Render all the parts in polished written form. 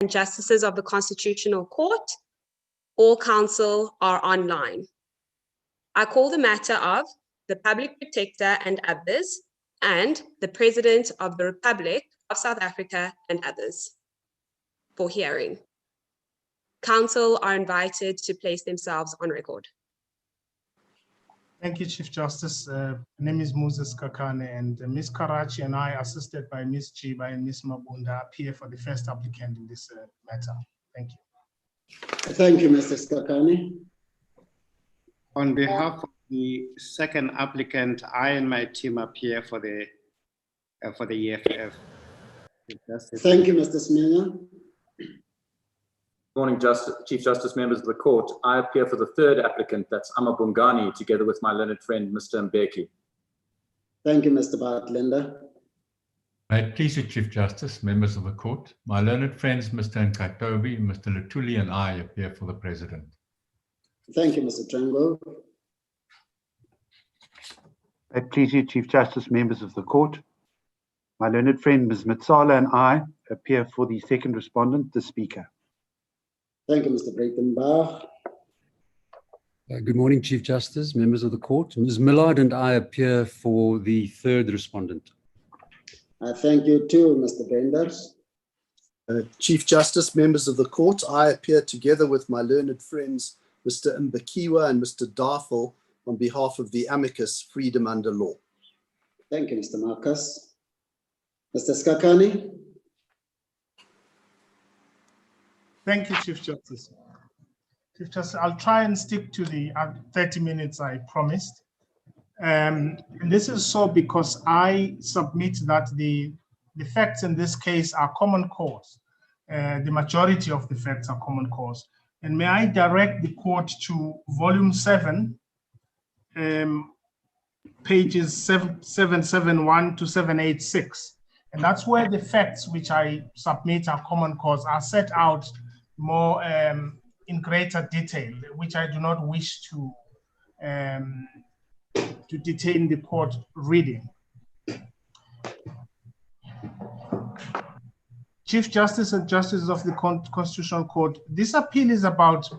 and justices of the Constitutional Court. All counsel are online. I call the matter of the Public Protector and others, and the President of the Republic of South Africa and others for hearing. Counsel are invited to place themselves on record. Thank you, Chief Justice. My name is Moses Kakane, and Ms. Karachi and I, assisted by Ms. Chiba and Ms. Mabunda, appear for the first applicant in this matter. Thank you. Thank you, Mr. Kakane. On behalf of the second applicant, I and my team appear for the EFF. Thank you, Mr. Sminger. Good morning, Chief Justice, members of the court. I appear for the third applicant, that's Amabungani, together with my learned friend, Mr. Mbeki. Thank you, Mr. Bartlinder. May it please you, Chief Justice, members of the court, my learned friends, Mr. Nkatobi, Mr. Lutuli, and I appear for the President. Thank you, Mr. Trango. May it please you, Chief Justice, members of the court, my learned friend, Ms. Mitsala, and I appear for the second respondent, the Speaker. Thank you, Mr. Breitenbach. Good morning, Chief Justice, members of the court. Ms. Millard and I appear for the third respondent. Thank you too, Mr. Benders. Chief Justice, members of the court, I appear together with my learned friends, Mr. Mbakiwa and Mr. Darfel, on behalf of the amicus Freedom Under Law. Thank you, Mr. Marcus. Mr. Skakani. Thank you, Chief Justice. Chief Justice, I'll try and stick to the 30 minutes I promised. And this is so because I submit that the facts in this case are common cause. The majority of the facts are common cause. And may I direct the court to volume 7, pages 771 to 786. And that's where the facts which I submit are common cause are set out more in greater detail, which I do not wish to detain the court reading. Chief Justice and Justices of the Constitutional Court, this appeal is about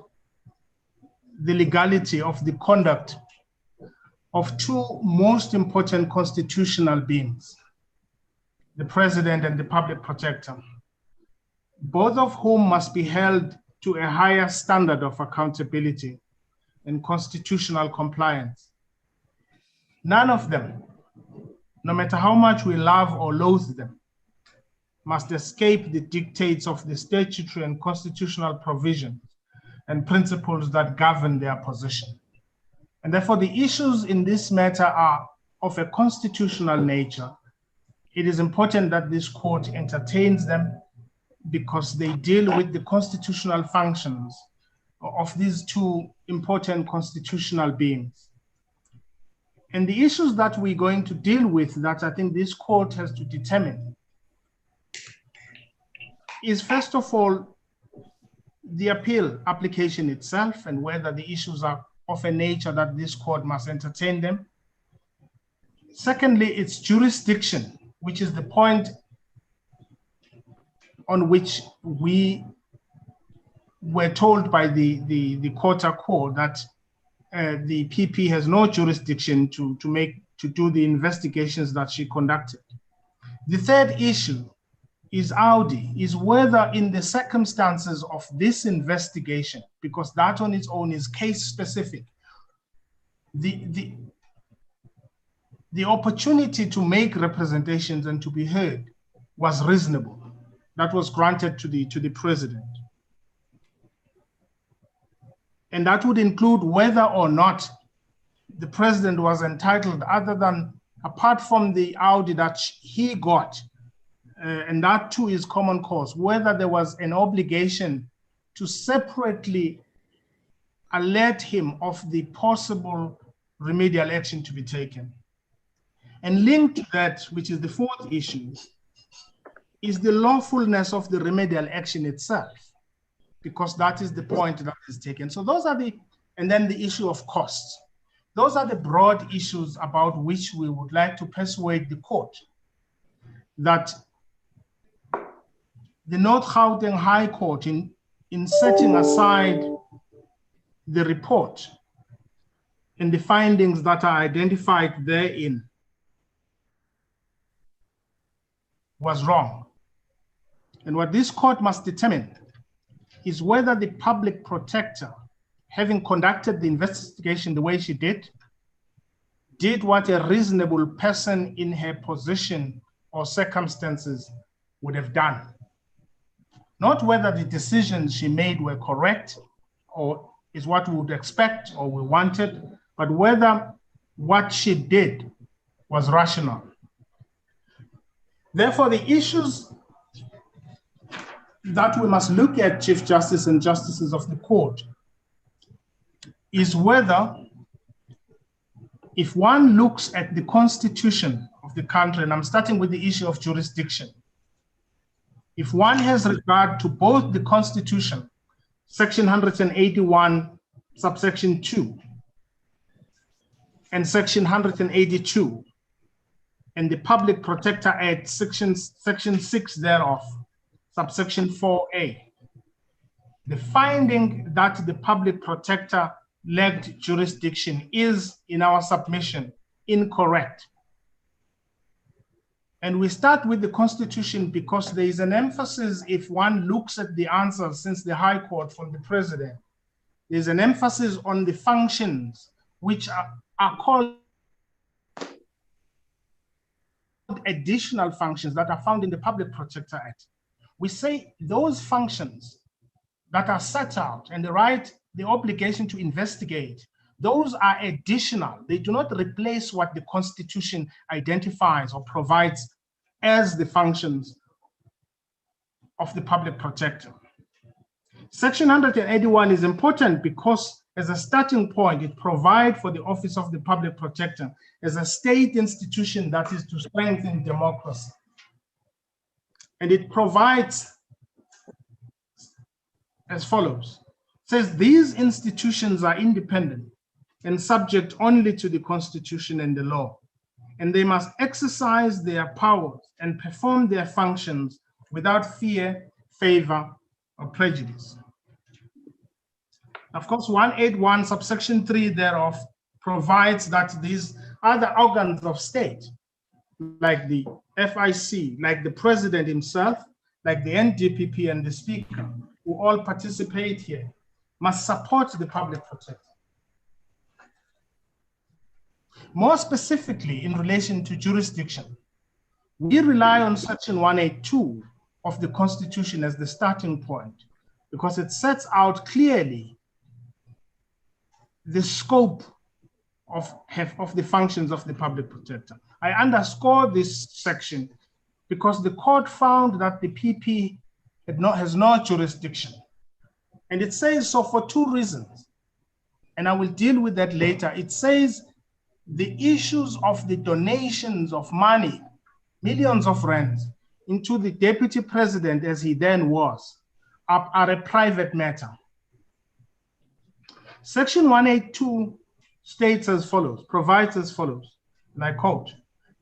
the legality of the conduct of two most important constitutional beings, the President and the Public Protector, both of whom must be held to a higher standard of accountability and constitutional compliance. None of them, no matter how much we love or loathe them, must escape the dictates of the statutory and constitutional provisions and principles that govern their position. And therefore, the issues in this matter are of a constitutional nature. It is important that this court entertains them because they deal with the constitutional functions of these two important constitutional beings. And the issues that we're going to deal with that I think this court has to determine is, first of all, the appeal application itself and whether the issues are of a nature that this court must entertain them. Secondly, its jurisdiction, which is the point on which we were told by the Kota Court that the PP has no jurisdiction to do the investigations that she conducted. The third issue is audi, is whether in the circumstances of this investigation, because that on its own is case specific, the opportunity to make representations and to be heard was reasonable. That was granted to the President. And that would include whether or not the President was entitled, apart from the audi that he got, and that too is common cause, whether there was an obligation to separately alert him of the possible remedial action to be taken. And linked to that, which is the fourth issue, is the lawfulness of the remedial action itself, because that is the point that is taken. So those are and then the issue of costs. Those are the broad issues about which we would like to persuade the court that the North Gauteng High Court, in setting aside the report and the findings that are identified therein, was wrong. And what this court must determine is whether the public protector, having conducted the investigation the way she did what a reasonable person in her position or circumstances would have done. Not whether the decisions she made were correct or is what we would expect or we wanted, but whether what she did was rational. Therefore, the issues that we must look at, Chief Justice and Justices of the Court, is whether, if one looks at the Constitution of the country, and I'm starting with the issue of jurisdiction, if one has regard to both the Constitution, Section 181, subsection 2, and Section 182, and the Public Protector Act, Section 6 thereof, subsection 4A, the finding that the Public Protector lacked jurisdiction is, in our submission, incorrect. And we start with the Constitution because there is an emphasis, if one looks at the answers since the High Court from the President, there's an emphasis on the functions which are called additional functions that are found in the Public Protector Act. We say those functions that are set out and the obligation to investigate, those are additional. They do not replace what the Constitution identifies or provides as the functions of the Public Protector. Section 181 is important because as a starting point, it provides for the Office of the Public Protector as a state institution that is to strengthen democracy. And it provides as follows. It says these institutions are independent and subject only to the Constitution and the law, and they must exercise their powers and perform their functions without fear, favor, or prejudice. Of course, 181 subsection 3 thereof provides that these other organs of state, like the FIC, like the President himself, like the NDPP and the Speaker, who all participate here, must support the Public Protector. More specifically, in relation to jurisdiction, we rely on Section 182 of the Constitution as the starting point because it sets out clearly the scope of the functions of the Public Protector. I underscore this section because the court found that the PP has no jurisdiction. And it says so for two reasons, and I will deal with that later. It says the issues of the donations of money, millions of rands, into the Deputy President, as he then was, are a private matter. Section 182 states as follows, provides as follows, and I quote,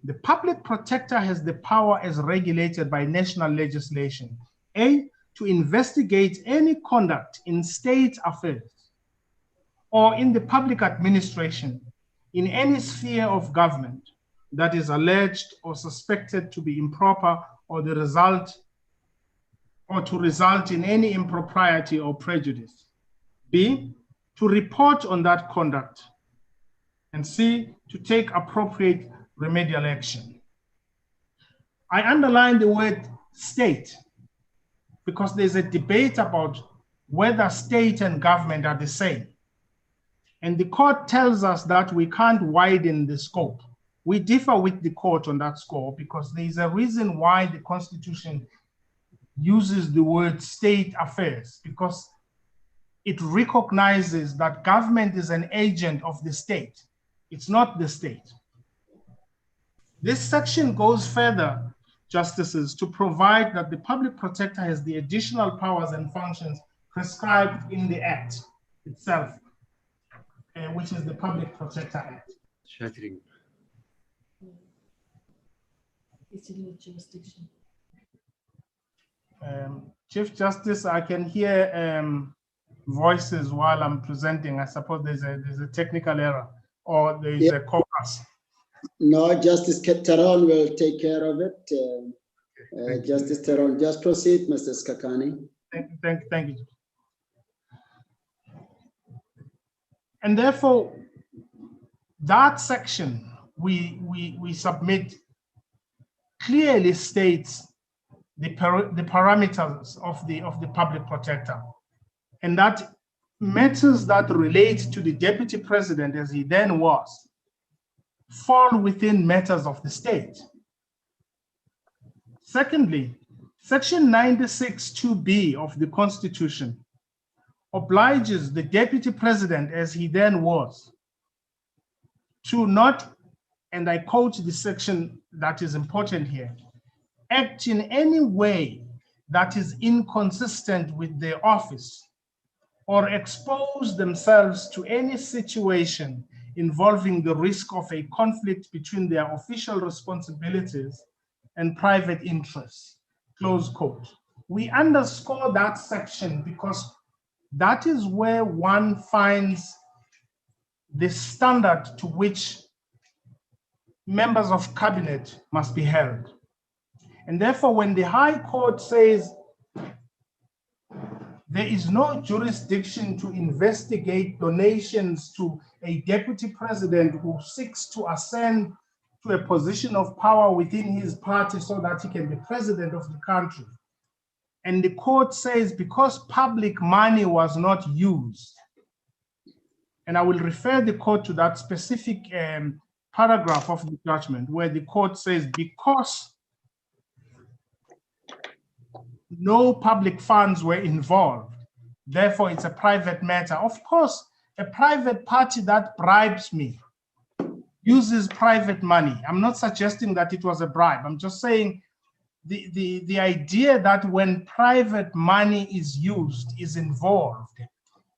"The Public Protector has the power as regulated by national legislation, A, to investigate any conduct in state affairs or in the public administration in any sphere of government that is alleged or suspected to be improper or to result in any impropriety or prejudice. B, to report on that conduct. And C, to take appropriate remedial action." I underline the word state because there's a debate about whether state and government are the same. And the court tells us that we can't widen the scope. We differ with the court on that score because there's a reason why the Constitution uses the word state affairs, because it recognizes that government is an agent of the state. It's not the state. This section goes further, Justices, to provide that the Public Protector has the additional powers and functions prescribed in the Act itself, which is the Public Protector Act. Shattering. It's in the jurisdiction. Chief Justice, I can hear voices while I'm presenting. I suppose there's a technical error or there is a caucus. No, Justice Teron will take care of it. Justice Teron, just proceed, Mr. Skakani. Thank you. And therefore, that section we submit clearly states the parameters of the public protector, and that matters that relate to the deputy president, as he then was, fall within matters of the state. Secondly, section 96(2)(b) of the Constitution obliges the deputy president, as he then was, to not, and I quote the section that is important here, act in any way that is inconsistent with their office or expose themselves to any situation involving the risk of a conflict between their official responsibilities and private interests, close quote. We underscore that section because that is where one finds the standard to which members of cabinet must be held. And therefore, when the High Court says there is no jurisdiction to investigate donations to a deputy president who seeks to ascend to a position of power within his party so that he can be president of the country, and the court says because public money was not used, and I will refer the court to that specific paragraph of the judgment where the court says because no public funds were involved, therefore it's a private matter. Of course, a private party that bribes me uses private money. I'm not suggesting that it was a bribe. I'm just saying the idea that when private money is used, is involved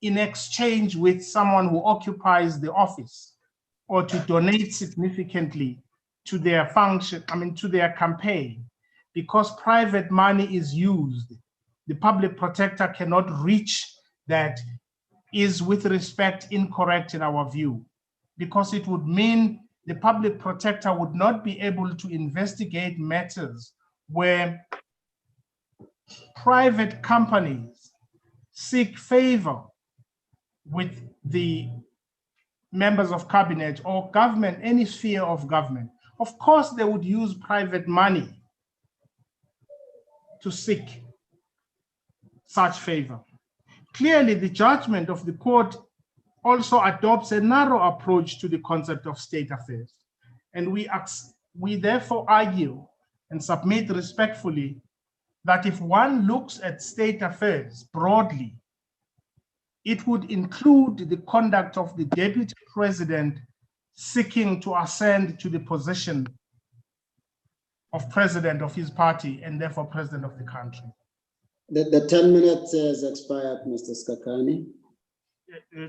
in exchange with someone who occupies the office or to donate significantly to their function, to their campaign, because private money is used, the public protector cannot reach that, is with respect incorrect in our view, because it would mean the public protector would not be able to investigate matters where private companies seek favor with the members of cabinet or government, any sphere of government. Of course, they would use private money to seek such favor. Clearly, the judgment of the court also adopts a narrow approach to the concept of state affairs. And we therefore argue and submit respectfully that if one looks at state affairs broadly, it would include the conduct of the deputy president seeking to ascend to the position of president of his party and therefore president of the country. The 10 minutes has expired, Mr. Skakani.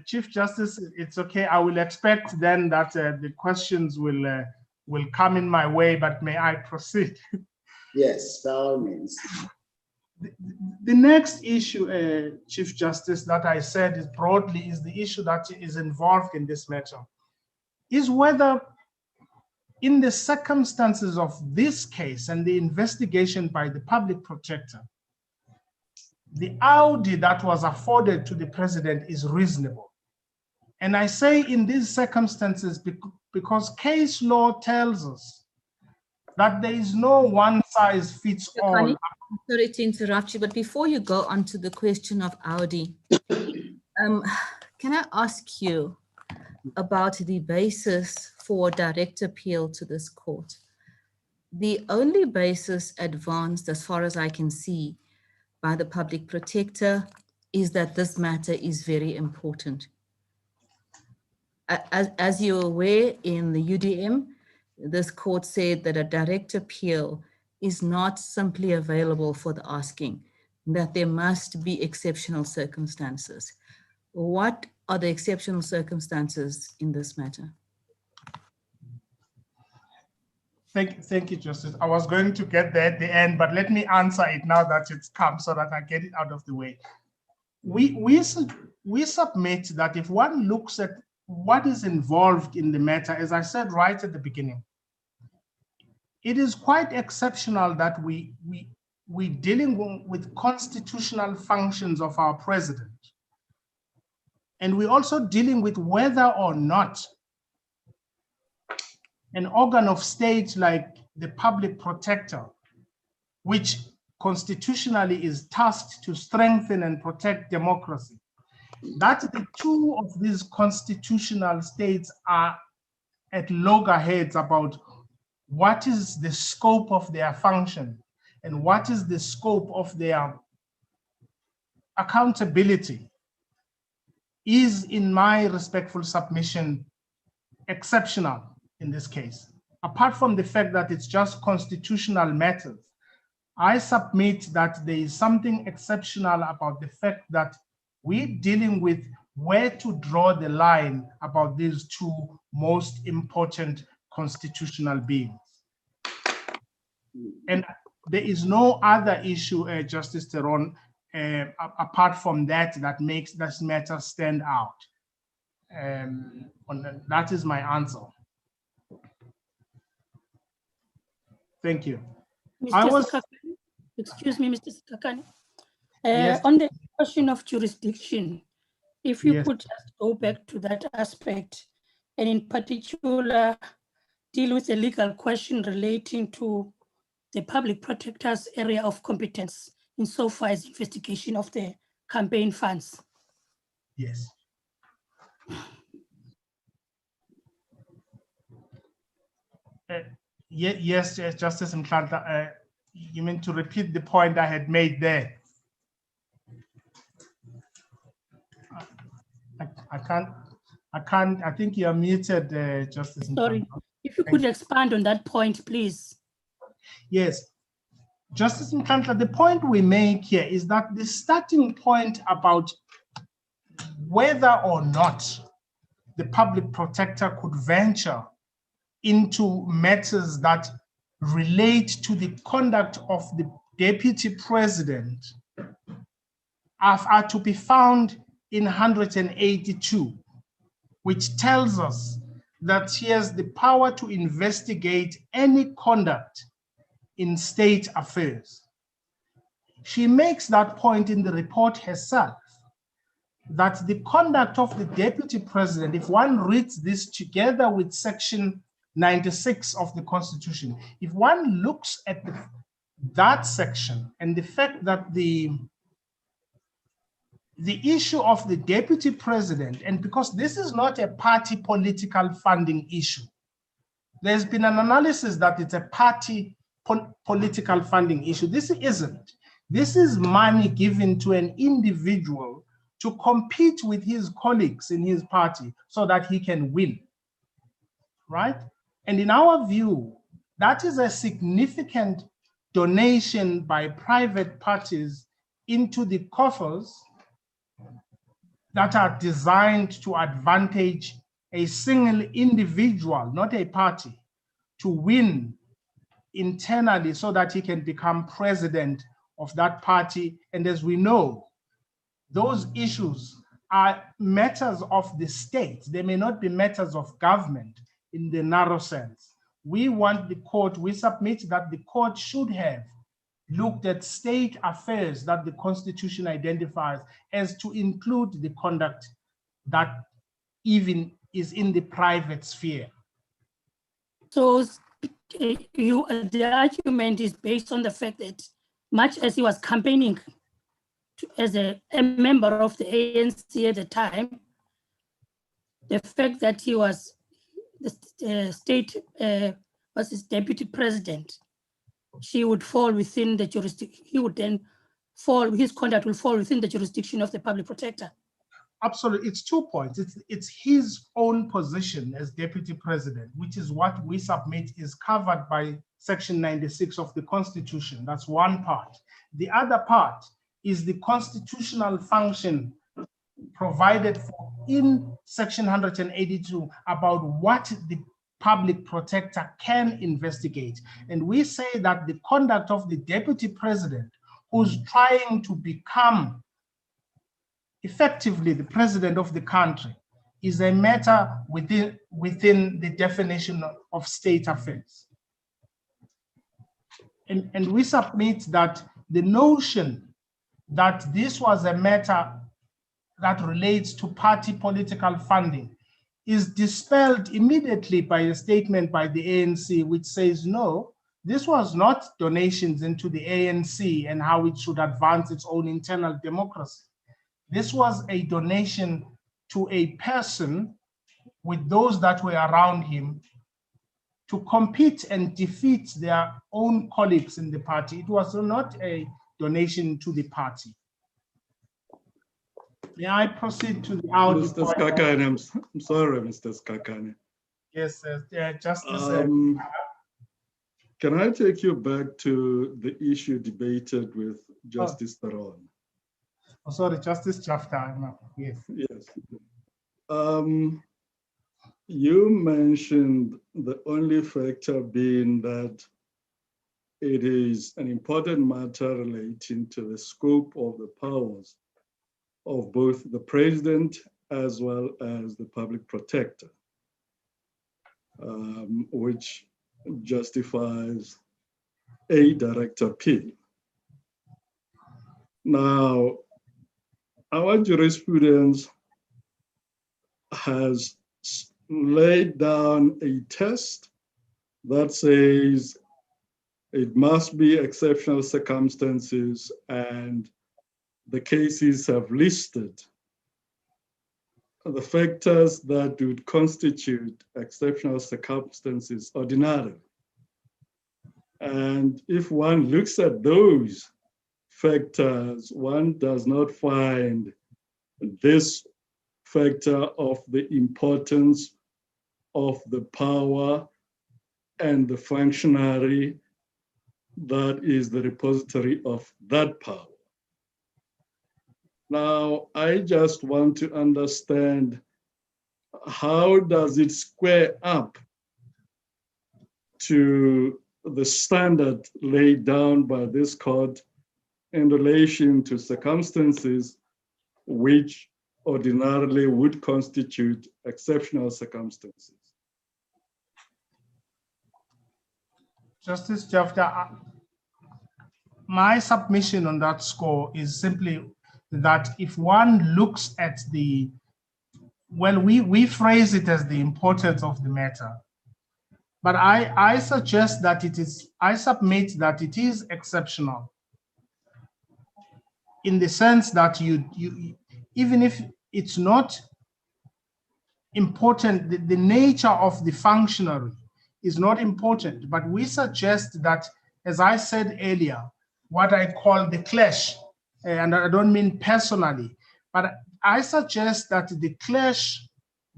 Chief Justice, it's okay. I will expect then that the questions will come in my way, but may I proceed? Yes, by all means. The next issue, Chief Justice, that I said is broadly is the issue that is involved in this matter, is whether in the circumstances of this case and the investigation by the public protector, the audi that was afforded to the president is reasonable. And I say in these circumstances because case law tells us that there is no one size fits all. Sorry to interrupt you, but before you go on to the question of audi, can I ask you about the basis for direct appeal to this court? The only basis advanced, as far as I can see, by the public protector is that this matter is very important. As you're aware, in the UDM, this court said that a direct appeal is not simply available for the asking, that there must be exceptional circumstances. What are the exceptional circumstances in this matter? Thank you, Justice. I was going to get there at the end, but let me answer it now that it's come so that I get it out of the way. We submit that if one looks at what is involved in the matter, as I said right at the beginning, it is quite exceptional that we're dealing with constitutional functions of our president. And we're also dealing with whether or not an organ of state like the public protector, which constitutionally is tasked to strengthen and protect democracy, that the two of these constitutional states are at loggerheads about what is the scope of their function and what is the scope of their accountability is, in my respectful submission, exceptional in this case. Apart from the fact that it's just constitutional matters, I submit that there is something exceptional about the fact that we're dealing with where to draw the line about these two most important constitutional beings. And there is no other issue, Justice Theron, apart from that makes this matter stand out. That is my answer. Thank you. Excuse me, Mr. Kakani. Yes. On the question of jurisdiction, if you Yes. could just go back to that aspect, and in particular, deal with the legal question relating to the public protector's area of competence insofar as investigation of the campaign funds. Yes. Yes, Justice Mhlantla, you mean to repeat the point I had made there? I can't, I think you're muted, Justice Sorry, Mhlantla. if you could expand on that point, please. Yes, Justice Mhlantla, the point we make here is that the starting point about whether or not the public protector could venture into matters that relate to the conduct of the deputy president are to be found in 182, which tells us that he has the power to investigate any conduct in state affairs. She makes that point in the report herself, that the conduct of the deputy president, if one reads this together with section 96 of the Constitution, if one looks at that section and the fact that the issue of the deputy president, and because this is not a party political funding issue, there's been an analysis that it's a party political funding issue. This isn't. This is money given to an individual to compete with his colleagues in his party so that he can win, right? And in our view, that is a significant donation by private parties into the coffers that are designed to advantage a single individual, not a party, to win internally so that he can become president of that party. And as we know, those issues are matters of the state. They may not be matters of government in the narrow sense. We want the court, we submit that the court should have looked at state affairs that the Constitution identifies as to include the conduct that even is in the private sphere. So the argument is based on the fact that much as he was campaigning as a member of the ANC at the time, the fact that he was the state was his deputy president, she would fall within the jurisdiction. He would then fall, his conduct will fall within the jurisdiction of the public protector. Absolutely, it's 2 points. It's his own position as deputy president, which is what we submit is covered by section 96 of the Constitution. That's one part. The other part is the constitutional function provided for in section 182 about what the public protector can investigate. And we say that the conduct of the deputy president, who's trying to become effectively the president of the country, is a matter within the definition of state affairs. And we submit that the notion that this was a matter that relates to party political funding is dispelled immediately by a statement by the ANC, which says, no, this was not donations into the ANC and how it should advance its own internal democracy. This was a donation to a person with those that were around him to compete and defeat their own colleagues in the party. It was not a donation to the party. May I proceed to the Audi? Mr. Skakane, I'm sorry, Mr. Skakane. Yes, Justice. Can I take you back to the issue debated with Justice Taron? Oh, sorry, Justice Jafta. Yes. Yes. You mentioned the only factor being that it is an important matter relating to the scope of the powers of both the president as well as the public protector, which justifies a direct appeal. Now, our jurisprudence has laid down a test that says it must be exceptional circumstances, and the cases have listed the factors that would constitute exceptional circumstances ordinarily. And if one looks at those factors, one does not find this factor of the importance of the power and the functionary that is the repository of that power. Now, I just want to understand, how does it square up to the standard laid down by this court in relation to circumstances which ordinarily would constitute exceptional circumstances? Justice Jafta, my submission on that score is simply that if one looks at the, well, we phrase it as the importance of the matter, but I suggest that it is, I submit that it is exceptional in the sense that you even if it's not important, the nature of the functionary is not important, but we suggest that, as I said earlier, what I call the clash, and I don't mean personally, but I suggest that the clash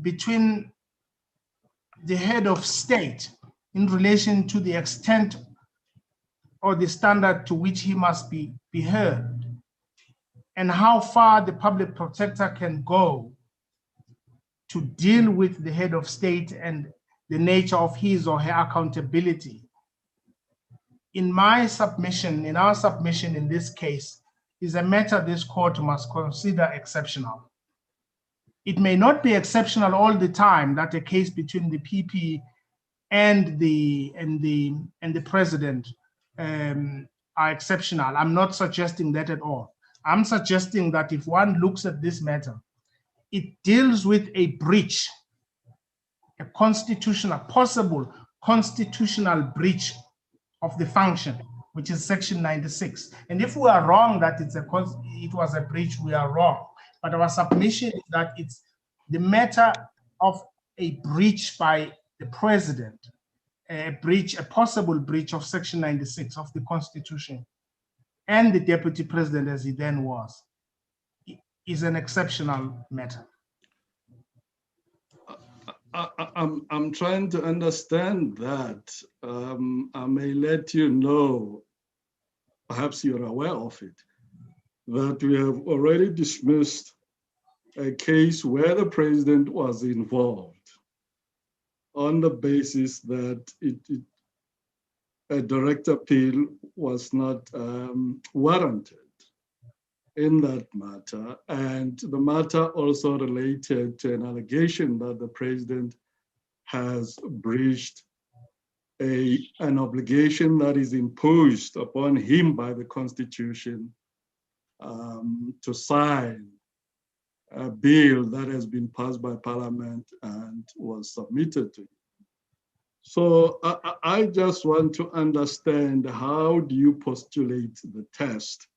between the head of state in relation to the extent or the standard to which he must be heard, and how far the public protector can go to deal with the head of state and the nature of his or her accountability. In my submission, in our submission in this case, is a matter this court must consider exceptional. It may not be exceptional all the time that a case between the PP and the president are exceptional. I'm not suggesting that at all. I'm suggesting that if one looks at this matter, it deals with a breach, a possible constitutional breach of the function, which is section 96. And if we are wrong that it was a breach, we are wrong. But our submission is that it's the matter of a breach by the president, a possible breach of section 96 of the Constitution, and the deputy president as he then was, is an exceptional matter. I'm trying to understand that. I may let you know, perhaps you're aware of it, that we have already dismissed a case where the president was involved on the basis that a direct appeal was not warranted in that matter. And the matter also related to an allegation that the president has breached an obligation that is imposed upon him by the Constitution to sign a bill that has been passed by Parliament and was submitted to him. So I just want to understand, how do you postulate the test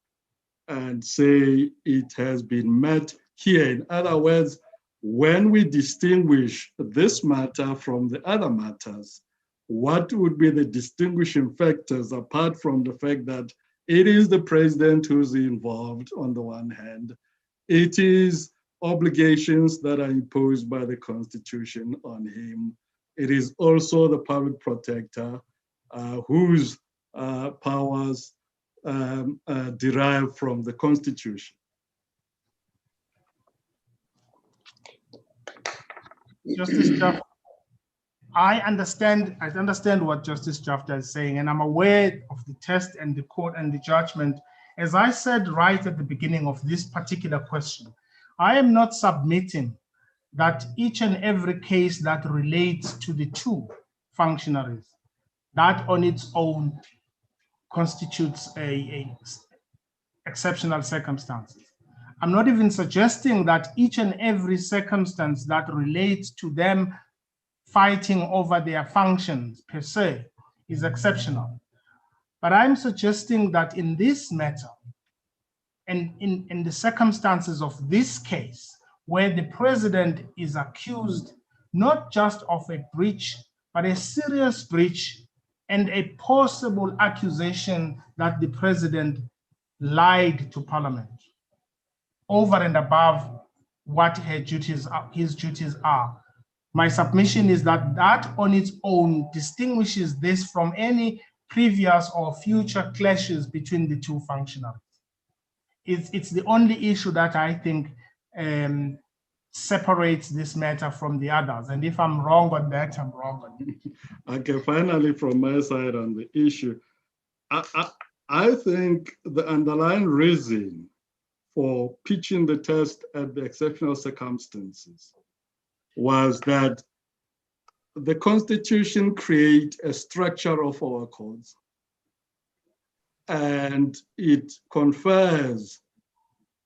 and say it has been met here? In other words, when we distinguish this matter from the other matters, what would be the distinguishing factors apart from the fact that it is the president who's involved on the one hand, it is obligations that are imposed by the Constitution on him, it is also the public protector whose powers derive from the Constitution. Justice Jafta, I understand what Justice Jafta is saying, and I'm aware of the test and the court and the judgment. As I said right at the beginning of this particular question, I am not submitting that each and every case that relates to the two functionaries, that on its own constitutes a exceptional circumstances. I'm not even suggesting that each and every circumstance that relates to them fighting over their functions per se is exceptional. But I'm suggesting that in this matter, and in the circumstances of this case, where the president is accused not just of a breach, but a serious breach and a possible accusation that the president lied to Parliament over and above what his duties are. My submission is that that on its own distinguishes this from any previous or future clashes between the two functionaries. It's the only issue that I think separates this matter from the others. And if I'm wrong on that, I'm wrong on it. Okay, finally, from my side on the issue, I think the underlying reason for pitching the test at the exceptional circumstances was that the Constitution creates a structure of our courts, and it confers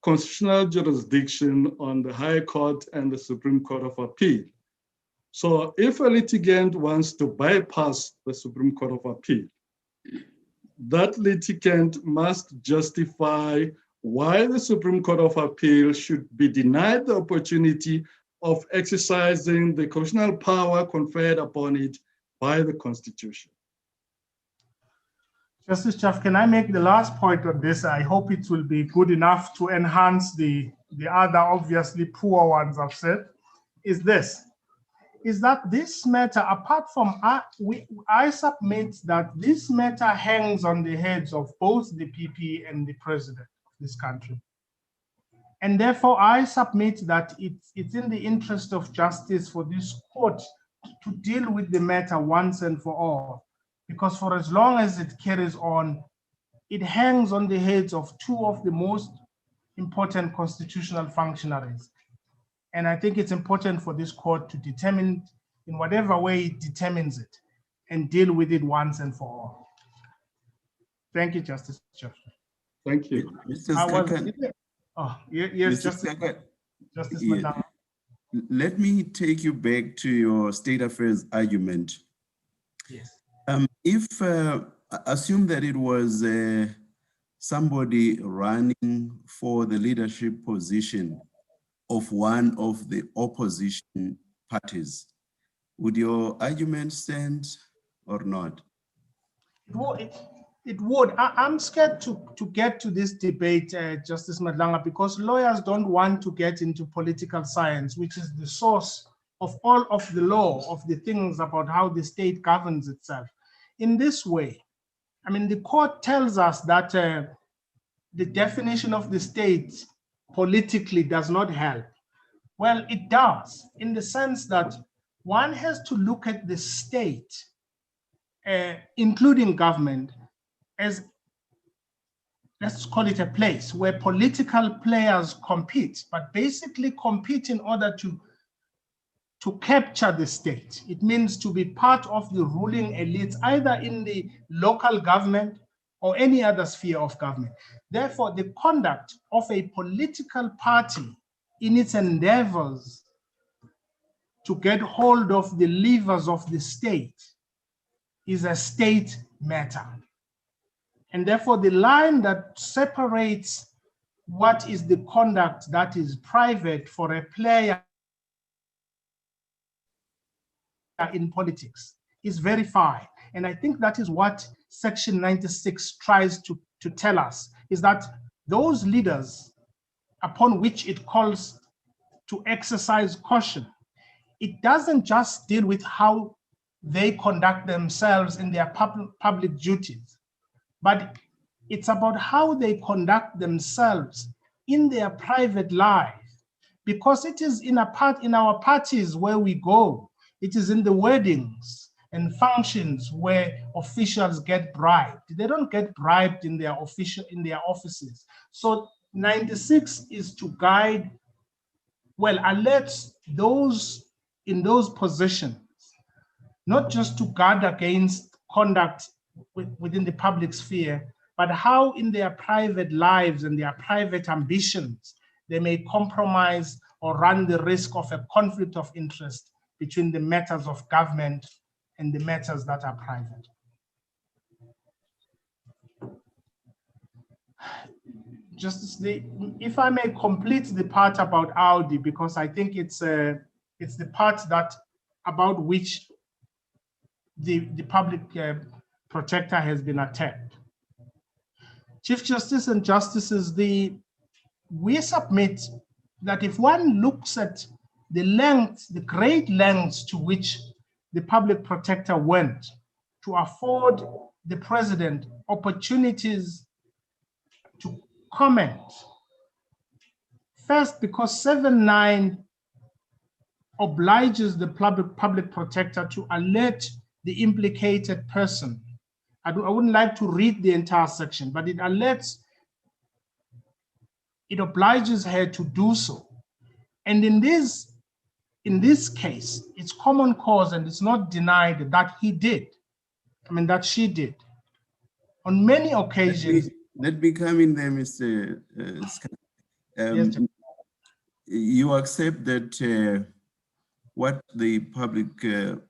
constitutional jurisdiction on the High Court and the Supreme Court of Appeal. So if a litigant wants to bypass the Supreme Court of Appeal, that litigant must justify why the Supreme Court of Appeal should be denied the opportunity of exercising the constitutional power conferred upon it by the Constitution. Justice Chaff, can I make the last point on this? I hope it will be good enough to enhance the other obviously poor ones I've said, is that this matter, apart from, I submit that this matter hangs on the heads of both the PP and the president of this country. And therefore, I submit that it's in the interest of justice for this court to deal with the matter once and for all. Because for as long as it carries on, it hangs on the heads of two of the most important constitutional functionaries. And I think it's important for this court to determine, in whatever way it determines it, and deal with it once and for all. Thank you, Justice Chair. Thank you. Yes, Justice Madam. Let me take you back to your state affairs argument. Yes. If assume that it was somebody running for the leadership position of one of the opposition parties, would your argument stand or not? It would. I'm scared to get to this debate, Justice Madlanga, because lawyers don't want to get into political science, which is the source of all of the law, of the things about how the state governs itself. In this way, I mean, the court tells us that the definition of the state politically does not help. Well, it does, in the sense that one has to look at the state, including government, as, let's call it a place where political players compete, but basically compete in order to capture the state. It means to be part of the ruling elites, either in the local government or any other sphere of government. Therefore, the conduct of a political party in its endeavors to get hold of the levers of the state is a state matter. And therefore, the line that separates what is the conduct that is private for a player in politics is very fine. And I think that is what Section 96 tries to tell us, is that those leaders upon which it calls to exercise caution, it doesn't just deal with how they conduct themselves in their public duties, but it's about how they conduct themselves in their private life, because it is in our parties where we go. It is in the weddings and functions where officials get bribed. They don't get bribed in their offices. So 96 is to guide, well, alert those in those positions, not just to guard against conduct within the public sphere, but how in their private lives and their private ambitions, they may compromise or run the risk of a conflict of interest between the matters of government and the matters that are private. If I may complete the part about Audi, because I think it's the part that about which the public protector has been attacked. Chief Justice and Justices, we submit that if one looks at the great lengths to which the public protector went to afford the president opportunities to comment, first, because 7(9) obliges the public protector to alert the implicated person. I wouldn't like to read the entire section, but it obliges her to do so. And in this case, it's common cause and it's not denied that that she did. On many occasions. Let me come in there, Mr. Yes, you accept that what the public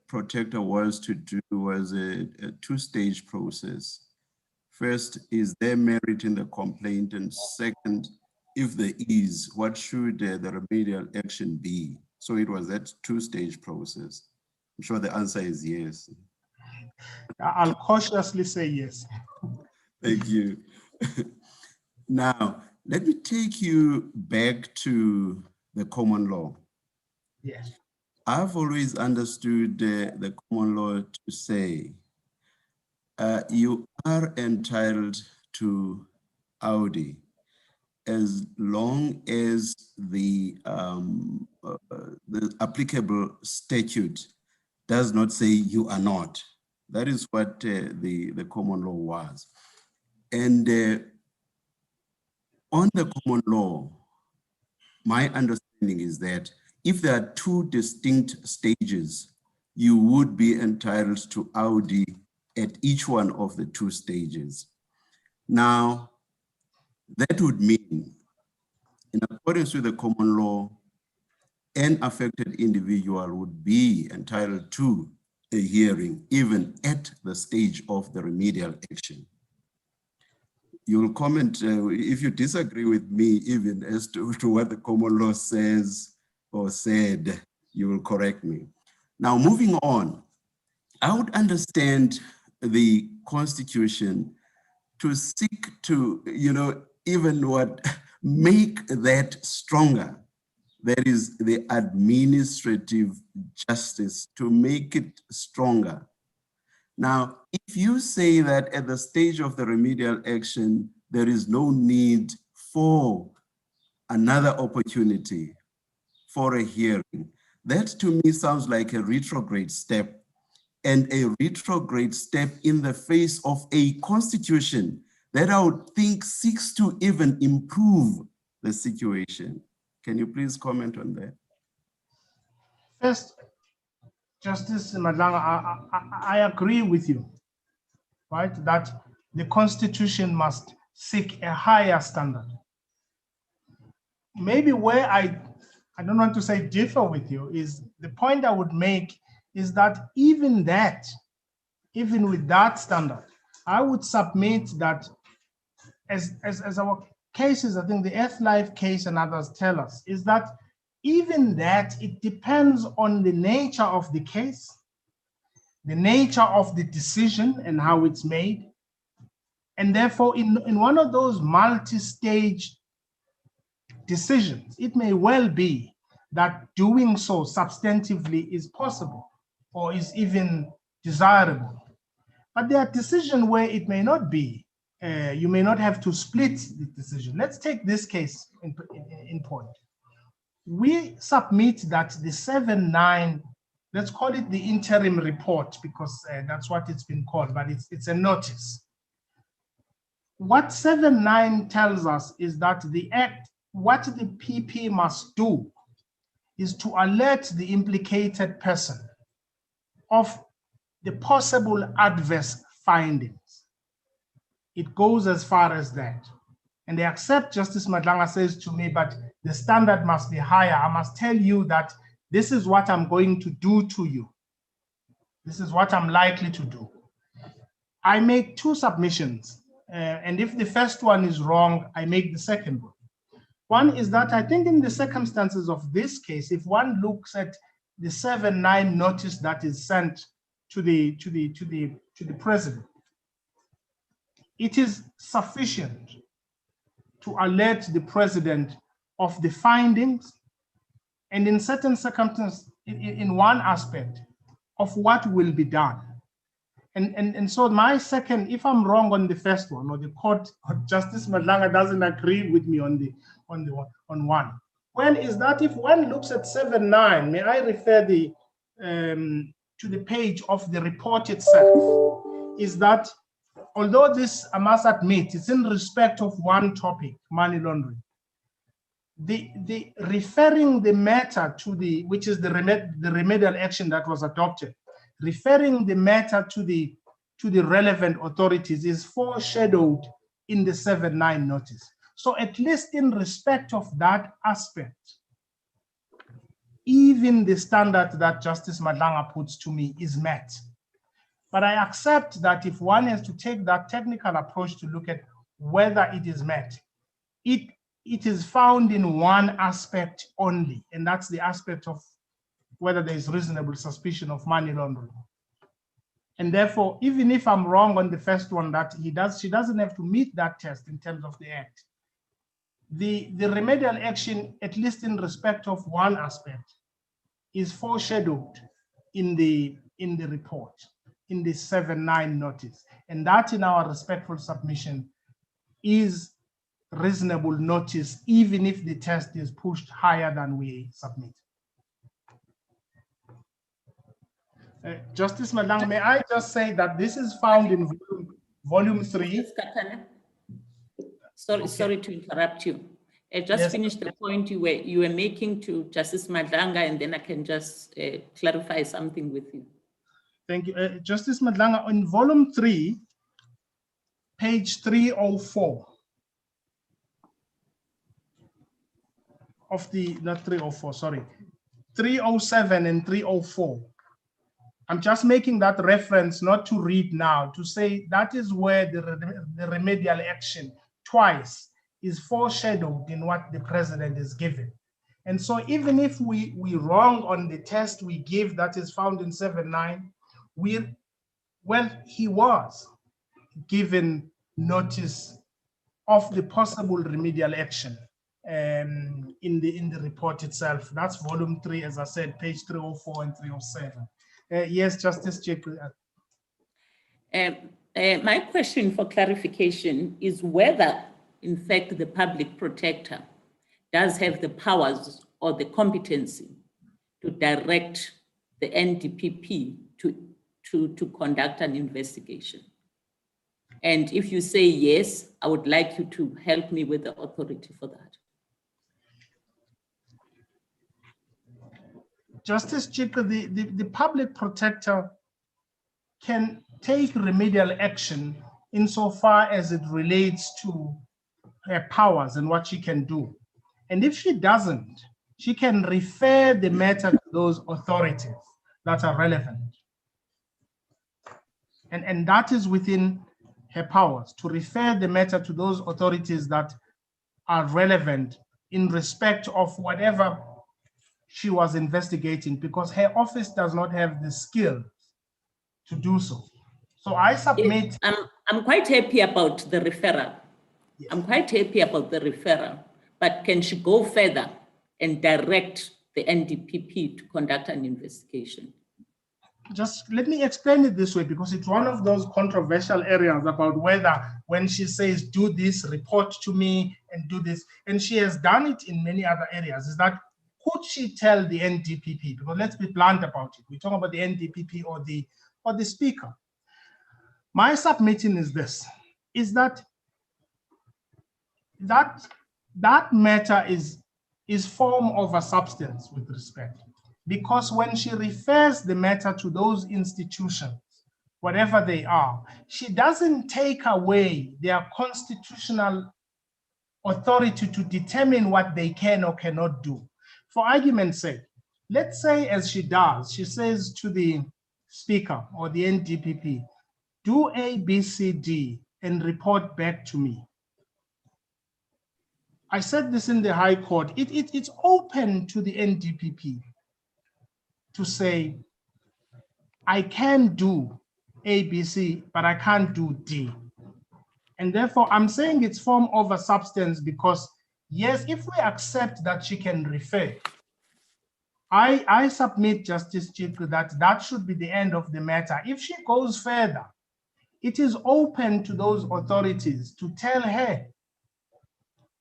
protector was to do was a two-stage process. First, is there merit in the complaint? And second, if there is, what should the remedial action be? So it was that two-stage process. I'm sure the answer is yes. I'll cautiously say yes. Thank you. Now, let me take you back to the common law. Yes. I've always understood the common law to say you are entitled to audi as long as the applicable statute does not say you are not. That is what the common law was. And on the common law, my understanding is that if there are two distinct stages, you would be entitled to audi at each one of the two stages. Now, that would mean, in accordance with the common law, an affected individual would be entitled to a hearing even at the stage of the remedial action. You'll comment if you disagree with me even as to what the common law says or said, you will correct me. Now, moving on, I would understand the Constitution to seek to, even make that stronger. That is the administrative justice, to make it stronger. Now, if you say that at the stage of the remedial action, there is no need for another opportunity for a hearing, That to me sounds like a retrograde step, and a retrograde step in the face of a constitution that I would think seeks to even improve the situation. Can you please comment on that? First, Justice Madlanga, I agree with you, right? That the Constitution must seek a higher standard. Maybe where I don't want to say differ with you is the point I would make is that even with that standard, I would submit that as our cases, I think the F-Life case and others tell us, is that even that, it depends on the nature of the case, the nature of the decision and how it's made. And therefore, in one of those multi-stage decisions, it may well be that doing so substantively is possible or is even desirable. But there are decisions where it may not be. You may not have to split the decision. Let's take this case in point. We submit that the 7-9, let's call it the interim report because that's what it's been called, but it's a notice. What 7-9 tells us is that the Act, what the PP must do is to alert the implicated person of the possible adverse findings. It goes as far as that. And they accept, Justice Madlanga says to me, but the standard must be higher. I must tell you that this is what I'm going to do to you. This is what I'm likely to do. I make two submissions. And if the first one is wrong, I make the second one. One is that I think in the circumstances of this case, if one looks at the 7-9 notice that is sent to the president, it is sufficient to alert the president of the findings and in certain circumstances, in one aspect of what will be done. And so my second, if I'm wrong on the first one, or the court or Justice Madlanga doesn't agree with me on one, well, is that if one looks at 7-9, may I refer to the page of the report itself, is that although this, I must admit, it's in respect of one topic, money laundering, the referring the matter to which is the remedial action that was adopted, referring the matter to the relevant authorities is foreshadowed in the 7-9 notice. So at least in respect of that aspect, even the standard that Justice Madlanga puts to me is met. But I accept that if one has to take that technical approach to look at whether it is met, it is found in one aspect only, and that's the aspect of whether there is reasonable suspicion of money laundering. And therefore, even if I'm wrong on the first one that she doesn't have to meet that test in terms of the act. The remedial action, at least in respect of one aspect, is foreshadowed in the report, in the 7-9 notice. And that, in our respectful submission, is reasonable notice, even if the test is pushed higher than we submit. Justice Madlanga, may I just say that this is found in volume 3. Sorry to interrupt you. I just finished the point you were making to Justice Madlanga, and then I can just clarify something with you. Thank you. Justice Madlanga, in volume 3, page 304 of the, not 304, sorry, 307 and 304. I'm just making that reference not to read now, to say that is where the remedial action twice is foreshadowed in what the president is given. And so even if we wrong on the test we give that is found in 7-9, he was given notice of the possible remedial action in the report itself. That's volume 3, as I said, page 304 and 307. Yes, Justice Jacob. My question for clarification is whether, in fact, the public protector does have the powers or the competency to direct the NDPP to conduct an investigation? And if you say yes, I would like you to help me with the authority for that. Justice Chika, the public protector can take remedial action insofar as it relates to her powers and what she can do. And if she doesn't, she can refer the matter to those authorities that are relevant. And that is within her powers, to refer the matter to those authorities that are relevant in respect of whatever she was investigating, because her office does not have the skill to do so. So I submit. I'm quite happy about the referral. Yes. I'm quite happy about the referral, but can she go further and direct the NDPP to conduct an investigation? Just let me explain it this way, because it's one of those controversial areas about whether when she says, do this, report to me and do this, and she has done it in many other areas, is that could she tell the NDPP? Because let's be blunt about it. We talk about the NDPP or the speaker. My submission is this, is that matter is form over substance with respect. Because when she refers the matter to those institutions, whatever they are, she doesn't take away their constitutional authority to determine what they can or cannot do. For argument's sake, let's say as she does, she says to the speaker or the NDPP, do A, B, C, D, and report back to me. I said this in the High Court. It's open to the NDPP to say, I can do A, B, C, but I can't do D. And therefore, I'm saying it's form over substance because, yes, if we accept that she can refer, I submit, Justice Chiku, that should be the end of the matter. If she goes further, it is open to those authorities to tell her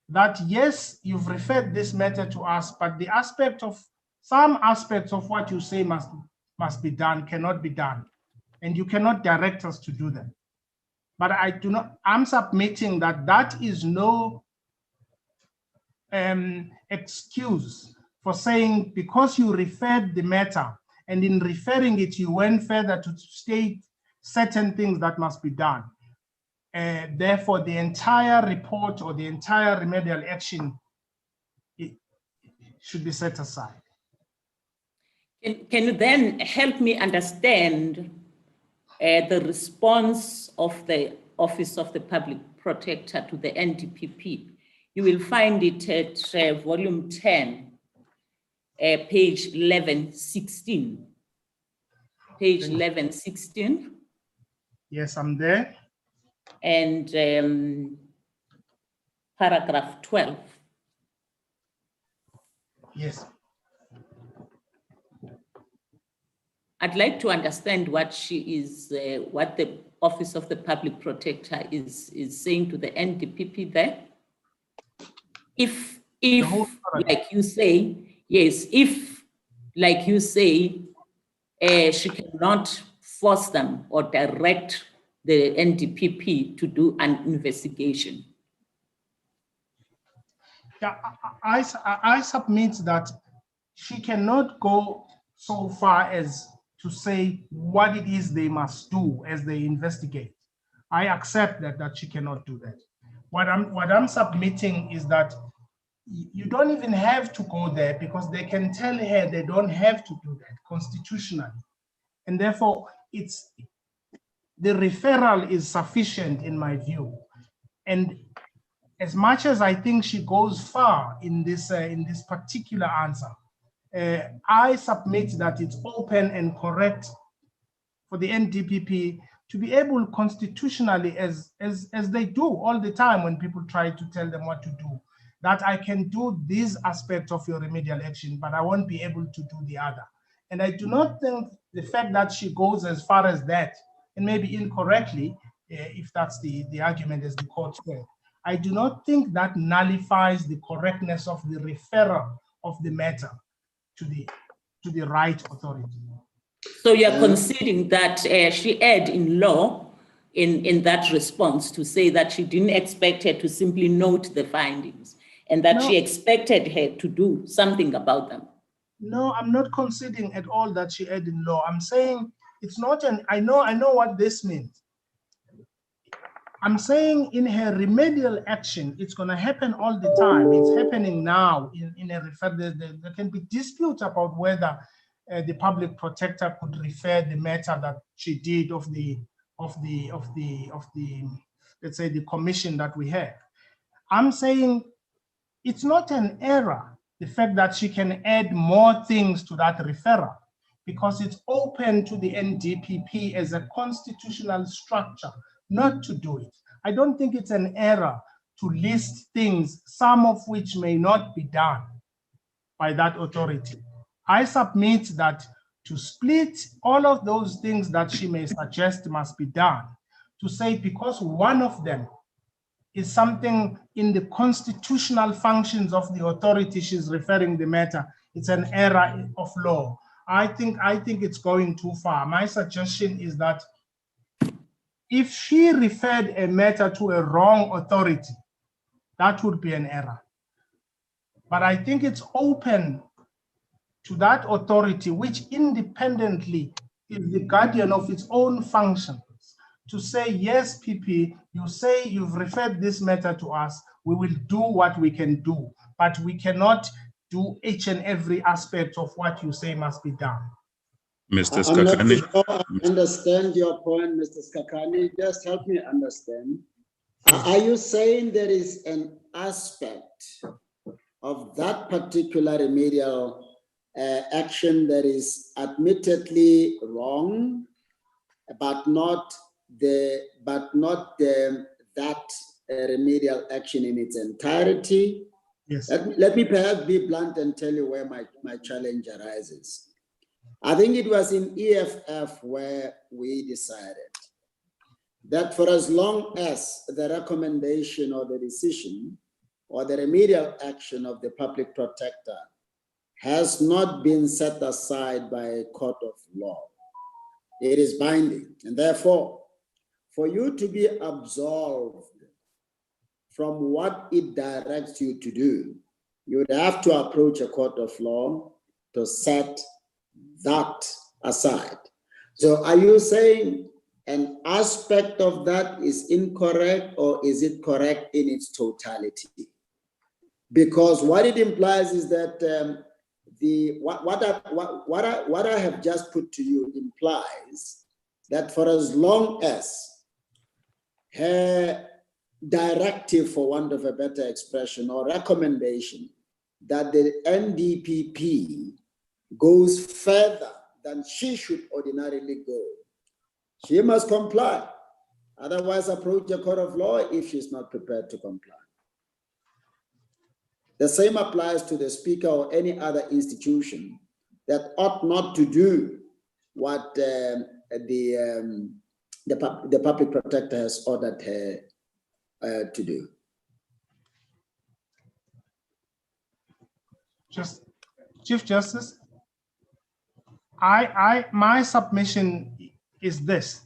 that, yes, you've referred this matter to us, but the some aspects of what you say must be done, cannot be done. And you cannot direct us to do that. But I'm submitting that is no excuse for saying, because you referred the matter and in referring it, you went further to state certain things that must be done. Therefore, the entire report or the entire remedial action should be set aside. Can you then help me understand the response of the Office of the Public Protector to the NDPP? You will find it at volume 10, page 1116. Page 1116. Yes, I'm there. And paragraph 12. Yes. I'd like to understand what what the Office of the Public Protector is saying to the NDPP there. If like you say, yes, if, like you say, she cannot force them or direct the NDPP to do an investigation. Yeah, I submit that she cannot go so far as to say what it is they must do as they investigate. I accept that she cannot do that. What I'm submitting is that you don't even have to go there, because they can tell her they don't have to do that constitutionally. And therefore, the referral is sufficient in my view. And as much as I think she goes far in this particular answer, I submit that it's open and correct for the NDPP to be able constitutionally, as they do all the time when people try to tell them what to do, that I can do this aspect of your remedial action, but I won't be able to do the other. And I do not think the fact that she goes as far as that, and maybe incorrectly, if that's the argument as the court said, I do not think that nullifies the correctness of the referral of the matter to to the right authority. So you're conceding that she erred in law in that response to say that she didn't expect her to simply note the findings and that she expected her to do something about them. No, I'm not conceding at all that she erred in law. I'm saying it's not I know what this means. I'm saying in her remedial action, it's going to happen all the time. It's happening now in a refer. There can be disputes about whether the public protector could refer the matter that she did of the let's say the commission that we have. I'm saying it's not an error, the fact that she can add more things to that referral, because it's open to the NDPP as a constitutional structure not to do it. I don't think it's an error to list things, some of which may not be done by that authority. I submit that to split all of those things that she may suggest must be done, to say because one of them is something in the constitutional functions of the authority she's referring the matter, it's an error of law. I think it's going too far. My suggestion is that if she referred a matter to a wrong authority, that would be an error. But I think it's open to that authority, which independently is the guardian of its own functions, to say, yes, PP, you say you've referred this matter to us, we will do what we can do, but we cannot do each and every aspect of what you say must be done. Mr. Skakani. I understand your point, Mr. Skakani. Just help me understand. Are you saying there is an aspect of that particular remedial action that is admittedly wrong, but not that remedial action in its entirety? Yes. Let me perhaps be blunt and tell you where my challenge arises. I think it was in EFF where we decided that for as long as the recommendation or the decision or the remedial action of the public protector has not been set aside by a court of law, it is binding. And therefore, for you to be absolved from what it directs you to do, you would have to approach a court of law to set that aside. So are you saying an aspect of that is incorrect, or is it correct in its totality? Because what it implies is that what I have just put to you implies that for as long as her directive, for want of a better expression, or recommendation that the NDPP goes further than she should ordinarily go, she must comply. Otherwise, approach the court of law if she's not prepared to comply. The same applies to the speaker or any other institution that ought not to do what the public protector has ordered her to do. Chief Justice, my submission is this,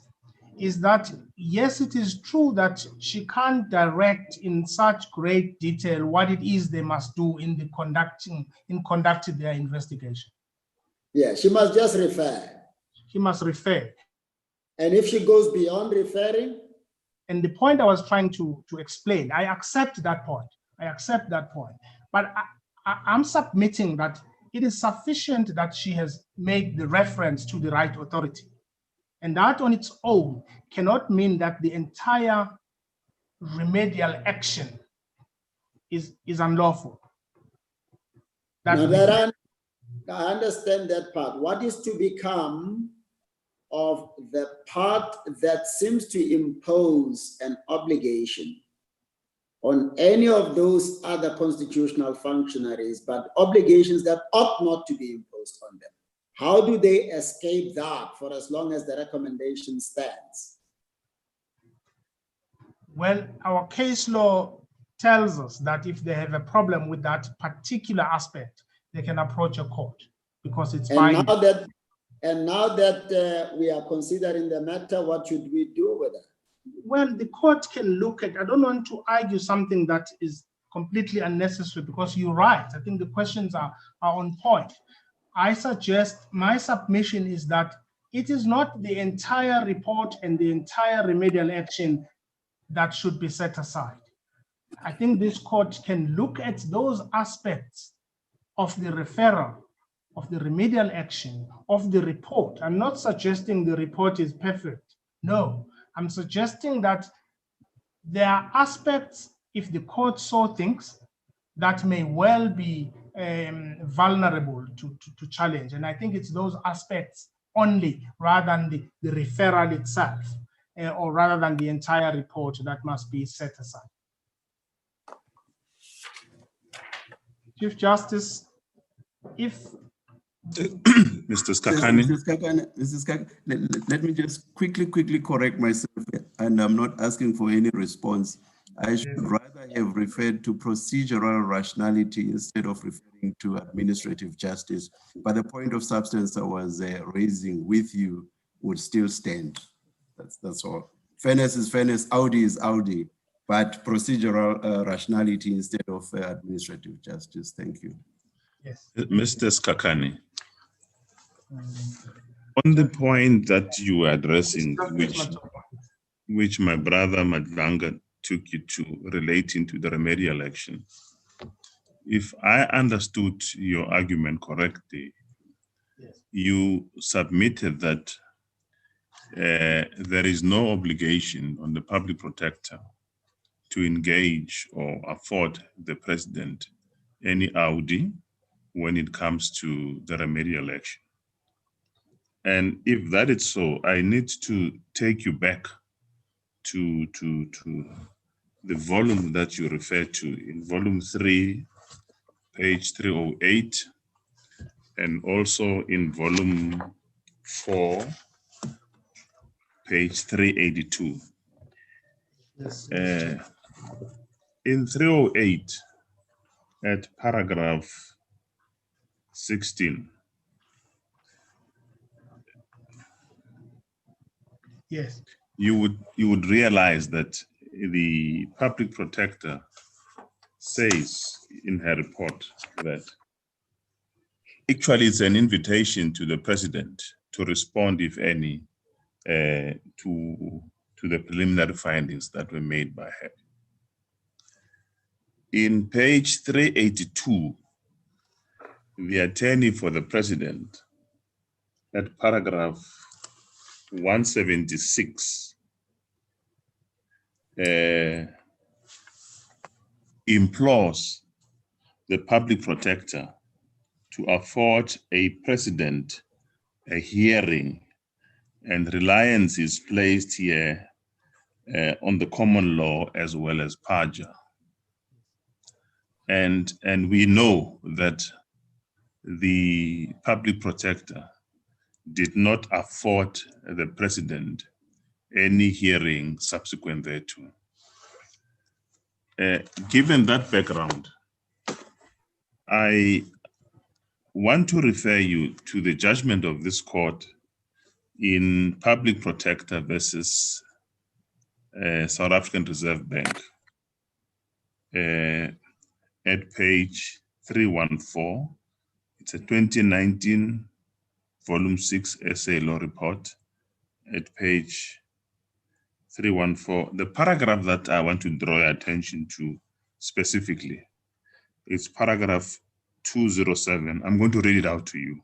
is that yes, it is true that she can't direct in such great detail what it is they must do in conducting their investigation. Yeah, she must just refer. She must refer. And if she goes beyond referring? And the point I was trying to explain, I accept that point. But I'm submitting that it is sufficient that she has made the reference to the right authority. And that on its own cannot mean that the entire remedial action is unlawful. I understand that part. What is to become of the part that seems to impose an obligation on any of those other constitutional functionaries, but obligations that ought not to be imposed on them? How do they escape that for as long as the recommendation stands? Well, our case law tells us that if they have a problem with that particular aspect, they can approach a court. because it's And binding. now that we are considering the matter, what should we do with it? Well, the court can look at, I don't want to argue something that is completely unnecessary, because you're right. I think the questions are on point. I suggest, my submission is that it is not the entire report and the entire remedial action that should be set aside. I think this court can look at those aspects of the referral, of the remedial action, of the report. I'm not suggesting the report is perfect. No, I'm suggesting that there are aspects, if the court so thinks, that may well be vulnerable to challenge. And I think it's those aspects only, rather than the referral itself, or rather than the entire report, that must be set aside. Chief Justice, if Mr. Skakane, let me just quickly correct myself, and I'm not asking for any response. I should rather have referred to procedural rationality instead of referring to administrative justice. But the point of substance I was raising with you would still stand. That's all. Fairness is fairness, Audi is Audi, but procedural rationality instead of administrative justice. Thank you. Yes. Mr. Skakane, on the point that you were addressing, which my brother Madlanga took you to, relating to the remedial action, if I understood your argument correctly, you submitted that there is no obligation on the public protector to engage or afford the president any audi when it comes to the remedial action. And if that is so, I need to take you back to the volume that you refer to in volume 3, page 308, and also in volume 4, page 382. Yes. In 308, at paragraph 16, yes, you would realize that the public protector says in her report that actually it's an invitation to the president to respond, if any, to the preliminary findings that were made by her. In page 382, the attorney for the president, at paragraph 176, implores the public protector to afford a president a hearing, and reliance is placed here on the common law as well as perjury. And we know that the public protector did not afford the president any hearing subsequent thereto. Given that background, I want to refer you to the judgment of this court in Public Protector versus South African Reserve Bank at page 314. It's a 2019 volume 6 essay law report at page 314. The paragraph that I want to draw your attention to specifically is paragraph 207. I'm going to read it out to you.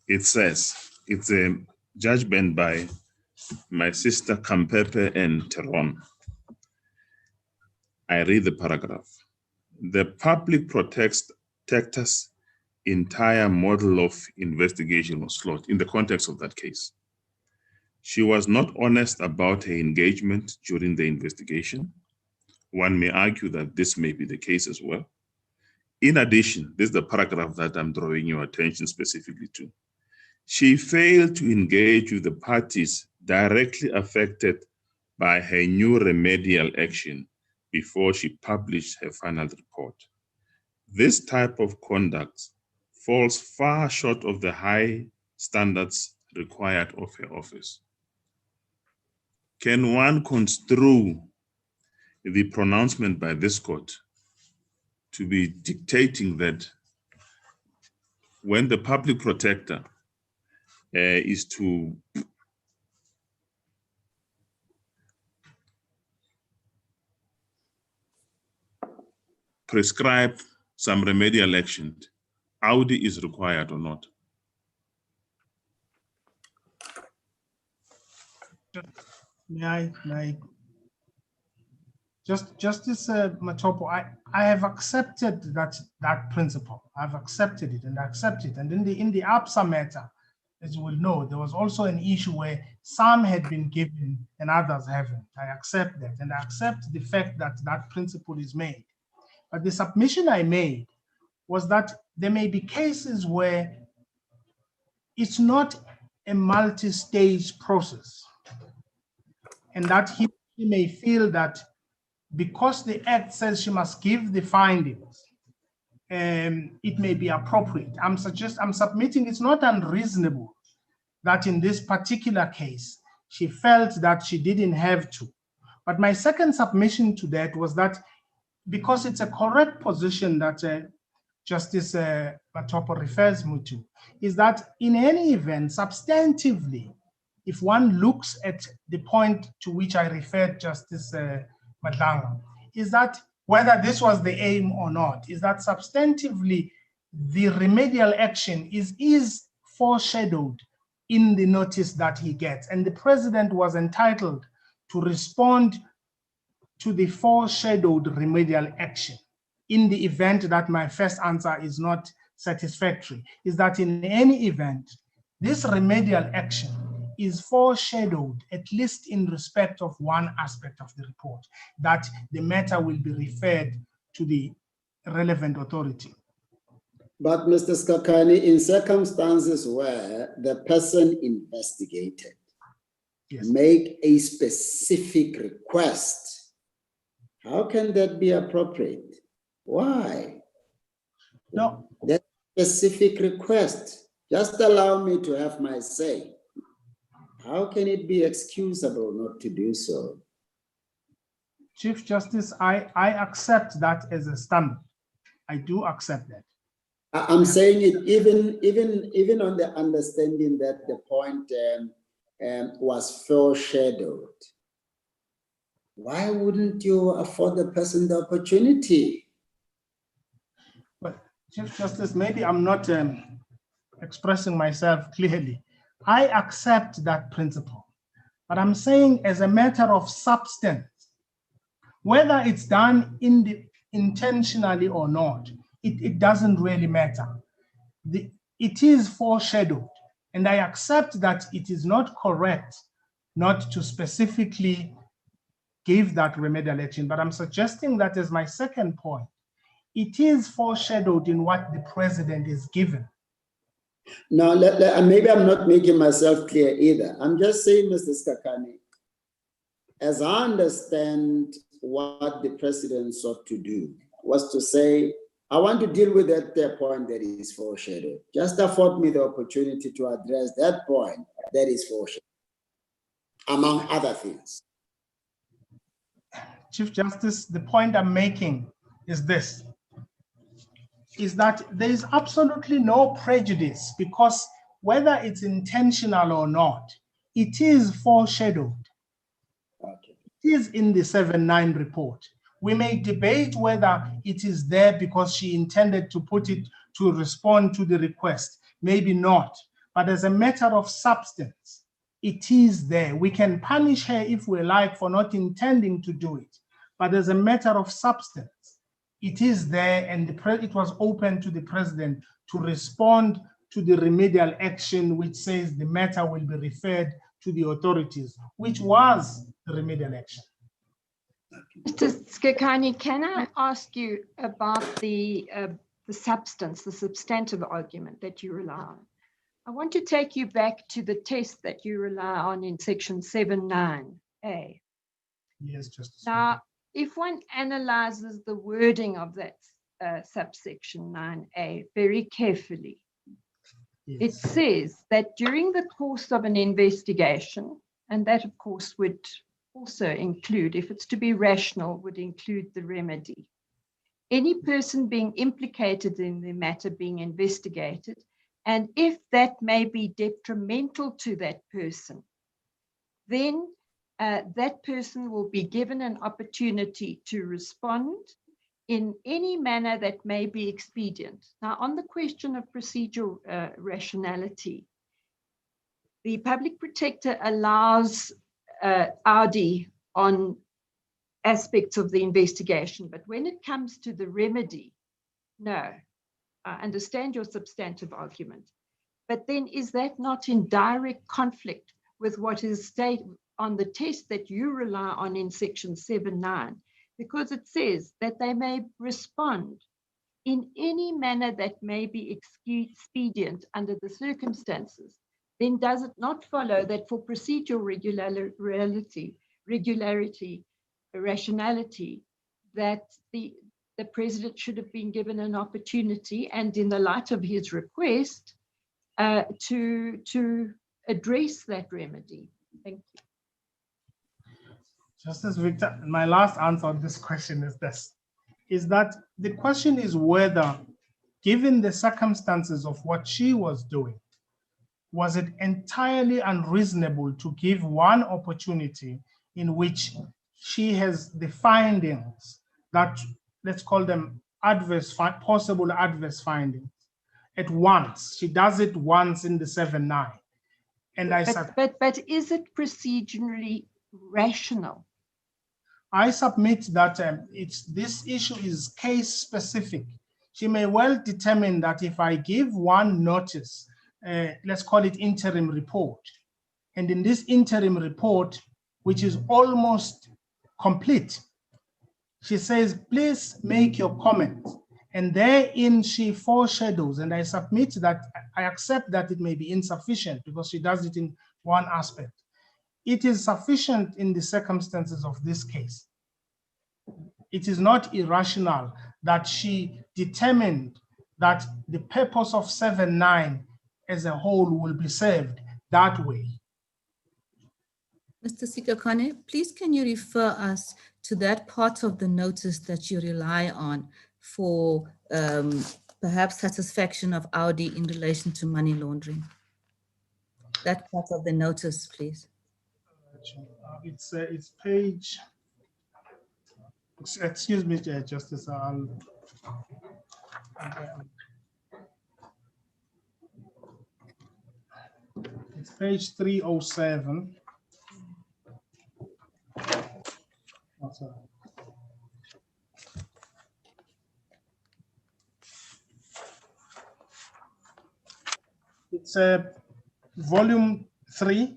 It says, it's a judgment by my sister Kampepe and Teron. I read the paragraph. The public protector's entire model of investigation was flawed in the context of that case. She was not honest about her engagement during the investigation. One may argue that this may be the case as well. In addition, this is the paragraph that I'm drawing your attention specifically to. She failed to engage with the parties directly affected by her new remedial action before she published her final report. This type of conduct falls far short of the high standards required of her office. Can one construe the pronouncement by this court to be dictating that when the public protector is to prescribe some remedial action, audi is required or not? May I Justice Matopo, I have accepted that principle. I've accepted it and accept it. And in the APSA matter, as you will know, there was also an issue where some had been given and others haven't. I accept that, and I accept the fact that that principle is made. But the submission I made was that there may be cases where it's not a multi-stage process, and that he may feel that because the Act says she must give the findings, it may be appropriate. I'm submitting it's not unreasonable that in this particular case, she felt that she didn't have to. But my second submission to that was that because it's a correct position that Justice Matopo refers me to, is that in any event, substantively, if one looks at the point to which I referred, Justice Madlanga, is that whether this was the aim or not, is that substantively the remedial action is foreshadowed in the notice that he gets. And the president was entitled to respond to the foreshadowed remedial action in the event that my first answer is not satisfactory, is that in any event, this remedial action is foreshadowed, at least in respect of one aspect of the report, that the matter will be referred to the relevant authority. But Mr. Skakani, in circumstances where the person investigated make a specific request, how can that be appropriate? Why? No. That specific request, just allow me to have my say. How can it be excusable not to do so? Chief Justice, I accept that as a standard. I do accept that. I'm saying it even on the understanding that the point was foreshadowed. Why wouldn't you afford the person the opportunity? But Chief Justice, maybe I'm not expressing myself clearly. I accept that principle, but I'm saying as a matter of substance, whether it's done intentionally or not, it doesn't really matter. It is foreshadowed, and I accept that it is not correct not to specifically give that remedial action, but I'm suggesting that as my second point, it is foreshadowed in what the president is given. No, maybe I'm not making myself clear either. I'm just saying, Mr. Skakani, as I understand what the president sought to do was to say, I want to deal with that point that is foreshadowed. Just afford me the opportunity to address that point that is foreshadowed, among other things. Chief Justice, the point I'm making is this, is that there is absolutely no prejudice because whether it's intentional or not, it is foreshadowed. Okay. It is in the 7-9 report. We may debate whether it is there because she intended to put it to respond to the request, maybe not, but as a matter of substance, it is there. We can punish her if we like for not intending to do it, but as a matter of substance, it is there, and it was open to the president to respond to the remedial action which says the matter will be referred to the authorities, which was the remedial action. Mr. Skakani, can I ask you about the substance, the substantive argument that you rely on? I want to take you back to the test that you rely on in section 7.9a. Yes, Justice. Now, if one analyzes the wording of that subsection 9A very carefully. It says that during the course of an investigation, and that of course would also include, if it's to be rational, would include the remedy. Any person being implicated in the matter being investigated, and if that may be detrimental to that person, then that person will be given an opportunity to respond in any manner that may be expedient. Now, on the question of procedural rationality, the public protector allows audi on aspects of the investigation, but when it comes to the remedy, no. I understand your substantive argument, but then is that not in direct conflict with what is stated on the test that you rely on in section 7.9? Because it says that they may respond in any manner that may be expedient under the circumstances. Then does it not follow that for procedural regularity, rationality, that the president should have been given an opportunity, and in the light of his request, to address that remedy? Thank you. Justice Victor, my last answer on this question is this, is that the question is whether, given the circumstances of what she was doing, was it entirely unreasonable to give one opportunity in which she has the findings that, let's call them possible adverse findings, at once? She does it once in the 7.9. And but is it procedurally rational? I submit that this issue is case specific. She may well determine that if I give one notice, let's call it interim report, and in this interim report, which is almost complete, she says, please make your comment. And therein she foreshadows, and I submit that I accept that it may be insufficient because she does it in one aspect. It is sufficient in the circumstances of this case. It is not irrational that she determined that the purpose of 7.9 as a whole will be served that way. Mr. Sikakane, please can you refer us to that part of the notice that you rely on for perhaps satisfaction of audi in relation to money laundering? That part of the notice, please. It's page, excuse me, Justice, it's page 307. Oh, sorry. It's volume 3,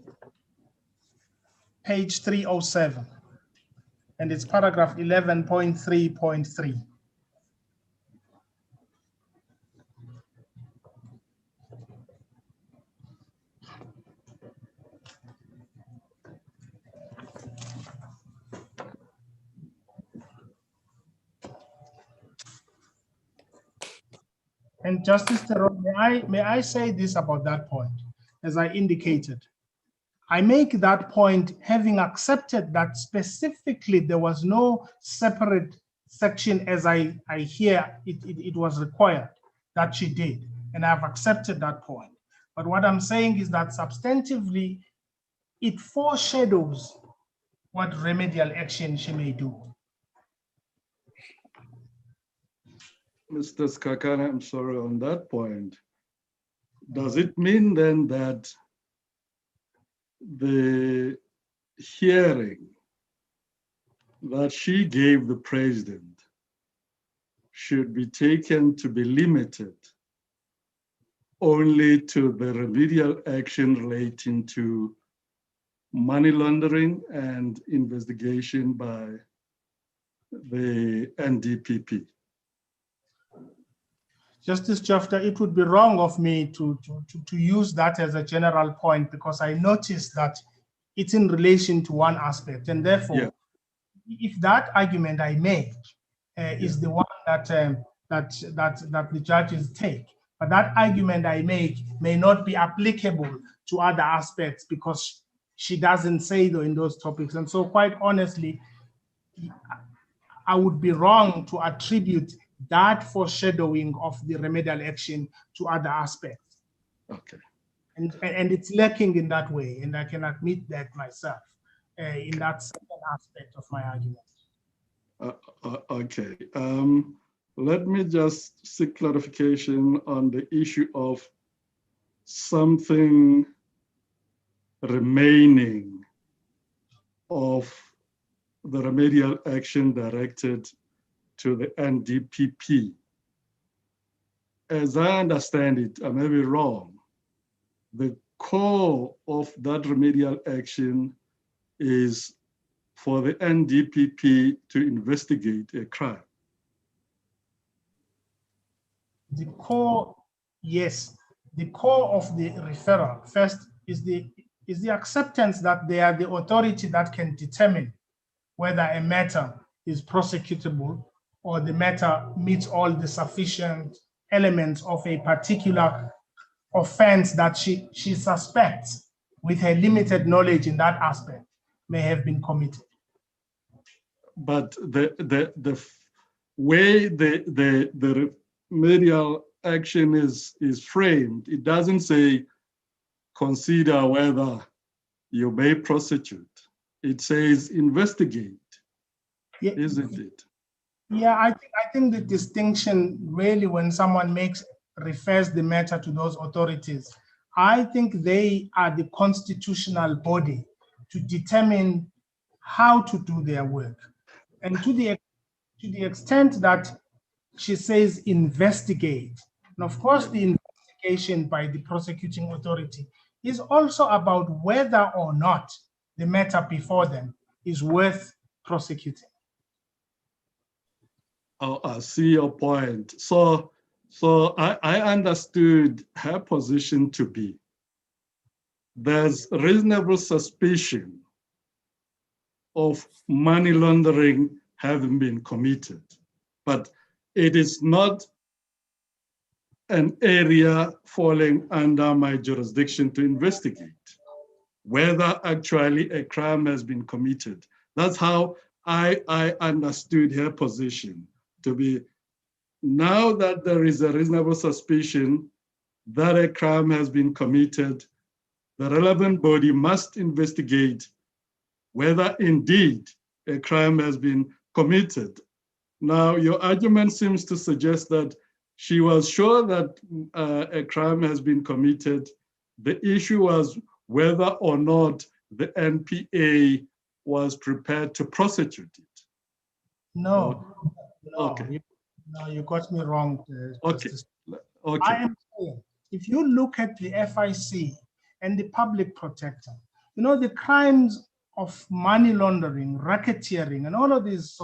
page 307, and it's paragraph 11.3.3. And Justice Terrell, may I say this about that point? As I indicated, I make that point having accepted that specifically there was no separate section as I hear it was required that she did, and I've accepted that point. But what I'm saying is that substantively, it foreshadows what remedial action she may do. Mr. Skakana, I'm sorry, on that point, does it mean then that the hearing that she gave the president should be taken to be limited only to the remedial action relating to money laundering and investigation by the NDPP? Justice Jafta, it would be wrong of me to use that as a general point, because I noticed that it's in relation to one aspect, and therefore, if that argument I make is the one that that the judges take. But that argument I make may not be applicable to other aspects because she doesn't say though in those topics. And so quite honestly, I would be wrong to attribute that foreshadowing of the remedial action to other aspects. Okay. And it's lacking in that way, and I can admit that myself in that second aspect of my argument. Okay. Let me just seek clarification on the issue of something remaining of the remedial action directed to the NDPP. As I understand it, I may be wrong, the core of that remedial action is for the NDPP to investigate a crime. The core, yes, the core of the referral first is the acceptance that they are the authority that can determine whether a matter is prosecutable or the matter meets all the sufficient elements of a particular offense that she suspects, with her limited knowledge in that aspect, may have been committed. But the way the remedial action is framed, it doesn't say consider whether you may prosecute. It says investigate, yeah, isn't it? Yeah, I think the distinction really, when someone refers the matter to those authorities, I think they are the constitutional body to determine how to do their work. And to the extent that she says investigate, and of course the investigation by the prosecuting authority is also about whether or not the matter before them is worth prosecuting. Oh, I see your point. So I understood her position to be there's reasonable suspicion of money laundering having been committed, but it is not an area falling under my jurisdiction to investigate whether actually a crime has been committed. That's how I understood her position to be. Now that there is a reasonable suspicion that a crime has been committed, the relevant body must investigate whether indeed a crime has been committed. Now, your argument seems to suggest that she was sure that a crime has been committed. The issue was whether or not the NPA was prepared to prosecute it. No, okay. No, you got me wrong. Okay. Okay. I am saying, if you look at the FIC and the public protector, you know, the crimes of money laundering, racketeering, and all of these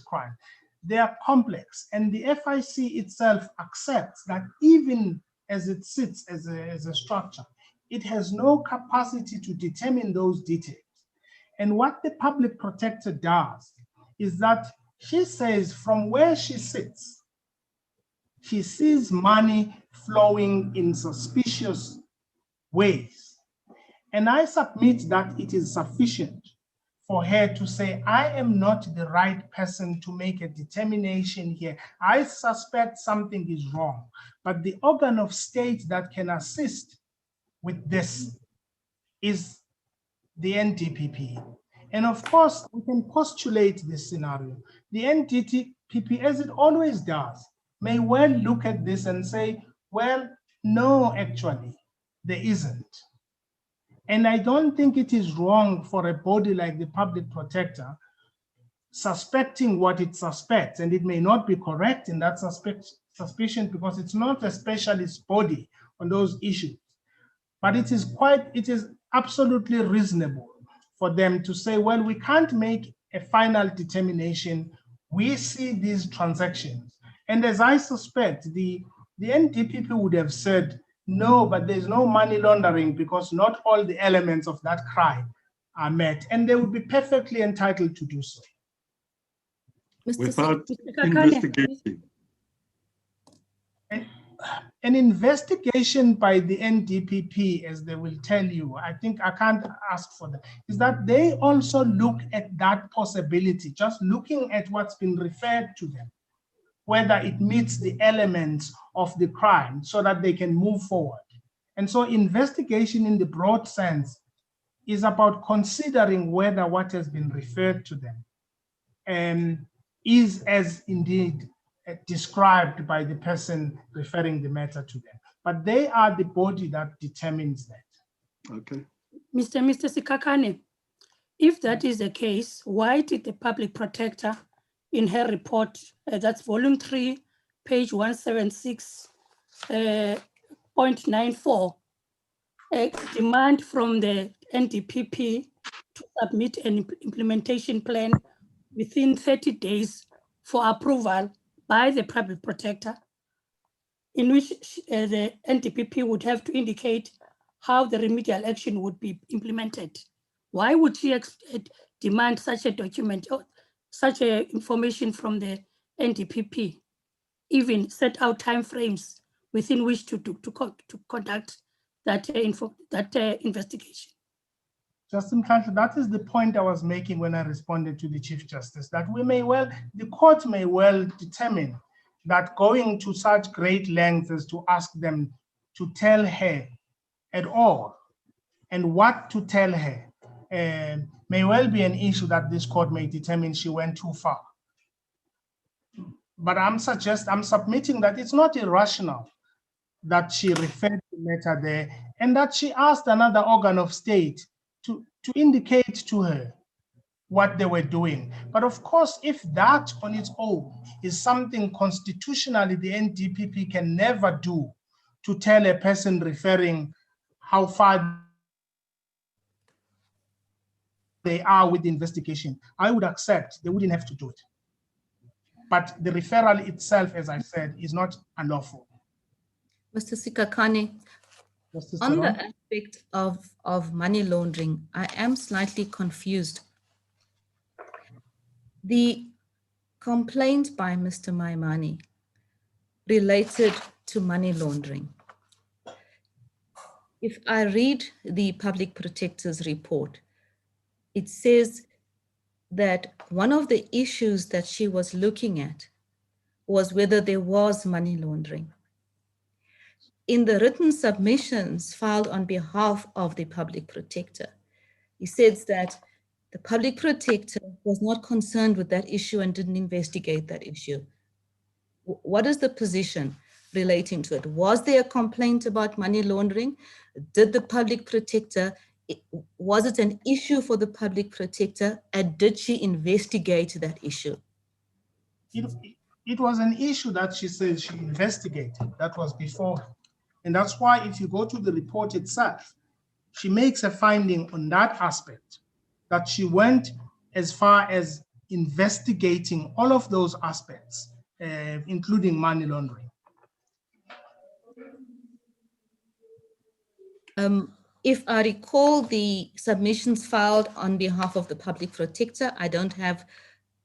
crimes, they are complex. And the FIC itself accepts that even as it sits as a structure, it has no capacity to determine those details. And what the public protector does is that she says from where she sits, she sees money flowing in suspicious ways. And I submit that it is sufficient for her to say, I am not the right person to make a determination here. I suspect something is wrong, but the organ of state that can assist with this is the NDPP. And of course, we can postulate this scenario. The NDPP, as it always does, may well look at this and say, well, no, actually, there isn't. And I don't think it is wrong for a body like the public protector suspecting what it suspects, and it may not be correct in that suspicion because it's not a specialist body on those issues. But it is absolutely reasonable for them to say, well, we can't make a final determination. We see these transactions. And as I suspect, the NDPP would have said, no, but there's no money laundering because not all the elements of that crime are met. And they would be perfectly entitled to do so. Without investigating. An investigation by the NDPP, as they will tell you, I think I can't ask for that, is that they also look at that possibility, just looking at what's been referred to them, whether it meets the elements of the crime so that they can move forward. And so investigation in the broad sense is about considering whether what has been referred to them is as indeed described by the person referring the matter to them. But they are the body that determines that. Okay. Mr. Sikakane, if that is the case, why did the public protector in her report, that's volume 3, page 176, 0.94, demand from the NDPP to submit an implementation plan within 30 days for approval by the public protector, in which the NDPP would have to indicate how the remedial action would be implemented? Why would she demand such a document or such a information from the NDPP, even set out timeframes within which to conduct that investigation? Justin Mhlanhla, that is the point I was making when I responded to the Chief Justice, that the court may well determine that going to such great lengths as to ask them to tell her at all and what to tell her may well be an issue that this court may determine she went too far. But I'm submitting that it's not irrational that she referred the matter there and that she asked another organ of state to indicate to her what they were doing. But of course, if that on its own is something constitutionally the NDPP can never do, to tell a person referring how far they are with the investigation, I would accept they wouldn't have to do it. But the referral itself, as I said, is not unlawful. Mr. Sikakane, on the aspect of money laundering, I am slightly confused. The complaint by Mr. Maimane related to money laundering. If I read the Public Protector's report, it says that one of the issues that she was looking at was whether there was money laundering. In the written submissions filed on behalf of the Public Protector, he says that the Public Protector was not concerned with that issue and didn't investigate that issue. What is the position relating to it? Was there a complaint about money laundering? Did the Public Protector, was it an issue for the Public Protector, and did she investigate that issue? It was an issue that she said she investigated. That was before. And that's why if you go to the report itself, she makes a finding on that aspect, that she went as far as investigating all of those aspects, including money laundering. If I recall the submissions filed on behalf of the Public Protector, I don't have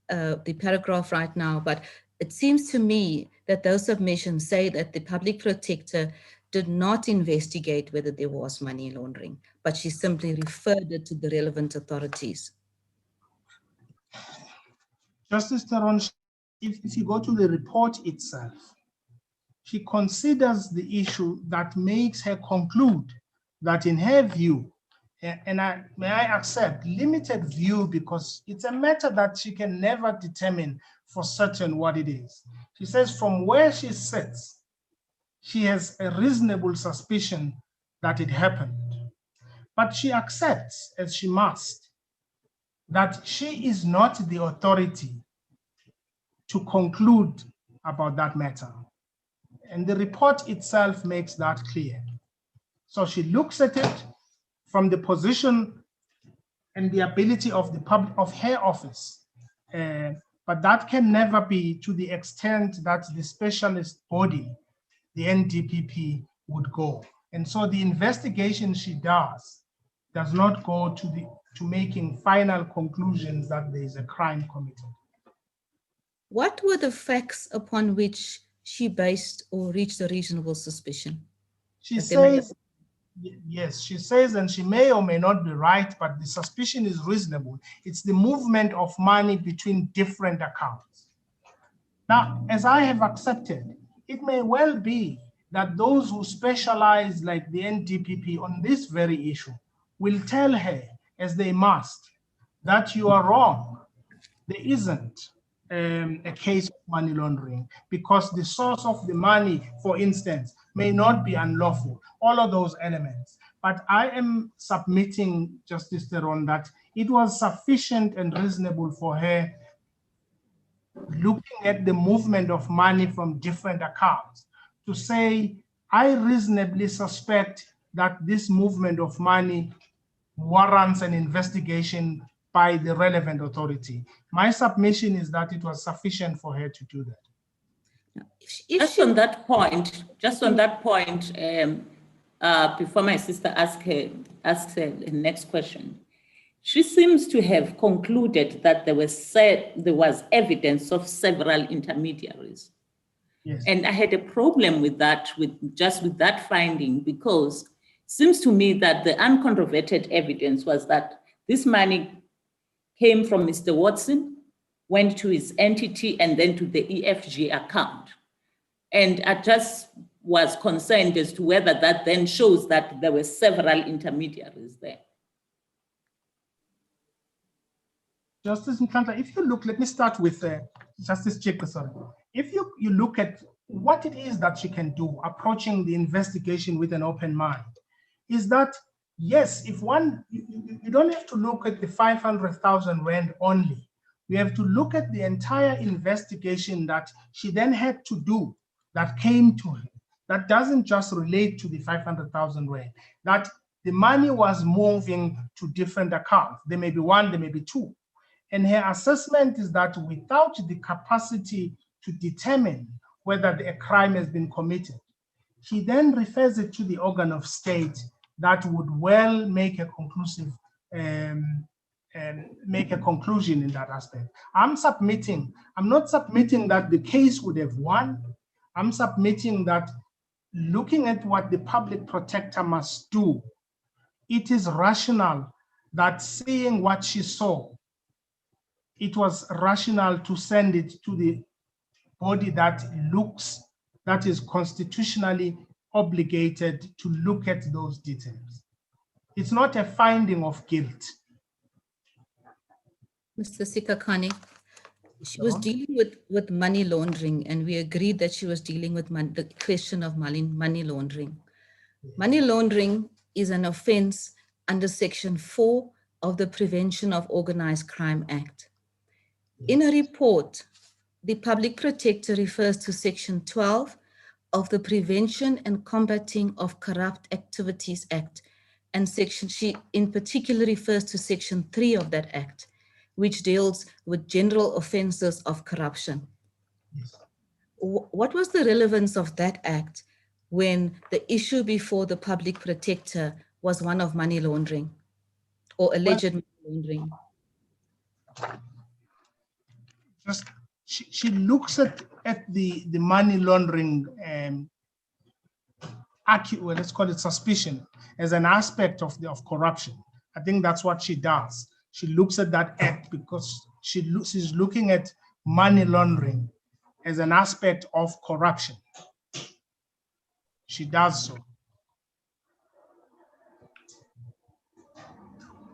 the paragraph right now, but it seems to me that those submissions say that the Public Protector did not investigate whether there was money laundering, but she simply referred it to the relevant authorities. Justice Taron, if you go to the report itself, she considers the issue that makes her conclude that in her view, and may I accept limited view because it's a matter that she can never determine for certain what it is. She says from where she sits, she has a reasonable suspicion that it happened. But she accepts, as she must, that she is not the authority to conclude about that matter. And the report itself makes that clear. So she looks at it from the position and the ability of the public, of her office. But that can never be to the extent that the specialist body, the NDPP, would go. And so the investigation she does not go to making final conclusions that there is a crime committed. What were the facts upon which she based or reached a reasonable suspicion? She says, yes, she says, and she may or may not be right, but the suspicion is reasonable. It's the movement of money between different accounts. Now, as I have accepted, it may well be that those who specialize, like the NDPP, on this very issue will tell her, as they must, that you are wrong. There isn't a case of money laundering because the source of the money, for instance, may not be unlawful, all of those elements. But I am submitting, Justice Theron, that it was sufficient and reasonable for her, looking at the movement of money from different accounts, to say, I reasonably suspect that this movement of money warrants an investigation by the relevant authority. My submission is that it was sufficient for her to do that. Just on that point, before my sister asks her the next question, she seems to have concluded that there was evidence of several intermediaries. Yes. And I had a problem with that, with that finding, because it seems to me that the uncontroverted evidence was that this money came from Mr. Watson, went to his entity, and then to the EFG account. And I just was concerned as to whether that then shows that there were several intermediaries there. Justice Nkanta, if you look, let me start with Justice Chickerson. If you look at what it is that she can do approaching the investigation with an open mind, is that, yes, if one, you don't have to look at the 500,000 Rand only. We have to look at the entire investigation that she then had to do that came to her. That doesn't just relate to the 500,000 Rand, that the money was moving to different accounts. There may be one, there may be two. And her assessment is that without the capacity to determine whether a crime has been committed, she then refers it to the organ of state that would well make a conclusive make a conclusion in that aspect. I'm not submitting that the case would have won. I'm submitting that looking at what the public protector must do, it is rational that seeing what she saw, it was rational to send it to the body that is constitutionally obligated to look at those details. It's not a finding of guilt. Mr. Sikhakhane, she was dealing with money laundering, and we agreed that she was dealing with the question of money laundering. Money laundering is an offense under Section 4 of the Prevention of Organized Crime Act. In a report, the Public Protector refers to Section 12 of the Prevention and Combating of Corrupt Activities Act, and she in particular refers to Section 3 of that Act, which deals with general offenses of corruption. Yes. What was the relevance of that act when the issue before the Public Protector was one of money laundering or alleged money laundering? Just she looks at the money laundering, let's call it suspicion, as an aspect of corruption. I think that's what she does. She looks at that act because she's looking at money laundering as an aspect of corruption. She does so.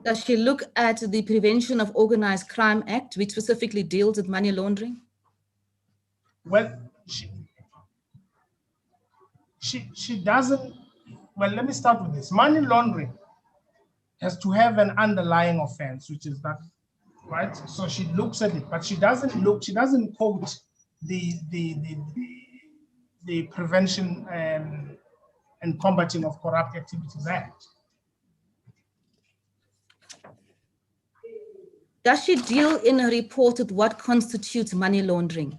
Does she look at the Prevention of Organized Crime Act, which specifically deals with money laundering? Well, she doesn't. Well, let me start with this. Money laundering has to have an underlying offense, which is that, right? So she looks at it, but she doesn't quote the Prevention and Combating of Corrupt Activities Act. Does she deal in a report with what constitutes money laundering?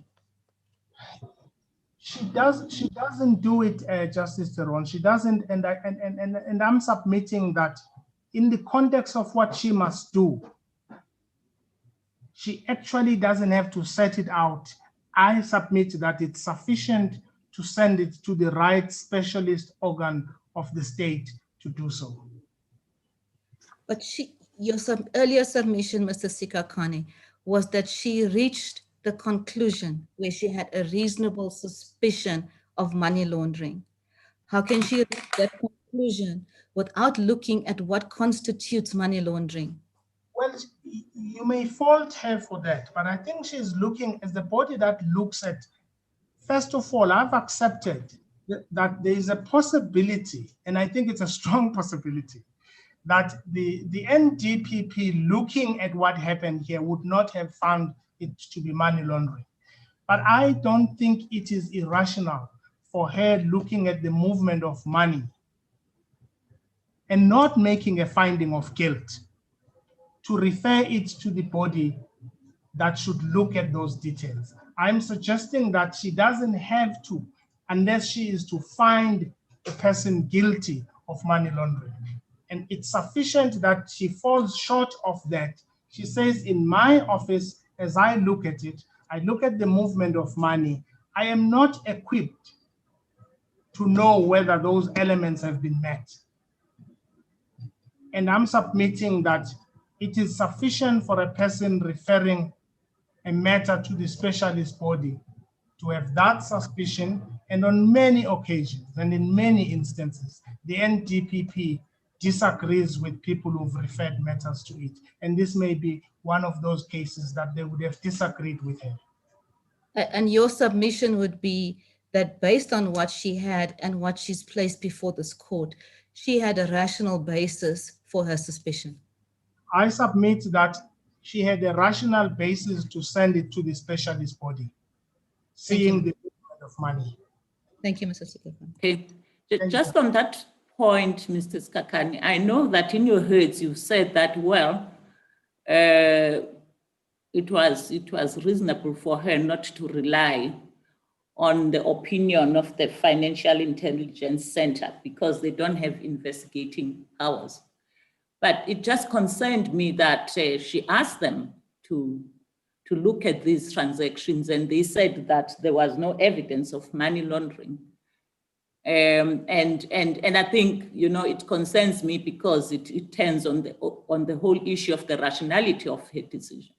She doesn't do it, Justice Theron. She doesn't, and I'm submitting that in the context of what she must do, she actually doesn't have to set it out I submit that it's sufficient to send it to the right specialist organ of the state to do so. But your earlier submission, Mr. Sikakane, was that she reached the conclusion where she had a reasonable suspicion of money laundering. How can she reach that conclusion without looking at what constitutes money laundering? Well, you may fault her for that, but I think she's looking as the body that looks at, first of all, I've accepted that there is a possibility, and I think it's a strong possibility, that the NDPP looking at what happened here would not have found it to be money laundering. But I don't think it is irrational for her looking at the movement of money and not making a finding of guilt to refer it to the body that should look at those details. I'm suggesting that she doesn't have to, unless she is to find a person guilty of money laundering. And it's sufficient that she falls short of that. She says, in my office, as I look at it, I look at the movement of money. I am not equipped to know whether those elements have been met. And I'm submitting that it is sufficient for a person referring a matter to the specialist body to have that suspicion. And on many occasions and in many instances, the NDPP disagrees with people who've referred matters to it. And this may be one of those cases that they would have disagreed with her. And your submission would be that based on what she had and what she's placed before this court, she had a rational basis for her suspicion. I submit that she had a rational basis to send it to the specialist body, seeing the movement of money. Thank you, Mr. Sikakane. Okay, just on that point, Mr. Sikakane, I know that in your words you said that, well, it was reasonable for her not to rely on the opinion of the Financial Intelligence Center because they don't have investigating powers. But it just concerned me that she asked them to look at these transactions and they said that there was no evidence of money laundering. And I think, you know, it concerns me because it turns on the whole issue of the rationality of her decision.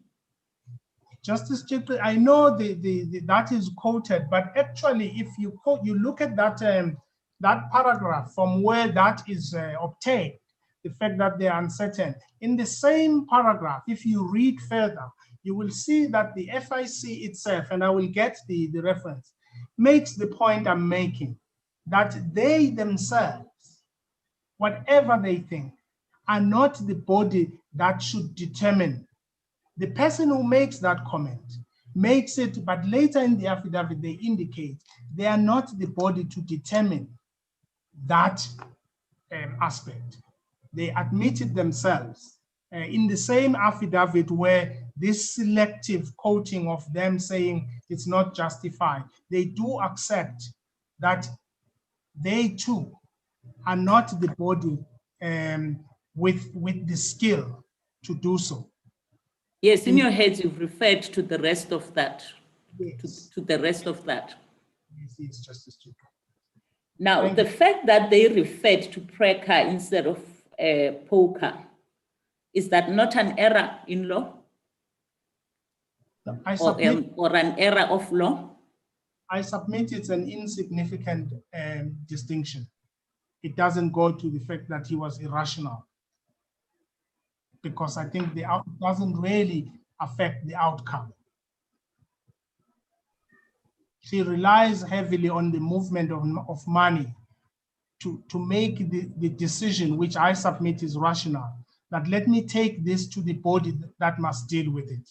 Justice Chitri, I know that is quoted, but actually, if you look at that that paragraph from where that is obtained, the fact that they are uncertain. In the same paragraph, if you read further, you will see that the FIC itself, and I will get the reference, makes the point I'm making, that they themselves, whatever they think, are not the body that should determine. The person who makes that comment makes it, but later in the affidavit, they indicate they are not the body to determine that aspect. They admit it themselves in the same affidavit where this selective quoting of them saying it's not justified. They do accept that they too are not the body with the skill to do so. Yes, in your heads, you've referred to the rest of that. Yes. To the rest of that. Yes, Justice Chief. Now, the fact that they referred to PRECA instead of POCA, is that not an error in law? Or an error of law? I submit it's an insignificant distinction. It doesn't go to the fact that he was irrational, because I think it doesn't really affect the outcome. She relies heavily on the movement of money to make the decision, which I submit is rational, that let me take this to the body that must deal with it.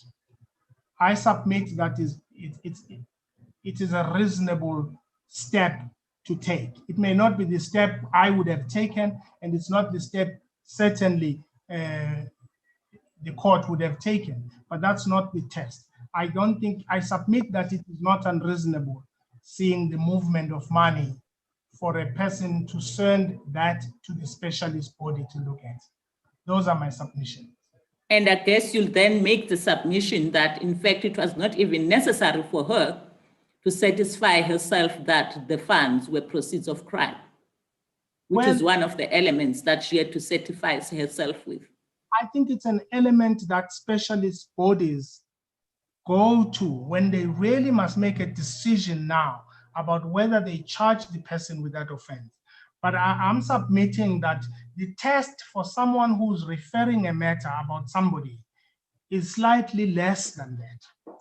I submit that it is a reasonable step to take. It may not be the step I would have taken, and it's not the step certainly the court would have taken, but that's not the test. I submit that it is not unreasonable seeing the movement of money for a person to send that to the specialist body to look at. Those are my submissions. And I guess you'll then make the submission that in fact it was not even necessary for her to satisfy herself that the funds were proceeds of crime, which is one of the elements that she had to certify herself with. I think it's an element that specialist bodies go to when they really must make a decision now about whether they charge the person with that offense. But I'm submitting that the test for someone who's referring a matter about somebody is slightly less than that,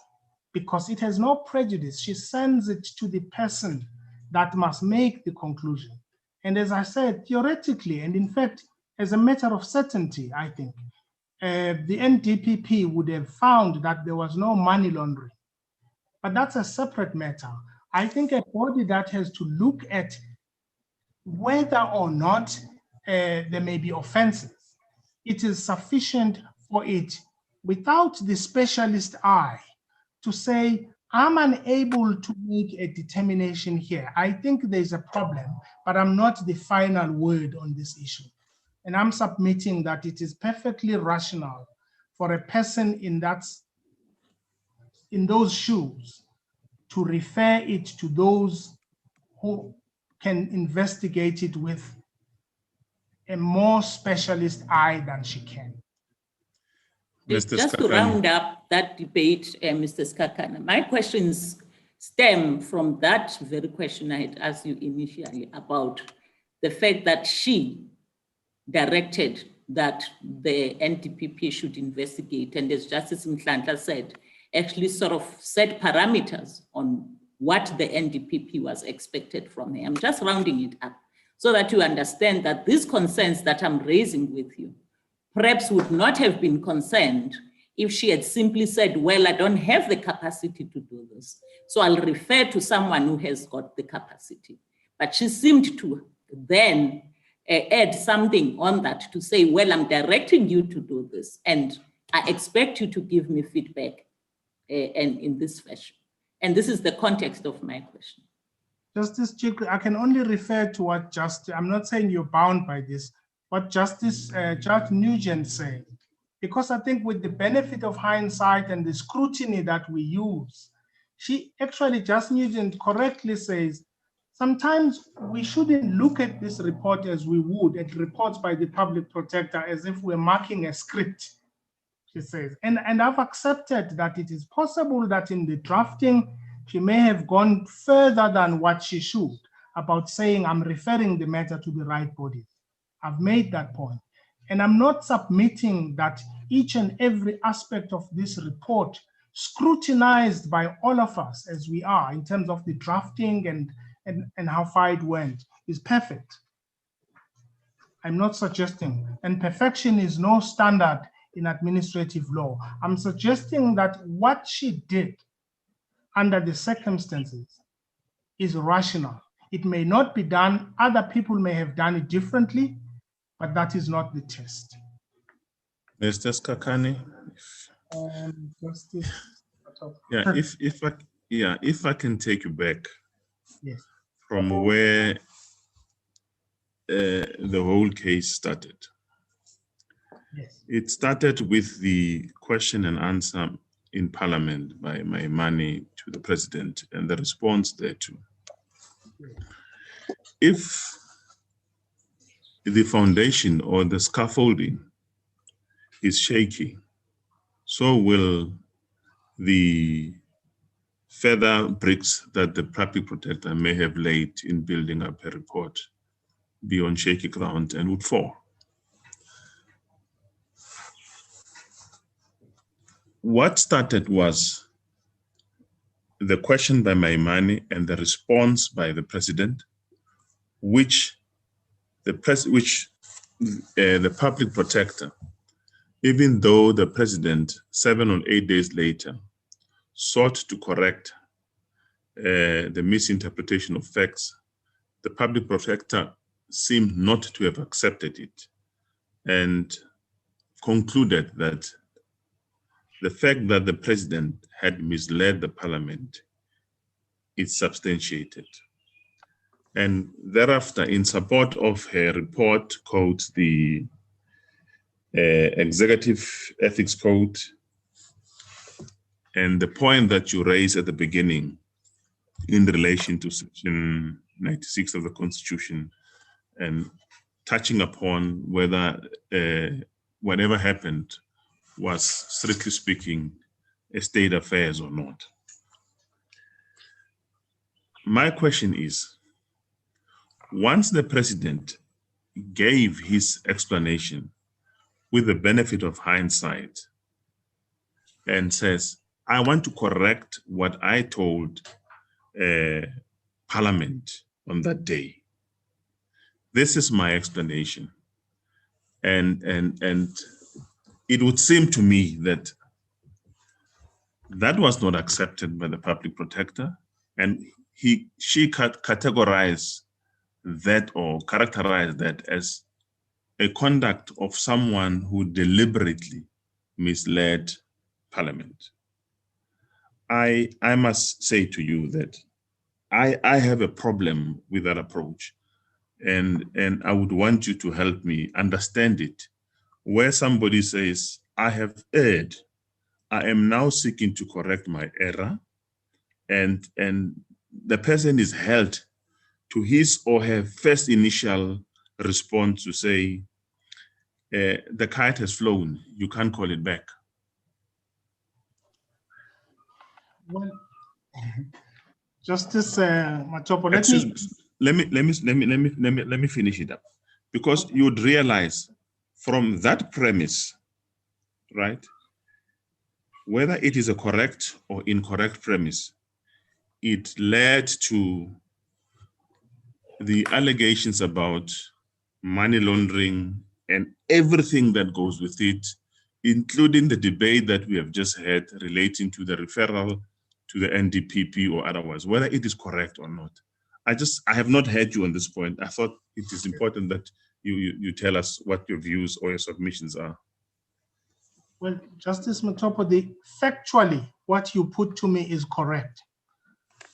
because it has no prejudice. She sends it to the person that must make the conclusion. And as I said, theoretically, and in fact, as a matter of certainty, I think, the NDPP would have found that there was no money laundering. But that's a separate matter. I think a body that has to look at whether or not there may be offenses, it is sufficient for it, without the specialist eye, to say, I'm unable to make a determination here. I think there's a problem, but I'm not the final word on this issue. And I'm submitting that it is perfectly rational for a person in those shoes to refer it to those who can investigate it with a more specialist eye than she can. Just to round up that debate, Mr. Skakana, my questions stem from that very question I had asked you initially about the fact that she directed that the NDPP should investigate, and as Justice Mhlantla said, actually sort of set parameters on what the NDPP was expected from her. I'm just rounding it up so that you understand that these concerns that I'm raising with you perhaps would not have been concerned if she had simply said, well, I don't have the capacity to do this, so I'll refer to someone who has got the capacity. But she seemed to then add something on that to say, well, I'm directing you to do this, and I expect you to give me feedback and in this fashion. And this is the context of my question. Justice Chick, I can only refer to what I'm not saying you're bound by this, what Judge Nugent said, because I think with the benefit of hindsight and the scrutiny that we use, Judge Nugent correctly says, sometimes we shouldn't look at this report as we would at reports by the public protector as if we're marking a script, she says. And I've accepted that it is possible that in the drafting, she may have gone further than what she should about saying, I'm referring the matter to the right body. I've made that point. And I'm not submitting that each and every aspect of this report, scrutinized by all of us as we are in terms of the drafting and how far it went, is perfect. I'm not suggesting, and perfection is no standard in administrative law. I'm suggesting that what she did under the circumstances is rational. It may not be done, other people may have done it differently, but that is not the test. Mr. Skakani, if I can take you back, yes, from where the whole case started. Yes. It started with the question and answer in Parliament by Maimane to the President and the response thereto. If the foundation or the scaffolding is shaky, so will the further bricks that the public protector may have laid in building up a report be on shaky ground and would fall. What started was the question by Maimane and the response by the President, which the public protector, even though the President 7 or 8 days later sought to correct the misinterpretation of facts, the public protector seemed not to have accepted it and concluded that the fact that the President had misled the Parliament is substantiated. And thereafter, in support of her report, quotes the Executive Ethics Code and the point that you raised at the beginning in relation to Section 96 of the Constitution and touching upon whether whatever happened was, strictly speaking, a state affairs or not. My question is, once the president gave his explanation with the benefit of hindsight and says, I want to correct what I told Parliament on that day. This is my explanation. And it would seem to me that that was not accepted by the public protector, and she categorized that or characterized that as a conduct of someone who deliberately misled Parliament. I must say to you that I have a problem with that approach, and I would want you to help me understand it. Where somebody says, I have erred, I am now seeking to correct my error, and the person is held to his or her first initial response to say, the kite has flown, you can't call it back. Well, Justice Matopo, let me finish it up, because you would realize from that premise, right, whether it is a correct or incorrect premise, it led to the allegations about money laundering and everything that goes with it, including the debate that we have just had relating to the referral to the NDPP or otherwise, whether it is correct or not. I have not heard you on this point. I thought it is important that you tell us what your views or your submissions are. Well, Justice Matopo, factually, what you put to me is correct.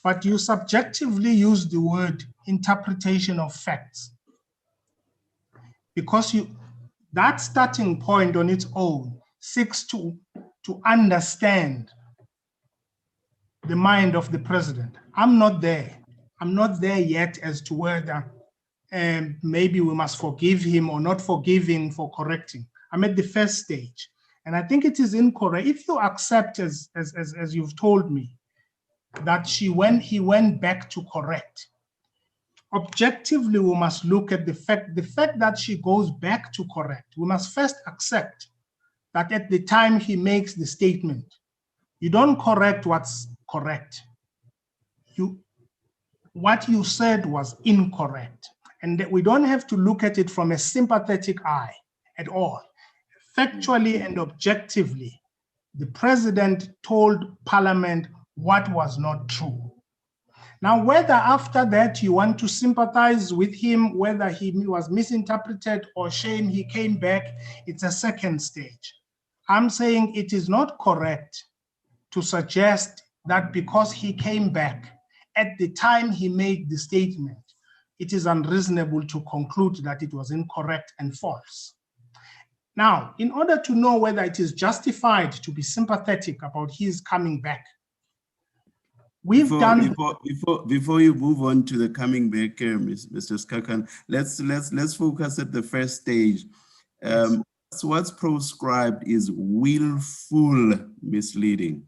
But you subjectively use the word interpretation of facts. Because that starting point on its own seeks to understand the mind of the president. I'm not there. I'm not there yet as to whether maybe we must forgive him or not forgive him for correcting. I'm at the first stage. And I think it is incorrect. If you accept, as you've told me, that he went back to correct, objectively, we must look at the fact that she goes back to correct. We must first accept that at the time he makes the statement, you don't correct what's correct. What you said was incorrect. And that we don't have to look at it from a sympathetic eye at all. Factually and objectively, the president told Parliament what was not true. Now, whether after that you want to sympathize with him, whether he was misinterpreted or shame he came back, it's a second stage. I'm saying it is not correct to suggest that because he came back at the time he made the statement, it is unreasonable to conclude that it was incorrect and false. Now, in order to know whether it is justified to be sympathetic about his coming back, before you move on to the coming back, Mr. Skakan, let's focus at the first stage. So what's proscribed is willful misleading.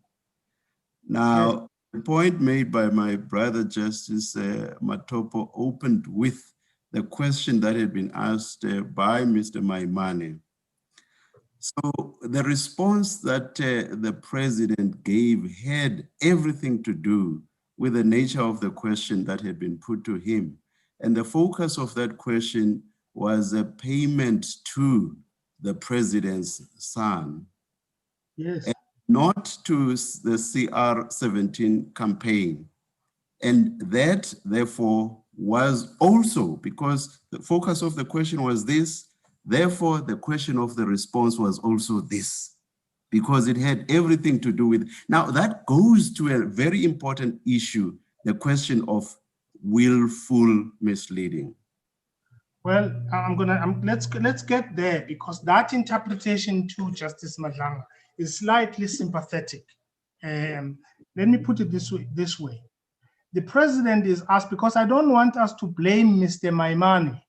Now, the point made by my brother Justice Matopo opened with the question that had been asked by Mr. Maimane. So the response that the president gave had everything to do with the nature of the question that had been put to him. And the focus of that question was a payment to the president's son. Yes. And not to the CR17 campaign. And that, therefore, was also, because the focus of the question was this, therefore, the question of the response was also this, because it had everything to do with. Now, that goes to a very important issue, the question of willful misleading. Well, let's get there, because that interpretation to Justice Madlanga is slightly sympathetic. Let me put it this way. the president is asked, because I don't want us to blame Mr. Maimane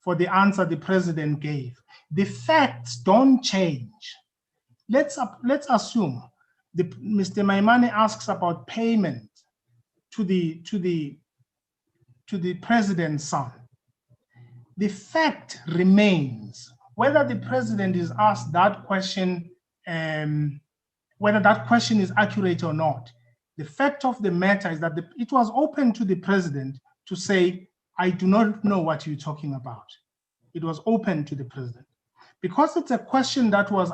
for the answer the president gave. The facts don't change. Let's assume Mr. Maimane asks about payment to the president's son. The fact remains whether the president is asked that question, whether that question is accurate or not. The fact of the matter is that it was open to the president to say, I do not know what you're talking about. It was open to the president. Because it's a question that was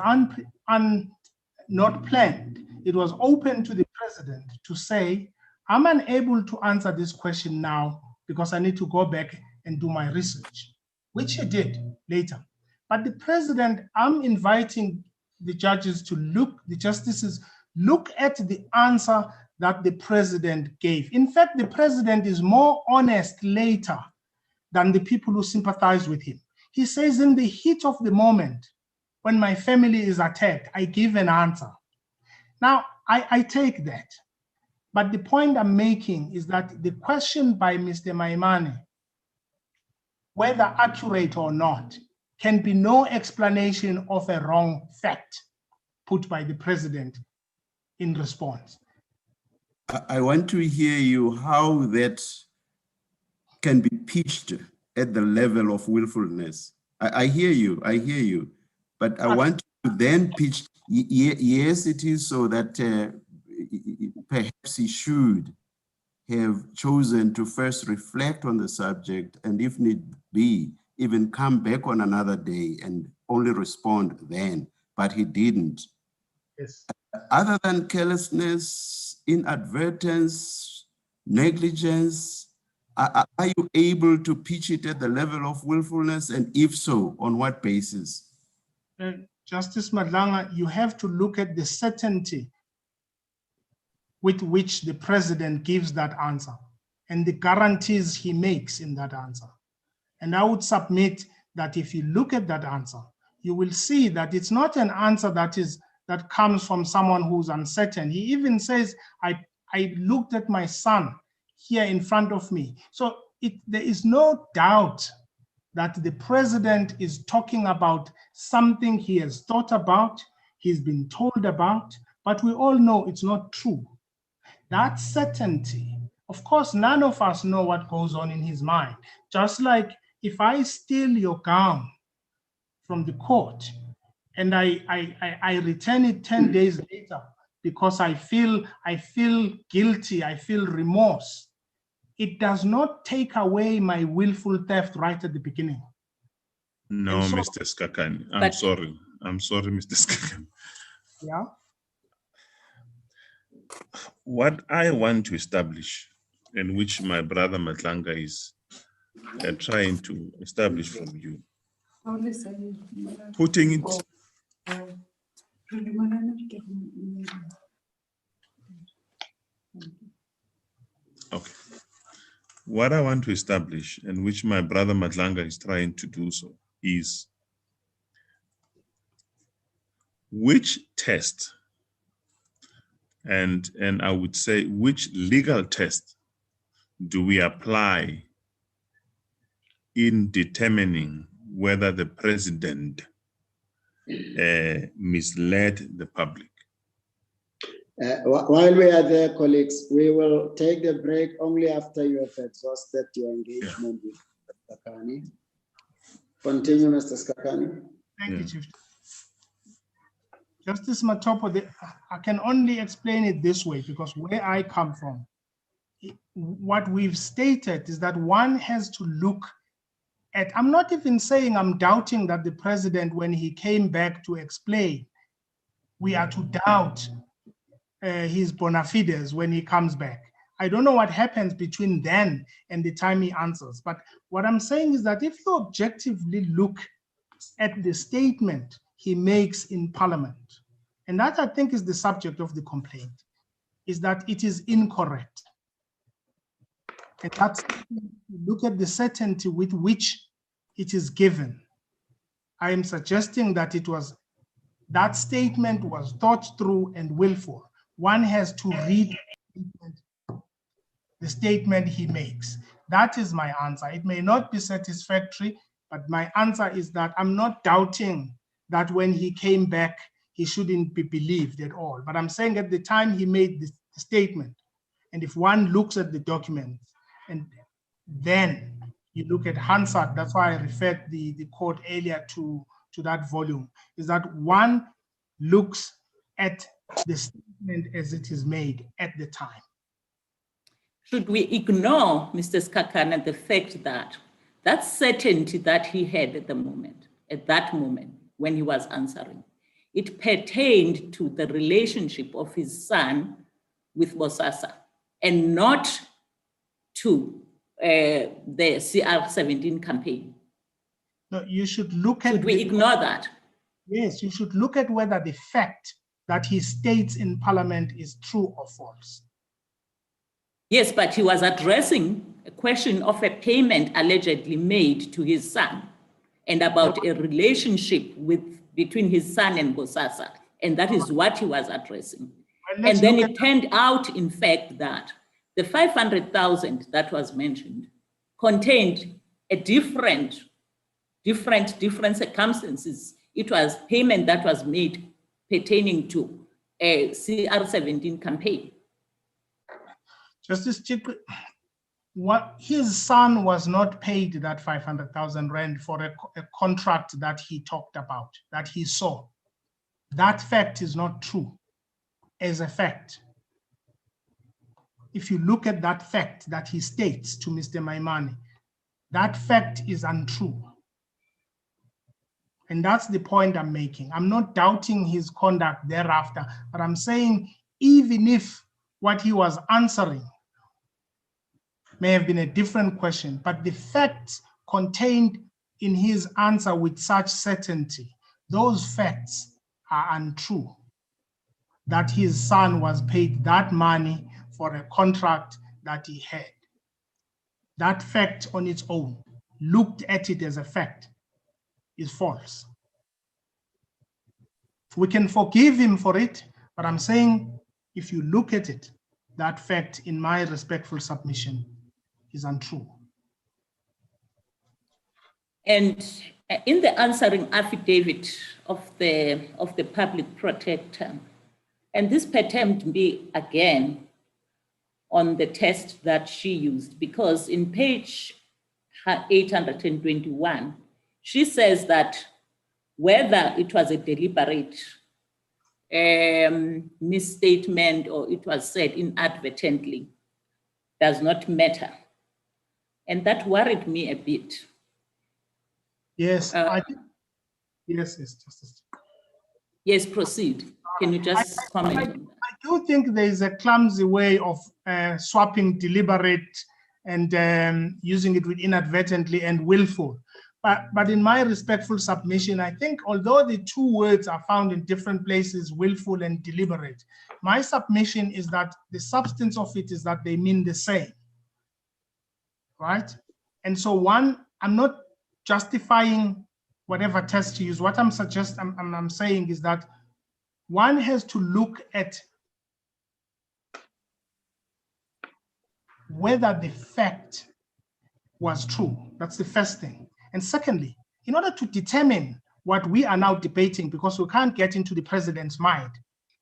not planned, it was open to the president to say, I'm unable to answer this question now because I need to go back and do my research, which he did later. But the president, I'm inviting the judges to look, the justices, look at the answer that the president gave. In fact, the president is more honest later than the people who sympathize with him. He says, in the heat of the moment, when my family is attacked, I give an answer. Now, I take that. But the point I'm making is that the question by Mr. Maimane, whether accurate or not, can be no explanation of a wrong fact put by the president in response. I want to hear you how that can be pitched at the level of willfulness. I hear you, but I want to then pitch, yes, it is so that perhaps he should have chosen to first reflect on the subject and if need be, even come back on another day and only respond then, but he didn't. Yes. Other than carelessness, inadvertence, negligence, are you able to pitch it at the level of willfulness? And if so, on what basis? Justice Madlanga, you have to look at the certainty with which the president gives that answer and the guarantees he makes in that answer. And I would submit that if you look at that answer, you will see that it's not an answer that comes from someone who's uncertain. He even says, I looked at my son here in front of me. So there is no doubt that the president is talking about something he has thought about, he's been told about, but we all know it's not true. That certainty, of course, none of us know what goes on in his mind. Just like if I steal your gown from the court and I return it 10 days later because I feel guilty, I feel remorse, it does not take away my willful theft right at the beginning. No, so, Mr. Skakani, I'm sorry, Mr. Skakani. Yeah. What I want to establish, and which my brother Matlanga is trying to establish from you, putting it. Okay. What I want to establish, and which my brother Matlanga is trying to do so, is which test, and I would say which legal test do we apply in determining whether the president misled the public? While we are there, colleagues, we will take the break only after you have exhausted your engagement with Mr. Skakani. Continue, Mr. Skakani. Thank you, Chief. Justice Matopo, I can only explain it this way because where I come from, what we've stated is that one has to look at, I'm not even saying I'm doubting that the president, when he came back to explain, we are to doubt his bona fides when he comes back. I don't know what happens between then and the time he answers. But what I'm saying is that if you objectively look at the statement he makes in Parliament, and that I think is the subject of the complaint, is that it is incorrect. And that's, look at the certainty with which it is given. I am suggesting that that statement was thought through and willful. One has to read the the statement he makes. That is my answer. It may not be satisfactory, but my answer is that I'm not doubting that when he came back, he shouldn't be believed at all. But I'm saying at the time he made the statement, and if one looks at the document, and then you look at Hansard, that's why I referred the court earlier to that volume, is that one looks at the statement as it is made at the time. Should we ignore, Mr. Skakana, the fact that that certainty that he had at that moment when he was answering, it pertained to the relationship of his son with Bosasa and not to the CR17 campaign? No, you should look at— Should we ignore that? Yes, you should look at whether the fact that he states in Parliament is true or false. Yes, but he was addressing a question of a payment allegedly made to his son and about a relationship between his son and Bosasa. And that is what he was addressing. And then it turned out, in fact, that the 500,000 that was mentioned contained a different circumstances. It was payment that was made pertaining to a CR17 campaign. Justice Chief, his son was not paid that 500,000 rand for a contract that he talked about, that he saw. That fact is not true as a fact. If you look at that fact that he states to Mr. Maimane, that fact is untrue. And that's the point I'm making. I'm not doubting his conduct thereafter, but I'm saying even if what he was answering may have been a different question, but the facts contained in his answer with such certainty, those facts are untrue. That his son was paid that money for a contract that he had. That fact on its own, looked at it as a fact, is false. We can forgive him for it, but I'm saying if you look at it, that fact, in my respectful submission, is untrue. And in the answering affidavit of the public protector, and this pertained me again on the test that she used, because in page 821, she says that whether it was a deliberate misstatement or it was said inadvertently does not matter. And that worried me a bit. Yes, yes, Justice. Yes, proceed. Can you just comment on that? I do think there is a clumsy way of swapping deliberate and using it with inadvertently and willful. But in my respectful submission, I think although the two words are found in different places, willful and deliberate, my submission is that the substance of it is that they mean the same, right? And so I'm not justifying whatever test you use. What I'm saying is that one has to look at whether the fact was true. That's the first thing. And secondly, in order to determine what we are now debating, because we can't get into the president's mind,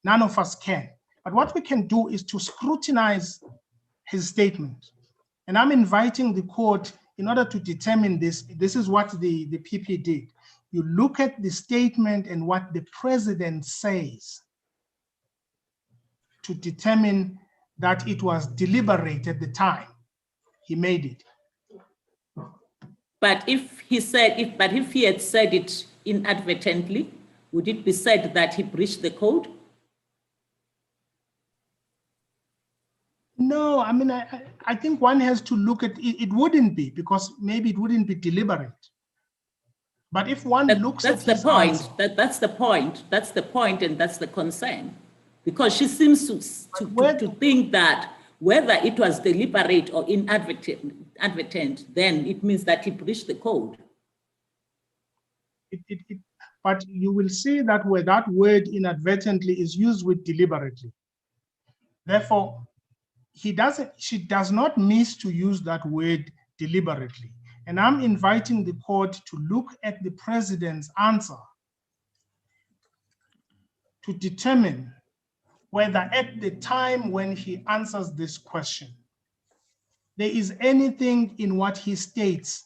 none of us can. But what we can do is to scrutinize his statement. And I'm inviting the court, in order to determine this is what the PP did. You look at the statement and what the president says to determine that it was deliberate at the time he made it. But if he had said it inadvertently, would it be said that he breached the code? No, I mean, I think one has to look at it. It wouldn't be, because maybe it wouldn't be deliberate. But if one looks at his answer, that's the point, and that's the concern. Because she seems to think that whether it was deliberate or inadvertent, then it means that he breached the code. But you will see that where that word inadvertently is used with deliberately. Therefore, she does not miss to use that word deliberately. And I'm inviting the court to look at the president's answer to determine whether at the time when he answers this question, there is anything in what he states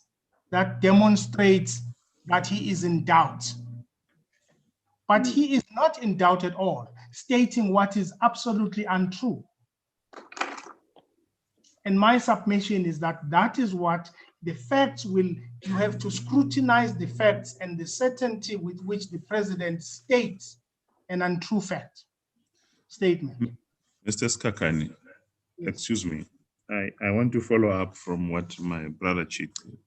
that demonstrates that he is in doubt. But he is not in doubt at all, stating what is absolutely untrue. And my submission is that that is what the facts will, you have to scrutinize the facts and the certainty with which the president states an untrue fact statement. Mr. Skakani, excuse me. I want to follow up from what my brother Chikti,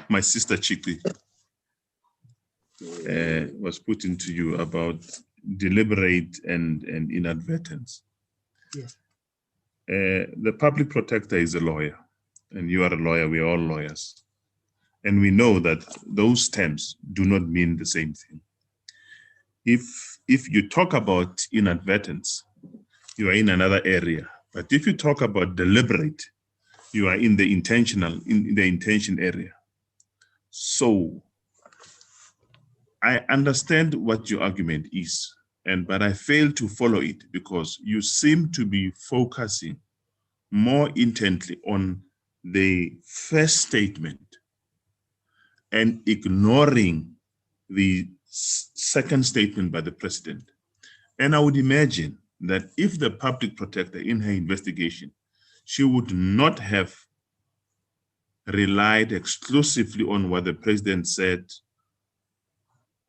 my sister Chikti was putting to you about deliberate and inadvertence. Yes. The public protector is a lawyer, and you are a lawyer, we are all lawyers. And we know that those terms do not mean the same thing. If you talk about inadvertence, you are in another area. But if you talk about deliberate, you are in the intention area. So I understand what your argument is, but I fail to follow it because you seem to be focusing more intently on the first statement and ignoring the second statement by the president. And I would imagine that if the public protector in her investigation, she would not have relied exclusively on what the president said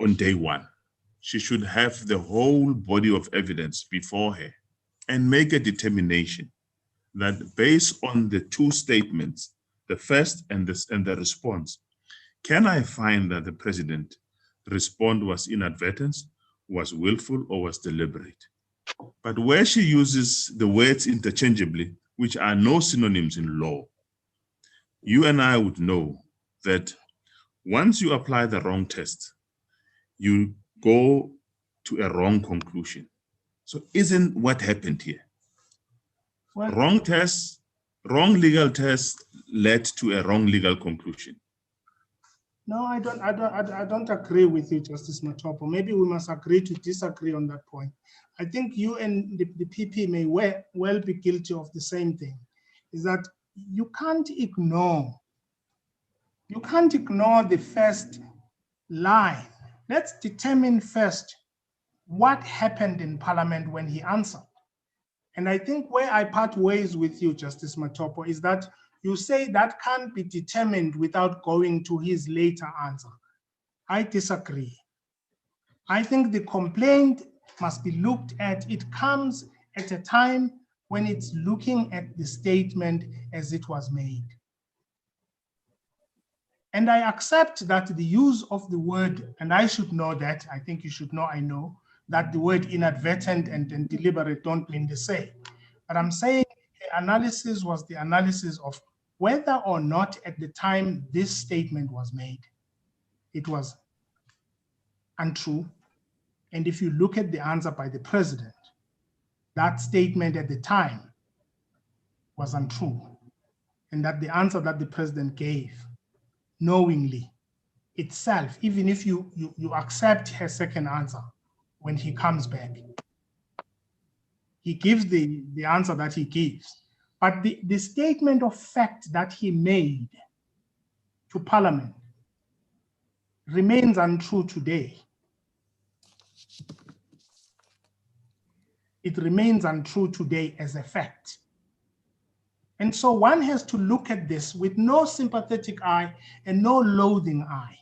on day one. She should have the whole body of evidence before her and make a determination that based on the two statements, the first and the response, can I find that the president response was inadvertence, was willful, or was deliberate? But where she uses the words interchangeably, which are no synonyms in law, you and I would know that once you apply the wrong test, you go to a wrong conclusion. So isn't what happened here? Well, wrong test, wrong legal test led to a wrong legal conclusion. No, I don't agree with you, Justice Matopo. Maybe we must agree to disagree on that point. I think you and the PP may well be guilty of the same thing, is that you can't ignore the first line. Let's determine first what happened in Parliament when he answered. And I think where I part ways with you, Justice Matopo, is that you say that can't be determined without going to his later answer. I disagree. I think the complaint must be looked at. It comes at a time when it's looking at the statement as it was made. And I accept that the use of the word, and I should know that, I think you should know, I know, that the word inadvertent and deliberate don't mean the same. But I'm saying the analysis was the analysis of whether or not at the time this statement was made, it was untrue. And if you look at the answer by the president, that statement at the time was untrue. And that the answer that the president gave knowingly itself, even if you accept her second answer, when he comes back, he gives the answer that he gives. But the statement of fact that he made to Parliament remains untrue today. It remains untrue today as a fact. And so one has to look at this with no sympathetic eye and no loathing eye.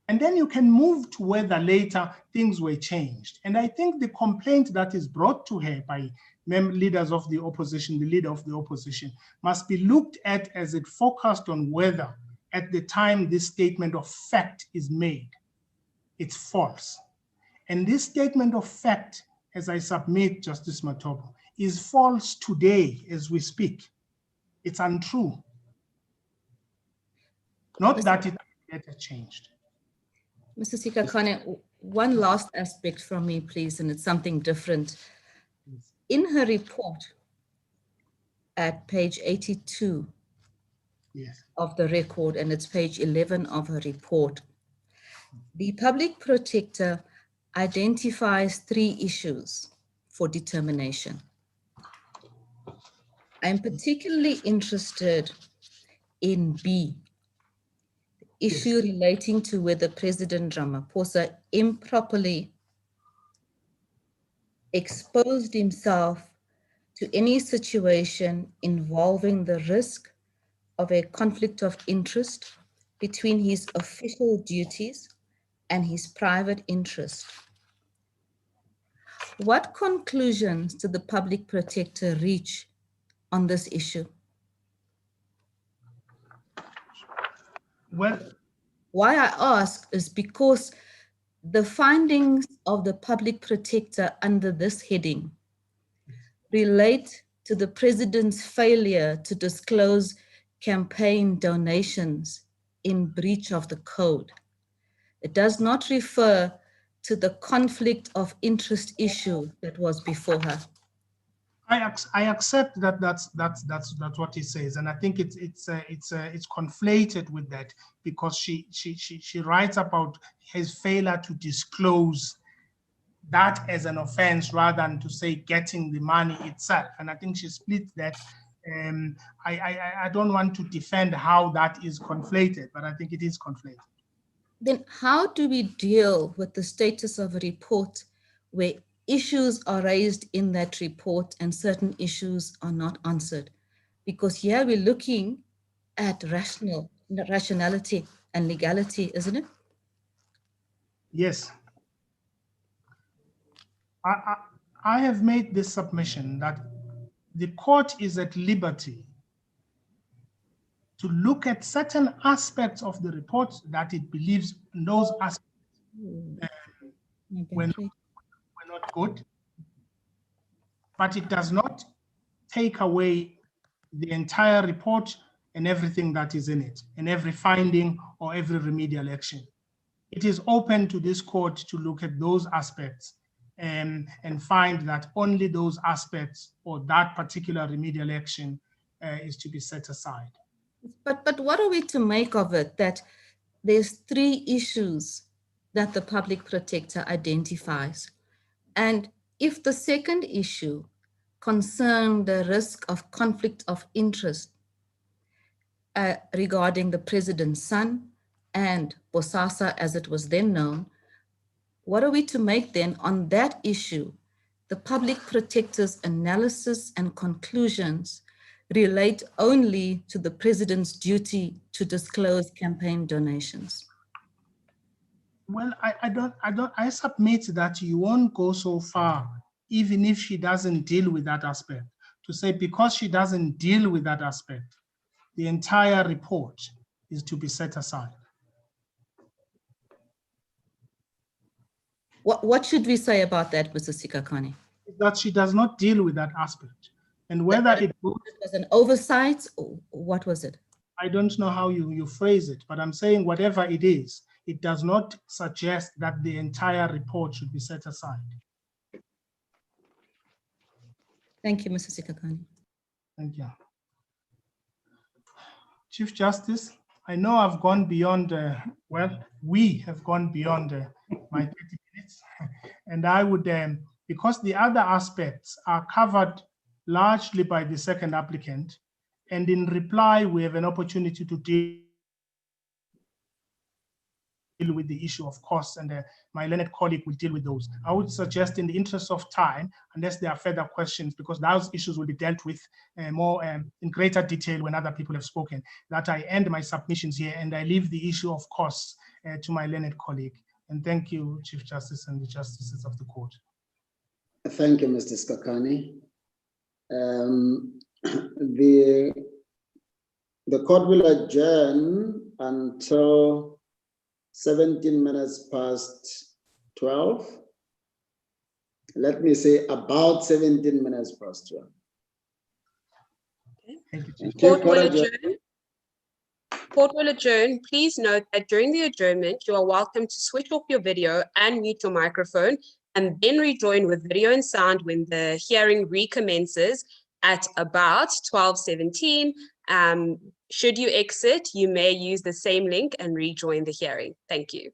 And then you can move to whether later things were changed. And I think the complaint that is brought to her by leaders of the opposition, the leader of the opposition, must be looked at as it focused on whether at the time this statement of fact is made, it's false. And this statement of fact, as I submit, Justice Matopo, is false today as we speak. It's untrue. Not that it later changed. Mr. Sikhakhane, one last aspect from me, please, and it's something different. In her report, at page 82 Yes. of the record, and it's page 11 of her report. The public protector identifies 3 issues for determination. I'm particularly interested in B, the issue relating to whether President Ramaphosa improperly exposed himself to any situation involving the risk of a conflict of interest between his official duties and his private interest. What conclusions did the public protector reach on this issue? Well, why I ask is because the findings of the public protector under this heading relate to the president's failure to disclose campaign donations in breach of the code. It does not refer to the conflict of interest issue that was before her. I accept that that's what he says, and I think it's conflated with that, because she writes about his failure to disclose that as an offense rather than to say getting the money itself, and I think she splits that. I don't want to defend how that is conflated, but I think it is conflated. Then how do we deal with the status of a report where issues are raised in that report and certain issues are not answered? Because here we're looking at rationality and legality, isn't it? Yes. I have made this submission that the court is at liberty to look at certain aspects of the report that it believes those aspects were not good, but it does not take away the entire report and everything that is in it, and every finding or every remedial action. It is open to this court to look at those aspects and find that only those aspects or that particular remedial action is to be set aside. But what are we to make of it that there's 3 issues that the public protector identifies? And if the second issue concerned the risk of conflict of interest regarding the president's son and Bosasa as it was then known, what are we to make then on that issue? The public protector's analysis and conclusions relate only to the president's duty to disclose campaign donations. Well, I submit that you won't go so far, even if she doesn't deal with that aspect, to say because she doesn't deal with that aspect, the entire report is to be set aside. What should we say about that, Mr. Sikakane? That she does not deal with that aspect. And whether it was an oversight, or what was it? I don't know how you phrase it, but I'm saying whatever it is, it does not suggest that the entire report should be set aside. Thank you, Mr. Sikakane. Thank you. Chief Justice, I know I've gone beyond, well, we have gone beyond my 30 minutes, and I would, because the other aspects are covered largely by the second applicant, and in reply, we have an opportunity to deal with the issue of costs, and my learned colleague will deal with those. I would suggest, in the interest of time, unless there are further questions, because those issues will be dealt with more in greater detail when other people have spoken, that I end my submissions here and I leave the issue of costs to my learned colleague. And thank you, Chief Justice and the justices of the court. Thank you, Mr. Skakani. The court will adjourn until 17 minutes past 12. Let me say about 17 minutes past 12. Okay. Court will adjourn. Court will adjourn. Please note that during the adjournment, you are welcome to switch off your video and mute your microphone, and then rejoin with video and sound when the hearing recommences. at about 12:17. Should you exit, you may use the same link and rejoin the hearing. Thank you.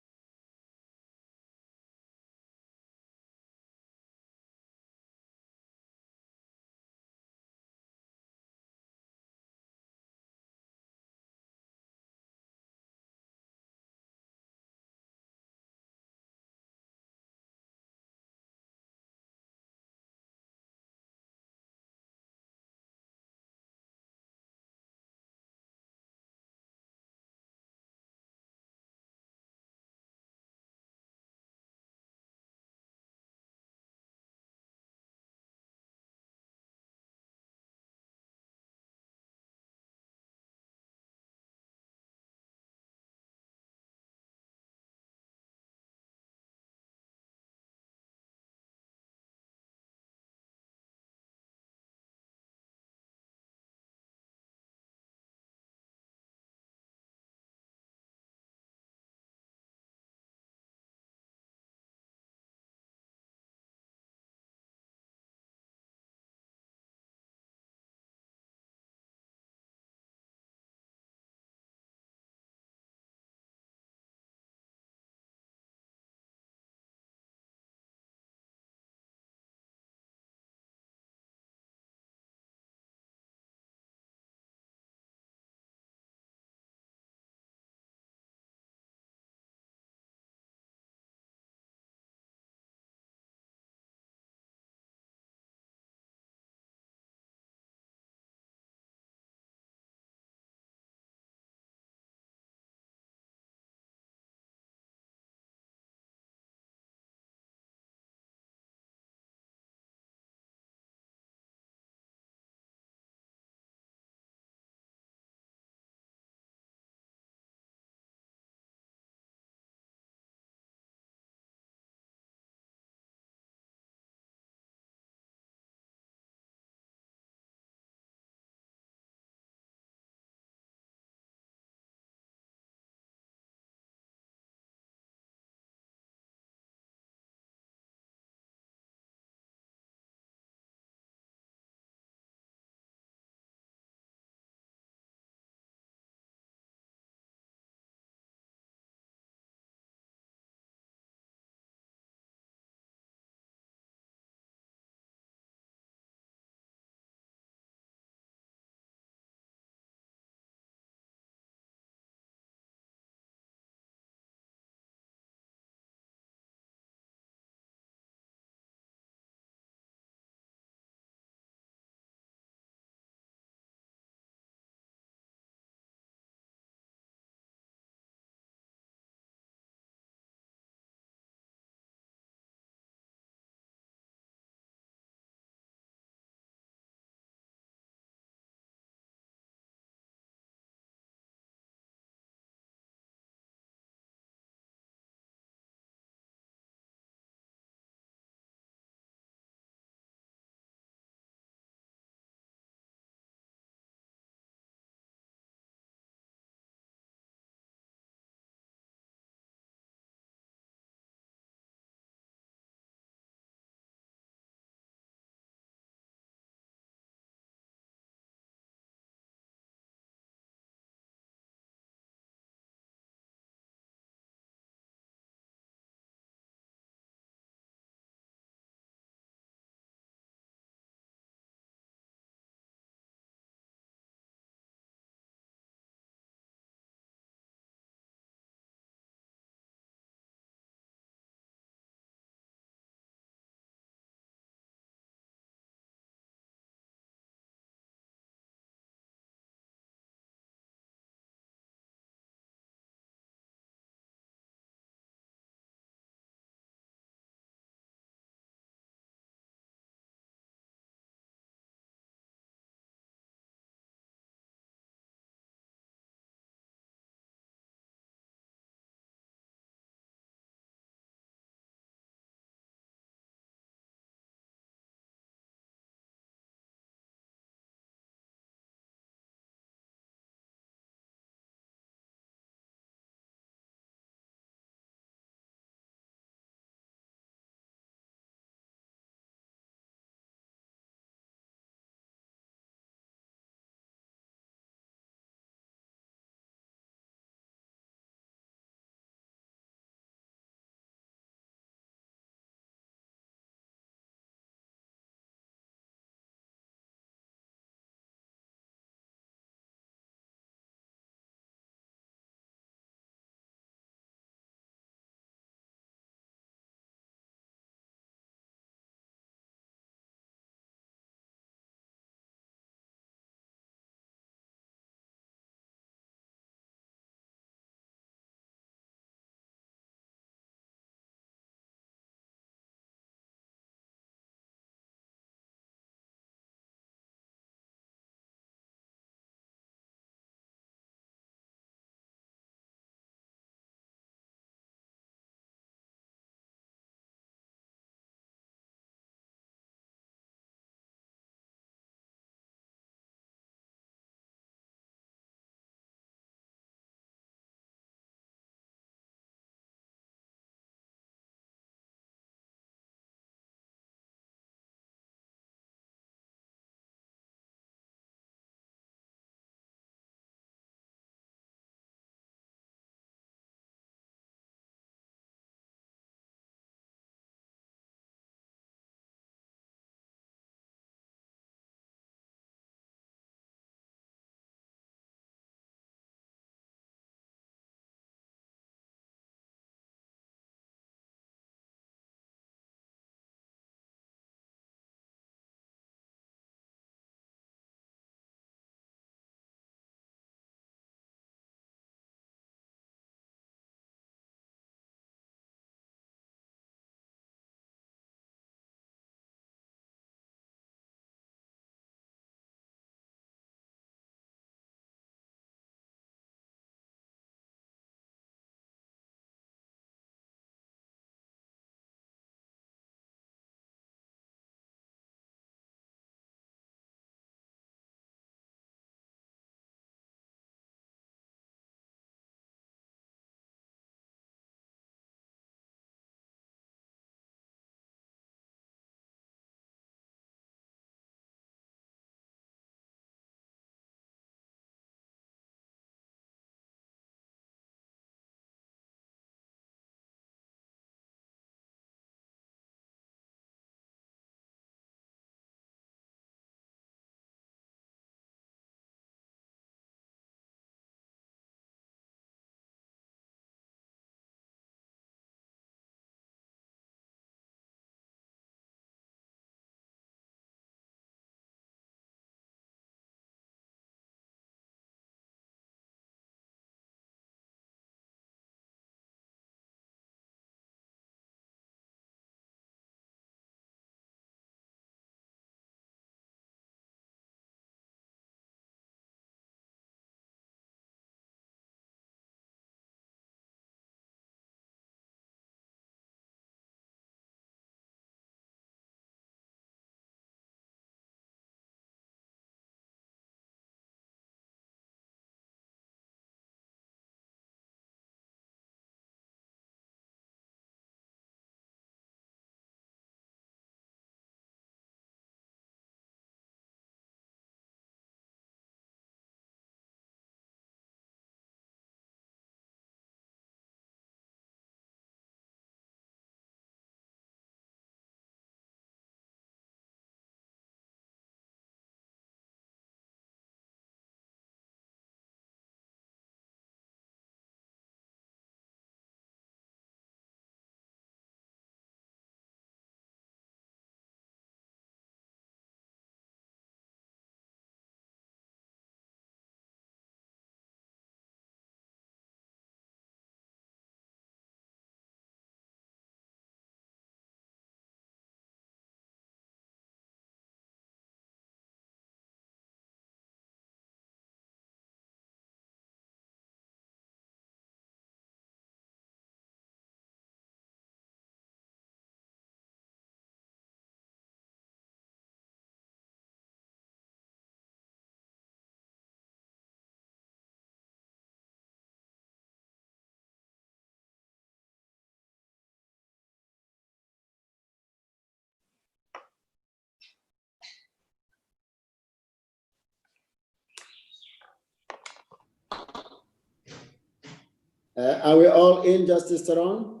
Are we all in, Justice Taron?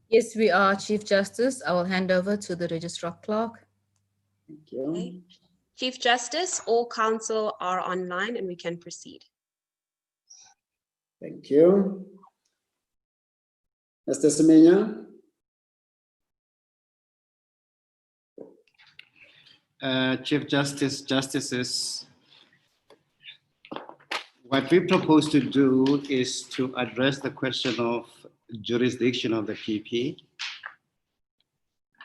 Yes, we are, Chief Justice. I will hand over to the Registrar Clerk. Thank you. Okay. Chief Justice, all counsel are online and we can proceed. Thank you. Mr. Semenya? Chief Justice, Justices, what we propose to do is to address the question of jurisdiction of the PP,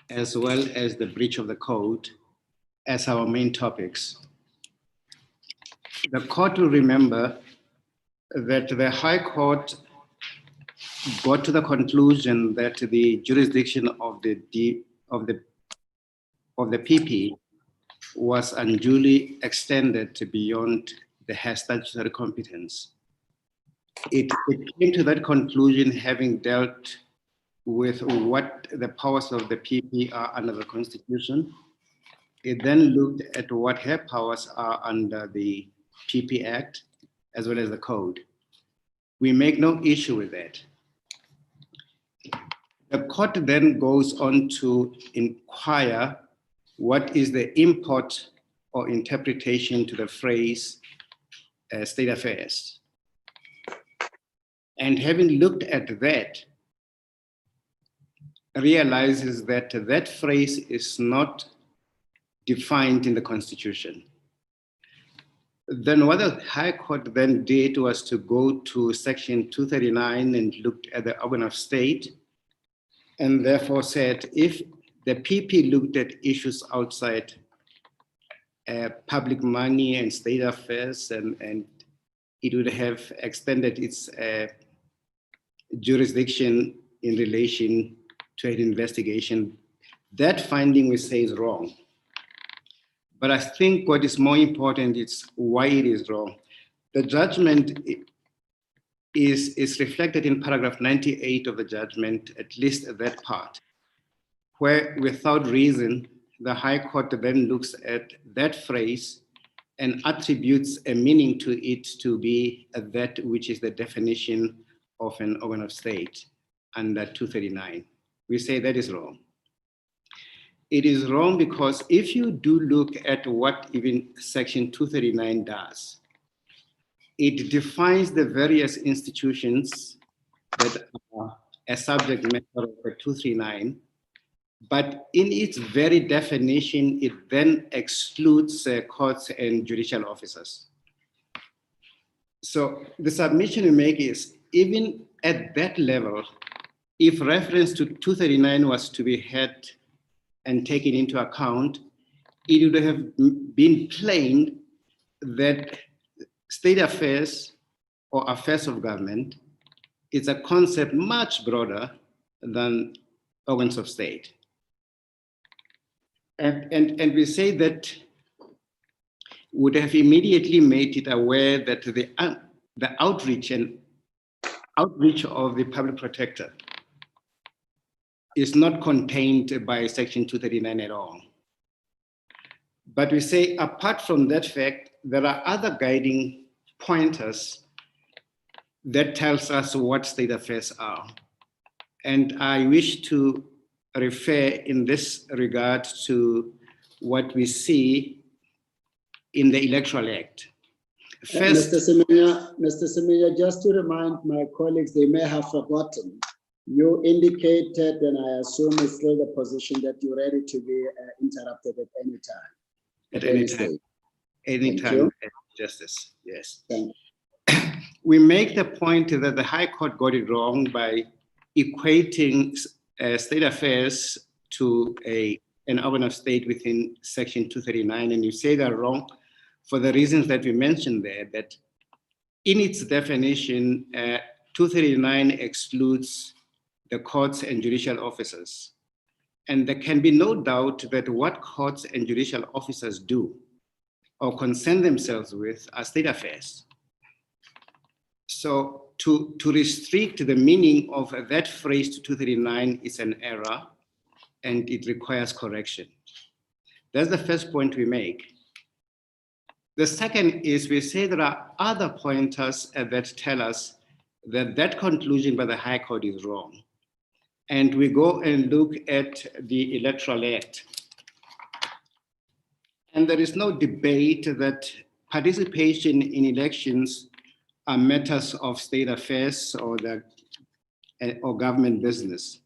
as well as the breach of the code as our main topics. The court will remember that the High Court got to the conclusion that the jurisdiction of the PP was unduly extended beyond the statutory competence. It came to that conclusion having dealt with what the powers of the PP are under the Constitution. It then looked at what her powers are under the PP Act, as well as the Code. We make no issue with that. The court then goes on to inquire what is the import or interpretation to the phrase state affairs. And having looked at that, realizes that that phrase is not defined in the Constitution. Then what the High Court then did was to go to Section 239 and looked at the organ of state, and therefore said if the PP looked at issues outside public money and state affairs, and it would have extended its jurisdiction in relation to an investigation. That finding we say is wrong. But I think what is more important is why it is wrong. The judgment is reflected in paragraph 98 of the judgment, at least that part, where without reason, the High Court then looks at that phrase and attributes a meaning to it to be that which is the definition of an organ of state under 239. We say that is wrong. It is wrong because if you do look at what even Section 239 does, it defines the various institutions that are a subject matter of the 239, but in its very definition, it then excludes courts and judicial officers. So the submission we make is, even at that level, if reference to 239 was to be had and taken into account, it would have been plain that state affairs or affairs of government is a concept much broader than organs of state. And we say that would have immediately made it aware that the outreach of the public protector is not contained by Section 239 at all. But we say, apart from that fact, there are other guiding pointers that tells us what state affairs are. And I wish to refer in this regard to what we see in the Electoral Act. First, Mr. Semenya, just to remind my colleagues, they may have forgotten, you indicated, and I assume it's still the position, that you're ready to be interrupted at any time. At any time. Any time, Justice, yes. Thank you. We make the point that the High Court got it wrong by equating state affairs to an organ of state within Section 239, and you say they're wrong for the reasons that we mentioned there, that in its definition, 239 excludes the courts and judicial officers. And there can be no doubt that what courts and judicial officers do or concern themselves with are state affairs. So to restrict the meaning of that phrase to 239 is an error, and it requires correction. That's the first point we make. The second is we say there are other pointers that tell us that that conclusion by the High Court is wrong. And we go and look at the Electoral Act. And there is no debate that participation in elections are matters of state affairs or government business.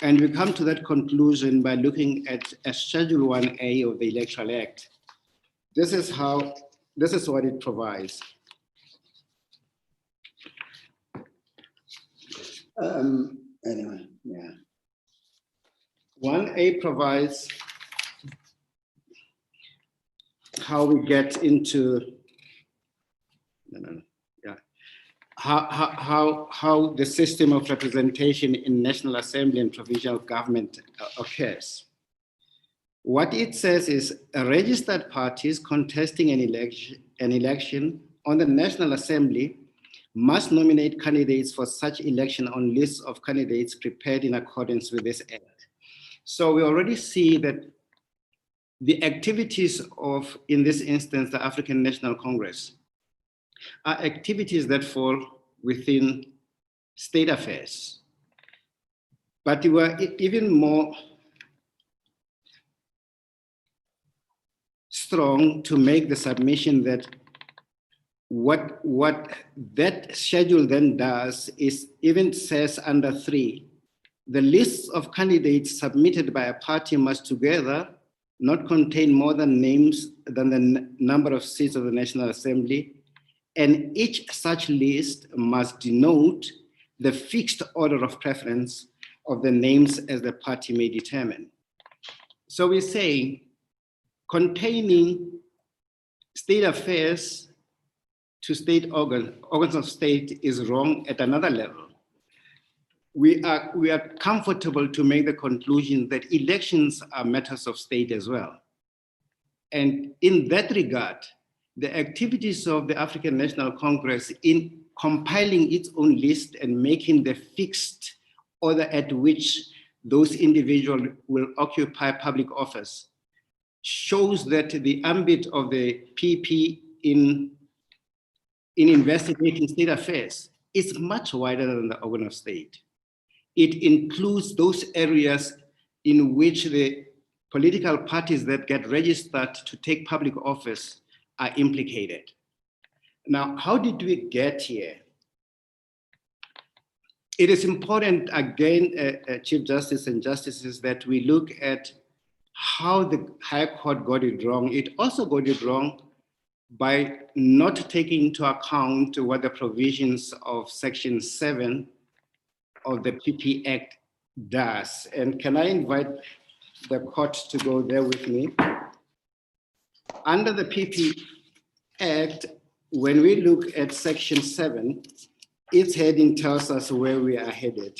And we come to that conclusion by looking at Schedule 1A of the Electoral Act. This is what it provides. Anyway, yeah. 1A provides how we get into how the system of representation in National Assembly and provincial government occurs. What it says is registered parties contesting an election on the National Assembly must nominate candidates for such election on lists of candidates prepared in accordance with this act. So we already see that the activities of, in this instance, the African National Congress, are activities that fall within state affairs. But we were even more strong to make the submission that what that schedule then does is even says under 3, the lists of candidates submitted by a party must together not contain more than names than the number of seats of the National Assembly, and each such list must denote the fixed order of preference of the names as the party may determine. So we're saying containing state affairs to state organs of state is wrong at another level. We are comfortable to make the conclusion that elections are matters of state as well. And in that regard, the activities of the African National Congress in compiling its own list and making the fixed order at which those individuals will occupy public office shows that the ambit of the PP in investigating state affairs is much wider than the organ of state. It includes those areas in which the political parties that get registered to take public office are implicated. Now, how did we get here? It is important, again, Chief Justice and Justices, that we look at how the High Court got it wrong. It also got it wrong by not taking into account what the provisions of Section 7 of the PP Act does. And can I invite the court to go there with me? Under the PP Act, when we look at Section 7, its heading tells us where we are headed.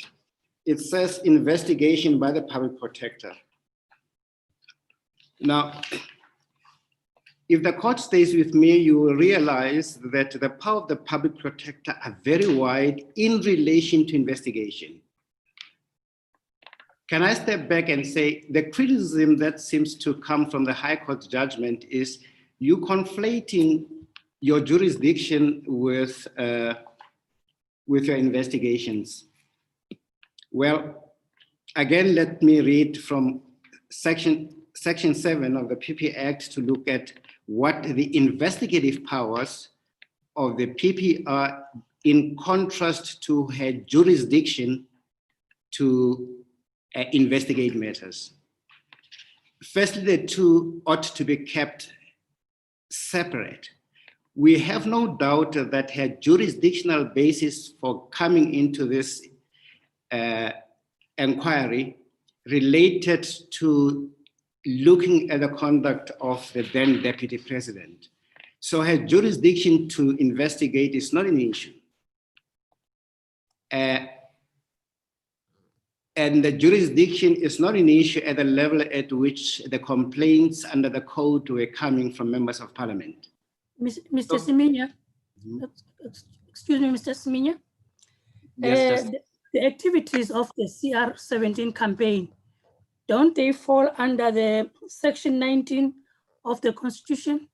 It says investigation by the public protector. Now, if the court stays with me, you will realize that the power of the public protector are very wide in relation to investigation. Can I step back and say the criticism that seems to come from the High Court judgment is you conflating your jurisdiction with your investigations. Well, again, let me read from Section 7 of the PP Act to look at what the investigative powers of the PP are in contrast to her jurisdiction to investigate matters. Firstly, the two ought to be kept separate. We have no doubt that her jurisdictional basis for coming into this inquiry related to looking at the conduct of the then Deputy President. So her jurisdiction to investigate is not an issue. And the jurisdiction is not an issue at the level at which the complaints under the code were coming from members of parliament. Mr. Siminya, excuse me, Mr. Siminya. Yes, the activities of the CR17 campaign, don't they fall under the Section 19 of the Constitution?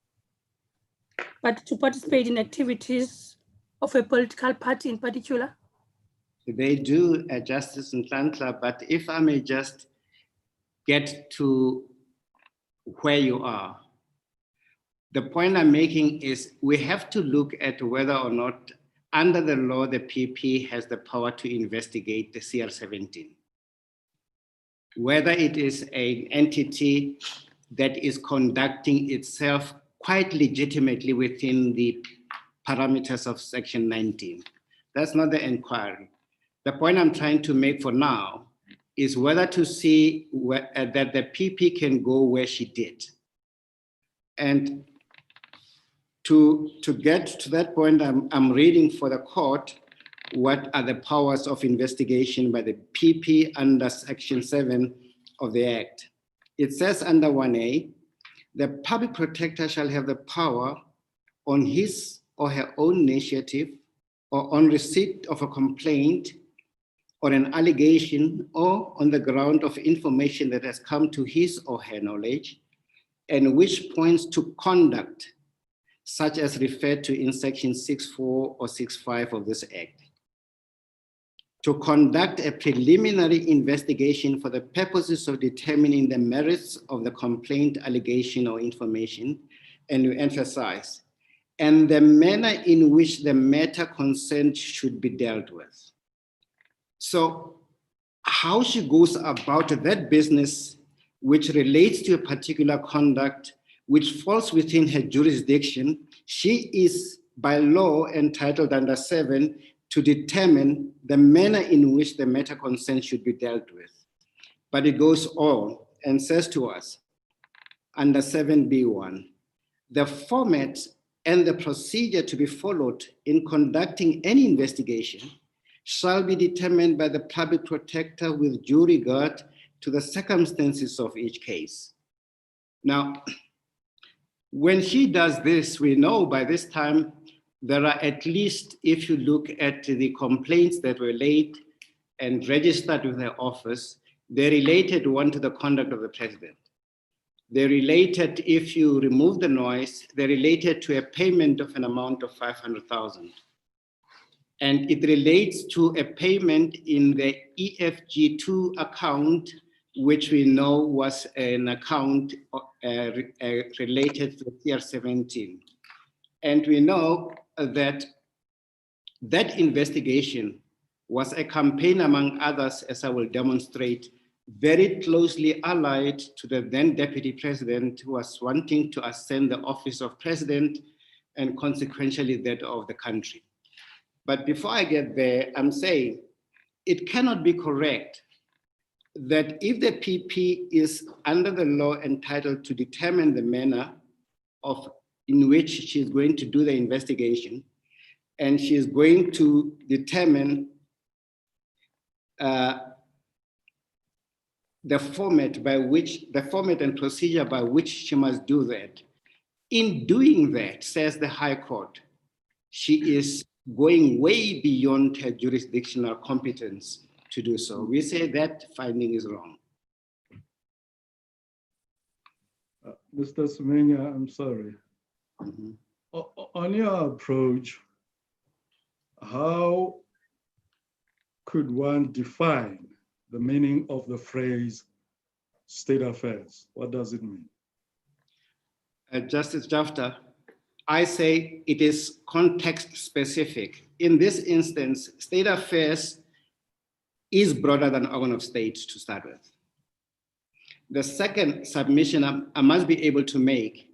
But to participate in activities of a political party in particular? They do, Justice Ntlantla, but if I may just get to where you are. The point I'm making is we have to look at whether or not under the law, the PP has the power to investigate the CR17. Whether it is an entity that is conducting itself quite legitimately within the parameters of Section 19. That's not the inquiry. The point I'm trying to make for now is whether to see that the PP can go where she did. And to get to that point, I'm reading for the court what are the powers of investigation by the PP under Section 7 of the Act. It says under 1A, the public protector shall have the power on his or her own initiative or on receipt of a complaint or an allegation or on the ground of information that has come to his or her knowledge and which points to conduct such as referred to in Section 6.4 or 6.5 of this Act, to conduct a preliminary investigation for the purposes of determining the merits of the complaint, allegation, or information, and we emphasize, and the manner in which the matter concerned should be dealt with. So how she goes about that business, which relates to a particular conduct, which falls within her jurisdiction, she is by law entitled under 7 to determine the manner in which the matter concerned should be dealt with. But it goes on and says to us, under 7B1, the format and the procedure to be followed in conducting any investigation shall be determined by the public protector with due regard to the circumstances of each case. Now, when she does this, we know by this time there are at least, if you look at the complaints that were laid and registered with her office, they related one to the conduct of the president. They related, if you remove the noise, they related to a payment of an amount of 500,000. And it relates to a payment in the EFG2 account, which we know was an account related to CR17. And we know that that investigation was a campaign, among others, as I will demonstrate, very closely allied to the then deputy president, who was wanting to ascend the office of president and consequentially that of the country. But before I get there, I'm saying it cannot be correct that if the PP is under the law entitled to determine the manner in which she is going to do the investigation, and she is going to determine the format and procedure by which she must do that. In doing that, says the High Court, she is going way beyond her jurisdictional competence to do so. We say that finding is wrong. Mr. Semenya, I'm sorry. On your approach, how could one define the meaning of the phrase state affairs? What does it mean? Justice Jafta, I say it is context specific. In this instance, state affairs is broader than organ of state to start with. The second submission I must be able to make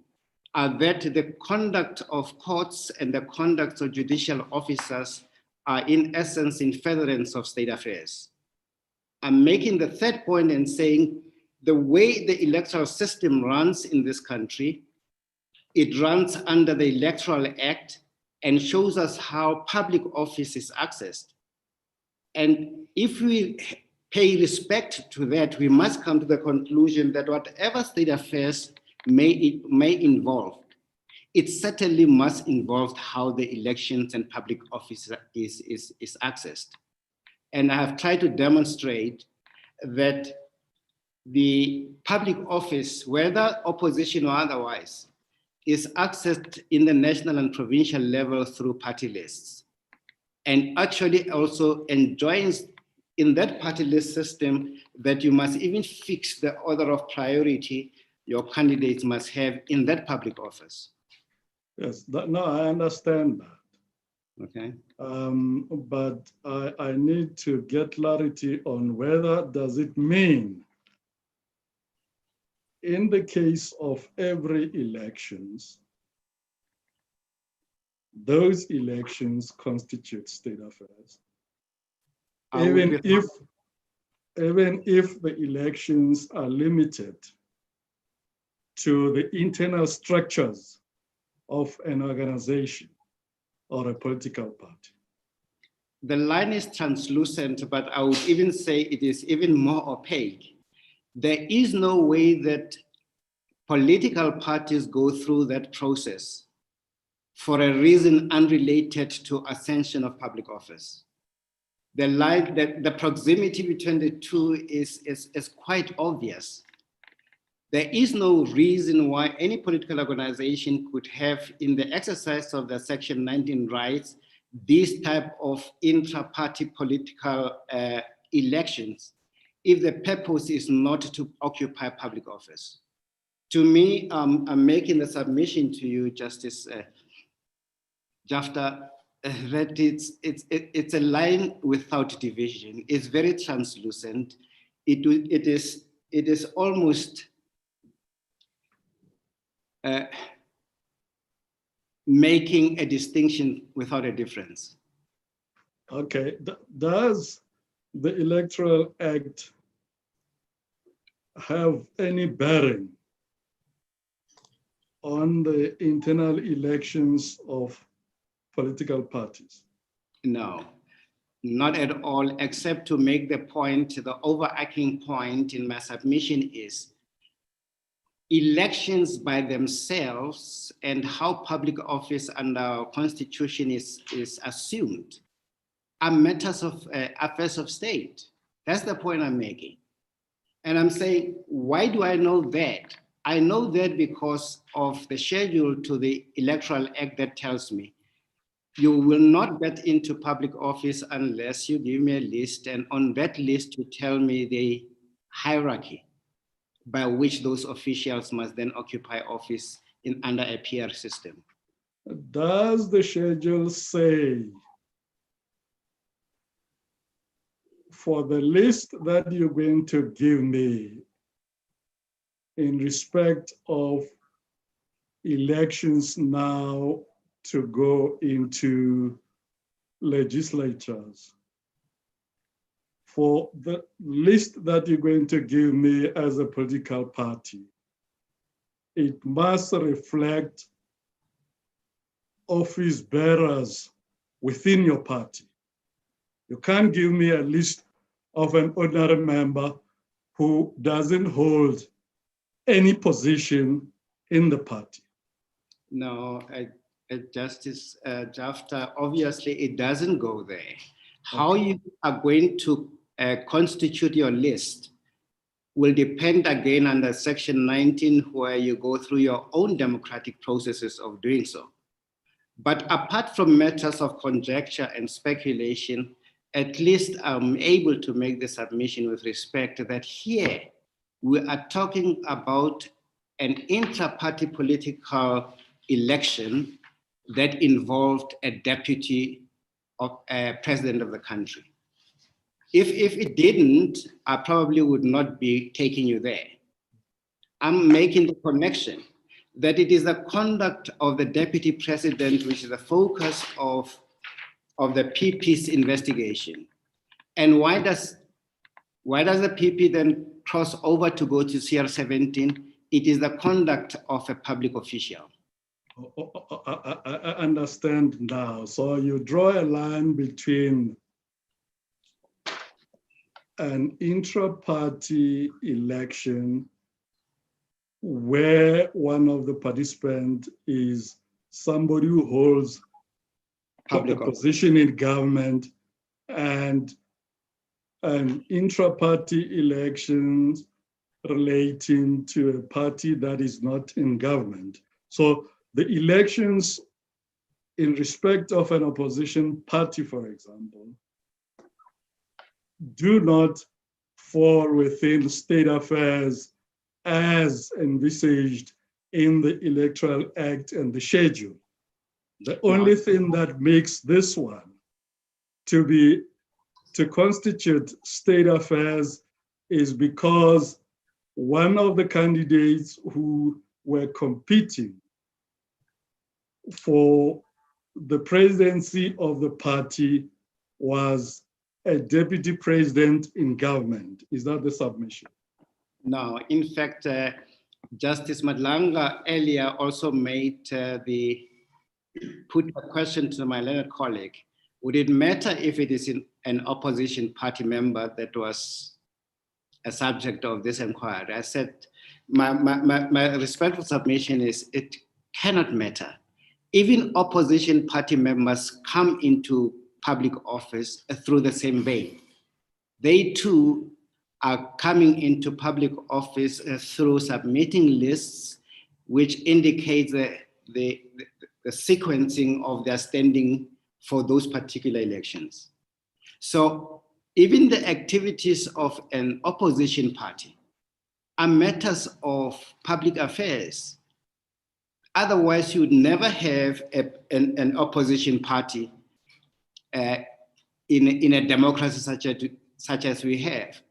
are that the conduct of courts and the conduct of judicial officers are in essence in furtherance of state affairs. I'm making the third point and saying the way the electoral system runs in this country, it runs under the Electoral Act and shows us how public office is accessed. And if we pay respect to that, we must come to the conclusion that whatever state affairs may involve, it certainly must involve how the elections and public office is accessed. And I have tried to demonstrate that the public office, whether opposition or otherwise, is accessed in the national and provincial level through party lists. and actually also enjoins in that party list system that you must even fix the order of priority your candidates must have in that public office. Yes, no, I understand that. Okay. But I need to get clarity on whether does it mean in the case of every elections, those elections constitute state affairs. Even if the elections are limited to the internal structures of an organization or a political party. The line is translucent, but I would even say it is even more opaque. There is no way that political parties go through that process for a reason unrelated to ascension of public office. The line, the proximity between the two is quite obvious. There is no reason why any political organization could have, in the exercise of the Section 19 rights, this type of intra-party political elections, if the purpose is not to occupy public office. To me, I'm making the submission to you, Justice Jafta, that it's a line without division. It's very translucent. It is almost making a distinction without a difference. Okay, does the Electoral Act have any bearing on the internal elections of political parties? No, not at all, except to make the point, the overarching point in my submission is elections by themselves and how public office under our constitution is assumed are matters of affairs of state. That's the point I'm making. And I'm saying, why do I know that? I know that because of the schedule to the Electoral Act that tells me you will not get into public office unless you give me a list, and on that list you tell me the hierarchy by which those officials must then occupy office under a PR system. Does the schedule say for the list that you're going to give me in respect of elections now to go into legislatures, for the list that you're going to give me as a political party, it must reflect office bearers within your party. You can't give me a list of an ordinary member who doesn't hold any position in the party. No, Justice Jafta, obviously it doesn't go there. How you are going to constitute your list will depend again under Section 19, where you go through your own democratic processes of doing so. But apart from matters of conjecture and speculation, at least I'm able to make the submission with respect that here we are talking about an intra-party political election that involved a deputy of president of the country. If it didn't, I probably would not be taking you there. I'm making the connection that it is the conduct of the deputy president which is the focus of the PP's investigation. And why does the PP then cross over to go to CR17? It is the conduct of a public official. I understand now. So you draw a line between an intra-party election where one of the participants is somebody who holds a position in government, and an intra-party elections relating to a party that is not in government. So the elections in respect of an opposition party, for example, do not fall within state affairs as envisaged in the Electoral Act and the schedule. The only thing that makes this one to constitute state affairs is because one of the candidates who were competing for the presidency of the party was a deputy president in government. Is that the submission? No, in fact, Justice Madlanga earlier also put a question to my learned colleague. Would it matter if it is an opposition party member that was a subject of this inquiry? I said, my respectful submission is it cannot matter. Even opposition party members come into public office through the same vein. They too are coming into public office through submitting lists which indicates the sequencing of their standing for those particular elections. So even the activities of an opposition party are matters of public affairs. Otherwise, you would never have an opposition party in a democracy such as we have.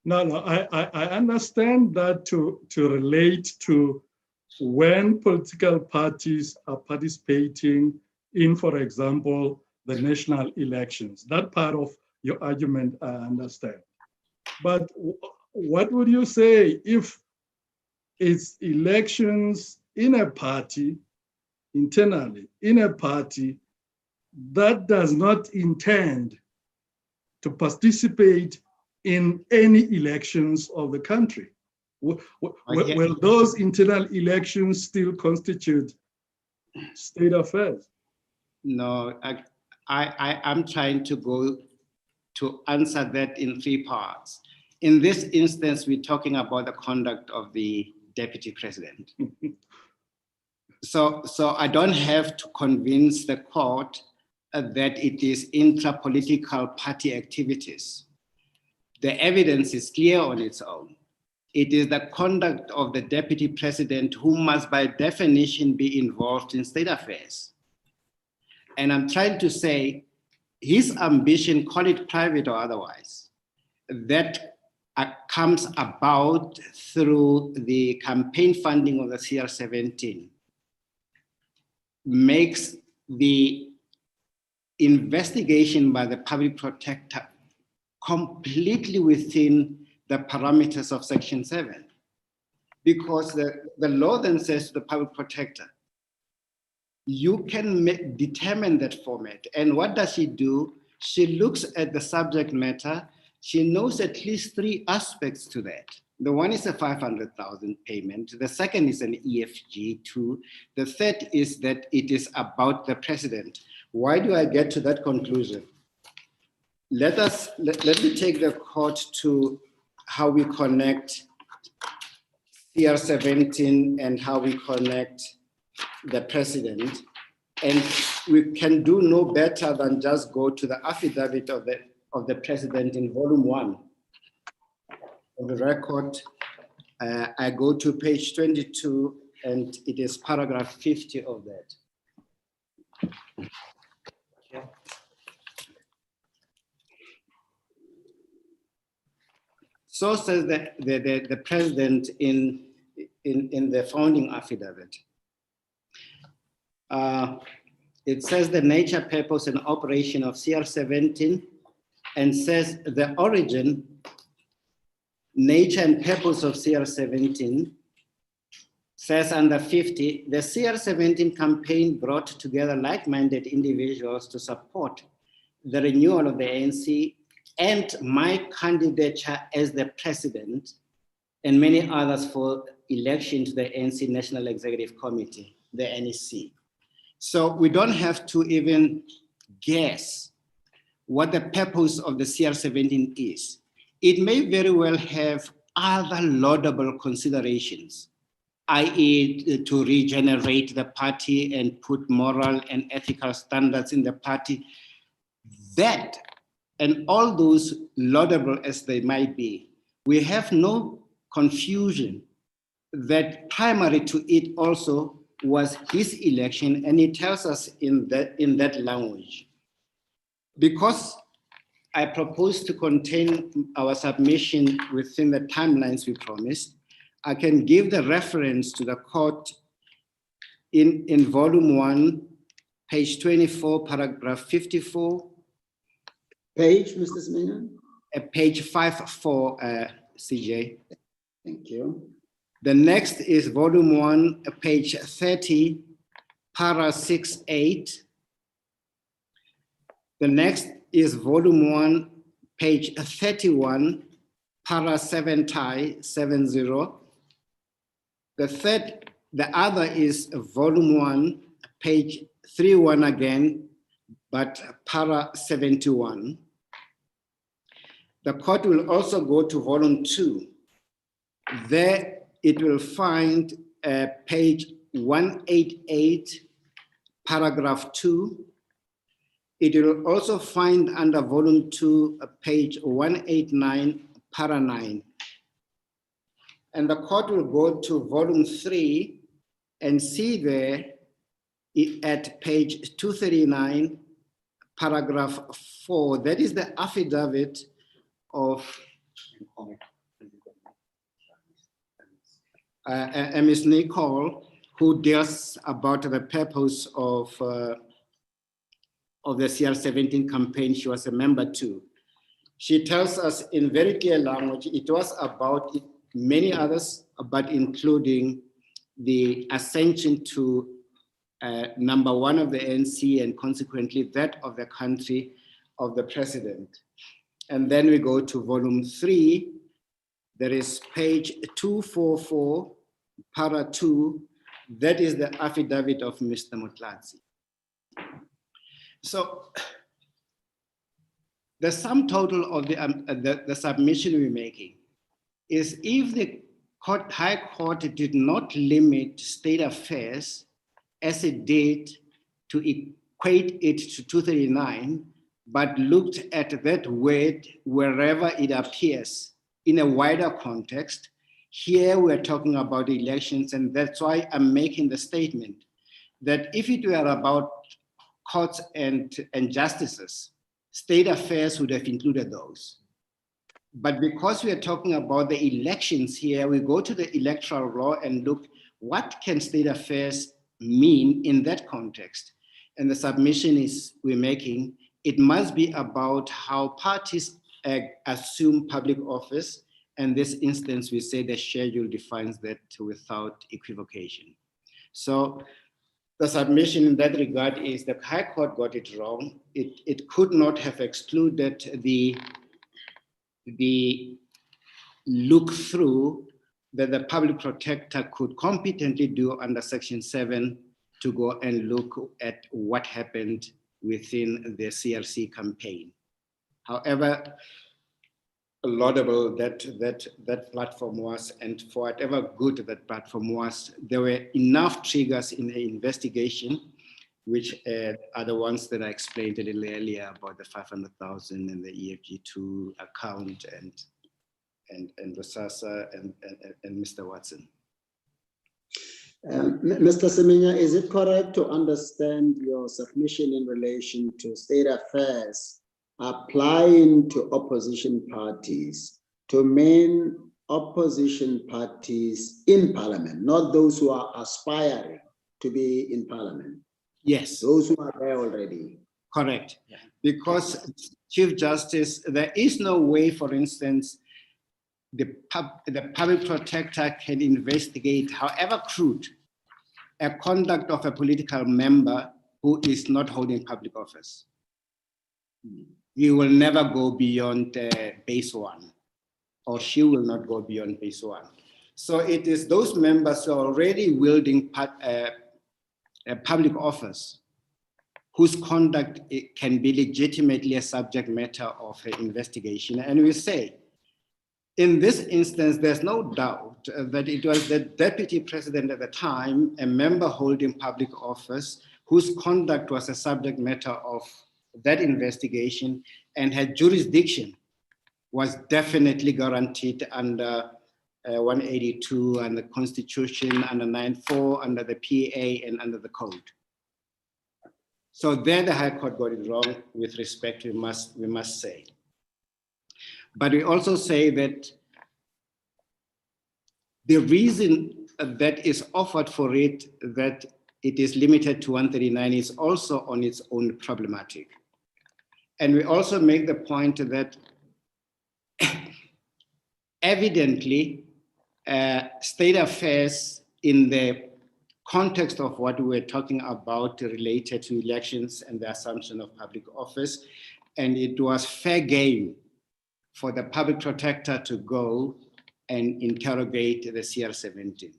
No, I understand that to relate to when political parties are participating in, for example, the national elections. That part of your argument I understand. But what would you say if it's elections in a party, internally, in a party that does not intend to participate in any elections of the country? Will those internal elections still constitute state affairs? No, I'm trying to answer that in three parts. In this instance, we're talking about the conduct of the deputy president. So I don't have to convince the court that it is intra-political party activities. The evidence is clear on its own. It is the conduct of the deputy president who must by definition be involved in state affairs. And I'm trying to say his ambition, call it private or otherwise, that comes about through the campaign funding of the CR17 makes the investigation by the public protector completely within the parameters of Section 7. Because the law then says to the public protector, you can determine that format. And what does she do? She looks at the subject matter. She knows at least three aspects to that. The one is a 500,000 payment. The second is an EFG 2. The third is that it is about the president. Why do I get to that conclusion? Let me take the court to how we connect CR17 and how we connect the president. And we can do no better than just go to the affidavit of the president in volume 1 of the record. I go to page 22 and it is paragraph 50 of that. So says the president in the founding affidavit. It says the nature, purpose, and operation of CR17, and says the origin, nature, and purpose of CR17. Says under 50, the CR17 campaign brought together like-minded individuals to support the renewal of the ANC and my candidature as the president and many others for election to the ANC National Executive Committee, the NEC. So we don't have to even guess what the purpose of the CR17 is. It may very well have other laudable considerations, i.e. to regenerate the party and put moral and ethical standards in the party. That and all those, laudable as they might be, we have no confusion that primary to it also was his election, and he tells us in that language. Because I propose to contain our submission within the timelines we promised, I can give the reference to the court in volume 1, page 24, paragraph 54. Page, Mr. Semenya? Page 54, CJ. Thank you. The next is volume 1, page 30, para 68. The next is volume 1, page 31, para 70. The other is volume 1, page 31 again, but para 71. The court will also go to volume 2. There it will find page 188, paragraph 2. It will also find under volume 2, page 189, para 9. And the court will go to volume 3 and see there at page 239, paragraph 4, that is the affidavit of Ms. Nicole, who deals about the purpose of the CR17 campaign she was a member to. She tells us in very clear language, it was about many others, but including the ascension to number 1 of the ANC and consequently that of the country of the president. And then we go to volume 3, there is page 244, para 2, that is the affidavit of Mr. Motlatsi. So the sum total of the submission we're making is if the High Court did not limit state affairs as it did to equate it to 239, but looked at that word wherever it appears in a wider context. Here we're talking about elections, and that's why I'm making the statement that if it were about courts and justices, state affairs would have included those. But because we are talking about the elections here, we go to the electoral law and look, what can state affairs mean in that context? And the submission is we're making, it must be about how parties assume public office. And this instance, we say the schedule defines that without equivocation. So the submission in that regard is the High Court got it wrong. It could not have excluded the look through that the public protector could competently do under Section 7 to go and look at what happened within the CRC campaign. However, laudable that platform was, and for whatever good that platform was, there were enough triggers in the investigation, which are the ones that I explained a little earlier about the 500,000 and the EFG2 account and Rosasa and Mr. Watson. Mr. Semenya, is it correct to understand your submission in relation to state affairs applying to opposition parties, to main opposition parties in parliament, not those who are aspiring to be in parliament? Yes. Those who are there already. Correct. Yeah. Because, Chief Justice, there is no way, for instance, the public protector can investigate, however crude, a conduct of a political member who is not holding public office. He will never go beyond base 1, or she will not go beyond base 1. So it is those members who are already wielding a public office whose conduct can be legitimately a subject matter of an investigation. And we say, in this instance, there's no doubt that it was the deputy president at the time, a member holding public office, whose conduct was a subject matter of that investigation, and her jurisdiction was definitely guaranteed under 182, under the Constitution, under 94, under the PA, and under the Code. So there the High Court got it wrong with respect, we must say. But we also say that the reason that is offered for it, that it is limited to 139, is also on its own problematic. And we also make the point that evidently state affairs in the context of what we were talking about related to elections and the assumption of public office, and it was fair game for the public protector to go and interrogate the CR17.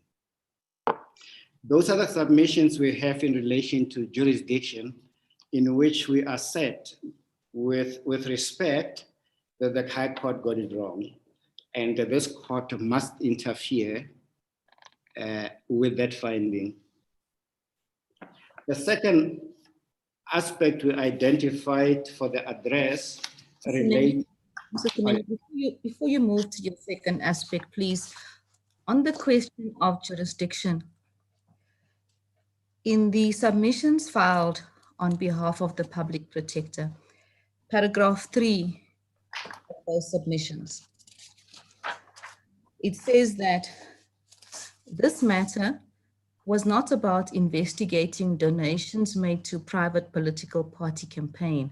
Those are the submissions we have in relation to jurisdiction, in which we are set with respect that the High Court got it wrong, and that this court must interfere with that finding. The second aspect we identified for the address relates. Before you move to your second aspect, please, on the question of jurisdiction, in the submissions filed on behalf of the public protector, paragraph 3 of those submissions, it says that this matter was not about investigating donations made to private political party campaign.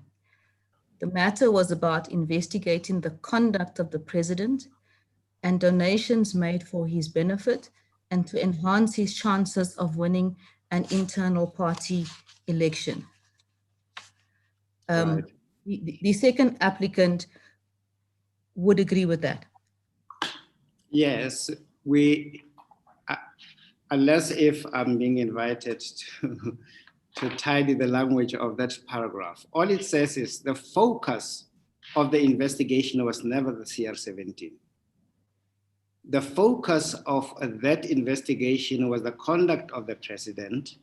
The matter was about investigating the conduct of the president and donations made for his benefit and to enhance his chances of winning an internal party election. Right. The second applicant would agree with that. Yes, unless if I'm being invited to tidy the language of that paragraph. All it says is the focus of the investigation was never the CR17. The focus of that investigation was the conduct of the president.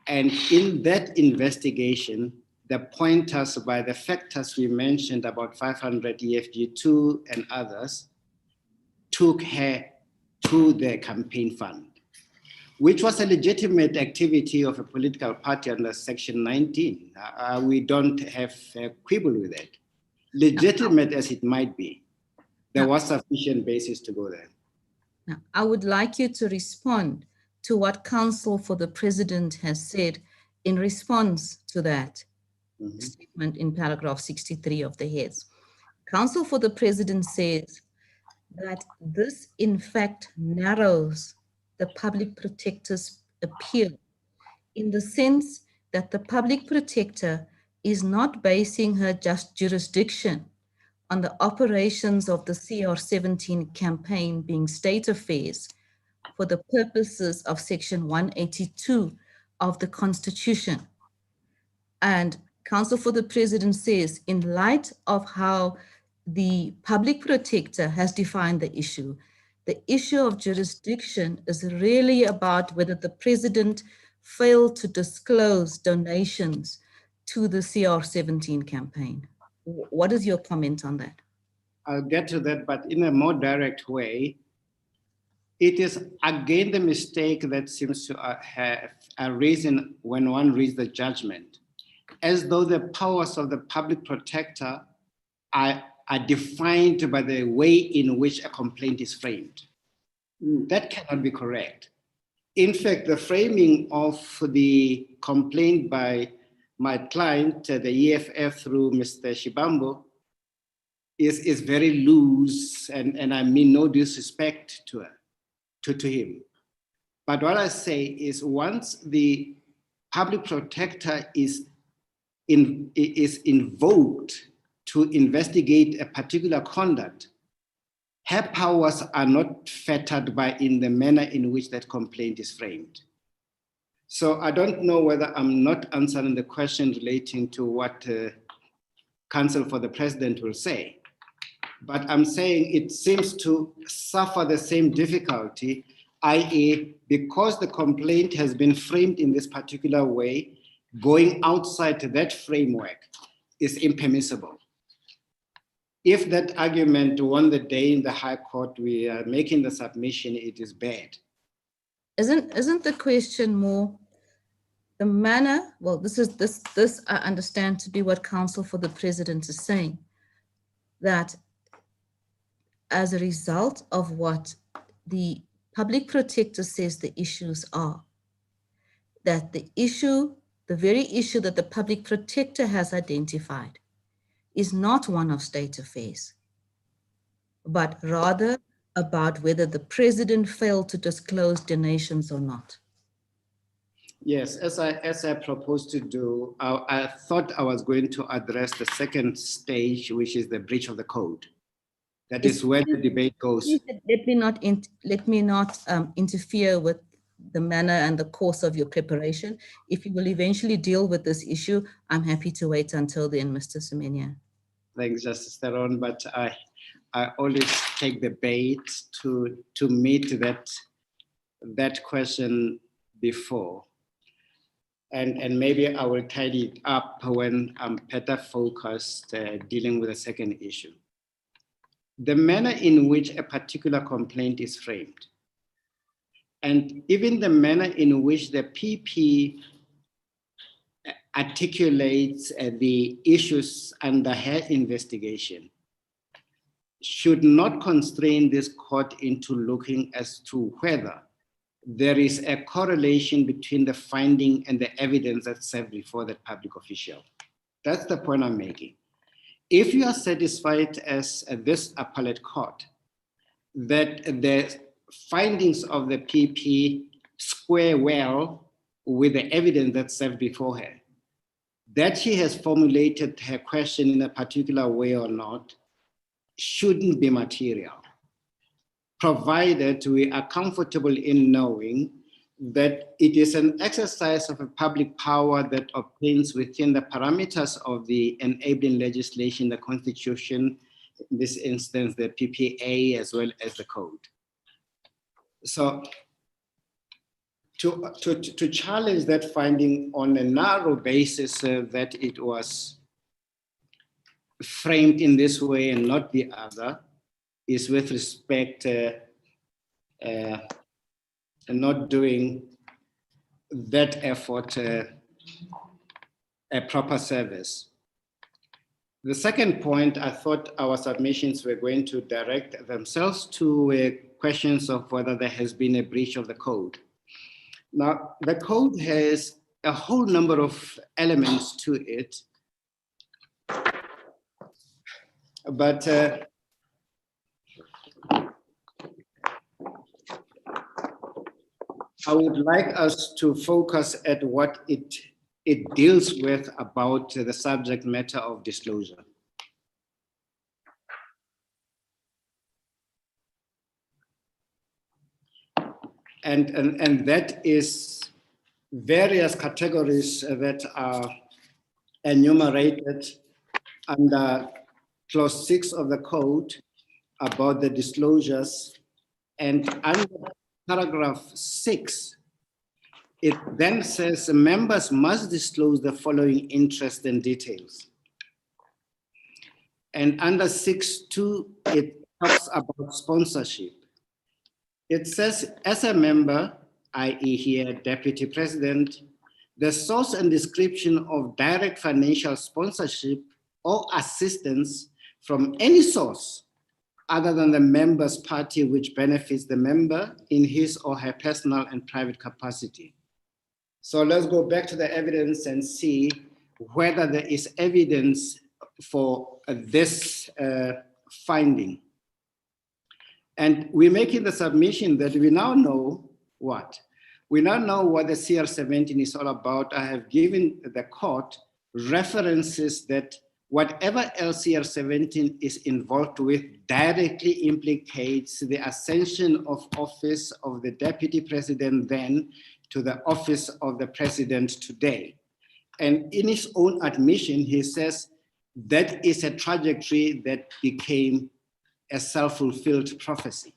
And in that investigation, the pointers by the factors we mentioned about 500 EFG2 and others took her to the campaign fund, which was a legitimate activity of a political party under Section 19. We don't have a quibble with that. Legitimate as it might be, there was sufficient basis to go there. Now, I would like you to respond to what Counsel for the President has said in response to that statement in paragraph 63 of the heads. Counsel for the President says that this in fact narrows the public protector's appeal in the sense that the public protector is not basing her just jurisdiction on the operations of the CR17 campaign being state affairs for the purposes of Section 182 of the Constitution. And Counsel for the President says, in light of how the public protector has defined the issue of jurisdiction is really about whether the president failed to disclose donations to the CR17 campaign. What is your comment on that? I'll get to that, but in a more direct way, it is again the mistake that seems to have arisen when one reads the judgment, as though the powers of the public protector are defined by the way in which a complaint is framed. That cannot be correct. In fact, the framing of the complaint by my client, the EFF through Mr. Shibambo, is very loose, and I mean no disrespect to him. But what I say is once the public protector is invoked to investigate a particular conduct, her powers are not fettered by in the manner in which that complaint is framed. So I don't know whether I'm not answering the question relating to what Counsel for the President will say. But I'm saying it seems to suffer the same difficulty, i.e., because the complaint has been framed in this particular way, going outside that framework is impermissible. If that argument won the day in the High Court, we are making the submission, it is bad. Isn't the question more the manner? Well, this I understand to be what counsel for the president is saying, that as a result of what the public protector says the issues are, that the very issue that the public protector has identified is not one of state affairs, but rather about whether the president failed to disclose donations or not. Yes, as I proposed to do, I thought I was going to address the second stage, which is the breach of the code. That is where the debate goes. Let me not interfere with the manner and the course of your preparation. If you will eventually deal with this issue, I'm happy to wait until then, Mr. Semenya. Thanks, Justice Theron, but I always take the bait to meet that question before. And maybe I will tidy it up when I'm better focused dealing with the second issue. The manner in which a particular complaint is framed, and even the manner in which the PP articulates the issues under her investigation should not constrain this court into looking as to whether there is a correlation between the finding and the evidence that's served before the public official. That's the point I'm making. If you are satisfied as this appellate court that the findings of the PP square well with the evidence that's served before her, that she has formulated her question in a particular way or not, shouldn't be material, provided we are comfortable in knowing that it is an exercise of a public power that obtains within the parameters of the enabling legislation, the Constitution, in this instance, the PPA, as well as the code. So to challenge that finding on a narrow basis that it was framed in this way and not the other is with respect and not doing that effort a proper service. The second point, I thought our submissions were going to direct themselves to questions of whether there has been a breach of the code. Now, the code has a whole number of elements to it, but I would like us to focus at what it deals with about the subject matter of disclosure. And that is various categories that are enumerated under clause 6 of the code about the disclosures, and under paragraph 6, it then says members must disclose the following interests and details. And under 6.2, it talks about sponsorship. It says, as a member, i.e. here, Deputy President, the source and description of direct financial sponsorship or assistance from any source other than the member's party which benefits the member in his or her personal and private capacity. So let's go back to the evidence and see whether there is evidence for this finding. And we're making the submission that we now know what? We now know what the CR17 is all about. I have given the court references that whatever else CR17 is involved with directly implicates the ascension of office of the Deputy President then to the office of the President today. And in his own admission, he says that is a trajectory that became a self-fulfilled prophecy.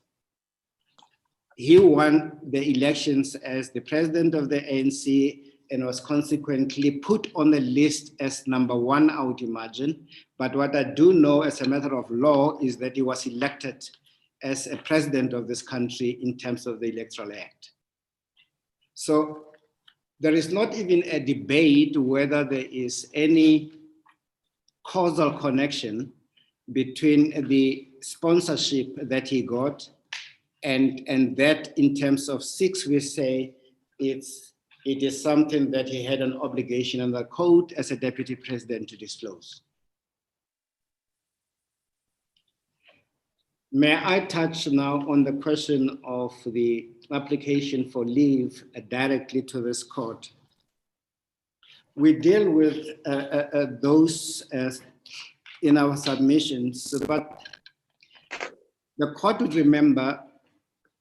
He won the elections as the president of the ANC and was consequently put on the list as #1 audi margin. But what I do know as a matter of law is that he was elected as a president of this country in terms of the Electoral Act. So there is not even a debate whether there is any causal connection between the sponsorship that he got and that in terms of 6, we say it is something that he had an obligation under code as a deputy president to disclose. May I touch now on the question of the application for leave directly to this court? We deal with those in our submissions, but the court would remember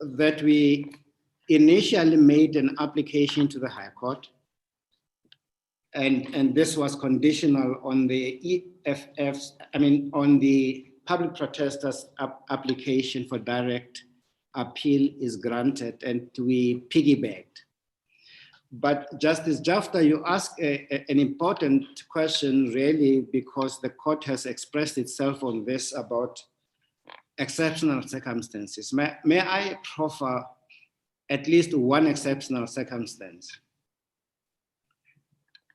that we initially made an application to the High Court, and this was conditional on the EFF's, on the public protesters' application for direct appeal is granted, and we piggybacked. But Justice Jafta, you ask an important question, really, because the court has expressed itself on this about exceptional circumstances. May I proffer at least one exceptional circumstance?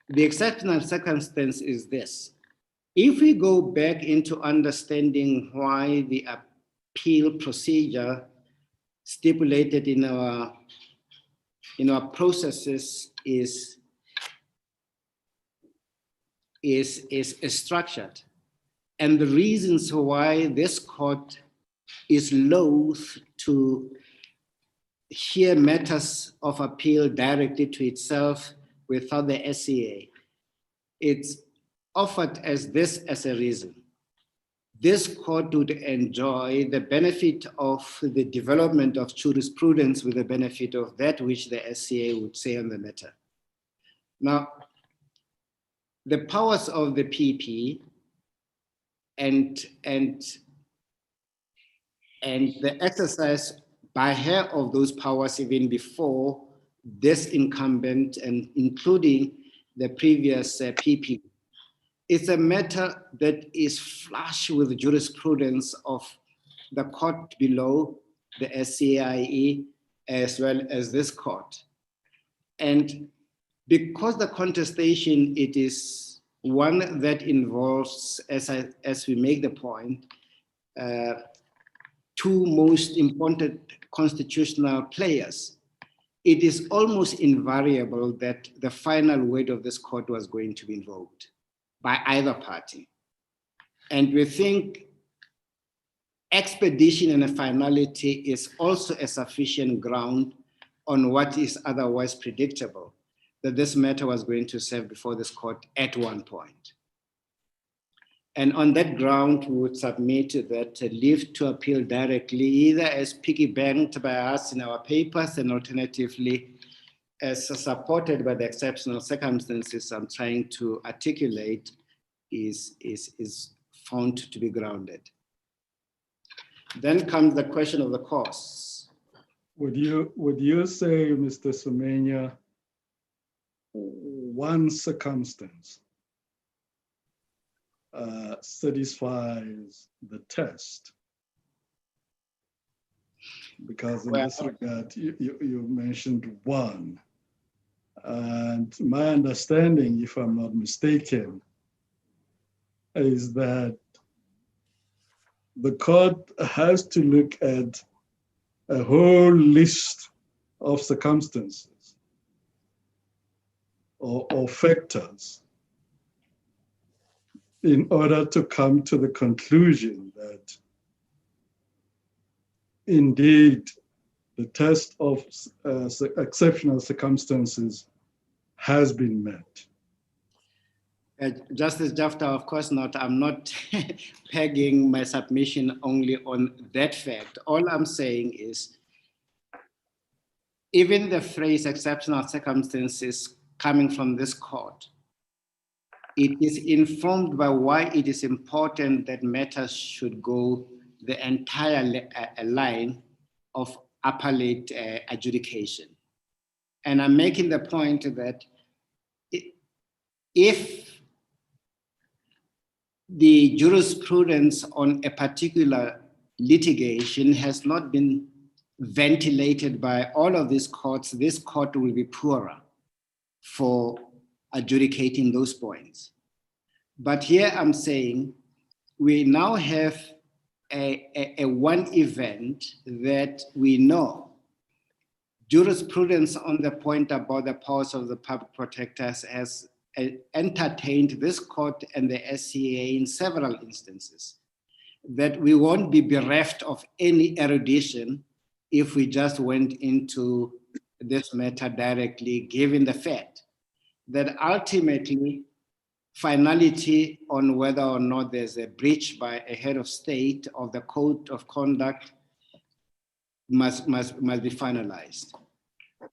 The exceptional circumstance is this. If we go back into understanding why the appeal procedure stipulated in our processes is structured, and the reasons why this court is loath to hear matters of appeal directly to itself without the SCA, it's offered as a reason. This court would enjoy the benefit of the development of jurisprudence with the benefit of that which the SCA would say on the matter. Now, the powers of the PP and the exercise by her of those powers even before this incumbent and including the previous PP. It's a matter that is flush with jurisprudence of the court below, the SCAIE, as well as this court. And because the contestation, it is one that involves, as we make the point, two most important constitutional players, it is almost invariable that the final word of this court was going to be invoked by either party. And we think expedition and a finality is also a sufficient ground on what is otherwise predictable, that this matter was going to serve before this court at one point. And on that ground, we would submit that leave to appeal directly, either as piggybacked by us in our papers and alternatively as supported by the exceptional circumstances I'm trying to articulate, is found to be grounded. Then comes the question of the costs. Would you say, Mr. Semenya, one circumstance satisfies the test? Because in this regard, you mentioned one. And my understanding, if I'm not mistaken, is that the court has to look at a whole list of circumstances or factors in order to come to the conclusion that indeed the test of exceptional circumstances has been met. Justice Jafta, of course not. I'm not pegging my submission only on that fact. All I'm saying is, even the phrase exceptional circumstances coming from this court, it is informed by why it is important that matters should go the entire line of appellate adjudication. And I'm making the point that if the jurisprudence on a particular litigation has not been ventilated by all of these courts, this court will be poorer for adjudicating those points. But here I'm saying we now have a one event that we know jurisprudence on the point about the powers of the public protectors has entertained this court and the SCA in several instances, that we won't be bereft of any erudition if we just went into this matter directly, given the fact that ultimately finality on whether or not there's a breach by a head of state of the code of conduct must be finalized.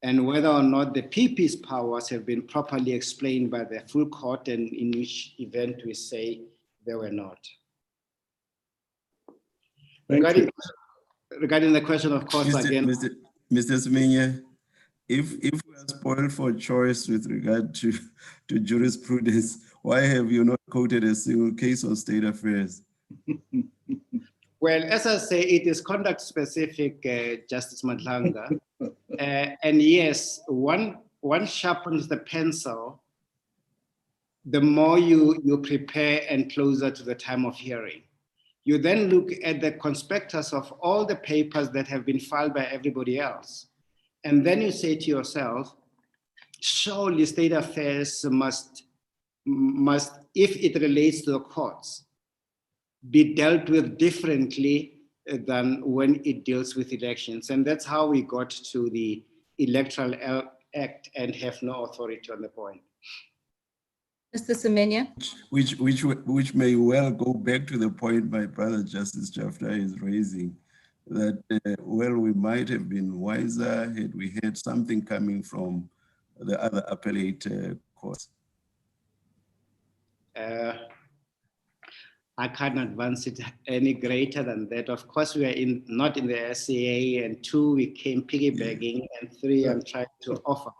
And whether or not the PP's powers have been properly explained by the full court, and in which event we say they were not. Regarding the question, of course, Mr. Semenya, if we are spoiled for choice with regard to jurisprudence, why have you not quoted a single case on state affairs? Well, as I say, it is conduct specific, Justice Madlanga. And yes, one sharpens the pencil the more you prepare and closer to the time of hearing. You then look at the conspectus of all the papers that have been filed by everybody else. And then you say to yourself, surely state affairs must, if it relates to the courts, be dealt with differently than when it deals with elections. And that's how we got to the Electoral Act and have no authority on the point. Mr. Semenya? Which may well go back to the point my brother Justice Jafta is raising, that, well, we might have been wiser had we had something coming from the other appellate courts. I can't advance it any greater than that. Of course, we are not in the SCA, and 2, we came piggybacking, and 3, I'm trying to offer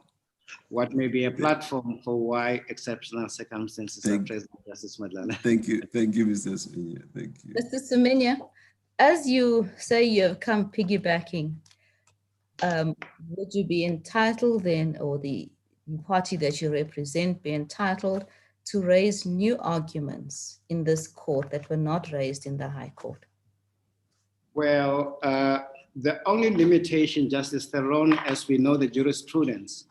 what may be a platform for why exceptional circumstances are present, Justice Madlana. Thank you, Mr. Semenya. Thank you. Mr. Semenya, as you say you have come piggybacking, would you be entitled then, or the party that you represent be entitled to raise new arguments in this court that were not raised in the High Court? Well, the only limitation, Justice Theron, as we know the jurisprudence,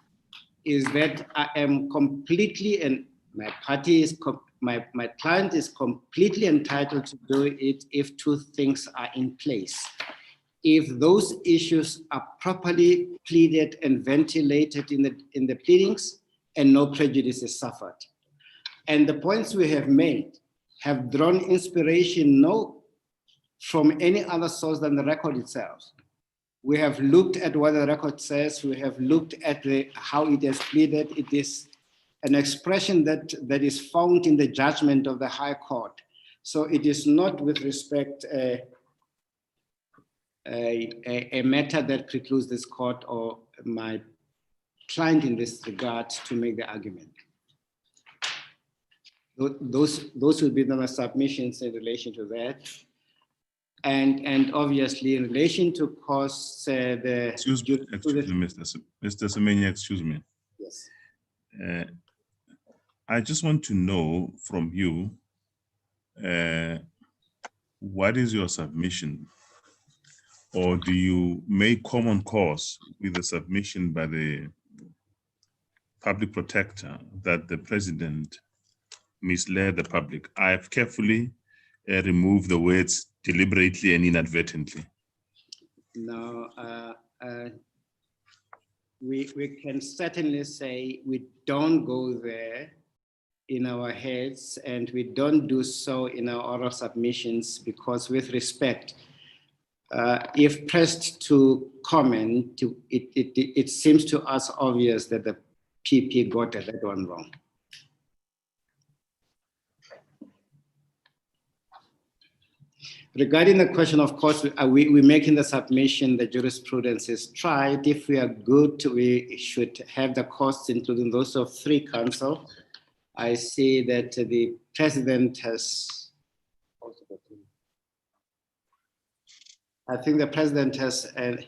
is that I am completely, and my party is, my client is completely entitled to do it if 2 things are in place. If those issues are properly pleaded and ventilated in the pleadings and no prejudice is suffered. And the points we have made have drawn inspiration not from any other source than the record itself. We have looked at what the record says. We have looked at how it has pleaded. It is an expression that is found in the judgment of the High Court. So it is not with respect a matter that precludes this court or my client in this regard to make the argument. Those will be the submissions in relation to that. And obviously in relation to costs, Excuse me, Mr. Semenya, excuse me. Yes. I just want to know from you, what is your submission? Or do you make common cause with the submission by the public protector that the president misled the public? I have carefully removed the words deliberately and inadvertently. No, we can certainly say we don't go there in our heads, and we don't do so in our oral submissions, because with respect, if pressed to comment, it seems to us obvious that the PP got that one wrong. Regarding the question, of course, we're making the submission, the jurisprudence is tried. If we are good, we should have the costs, including those of 3 counsel. I see that the president has, I think the president has an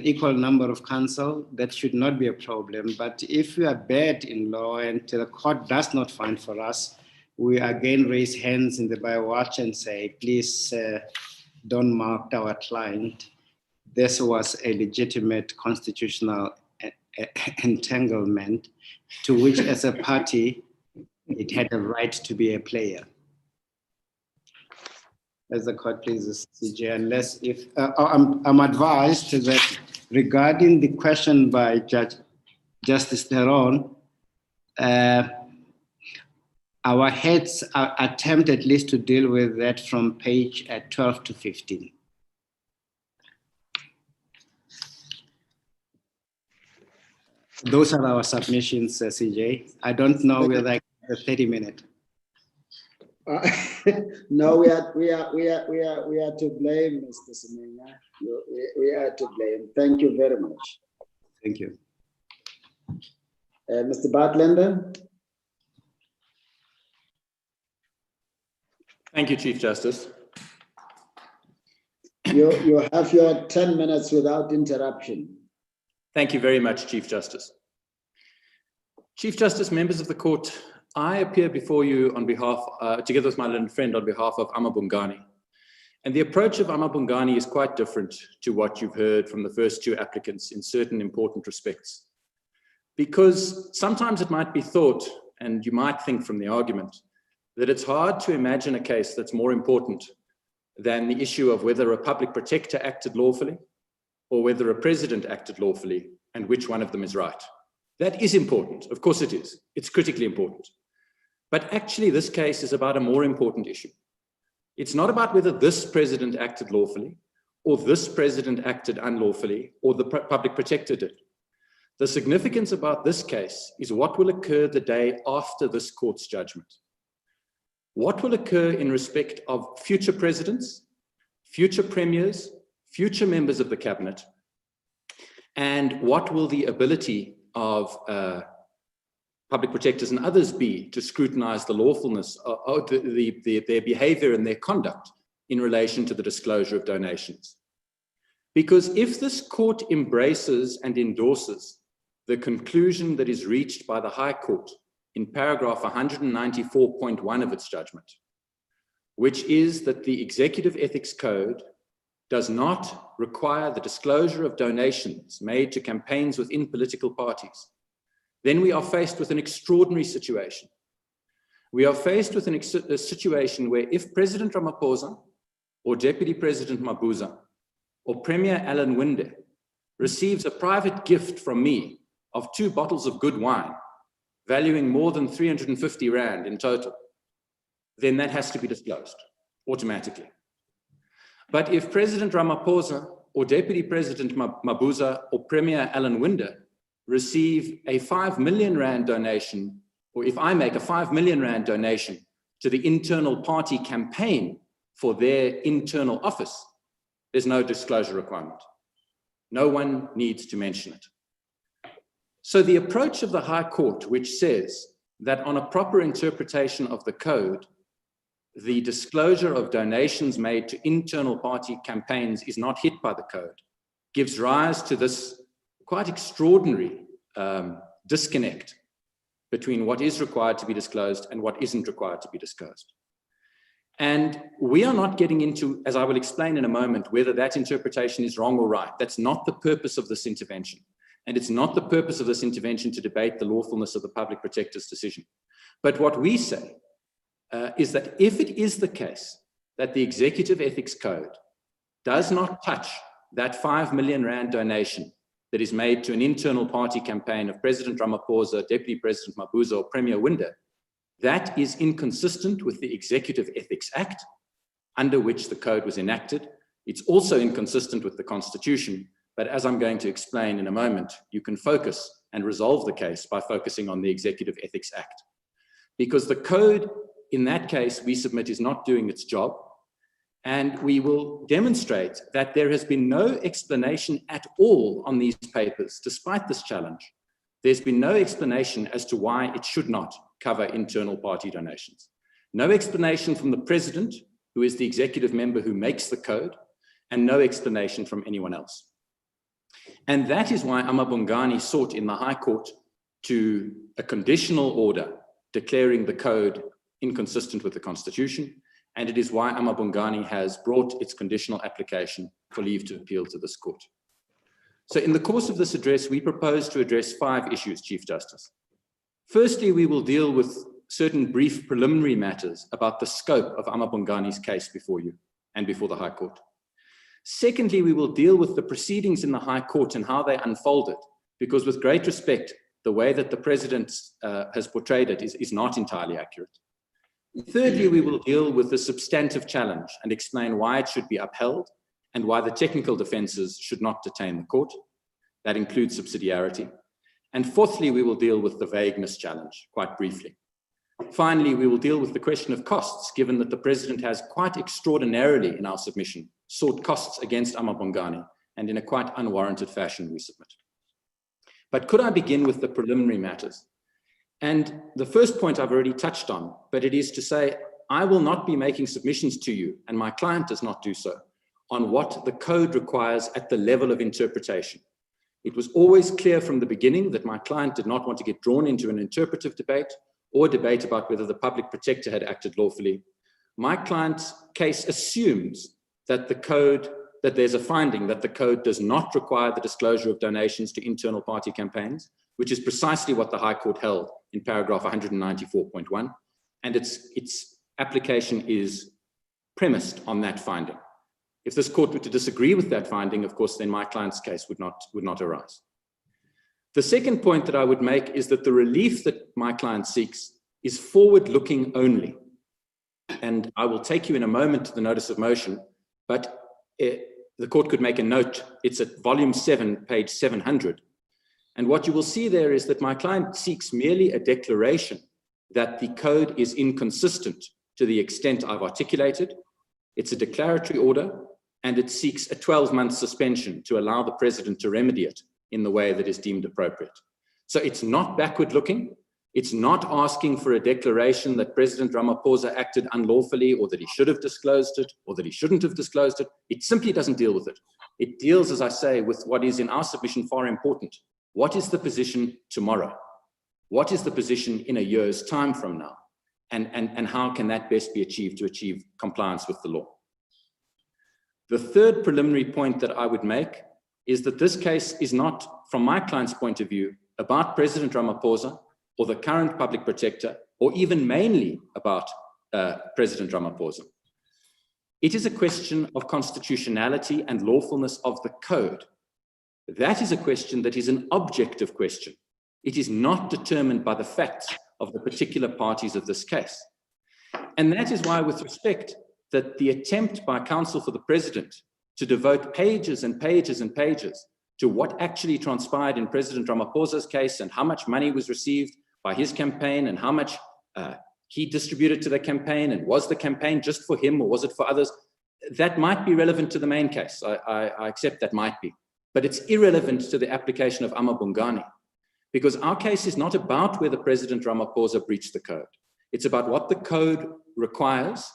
equal number of counsel. That should not be a problem. But if we are bad in law and the court does not find for us, we again raise hands in the by-watch and say, please don't mark our client. This was a legitimate constitutional entanglement to which, as a party, it had a right to be a player. As the court pleases, CJ, unless if I'm advised that regarding the question by Justice Neron, our heads attempt at least to deal with that from page 12 to 15. Those are our submissions, CJ. I don't know whether I have a 30-minute. No, we are to blame, Mr. Semenya. We are to blame. Thank you very much. Thank you. Mr. Bartlander. Thank you, Chief Justice. You have your 10 minutes without interruption. Thank you very much, Chief Justice. Chief Justice, members of the court, I appear before you on behalf, together with my learned friend, on behalf of Amabungani. And the approach of Amabungani is quite different to what you've heard from the first 2 applicants in certain important respects. Because sometimes it might be thought, and you might think from the argument, that it's hard to imagine a case that's more important than the issue of whether a public protector acted lawfully or whether a president acted lawfully, and which one of them is right. That is important. Of course it is. It's critically important. But actually, this case is about a more important issue. It's not about whether this president acted lawfully or this president acted unlawfully or the public protector did. The significance about this case is what will occur the day after this court's judgment. What will occur in respect of future presidents, future premiers, future members of the cabinet, and what will the ability of public protectors and others be to scrutinize the lawfulness of their behavior and their conduct in relation to the disclosure of donations. Because if this court embraces and endorses the conclusion that is reached by the High Court in paragraph 194.1 of its judgment, which is that the Executive Ethics Code does not require the disclosure of donations made to campaigns within political parties, then we are faced with an extraordinary situation. We are faced with a situation where if President Ramaphosa or Deputy President Mabuza or Premier Alan Winde receives a private gift from me of 2 bottles of good wine, valuing more than 350 Rand in total, then that has to be disclosed automatically. But if President Ramaphosa or Deputy President Mabuza or Premier Alan Winde receive a 5 million Rand donation, or if I make a 5 million Rand donation to the internal party campaign for their internal office, there's no disclosure requirement. No one needs to mention it. So the approach of the High Court, which says that on a proper interpretation of the code, the disclosure of donations made to internal party campaigns is not hit by the code, gives rise to this quite extraordinary disconnect between what is required to be disclosed and what isn't required to be disclosed. And we are not getting into, as I will explain in a moment, whether that interpretation is wrong or right. That's not the purpose of this intervention. And it's not the purpose of this intervention to debate the lawfulness of the public protector's decision. But what we say is that if it is the case that the Executive Ethics Code does not touch that 5 million Rand donation that is made to an internal party campaign of President Ramaphosa, Deputy President Mabuza, or Premier Winde, that is inconsistent with the Executive Ethics Act, under which the code was enacted. It's also inconsistent with the Constitution, but as I'm going to explain in a moment, you can focus and resolve the case by focusing on the Executive Ethics Act. Because the code, in that case, we submit is not doing its job, And we will demonstrate that there has been no explanation at all on these papers, despite this challenge. There's been no explanation as to why it should not cover internal party donations. No explanation from the president, who is the executive member who makes the code, and no explanation from anyone else. And that is why Amabungani sought in the High Court to a conditional order declaring the code inconsistent with the Constitution. And it is why Amabungani has brought its conditional application for leave to appeal to this court. So in the course of this address, we propose to address 5 issues, Chief Justice. Firstly, we will deal with certain brief preliminary matters about the scope of Amabungani's case before you and before the High Court. Secondly, we will deal with the proceedings in the High Court and how they unfolded, because with great respect, the way that the President has portrayed it is not entirely accurate. Thirdly, we will deal with the substantive challenge and explain why it should be upheld and why the technical defenses should not detain the court. That includes subsidiarity. And fourthly, we will deal with the vagueness challenge quite briefly. Finally, we will deal with the question of costs, given that the President has quite extraordinarily in our submission sought costs against Amabungani, and in a quite unwarranted fashion we submit. But could I begin with the preliminary matters? And the first point I've already touched on, but it is to say, I will not be making submissions to you, and my client does not do so, on what the code requires at the level of interpretation. It was always clear from the beginning that my client did not want to get drawn into an interpretive debate or debate about whether the public protector had acted lawfully. My client's case assumes that that there's a finding that the code does not require the disclosure of donations to internal party campaigns, which is precisely what the High Court held in paragraph 194.1, and its application is premised on that finding. If this court were to disagree with that finding, of course, then my client's case would not arise. The second point that I would make is that the relief that my client seeks is forward-looking only. And I will take you in a moment to the notice of motion, but the court could make a note. It's at volume 7, page 700. And what you will see there is that my client seeks merely a declaration that the code is inconsistent to the extent I've articulated. It's a declaratory order, and it seeks a 12-month suspension to allow the President to remedy it in the way that is deemed appropriate. So it's not backward-looking. It's not asking for a declaration that President Ramaphosa acted unlawfully, or that he should have disclosed it, or that he shouldn't have disclosed it. It simply doesn't deal with it. It deals, as I say, with what is in our submission far important. What is the position tomorrow? What is the position in a year's time from now? And how can that best be achieved to achieve compliance with the law? The third preliminary point that I would make is that this case is not, from my client's point of view, about President Ramaphosa or the current public protector, or even mainly about President Ramaphosa. It is a question of constitutionality and lawfulness of the code. That is a question that is an objective question. It is not determined by the facts of the particular parties of this case. And that is why, with respect, that the attempt by counsel for the President to devote pages and pages and pages to what actually transpired in President Ramaphosa's case and how much money was received by his campaign and how much he distributed to the campaign, and was the campaign just for him or was it for others, that might be relevant to the main case. I accept that might be, but it's irrelevant to the application of Amabungani, because our case is not about whether President Ramaphosa breached the code. It's about what the code requires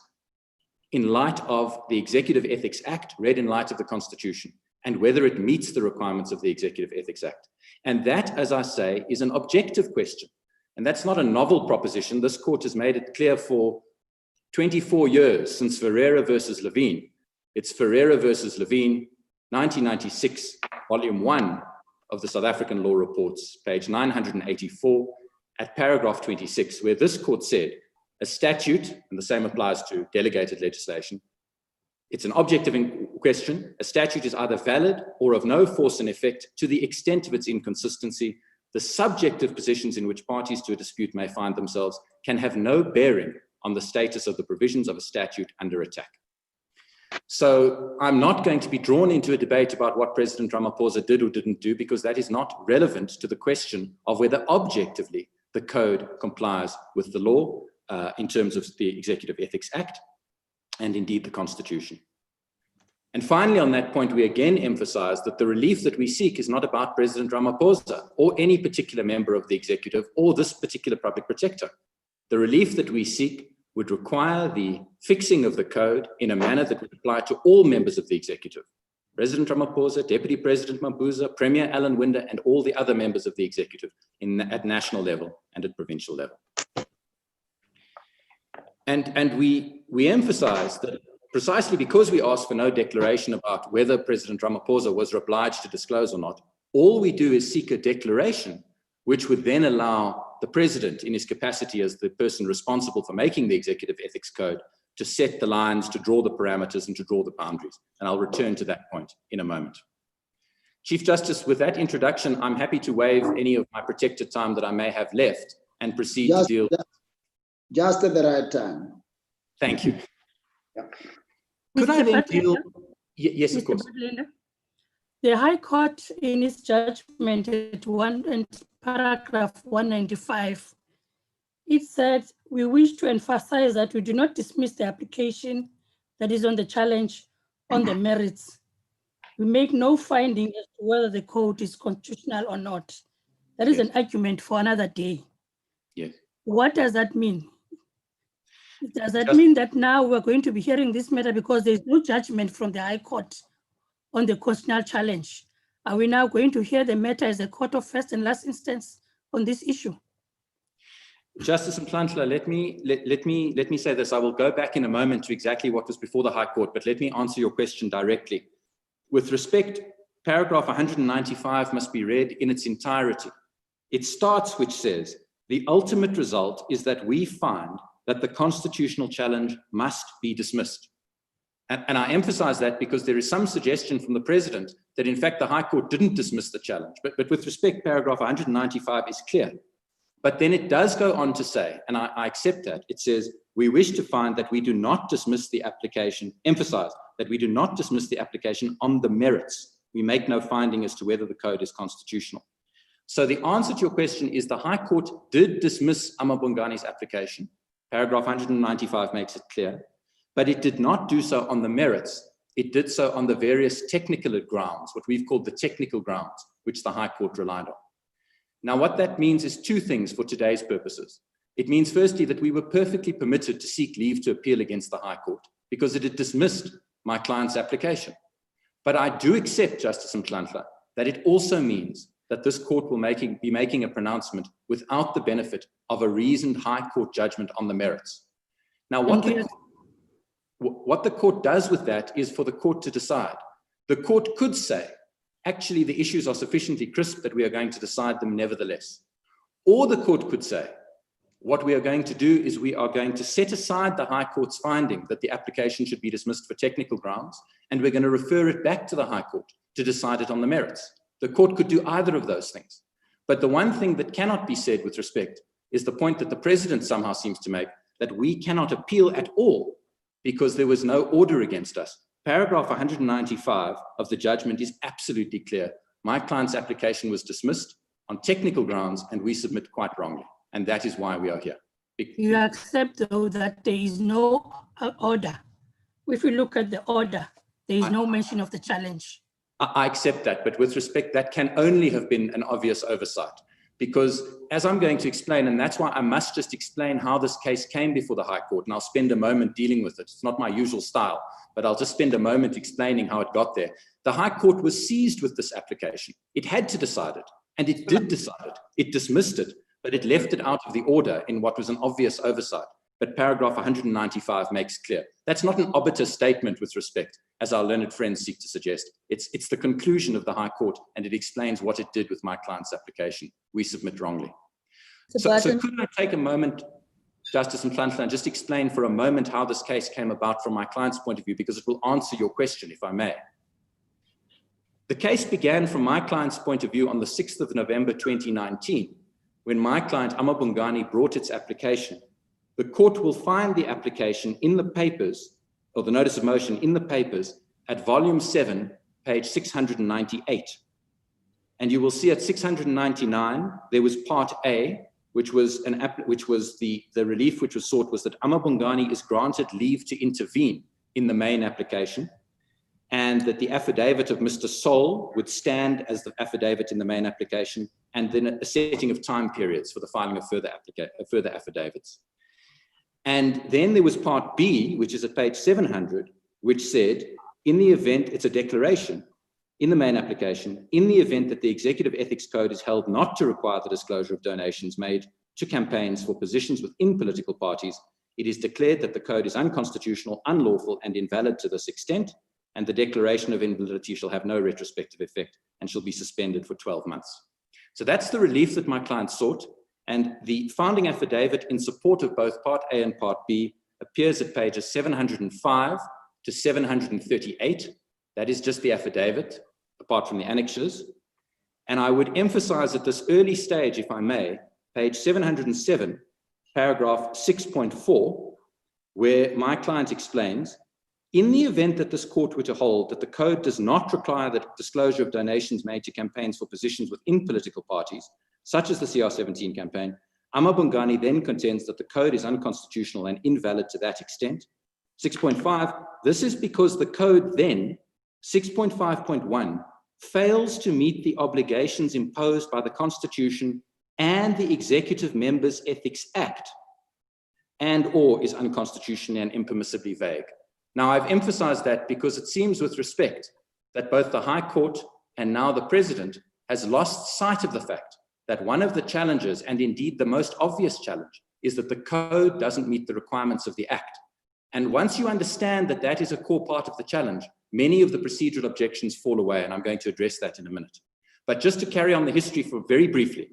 in light of the Executive Ethics Act, read in light of the Constitution, and whether it meets the requirements of the Executive Ethics Act. And that, as I say, is an objective question. And that's not a novel proposition. This court has made it clear for 24 years since Ferreira versus Levine. It's Ferreira versus Levine, 1996, volume 1 of the South African Law Reports, page 984, at paragraph 26, where this court said, a statute, and the same applies to delegated legislation, it's an objective question. A statute is either valid or of no force and effect to the extent of its inconsistency. The subjective positions in which parties to a dispute may find themselves can have no bearing on the status of the provisions of a statute under attack. So I'm not going to be drawn into a debate about what President Ramaphosa did or didn't do, because that is not relevant to the question of whether objectively the code complies with the law in terms of the Executive Ethics Act. and indeed the Constitution. And finally, on that point, we again emphasize that the relief that we seek is not about President Ramaphosa or any particular member of the executive or this particular public protector. The relief that we seek would require the fixing of the code in a manner that would apply to all members of the executive. President Ramaphosa, Deputy President Mabuza, Premier Alan Winder, and all the other members of the executive at national level and at provincial level. And we emphasize that precisely because we ask for no declaration about whether President Ramaphosa was obliged to disclose or not, all we do is seek a declaration which would then allow the president, in his capacity as the person responsible for making the executive ethics code, to set the lines, to draw the parameters, and to draw the boundaries. And I'll return to that point in a moment. Chief Justice, with that introduction, I'm happy to waive any of my protected time that I may have left and proceed to deal. Just at the right time. Thank you. Could I then deal? Yes, of course. The High Court, in its judgment at paragraph 195, it said, we wish to emphasize that we do not dismiss the application that is on the challenge on the merits. We make no finding as to whether the code is constitutional or not. That is an argument for another day. Yes. What does that mean? Does that mean that now we're going to be hearing this matter because there's no judgment from the High Court on the constitutional challenge? Are we now going to hear the matter as a court of first and last instance on this issue? Justice Mhlantla, let me say this. I will go back in a moment to exactly what was before the High Court, but let me answer your question directly. With respect, paragraph 195 must be read in its entirety. It starts, which says, the ultimate result is that we find that the constitutional challenge must be dismissed. And I emphasize that because there is some suggestion from the president that in fact the High Court didn't dismiss the challenge. But with respect, paragraph 195 is clear. But then it does go on to say, and I accept that, it says, we wish to find that we do not dismiss the application, emphasize that we do not dismiss the application on the merits. We make no finding as to whether the code is constitutional. So the answer to your question is the High Court did dismiss Amabungani's application. Paragraph 195 makes it clear, but it did not do so on the merits. It did so on the various technical grounds, what we've called the technical grounds, which the High Court relied on. Now, what that means is two things for today's purposes. It means, firstly, that we were perfectly permitted to seek leave to appeal against the High Court because it had dismissed my client's application. But I do accept, Justice Mhlantla, that it also means that this court will be making a pronouncement without the benefit of a reasoned High Court judgment on the merits. Now, what the court does with that is for the court to decide. The court could say, actually, the issues are sufficiently crisp that we are going to decide them nevertheless. Or the court could say, what we are going to do is we are going to set aside the High Court's finding that the application should be dismissed for technical grounds, and we're going to refer it back to the High Court to decide it on the merits. The court could do either of those things. But the one thing that cannot be said with respect is the point that the president somehow seems to make, that we cannot appeal at all because there was no order against us. Paragraph 195 of the judgment is absolutely clear. My client's application was dismissed on technical grounds, and we submit quite wrongly. And that is why we are here. You accept, though, that there is no order. If we look at the order, there is no mention of the challenge. I accept that, but with respect, that can only have been an obvious oversight. Because as I'm going to explain, and that's why I must just explain how this case came before the High Court, and I'll spend a moment dealing with it. It's not my usual style, but I'll just spend a moment explaining how it got there. The High Court was seized with this application. It had to decide it, and it did decide it. It dismissed it, but it left it out of the order in what was an obvious oversight. But paragraph 195 makes clear. That's not an obiter statement with respect, as our learned friends seek to suggest. It's the conclusion of the High Court, and it explains what it did with my client's application. We submit wrongly. So could I take a moment, Justice Mhlantla, and just explain for a moment how this case came about from my client's point of view, because it will answer your question, if I may. The case began from my client's point of view on the 6th of November 2019, when my client Amabungani brought its application. The court will find the application in the papers, or the notice of motion in the papers, at volume 7, page 698. And you will see at 699, there was part A, which was the relief which was sought was that Amabungani is granted leave to intervene in the main application, and that the affidavit of Mr. Sol would stand as the affidavit in the main application, and then a setting of time periods for the filing of further affidavits. And then there was part B, which is at page 700, which said, in the event, it's a declaration in the main application, in the event that the Executive Ethics Code is held not to require the disclosure of donations made to campaigns for positions within political parties, it is declared that the code is unconstitutional, unlawful, and invalid to this extent, and the declaration of invalidity shall have no retrospective effect and shall be suspended for 12 months. So that's the relief that my client sought, and the founding affidavit in support of both Part A and Part B appears at pages 705 to 738. That is just the affidavit, apart from the annexures. And I would emphasize at this early stage, if I may, page 707, paragraph 6.4, where my client explains, in the event that this court were to hold that the code does not require the disclosure of donations made to campaigns for positions within political parties, such as the CR17 campaign, Amabungani then contends that the code is unconstitutional and invalid to that extent. 6.5, this is because the code then, 6.5.1, fails to meet the obligations imposed by the Constitution and the Executive Members Ethics Act, and/or is unconstitutional and impermissibly vague. Now, I've emphasized that because it seems with respect that both the High Court and now the President has lost sight of the fact that one of the challenges, and indeed the most obvious challenge, is that the code doesn't meet the requirements of the Act. And once you understand that that is a core part of the challenge, many of the procedural objections fall away, and I'm going to address that in a minute. But just to carry on the history for very briefly,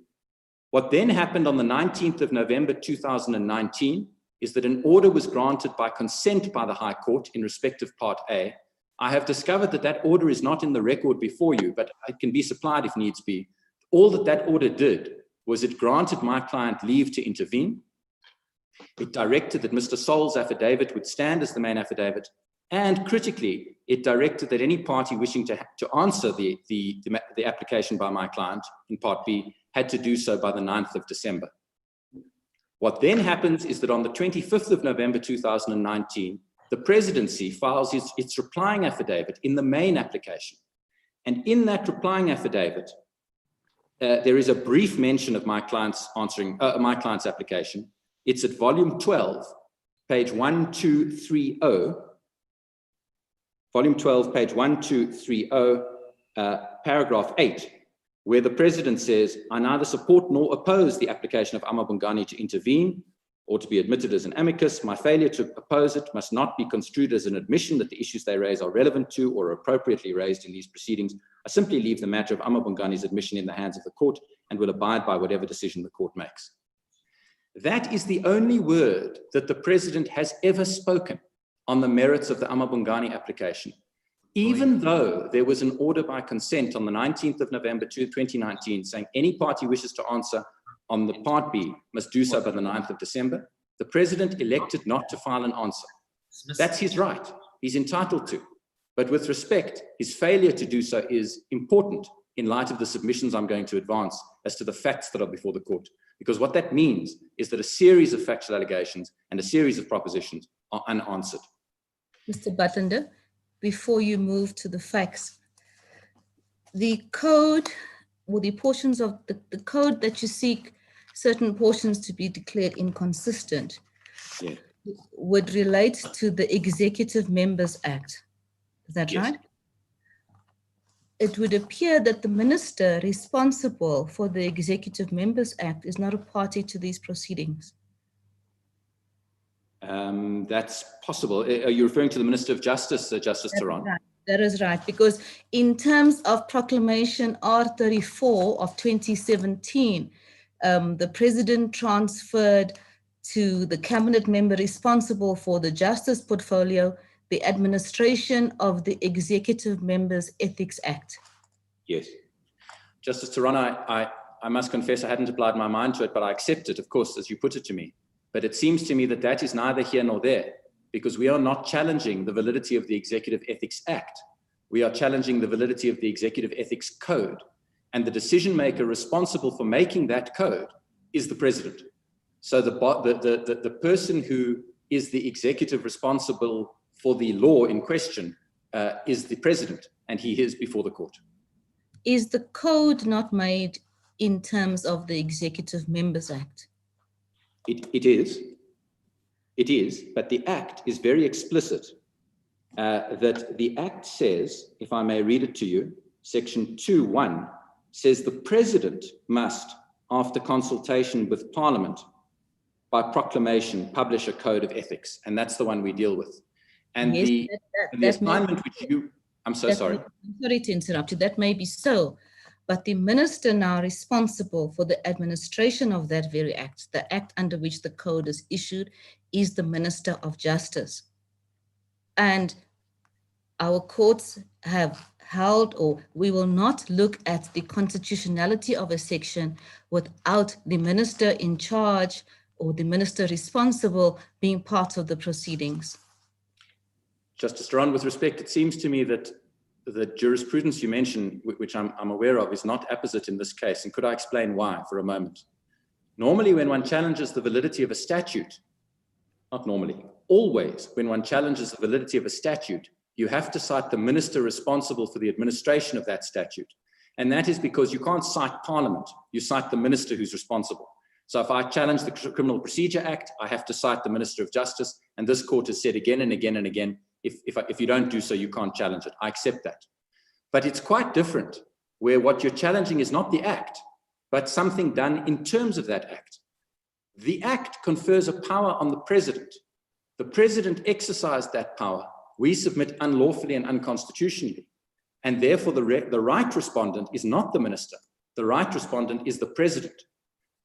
what then happened on the 19th of November 2019 is that an order was granted by consent by the High Court in respect of Part A. I have discovered that that order is not in the record before you, but it can be supplied if needs be. All that that order did was it granted my client leave to intervene. It directed that Mr. Sol's affidavit would stand as the main affidavit, and critically, it directed that any party wishing to answer the application by my client in Part B had to do so by the 9th of December. What then happens is that on the 25th of November 2019, the presidency files its replying affidavit in the main application. And in that replying affidavit, there is a brief mention of my client's application. It's at volume 12, page 1230, volume 12, page 1230, paragraph 8, where the president says, I neither support nor oppose the application of Amabungani to intervene or to be admitted as an amicus. My failure to oppose it must not be construed as an admission that the issues they raise are relevant to or appropriately raised in these proceedings. I simply leave the matter of Amabungani's admission in the hands of the court and will abide by whatever decision the court makes. That is the only word that the president has ever spoken on the merits of the Amabungani application, even though there was an order by consent on the 19th of November 2019 saying any party wishes to answer on the Part B must do so by the 9th of December. The president elected not to file an answer. That's his right. He's entitled to. But with respect, his failure to do so is important in light of the submissions I'm going to advance as to the facts that are before the court. Because what that means is that a series of factual allegations and a series of propositions are unanswered. Mr. Batanda, before you move to the facts, the code or the portions of the code that you seek certain portions to be declared inconsistent would relate to the Executive Members Act. Is that right? It would appear that the minister responsible for the Executive Members Act is not a party to these proceedings. That's possible. Are you referring to the Minister of Justice, Justice Theron? Right. That is right, because in terms of Proclamation R34 of 2017, the President transferred to the cabinet member responsible for the Justice portfolio the administration of the Executive Members Ethics Act. Yes. Justice Theron, I must confess I hadn't applied my mind to it, but I accept it, of course, as you put it to me. But it seems to me that that is neither here nor there, because we are not challenging the validity of the Executive Ethics Act. We are challenging the validity of the Executive Ethics Code. And the decision maker responsible for making that code is the president. So the person who is the executive responsible for the law in question is the president, and he is before the court. Is the code not made in terms of the Executive Members Act? It is, but the Act is very explicit that the Act says, if I may read it to you, section 2(1) says the president must, after consultation with Parliament, by proclamation, publish a code of ethics, and that's the one we deal with. And Yes, the assignment which you, I'm so sorry. I'm sorry to interrupt you, that may be so, but the minister now responsible for the administration of that very act, the act under which the code is issued, is the Minister of Justice. And our courts have held, or we will not look at the constitutionality of a section without the minister in charge or the minister responsible being part of the proceedings. Justice Duran, with respect, it seems to me that the jurisprudence you mentioned, which I'm aware of, is not apposite in this case. And could I explain why for a moment? Normally, when one challenges the validity of a statute, not normally, always, when one challenges the validity of a statute, you have to cite the minister responsible for the administration of that statute. And that is because you can't cite Parliament, you cite the minister who's responsible. So if I challenge the Criminal Procedure Act, I have to cite the Minister of Justice, and this court has said again and again and again, if you don't do so, you can't challenge it. I accept that. But it's quite different, where what you're challenging is not the act, but something done in terms of that act. The act confers a power on the president. The president exercised that power. We submit unlawfully and unconstitutionally. And therefore, the right respondent is not the minister. The right respondent is the president.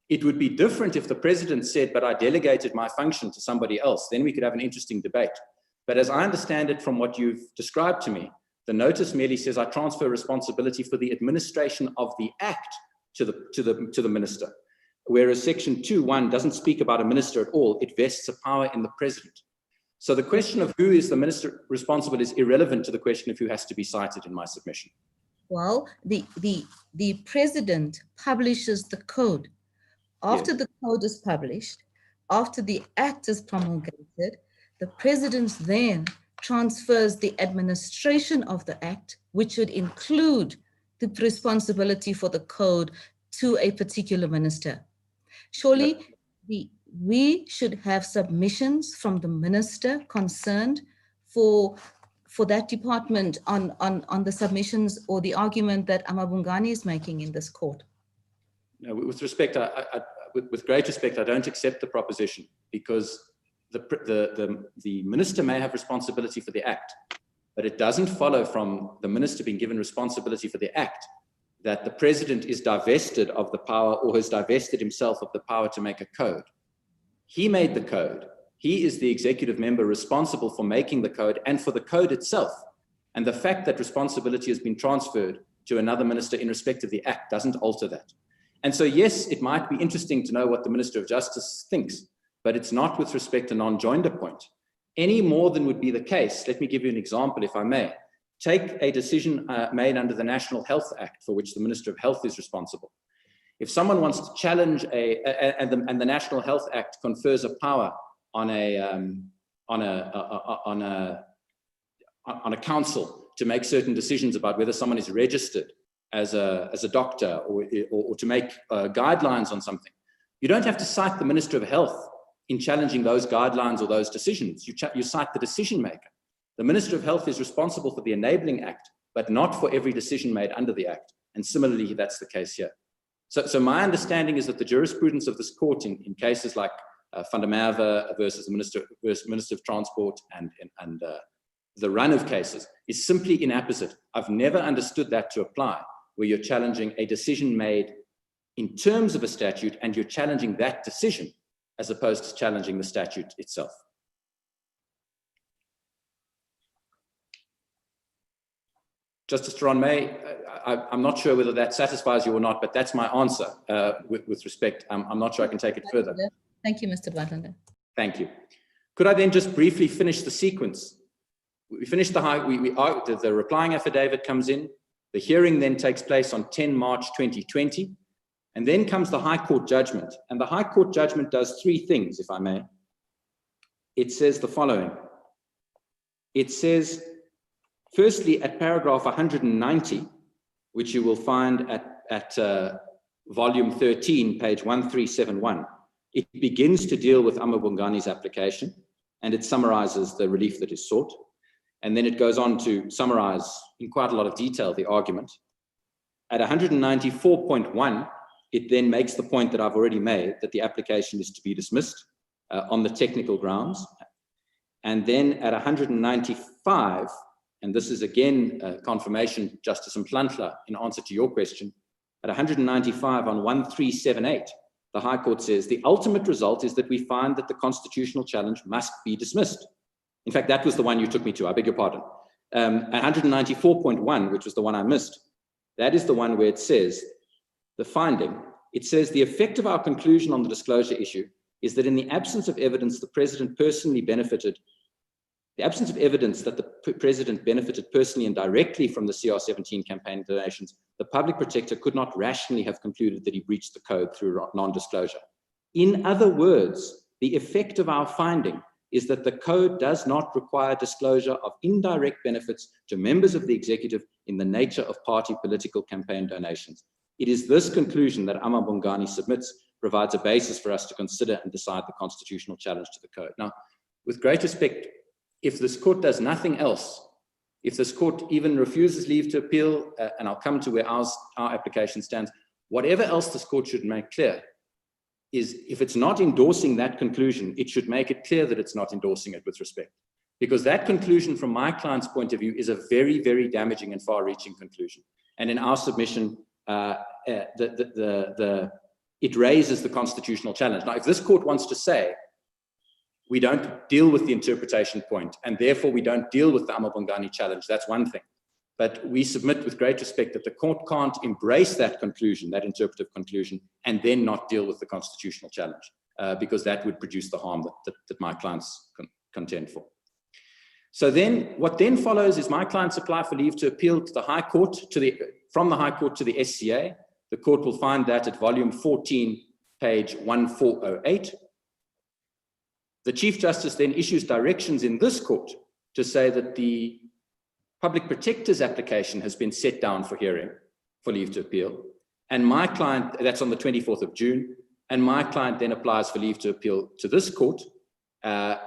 It would be different if the president said, but I delegated my function to somebody else. Then we could have an interesting debate. But as I understand it from what you've described to me, the notice merely says I transfer responsibility for the administration of the act to the minister. Whereas section 2(1) doesn't speak about a minister at all. It vests a power in the president. So the question of who is the minister responsible is irrelevant to the question of who has to be cited in my submission. Well, the president publishes the code. After the code is published, after the act is promulgated, the president then transfers the administration of the act, which would include the responsibility for the code, to a particular minister. Surely we should have submissions from the minister concerned for that department on the submissions or the argument that Amabungani is making in this court. No, with respect, with great respect, I don't accept the proposition, because the minister may have responsibility for the act, but it doesn't follow from the minister being given responsibility for the act that the president is divested of the power or has divested himself of the power to make a code. He made the code. He is the executive member responsible for making the code and for the code itself. And the fact that responsibility has been transferred to another minister in respect of the act doesn't alter that. And so, yes, it might be interesting to know what the Minister of Justice thinks, but it's not with respect to non-joinder point. Any more than would be the case, let me give you an example, if I may. Take a decision made under the National Health Act, for which the Minister of Health is responsible. If someone wants to challenge and the National Health Act confers a power on a council to make certain decisions about whether someone is registered as a doctor or to make guidelines on something, you don't have to cite the Minister of Health in challenging those guidelines or those decisions. You cite the decision maker. The Minister of Health is responsible for the Enabling Act, but not for every decision made under the Act. And similarly, that's the case here. So my understanding is that the jurisprudence of this court in cases like Fundamava versus the Minister of Transport and the run of cases is simply inapposite. I've never understood that to apply, where you're challenging a decision made in terms of a statute and you're challenging that decision as opposed to challenging the statute itself. Justice Duran, I'm not sure whether that satisfies you or not, but that's my answer with respect. I'm not sure I can take it further. Thank you, Mr. Butler. Thank you. Could I then just briefly finish the sequence? We finished the replying affidavit comes in. The hearing then takes place on 10 March 2020. And then comes the High Court judgment. And the High Court judgment does three things, if I may. It says the following. It says, firstly, at paragraph 190, which you will find at volume 13, page 1371, it begins to deal with Amabungani's application, and it summarizes the relief that is sought. And then it goes on to summarize in quite a lot of detail the argument. At 194.1, it then makes the point that I've already made, that the application is to be dismissed on the technical grounds. And then at 195, and this is again confirmation, Justice Mhlantla, in answer to your question, at 195 on 1378, the High Court says, the ultimate result is that we find that the constitutional challenge must be dismissed. In fact, that was the one you took me to, I beg your pardon. 194.1, which was the one I missed, that is the one where it says, the finding, it says the effect of our conclusion on the disclosure issue is that in the absence of evidence the President personally benefited, the absence of evidence that the President benefited personally and directly from the CR17 campaign donations, the public protector could not rationally have concluded that he breached the code through non-disclosure. In other words, the effect of our finding is that the code does not require disclosure of indirect benefits to members of the executive in the nature of party political campaign donations. It is this conclusion that Amabungani submits provides a basis for us to consider and decide the constitutional challenge to the code. Now, with great respect, if this court does nothing else, if this court even refuses leave to appeal, and I'll come to where our application stands, whatever else this court should make clear is if it's not endorsing that conclusion, it should make it clear that it's not endorsing it with respect. Because that conclusion from my client's point of view is a very, very damaging and far-reaching conclusion. And in our submission, it raises the constitutional challenge. Now, if this court wants to say, we don't deal with the interpretation point, and therefore we don't deal with the Amabungani challenge, that's one thing. But we submit with great respect that the court can't embrace that conclusion, that interpretive conclusion, and then not deal with the constitutional challenge, because that would produce the harm that my clients contend for. So then, what then follows is my clients apply for leave to appeal to the High Court, from the High Court to the SCA. The court will find that at volume 14, page 1408. The Chief Justice then issues directions in this court to say that the Public Protector's application has been set down for hearing, for leave to appeal. And my client, that's on the 24th of June, and my client then applies for leave to appeal to this court.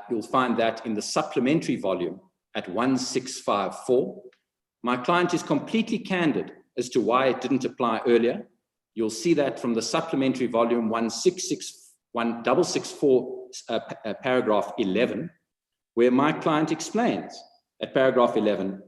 You'll find that in the supplementary volume at 1654. My client is completely candid as to why it didn't apply earlier. You'll see that from the supplementary volume 1664, paragraph 11, where my client explains at paragraph 11,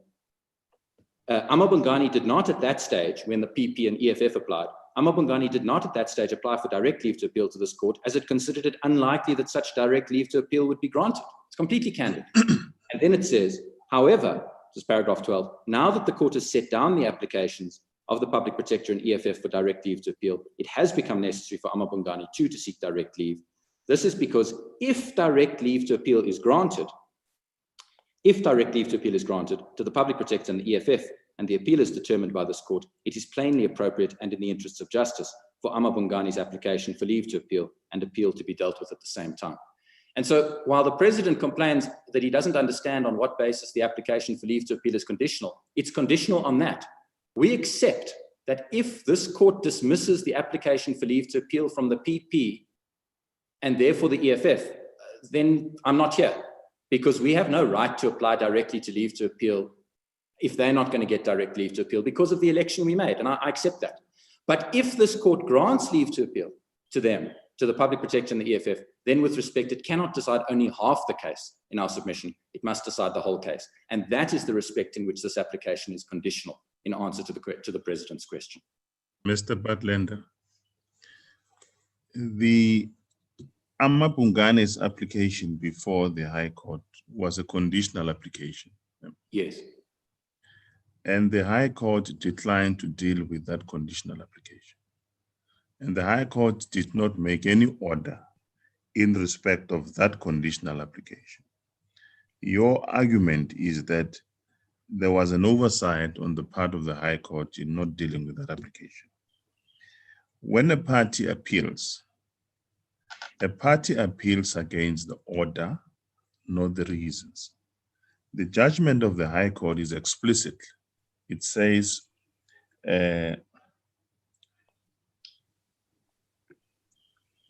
Amabungani did not at that stage, when the PP and EFF applied, Amabungani did not at that stage apply for direct leave to appeal to this court, as it considered it unlikely that such direct leave to appeal would be granted. It's completely candid. And then it says, however, this is paragraph 12, now that the court has set down the applications of the Public Protector and EFF for direct leave to appeal, it has become necessary for Amabungani too to seek direct leave. This is because if direct leave to appeal is granted, to the Public Protector and the EFF, and the appeal is determined by this court, it is plainly appropriate and in the interests of justice for Amabungani's application for leave to appeal and appeal to be dealt with at the same time. And so while the President complains that he doesn't understand on what basis the application for leave to appeal is conditional, it's conditional on that. We accept that if this court dismisses the application for leave to appeal from the PP and therefore the EFF, then I'm not here, because we have no right to apply directly to leave to appeal if they're not going to get direct leave to appeal because of the election we made, and I accept that. But if this court grants leave to appeal to them, to the Public Protector and the EFF, then with respect, it cannot decide only half the case in our submission. It must decide the whole case. And that is the respect in which this application is conditional in answer to the President's question. Mr. Butlender, the Amabungani's application before the High Court was a conditional application. Yes. And the High Court declined to deal with that conditional application. And the High Court did not make any order in respect of that conditional application. Your argument is that there was an oversight on the part of the High Court in not dealing with that application. when a party appeals against the order, not the reasons. The judgment of the High Court is explicit. It says,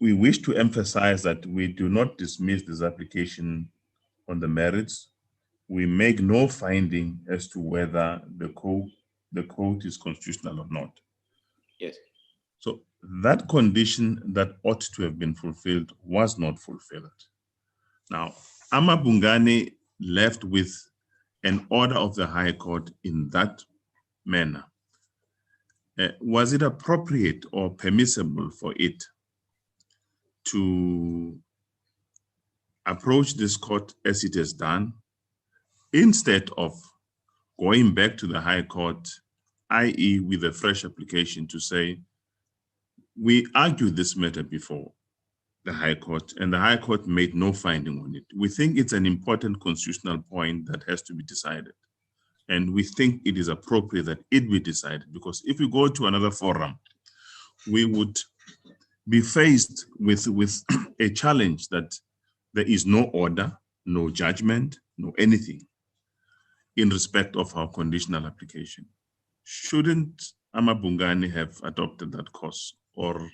we wish to emphasize that we do not dismiss this application on the merits. We make no finding as to whether the code is constitutional or not. Yes. So that condition that ought to have been fulfilled was not fulfilled. Now, Amabungani left with an order of the High Court in that manner. Was it appropriate or permissible for it to approach this court as it has done, instead of going back to the High Court, i.e. with a fresh application to say, we argued this matter before the High Court and the High Court made no finding on it. We think it's an important constitutional point that has to be decided. And we think it is appropriate that it be decided, because if we go to another forum, we would be faced with a challenge that there is no order, no judgment, no anything in respect of our conditional application. Shouldn't Amabungani have adopted that course, or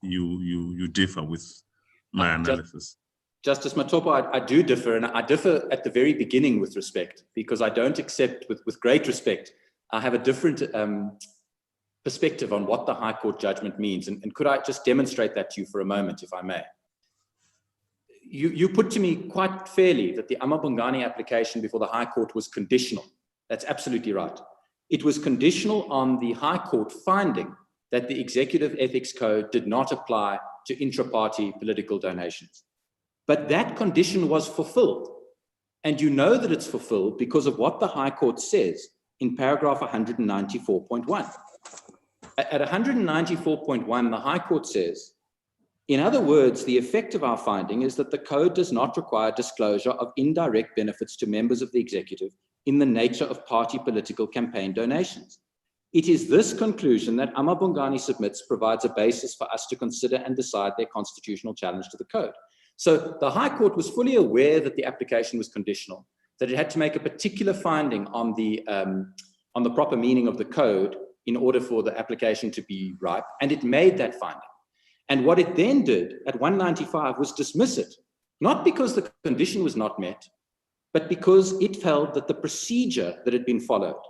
you differ with my analysis? Justice Matopo, I do differ, and I differ at the very beginning with respect, because I don't accept, with great respect, I have a different perspective on what the High Court judgment means. And could I just demonstrate that to you for a moment, if I may? You put to me quite fairly that the Amabungani application before the High Court was conditional. That's absolutely right. It was conditional on the High Court finding that the Executive Ethics Code did not apply to intra-party political donations. But that condition was fulfilled. And you know that it's fulfilled because of what the High Court says in paragraph 194.1. At 194.1, the High Court says, in other words, the effect of our finding is that the code does not require disclosure of indirect benefits to members of the executive in the nature of party political campaign donations. It is this conclusion that Amabungani submits provides a basis for us to consider and decide their constitutional challenge to the code. So the High Court was fully aware that the application was conditional, that it had to make a particular finding on the proper meaning of the code in order for the application to be ripe, and it made that finding. And what it then did at 195 was dismiss it, not because the condition was not met, but because it felt that the procedure that had been followed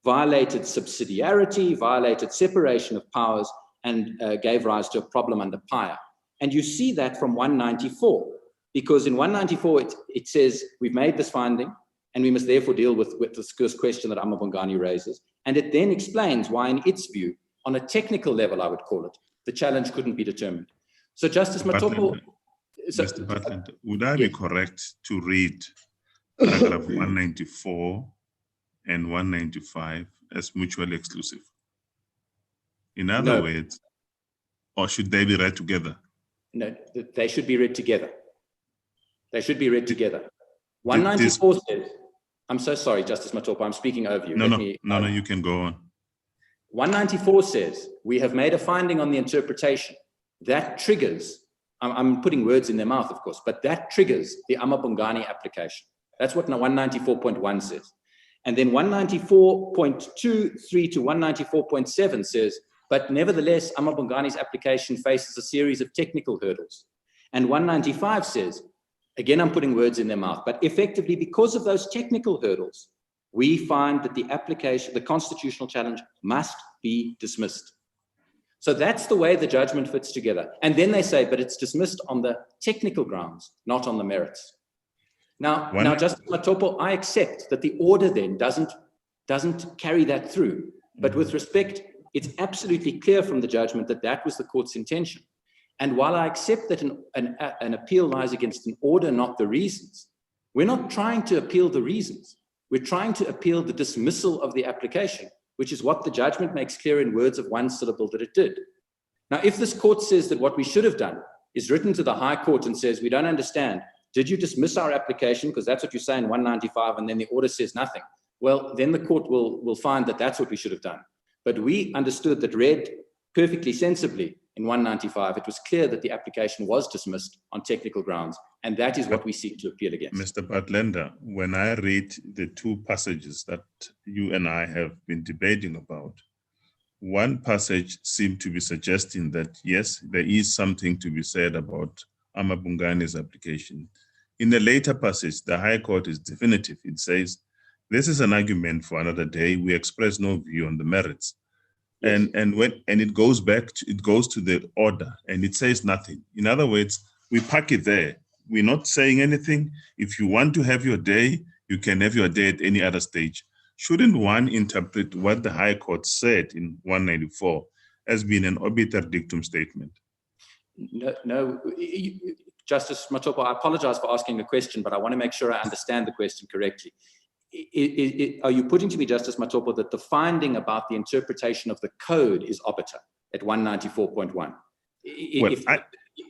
violated subsidiarity, violated separation of powers, and gave rise to a problem under PIA. And you see that from 194, because in 194, it says, we've made this finding, and we must therefore deal with this question that Amabungani raises. And it then explains why, in its view, on a technical level, I would call it, the challenge couldn't be determined. So Justice Matopo... Mr. Butland, would I be correct to read paragraph 194 and 195 as mutually exclusive? In other words, or should they be read together? No, they should be read together. They should be read together. 194 says, I'm so sorry, Justice Matopo, I'm speaking over you. No, you can go on. 194 says, we have made a finding on the interpretation. That triggers, I'm putting words in their mouth, of course, but that triggers the Amabungani application. That's what 194.1 says. And then 194.23 to 194.7 says, but nevertheless, Amabungani's application faces a series of technical hurdles. And 195 says, again, I'm putting words in their mouth, but effectively, because of those technical hurdles, we find that the application, the constitutional challenge must be dismissed. So that's the way the judgment fits together. And then they say, but it's dismissed on the technical grounds, not on the merits. Now, Justice Matopo, I accept that the order then doesn't carry that through. But with respect, it's absolutely clear from the judgment that that was the court's intention. And while I accept that an appeal lies against an order, not the reasons, we're not trying to appeal the reasons. We're trying to appeal the dismissal of the application, which is what the judgment makes clear in words of one syllable that it did. Now, if this court says that what we should have done is written to the High Court and says, we don't understand, did you dismiss our application? Because that's what you say in 195, and then the order says nothing. Well, then the court will find that that's what we should have done. But we understood that read perfectly sensibly in 195, it was clear that the application was dismissed on technical grounds, and that is what we seek to appeal against. Mr. Bartlender, when I read the two passages that you and I have been debating about, one passage seemed to be suggesting that, yes, there is something to be said about Amabungani's application. In the later passage, the High Court is definitive. It says, this is an argument for another day. We express no view on the merits. Yes. And it goes back to, it goes to the order and it says nothing. In other words, we park it there. We're not saying anything. If you want to have your day, you can have your day at any other stage. Shouldn't one interpret what the High Court said in 194 as being an obiter dictum statement? No, Justice Matopo, I apologize for asking a question, but I want to make sure I understand the question correctly. Are you putting to me, Justice Matopo, that the finding about the interpretation of the code is obiter at 194.1? Well,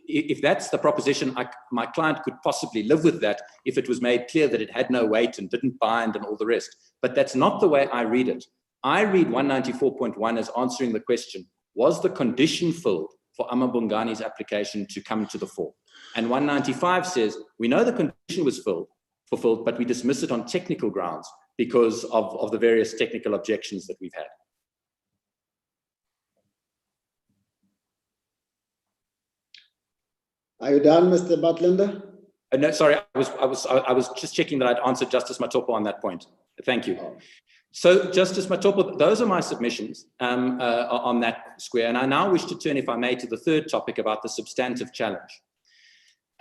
if that's the proposition, my client could possibly live with that if it was made clear that it had no weight and didn't bind and all the rest. But that's not the way I read it. I read 194.1 as answering the question, was the condition filled for Amabungani's application to come to the fore? And 195 says, we know the condition was fulfilled, but we dismiss it on technical grounds because of the various technical objections that we've had. Are you done, Mr. Bartlender? No, sorry, I was just checking that I'd answered Justice Matopo on that point. Thank you. So, Justice Matopo, those are my submissions on that square. And I now wish to turn, if I may, to the third topic about the substantive challenge.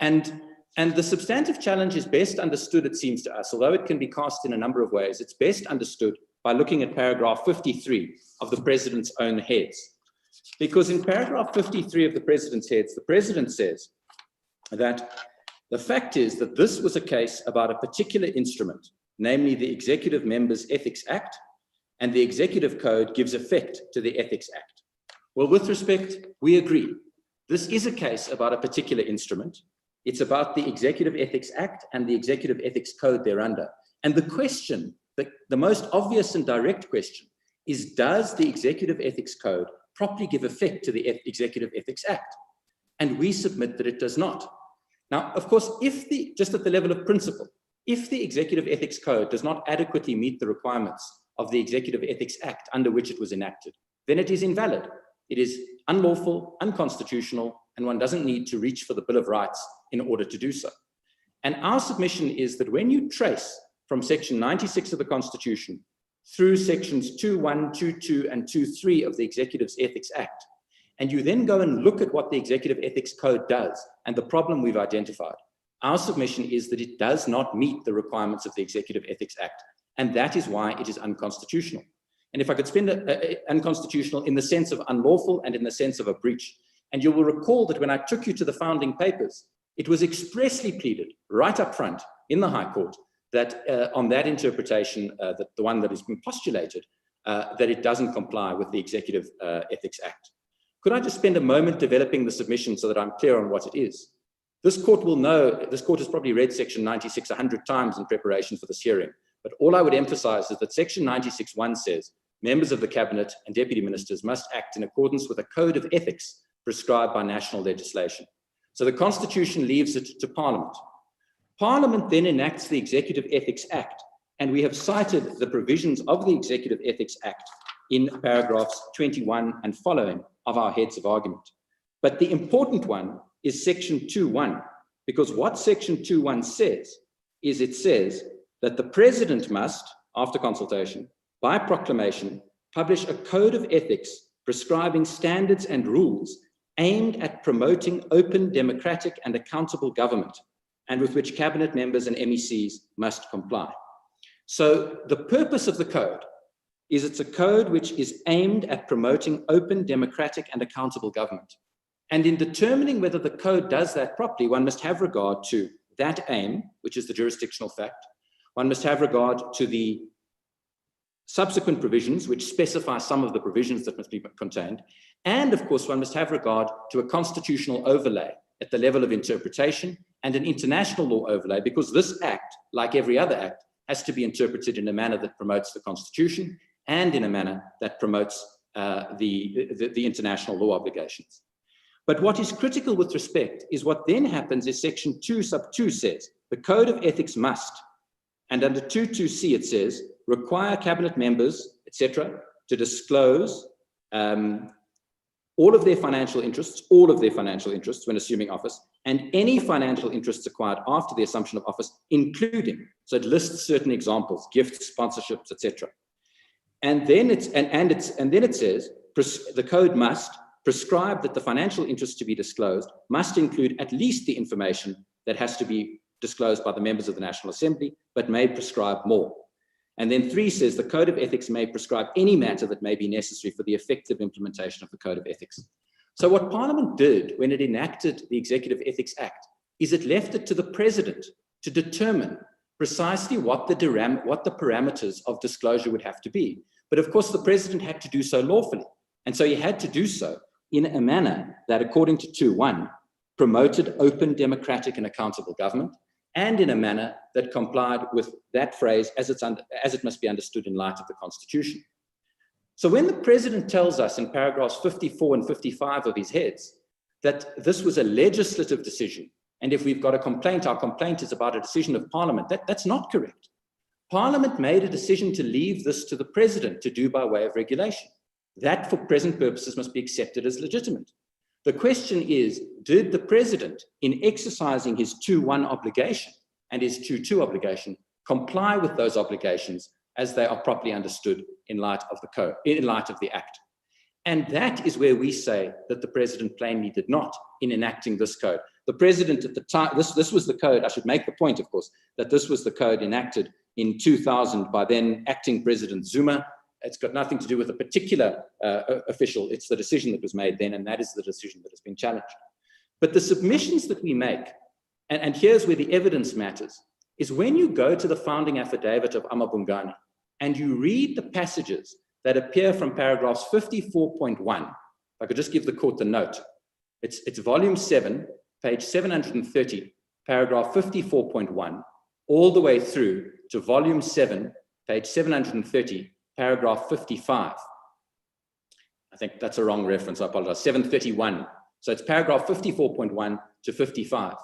And the substantive challenge is best understood, it seems to us, although it can be cast in a number of ways, it's best understood by looking at paragraph 53 of the President's own heads. Because in paragraph 53 of the President's heads, the President says that the fact is that this was a case about a particular instrument, namely the Executive Members Ethics Act, and the Executive Code gives effect to the Ethics Act. Well, with respect, we agree. This is a case about a particular instrument. It's about the Executive Ethics Act and the Executive Ethics Code thereunder. And the question, the most obvious and direct question, is does the Executive Ethics Code properly give effect to the Executive Ethics Act? And we submit that it does not. Now, of course, just at the level of principle, if the Executive Ethics Code does not adequately meet the requirements of the Executive Ethics Act under which it was enacted, then it is invalid. It is unlawful, unconstitutional, and one doesn't need to reach for the Bill of Rights in order to do so. And our submission is that when you trace from section 96 of the Constitution through sections 2.1, 2.2, and 2.3 of the Executive Ethics Act, and you then go and look at what the Executive Ethics Code does and the problem we've identified, our submission is that it does not meet the requirements of the Executive Ethics Act, and that is why it is unconstitutional. And if I could spend unconstitutional in the sense of unlawful and in the sense of a breach, and you will recall that when I took you to the founding papers, it was expressly pleaded right up front in the High Court that on that interpretation, that the one that has been postulated, that it doesn't comply with the Executive Ethics Act. Could I just spend a moment developing the submission so that I'm clear on what it is? This court will know, this court has probably read section 96 100 times in preparation for this hearing, but all I would emphasize is that section 96.1 says, members of the cabinet and deputy ministers must act in accordance with a code of ethics prescribed by national legislation. So the Constitution leaves it to Parliament. Parliament then enacts the Executive Ethics Act, and we have cited the provisions of the Executive Ethics Act in paragraphs 21 and following of our heads of argument. But the important one is section 2.1, because what section 2.1 says is it says that the President must, after consultation, by proclamation, publish a code of ethics prescribing standards and rules aimed at promoting open, democratic, and accountable government, and with which cabinet members and MECs must comply. So the purpose of the code is it's a code which is aimed at promoting open, democratic, and accountable government. And in determining whether the code does that properly, one must have regard to that aim, which is the jurisdictional fact. One must have regard to the subsequent provisions, which specify some of the provisions that must be contained. And of course, one must have regard to a constitutional overlay at the level of interpretation and an international law overlay, because this act, like every other act, has to be interpreted in a manner that promotes the Constitution and in a manner that promotes the international law obligations. But what is critical with respect is what then happens is section 2 sub 2 says, the code of ethics must, and under 2.2c it says, require cabinet members, etc., to disclose all of their financial interests when assuming office, and any financial interests acquired after the assumption of office, including, so it lists certain examples, gifts, sponsorships, etc. And then it says, the code must prescribe that the financial interests to be disclosed must include at least the information that has to be disclosed by the members of the National Assembly, but may prescribe more. And then 3 says the Code of Ethics may prescribe any matter that may be necessary for the effective implementation of the Code of Ethics. So what Parliament did when it enacted the Executive Ethics Act is it left it to the President to determine precisely what the parameters of disclosure would have to be. But of course, the President had to do so lawfully. And so he had to do so in a manner that, according to 2.1, promoted open, democratic, and accountable government, and in a manner that complied with that phrase as it must be understood in light of the Constitution. So when the President tells us in paragraphs 54 and 55 of his heads that this was a legislative decision, and if we've got a complaint, our complaint is about a decision of Parliament, that's not correct. Parliament made a decision to leave this to the President to do by way of regulation. That, for present purposes, must be accepted as legitimate. The question is, did the President, in exercising his 2.1 obligation and his 2.2 obligation, comply with those obligations as they are properly understood in light of the code, in light of the Act? And that is where we say that the President plainly did not in enacting this code. The President at the time, this was the code, I should make the point, of course, that this was the code enacted in 2000 by then acting President Zuma. It's got nothing to do with a particular official. It's the decision that was made then, and that is the decision that has been challenged. But the submissions that we make, and here's where the evidence matters, is when you go to the founding affidavit of Amabungani and you read the passages that appear from paragraphs 54.1, if I could just give the court the note, it's volume 7, page 730, paragraph 54.1, all the way through to volume 7, page 730, paragraph 55. I think that's a wrong reference, I apologize, 731. So it's paragraph 54.1 to 55.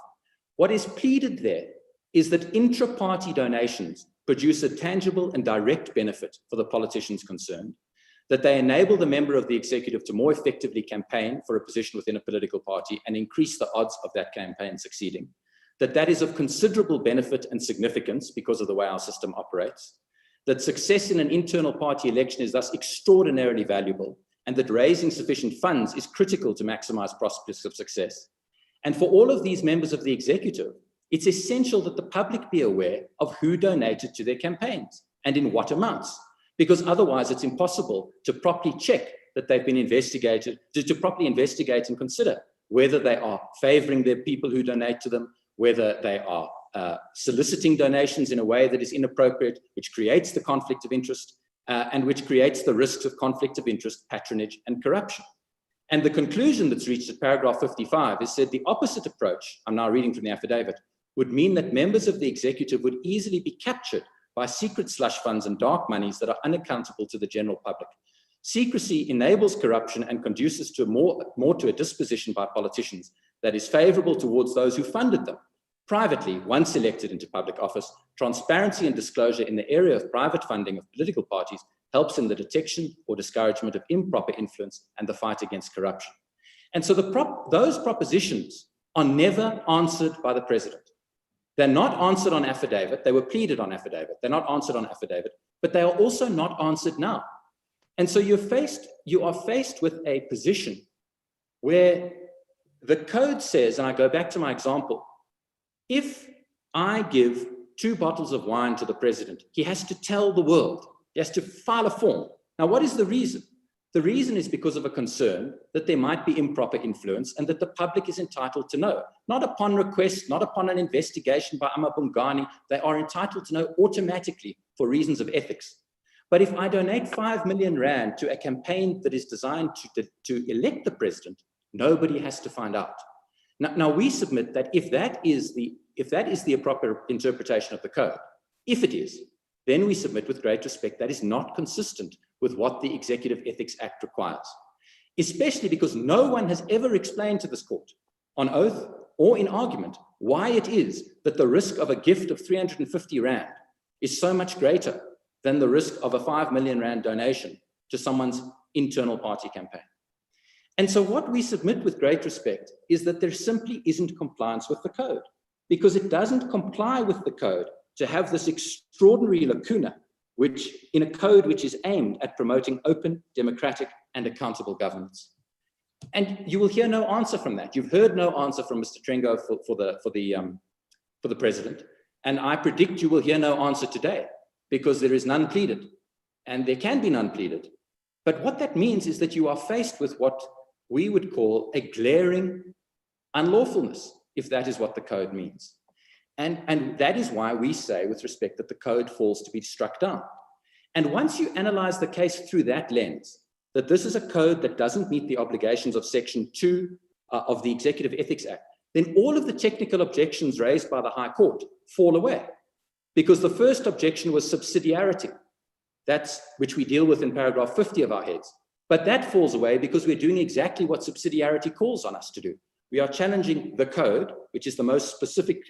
What is pleaded there is that intra-party donations produce a tangible and direct benefit for the politicians concerned, that they enable the member of the executive to more effectively campaign for a position within a political party and increase the odds of that campaign succeeding, that is of considerable benefit and significance because of the way our system operates, that success in an internal party election is thus extraordinarily valuable, and that raising sufficient funds is critical to maximize prospects of success. And for all of these members of the executive, it's essential that the public be aware of who donated to their campaigns and in what amounts, because otherwise it's impossible to properly check that they've been investigated, to properly investigate and consider whether they are favoring the people who donate to them, whether they are soliciting donations in a way that is inappropriate, which creates the conflict of interest and which creates the risks of conflict of interest, patronage, and corruption. And the conclusion that's reached at paragraph 55 is said the opposite approach, I'm now reading from the affidavit, would mean that members of the executive would easily be captured by secret slush funds and dark monies that are unaccountable to the general public. Secrecy enables corruption and conduces to more to a disposition by politicians that is favorable towards those who funded them. Privately, once elected into public office, transparency and disclosure in the area of private funding of political parties helps in the detection or discouragement of improper influence and the fight against corruption. And so those propositions are never answered by the President. They're not answered on affidavit. They were pleaded on affidavit. They're not answered on affidavit, but they are also not answered now. And so you are faced with a position where the code says, and I go back to my example, if I give 2 bottles of wine to the President, he has to tell the world, he has to file a form. Now, what is the reason? The reason is because of a concern that there might be improper influence and that the public is entitled to know. Not upon request, not upon an investigation by Amabungani, they are entitled to know automatically for reasons of ethics. But if I donate 5 million rand to a campaign that is designed to elect the President, nobody has to find out. Now we submit that if that is the proper interpretation of the code, if it is, then we submit with great respect that is not consistent with what the Executive Ethics Act requires, especially because no one has ever explained to this court on oath or in argument why it is that the risk of a gift of 350 Rand is so much greater than the risk of a 5 million Rand donation to someone's internal party campaign. And so what we submit with great respect is that there simply isn't compliance with the code, because it doesn't comply with the code to have this extraordinary lacuna, which in a code which is aimed at promoting open, democratic, and accountable governance. And you will hear no answer from that. You've heard no answer from Mr. Trengo for the president, and I predict you will hear no answer today, because there is none pleaded, and there can be none pleaded. But what that means is that you are faced with what we would call a glaring unlawfulness, if that is what the code means. And that is why we say, with respect, that the code falls to be struck down. And once you analyze the case through that lens, that this is a code that doesn't meet the obligations of Section 2 of the Executive Ethics Act, then all of the technical objections raised by the High Court fall away. Because the first objection was subsidiarity, that's which we deal with in paragraph 50 of our heads. But that falls away because we're doing exactly what subsidiarity calls on us to do. We are challenging the code, which is the most specific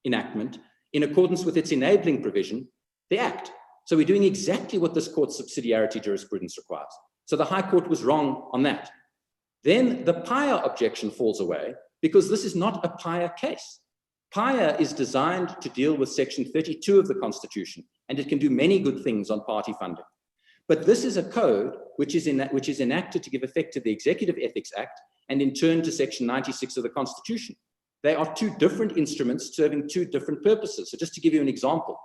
enactment, in accordance with its enabling provision, the Act. So we're doing exactly what this court's subsidiarity jurisprudence requires. So the High Court was wrong on that. Then the Paya objection falls away because this is not a Paya case. Paya is designed to deal with Section 32 of the Constitution, and it can do many good things on party funding. But this is a code which is enacted to give effect to the Executive Ethics Act and in turn to Section 96 of the Constitution. They are two different instruments serving two different purposes. So just to give you an example,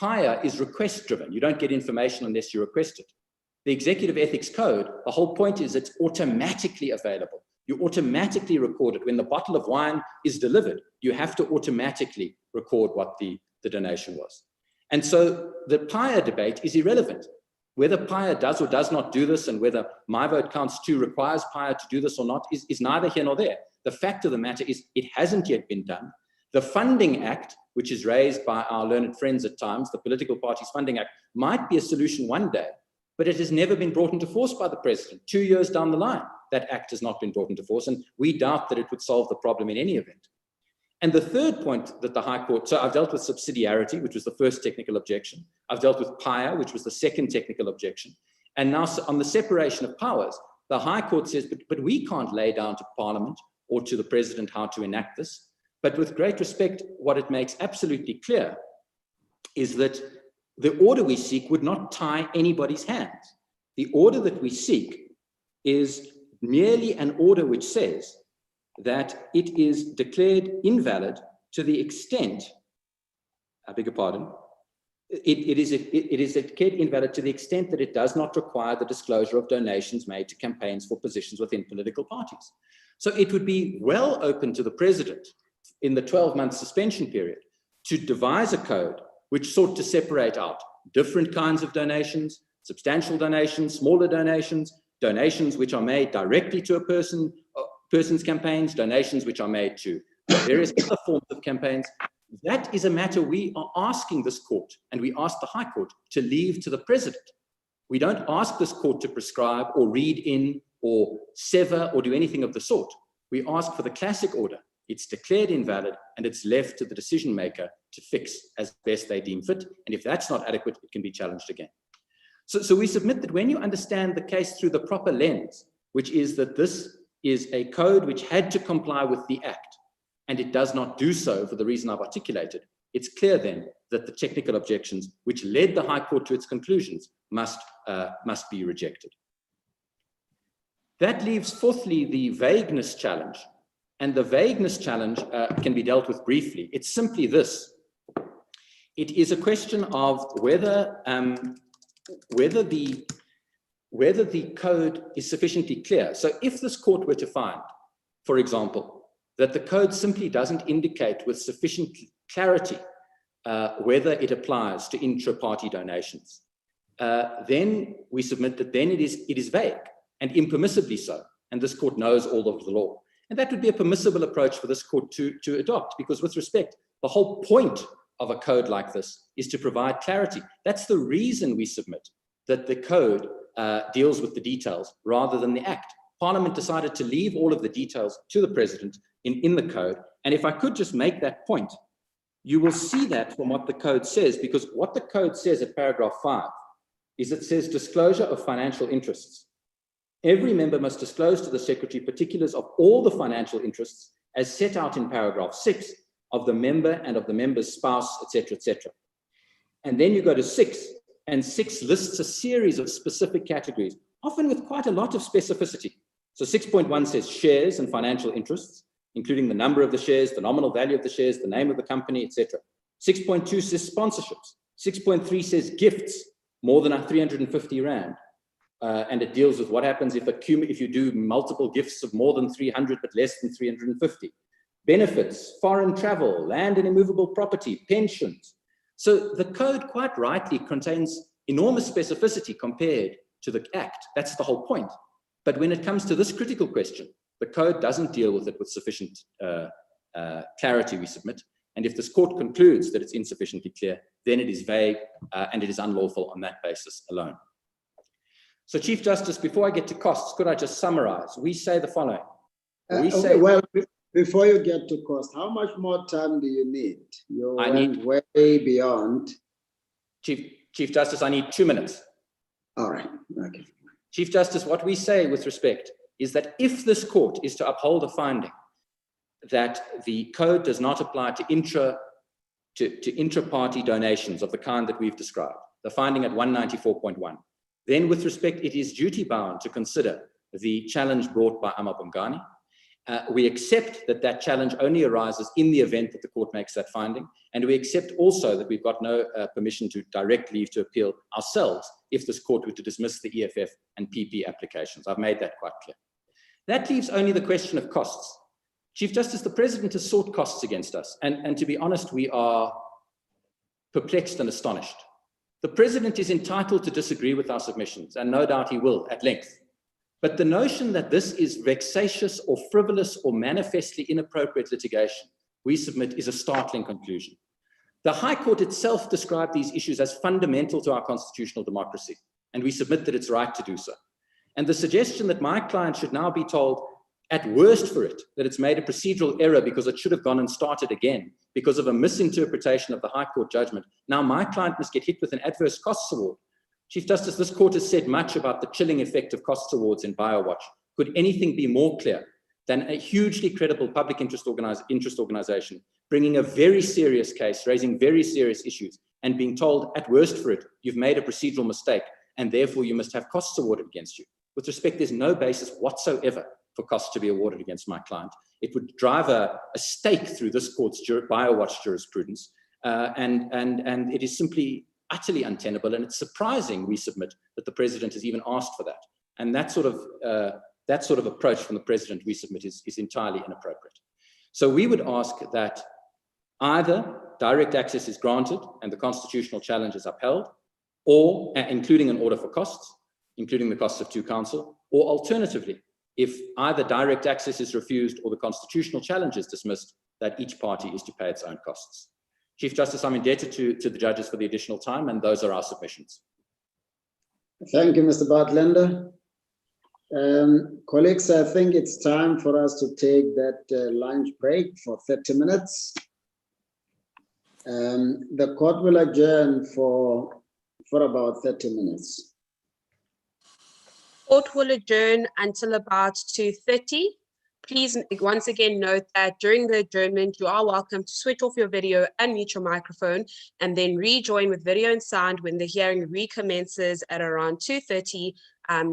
Paya is request-driven. You don't get information unless you request it. The Executive Ethics Code, the whole point is it's automatically available. You automatically record it. When the bottle of wine is delivered, you have to automatically record what the donation was. And so the Paya debate is irrelevant. Whether Paya does or does not do this and whether My Vote Counts 2 requires Paya to do this or not is neither here nor there. The fact of the matter is it hasn't yet been done. The Funding Act, which is raised by our learned friends at times, the Political Parties Funding Act, might be a solution one day, but it has never been brought into force by the president. 2 years down the line, that act has not been brought into force, and we doubt that it would solve the problem in any event. And the third point that the High Court, so I've dealt with subsidiarity, which was the first technical objection. I've dealt with Paya, which was the second technical objection. And now on the separation of powers, the High Court says, but we can't lay down to Parliament or to the president how to enact this. But with great respect, what it makes absolutely clear is that the order we seek would not tie anybody's hands. The order that we seek is merely an order which says that it is declared invalid to the extent, I beg your pardon, it is declared invalid to the extent that it does not require the disclosure of donations made to campaigns for positions within political parties. So it would be well open to the president in the 12-month suspension period to devise a code which sought to separate out different kinds of donations, substantial donations, smaller donations, donations which are made directly to a person's campaigns, donations which are made to various other forms of campaigns. That is a matter we are asking this court, and we ask the High Court to leave to the president. We don't ask this court to prescribe or read in or sever or do anything of the sort. We ask for the classic order. It's declared invalid and it's left to the decision maker to fix as best they deem fit. And if that's not adequate, it can be challenged again. So we submit that when you understand the case through the proper lens, which is that this is a code which had to comply with the Act, and it does not do so for the reason I've articulated, it's clear then that the technical objections which led the High Court to its conclusions must be rejected. That leaves, fourthly, the vagueness challenge. And the vagueness challenge can be dealt with briefly. It's simply this. It is a question of whether the code is sufficiently clear. So if this court were to find, for example, that the code simply doesn't indicate with sufficient clarity whether it applies to intra-party donations, then we submit that then it is vague and impermissibly so. And this court knows all of the law. And that would be a permissible approach for this court to adopt, because with respect, the whole point of a code like this is to provide clarity. That's the reason we submit that the code deals with the details rather than the act. Parliament decided to leave all of the details to the president in the code. And if I could just make that point, you will see that from what the code says, because what the code says at paragraph 5 is it says disclosure of financial interests. Every member must disclose to the secretary particulars of all the financial interests as set out in paragraph 6 of the member and of the member's spouse, etc., etc. And then you go to 6, and 6 lists a series of specific categories, often with quite a lot of specificity. So 6.1 says shares and financial interests, including the number of the shares, the nominal value of the shares, the name of the company, etc. 6.2 says sponsorships. 6.3 says gifts, more than 350 Rand. And it deals with what happens if you do multiple gifts of more than 300 but less than 350. Benefits, foreign travel, land and immovable property, pensions. So the code quite rightly contains enormous specificity compared to the Act. That's the whole point. But when it comes to this critical question, the code doesn't deal with it with sufficient clarity, we submit. And if this court concludes that it's insufficiently clear, then it is vague and it is unlawful on that basis alone. So, Chief Justice, before I get to costs, could I just summarize? We say the following. Well, before you get to cost, how much more time do you need? You went way beyond. Chief Justice, I need 2 minutes. All right. Okay. Chief Justice, what we say with respect is that if this court is to uphold a finding that the code does not apply to intra-party donations of the kind that we've described, the finding at 194.1, then with respect, it is duty-bound to consider the challenge brought by Amabungani. We accept that that challenge only arises in the event that the court makes that finding, and we accept also that we've got no permission to direct leave to appeal ourselves if this court were to dismiss the EFF and PP applications. I've made that quite clear. That leaves only the question of costs. Chief Justice, the President has sought costs against us, and to be honest, we are perplexed and astonished. The President is entitled to disagree with our submissions, and no doubt he will at length. But the notion that this is vexatious or frivolous or manifestly inappropriate litigation, we submit, is a startling conclusion. The High Court itself described these issues as fundamental to our constitutional democracy, and we submit that it's right to do so. And the suggestion that my client should now be told, at worst for it, that it's made a procedural error because it should have gone and started again because of a misinterpretation of the High Court judgment. Now my client must get hit with an adverse costs award. Chief Justice, this court has said much about the chilling effect of costs awards in BioWatch. Could anything be more clear than a hugely credible public interest organization bringing a very serious case, raising very serious issues, and being told, at worst for it, you've made a procedural mistake, and therefore you must have costs awarded against you. With respect, there's no basis whatsoever for costs to be awarded against my client. It would drive a stake through this court's BioWatch jurisprudence, and it is simply utterly untenable, and it's surprising, we submit, that the President has even asked for that. And that sort of approach from the President, we submit, is entirely inappropriate. So we would ask that either direct access is granted and the constitutional challenge is upheld, or including an order for costs, including the costs of two counsel, or alternatively, if either direct access is refused or the constitutional challenge is dismissed, that each party is to pay its own costs. Chief Justice, I'm indebted to the judges for the additional time, and those are our submissions. Thank you, Mr. Bartlender. Colleagues, I think it's time for us to take that lunch break for 30 minutes. The court will adjourn for about 30 minutes. Court will adjourn until about 2:30. Please once again note that during the adjournment, you are welcome to switch off your video and mute your microphone, and then rejoin with video and sound when the hearing recommences at around 2:30.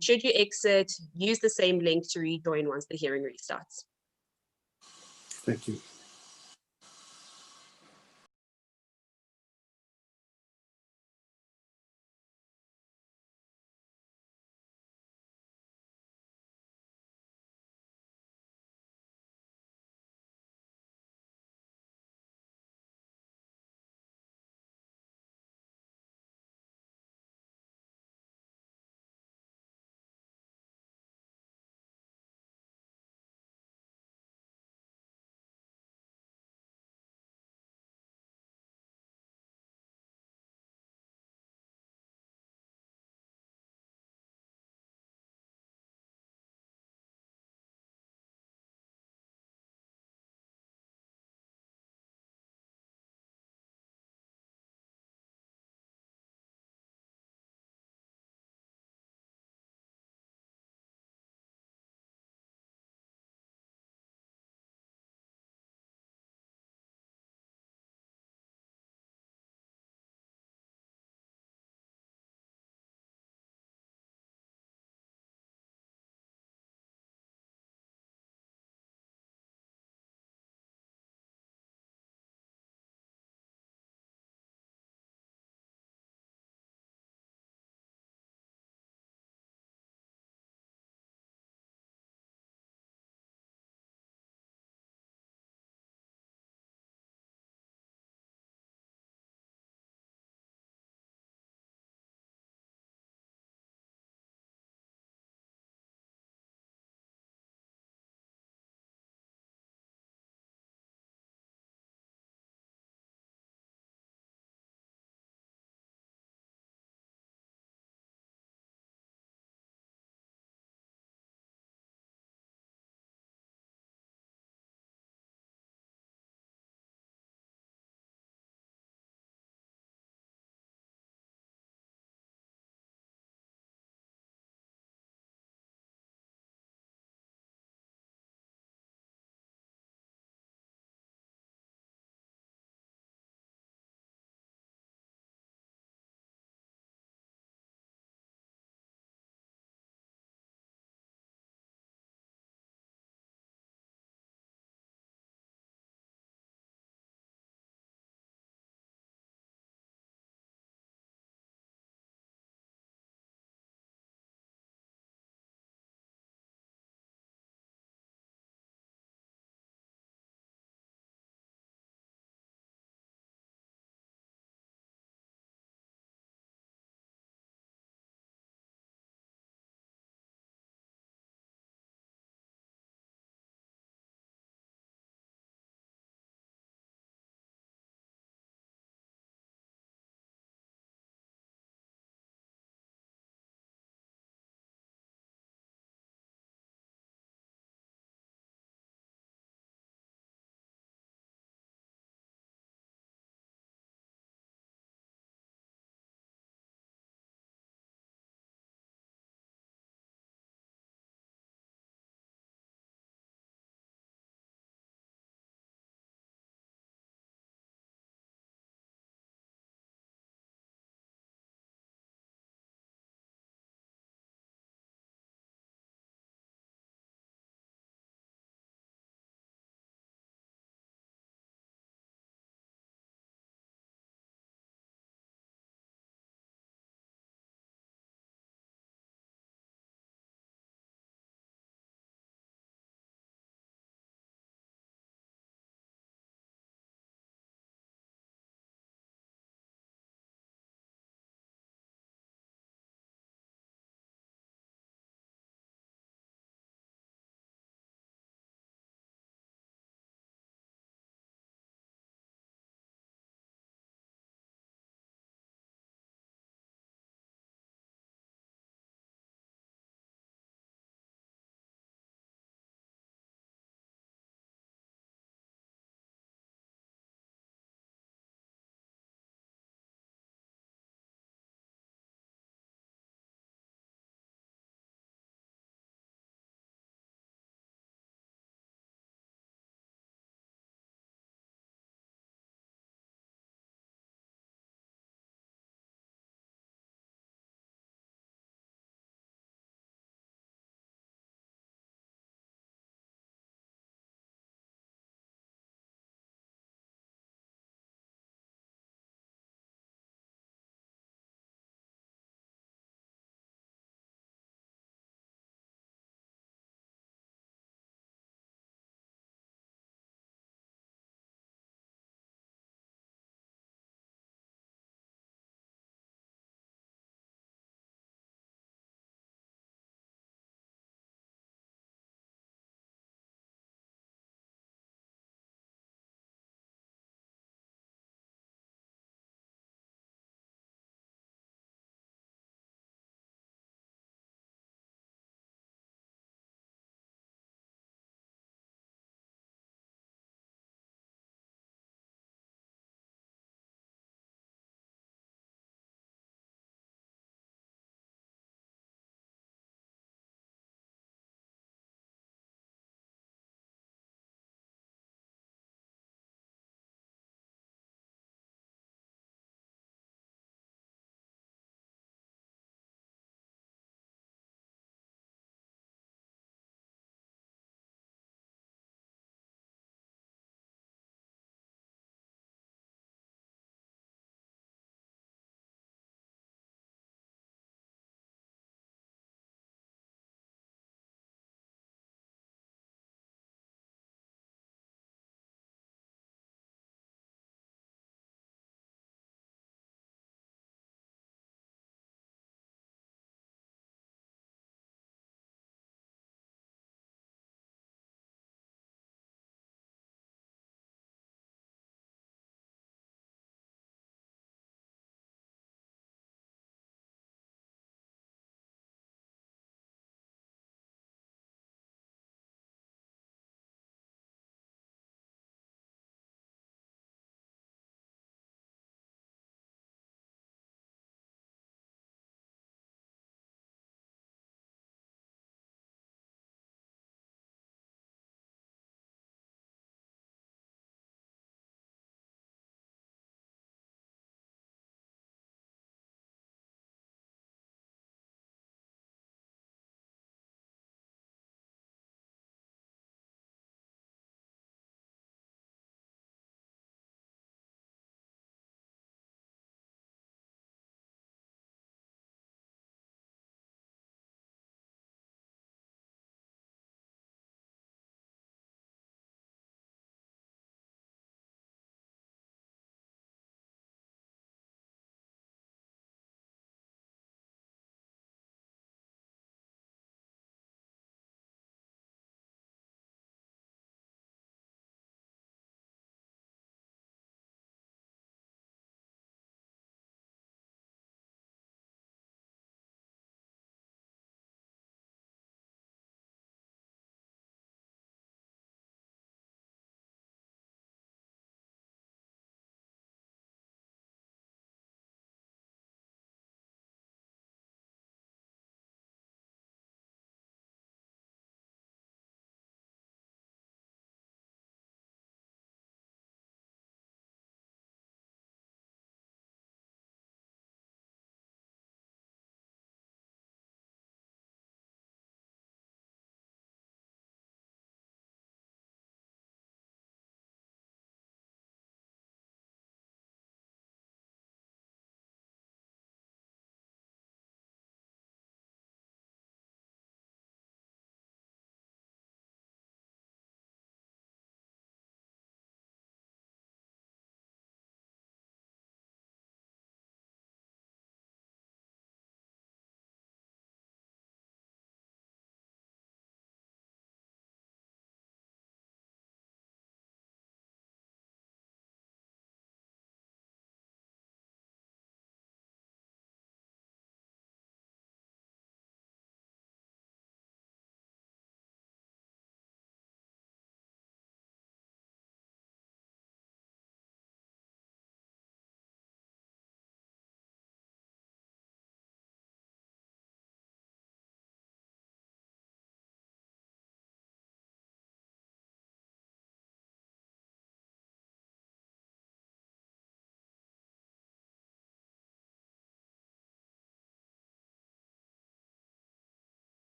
Should you exit, use the same link to rejoin once the hearing restarts. Thank you.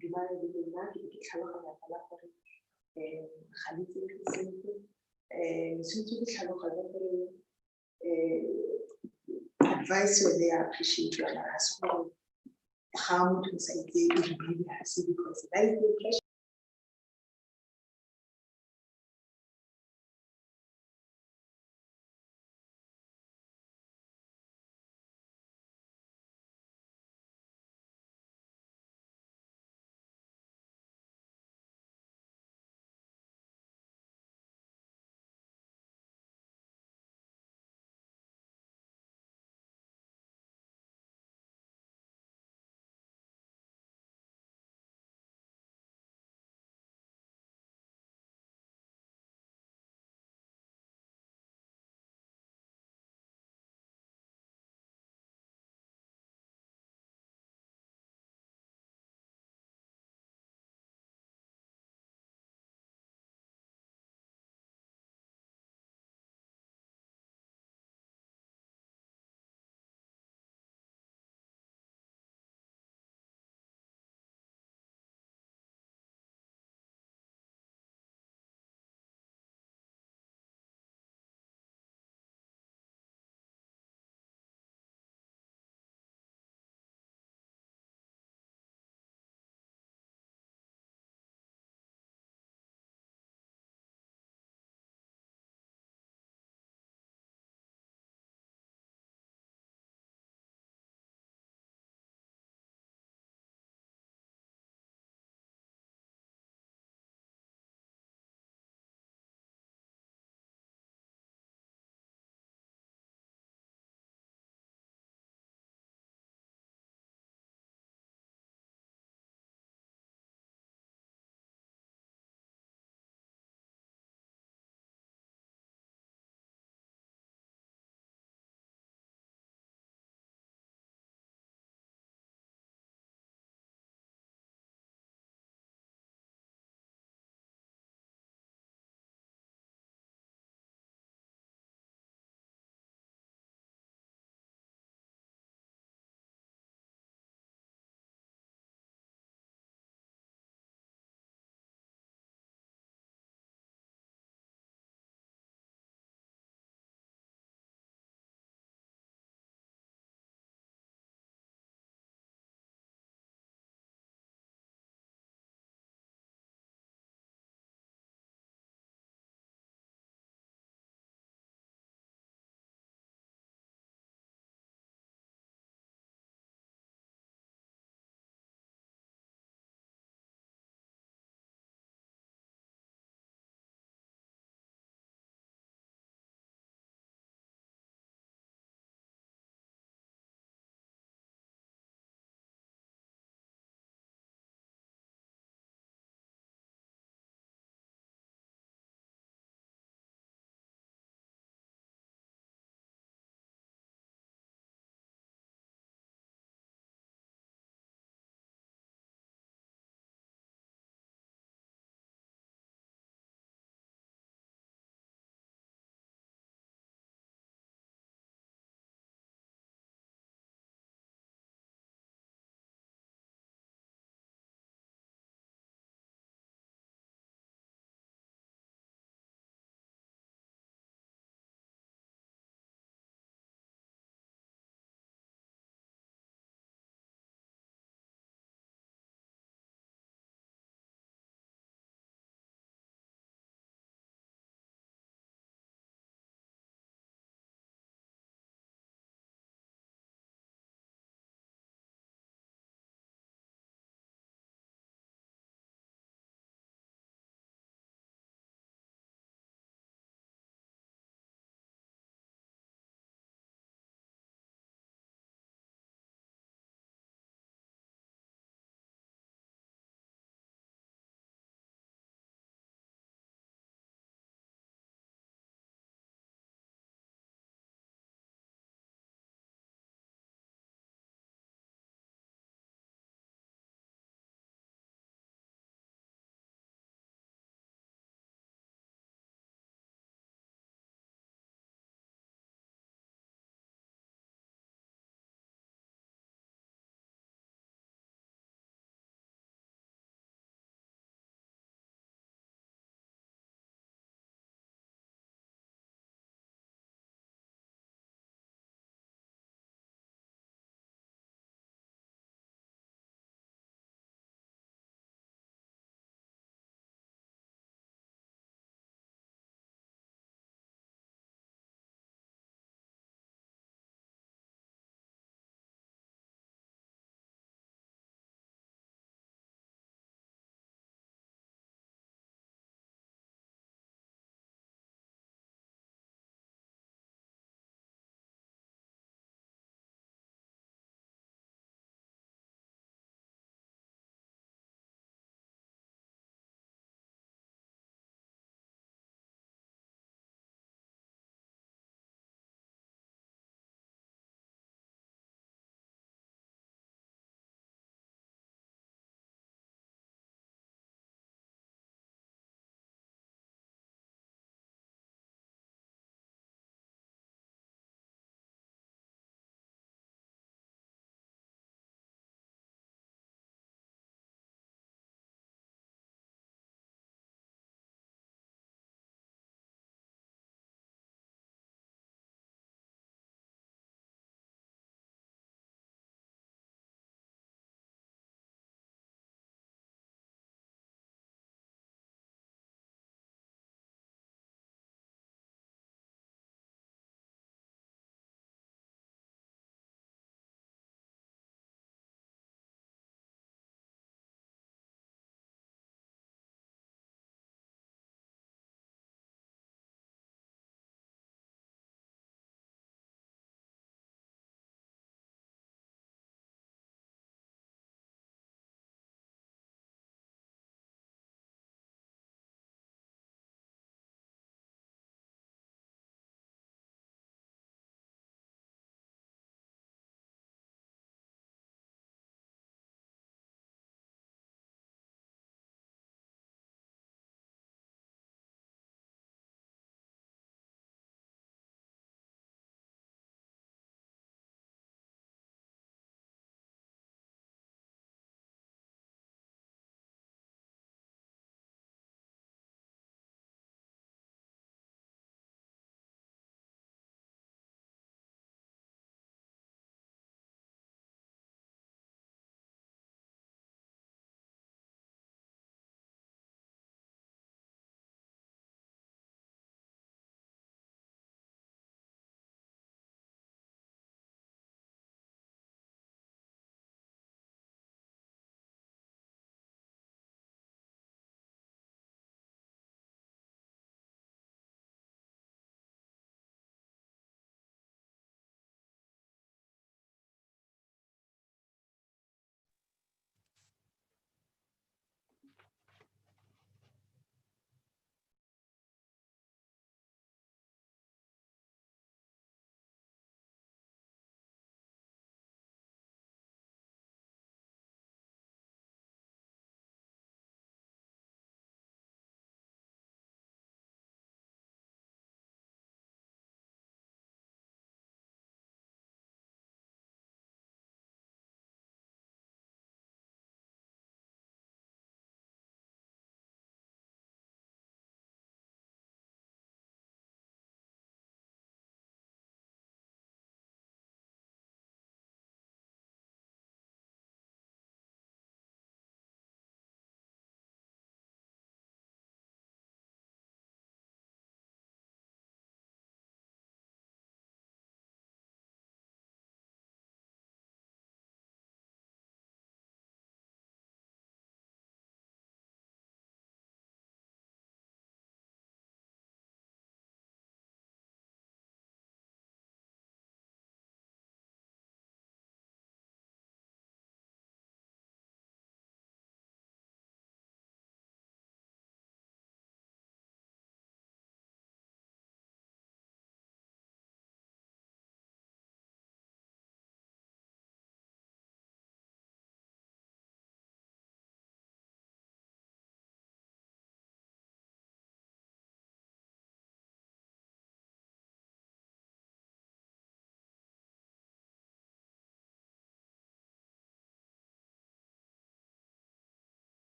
dumela le lona ke ke tlhaloganya fela gore ga le tsebe sentle sentse ke tlhaloganya gore advice when they appreciate you and ask for how to say it really has because that is the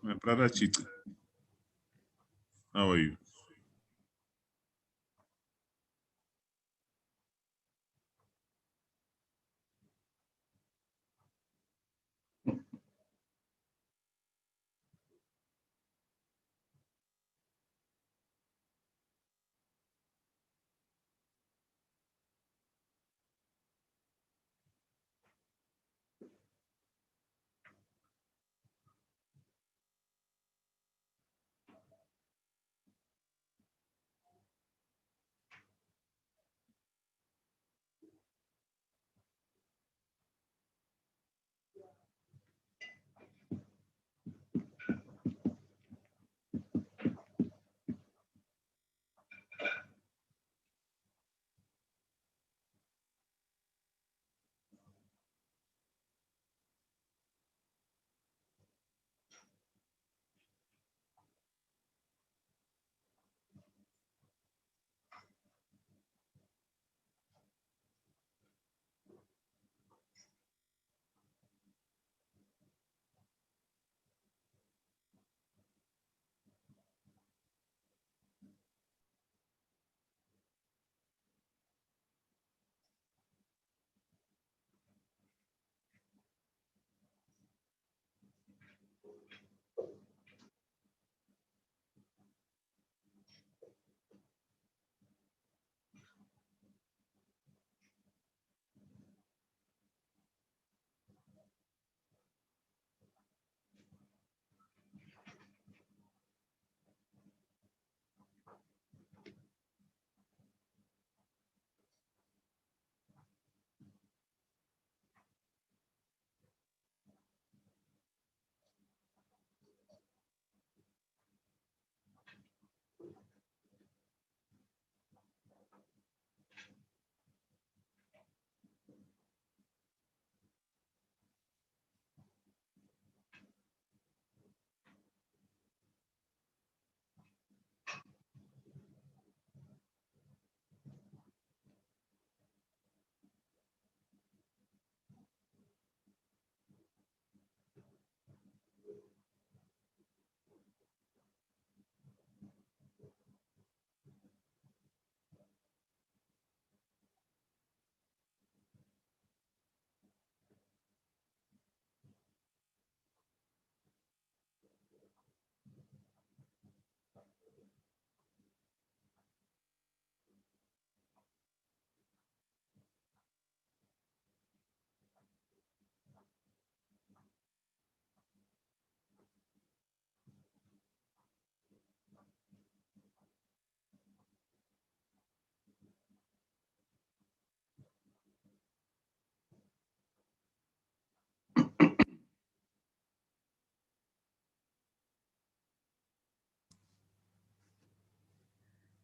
My brother Chita, how are you?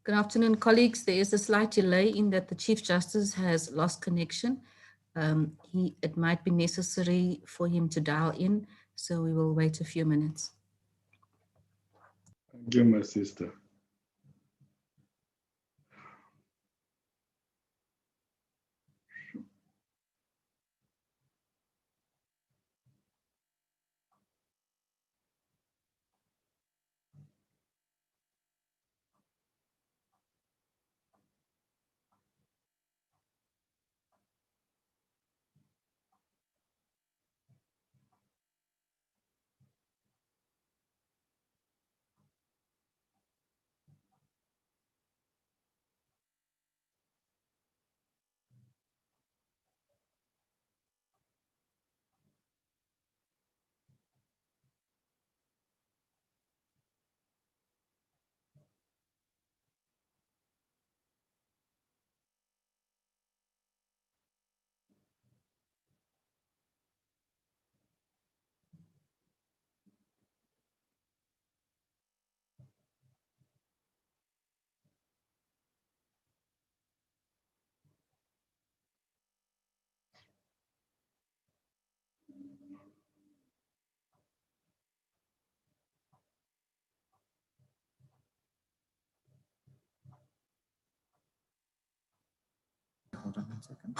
Good afternoon, colleagues. There is a slight delay in that the Chief Justice has lost connection. It might be necessary for him to dial in, so we will wait a few minutes. Thank you, my sister. Hold on a second.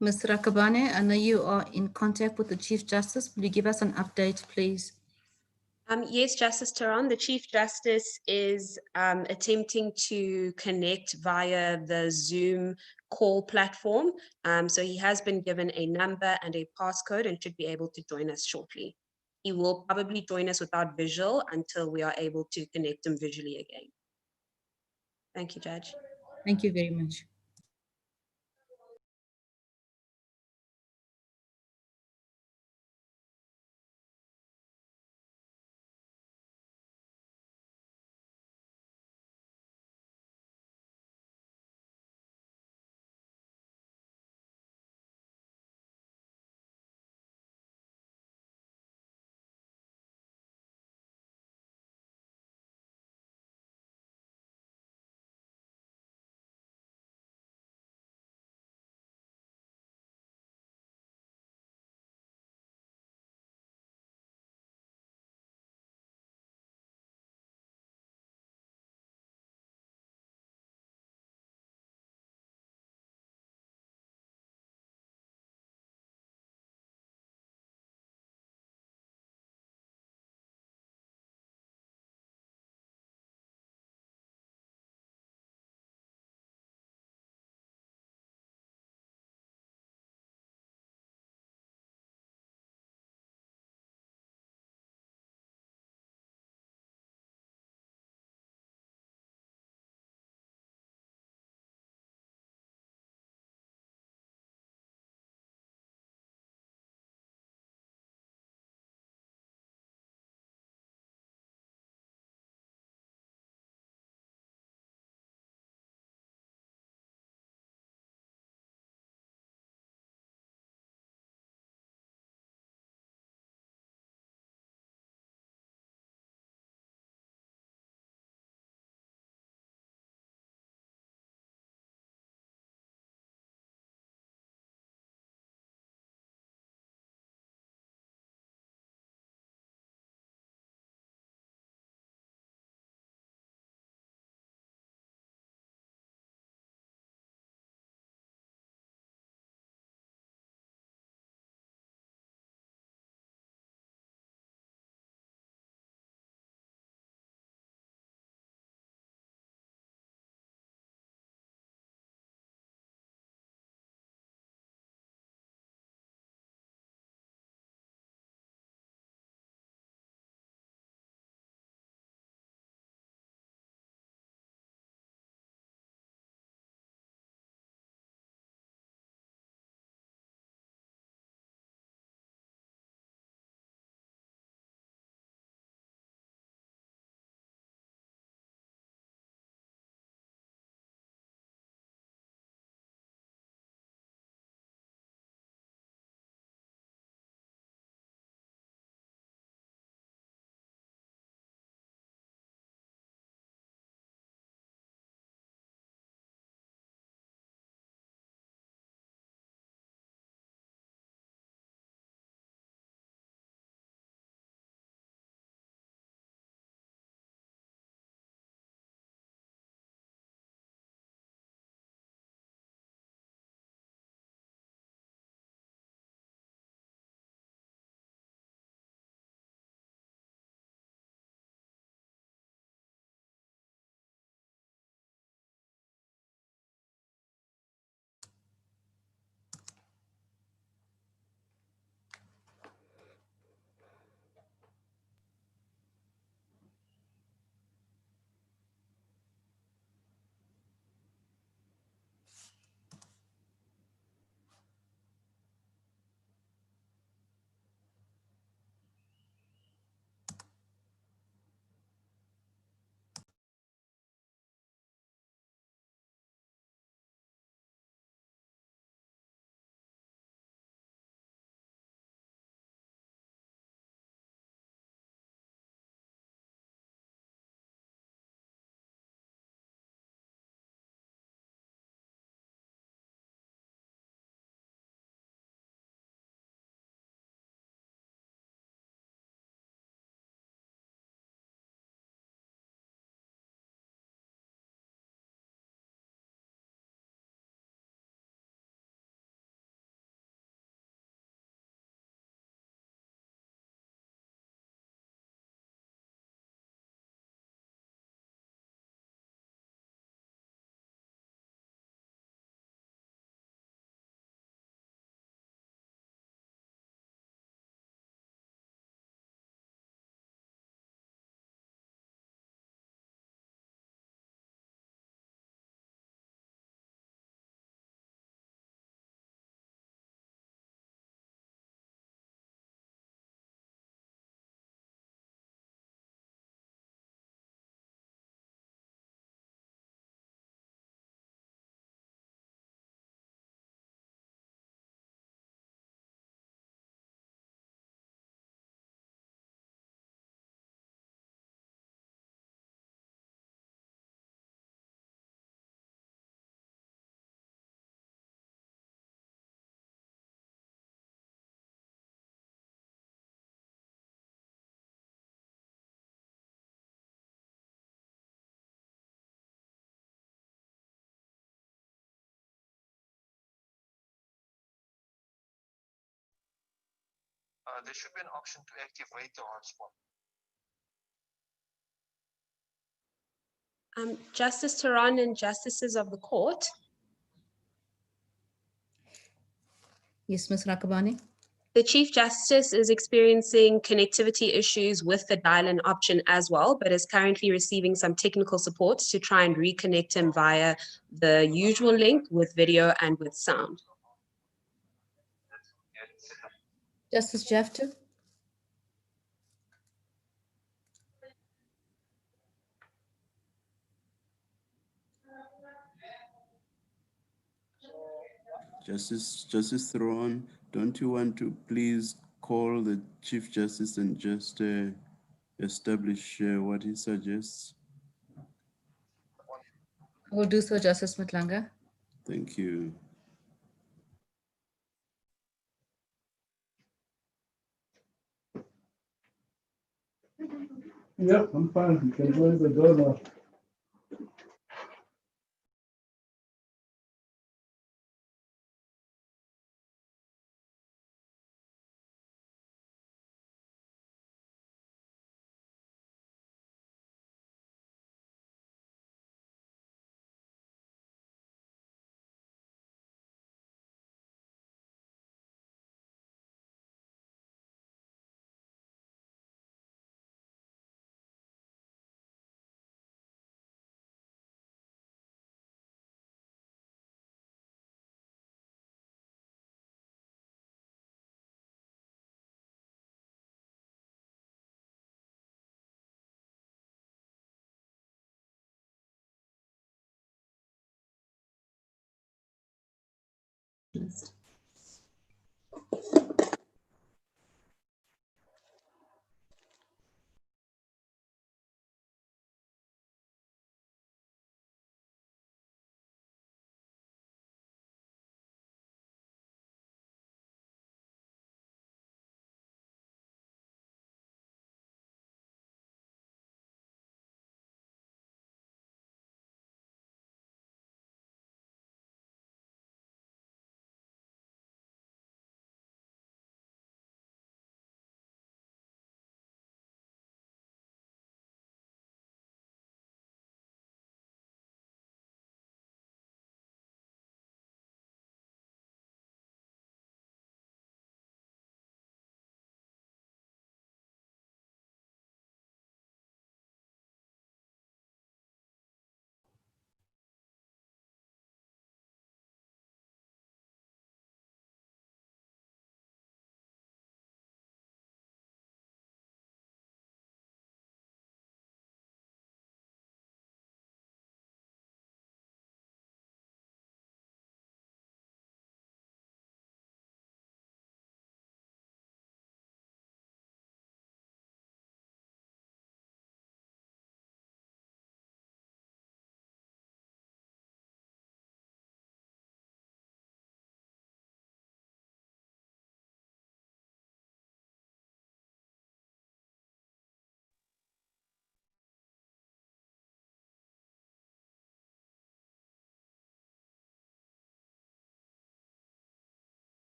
Ms. Rakabane, I know you are in contact with the Chief Justice. Will you give us an update, please? Yes, Justice Tehran, the Chief Justice is attempting to connect via the Zoom call platform. So he has been given a number and a passcode and should be able to join us shortly. He will probably join us without visual until we are able to connect him visually again. Thank you, Judge. Thank you very much. there should be an option to activate the hotspot. Justice Tehran and justices of the court. Yes, Ms. Rakabani. The Chief Justice is experiencing connectivity issues with the dial-in option as well, but is currently receiving some technical support to try and reconnect him via the usual link with video and with sound. Justice Jafta. Justice Theron, don't you want to please call the Chief Justice and just establish what he suggests? I will do so, Justice Matlanga. Thank you. Yeah, I'm fine. You can close the door now.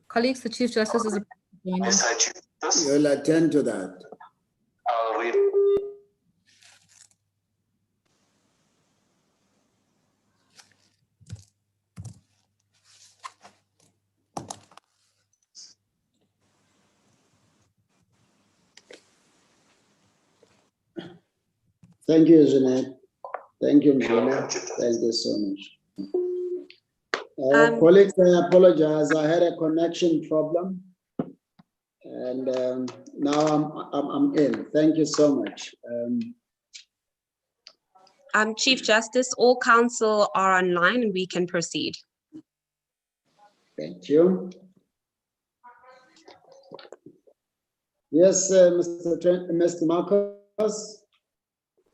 Colleagues, the Chief Justice is about to join us. You'll attend to that. I'll read. Thank you, Jeanette. Thank you, Jeanette. Thank you so much. Colleagues, I apologize. I had a connection problem, and now I'm in. Thank you so much. Chief Justice, all counsel are online and we can proceed. Thank you. Yes, Mr. Marcos.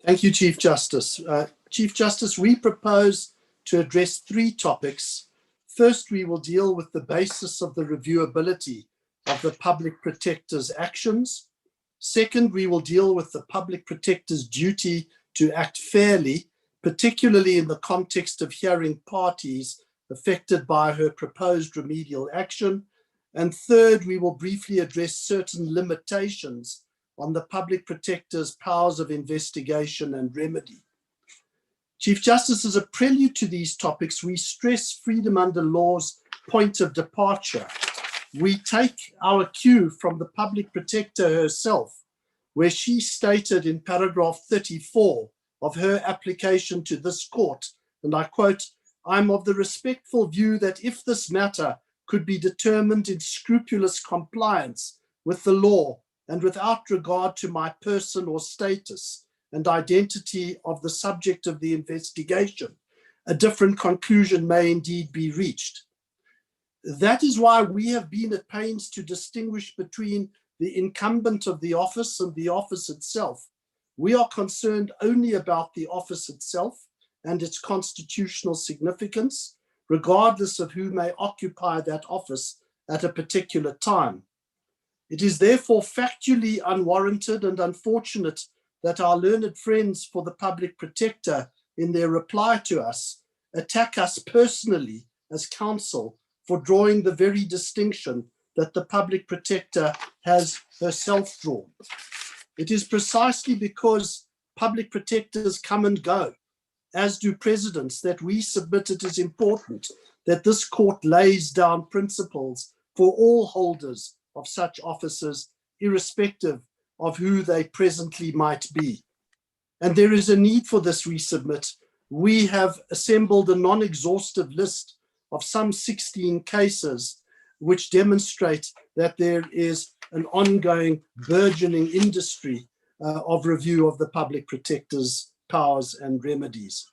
Thank you, Chief Justice. Chief Justice, we propose to address three topics. First, we will deal with the basis of the reviewability of the public protector's actions. Second, we will deal with the public protector's duty to act fairly, particularly in the context of hearing parties affected by her proposed remedial action. And third, we will briefly address certain limitations on the Public Protector's powers of investigation and remedy. Chief Justice, as a prelude to these topics, we stress freedom under law's point of departure. We take our cue from the Public Protector herself, where she stated in paragraph 34 of her application to this court, and I quote, "I'm of the respectful view that if this matter could be determined in scrupulous compliance with the law and without regard to my person or status and identity of the subject of the investigation, a different conclusion may indeed be reached." That is why we have been at pains to distinguish between the incumbent of the office and the office itself. We are concerned only about the office itself and its constitutional significance, regardless of who may occupy that office at a particular time. It is therefore factually unwarranted and unfortunate that our learned friends for the Public Protector, in their reply to us, attack us personally as counsel for drawing the very distinction that the Public Protector has herself drawn. It is precisely because Public Protectors come and go, as do presidents, that we submit it is important that this court lays down principles for all holders of such offices, irrespective of who they presently might be. And there is a need for this, we submit. We have assembled a non-exhaustive list of some 16 cases which demonstrate that there is an ongoing burgeoning industry of review of the Public Protector's powers and remedies.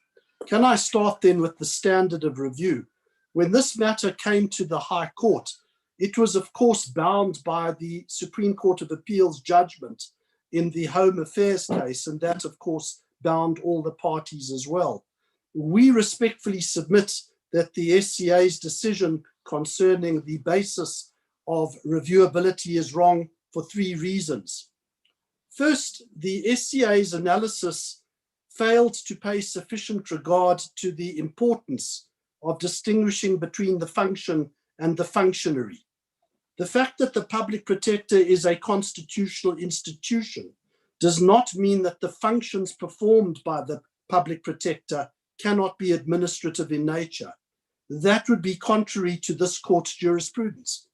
Can I start then with the standard of review? When this matter came to the High Court, it was of course bound by the Supreme Court of Appeal's judgment in the Home Affairs case, and that of course bound all the parties as well. We respectfully submit that the SCA's decision concerning the basis of reviewability is wrong for three reasons. First, the SCA's analysis failed to pay sufficient regard to the importance of distinguishing between the function and the functionary. The fact that the Public Protector is a constitutional institution does not mean that the functions performed by the Public Protector cannot be administrative in nature. That would be contrary to this court's jurisprudence.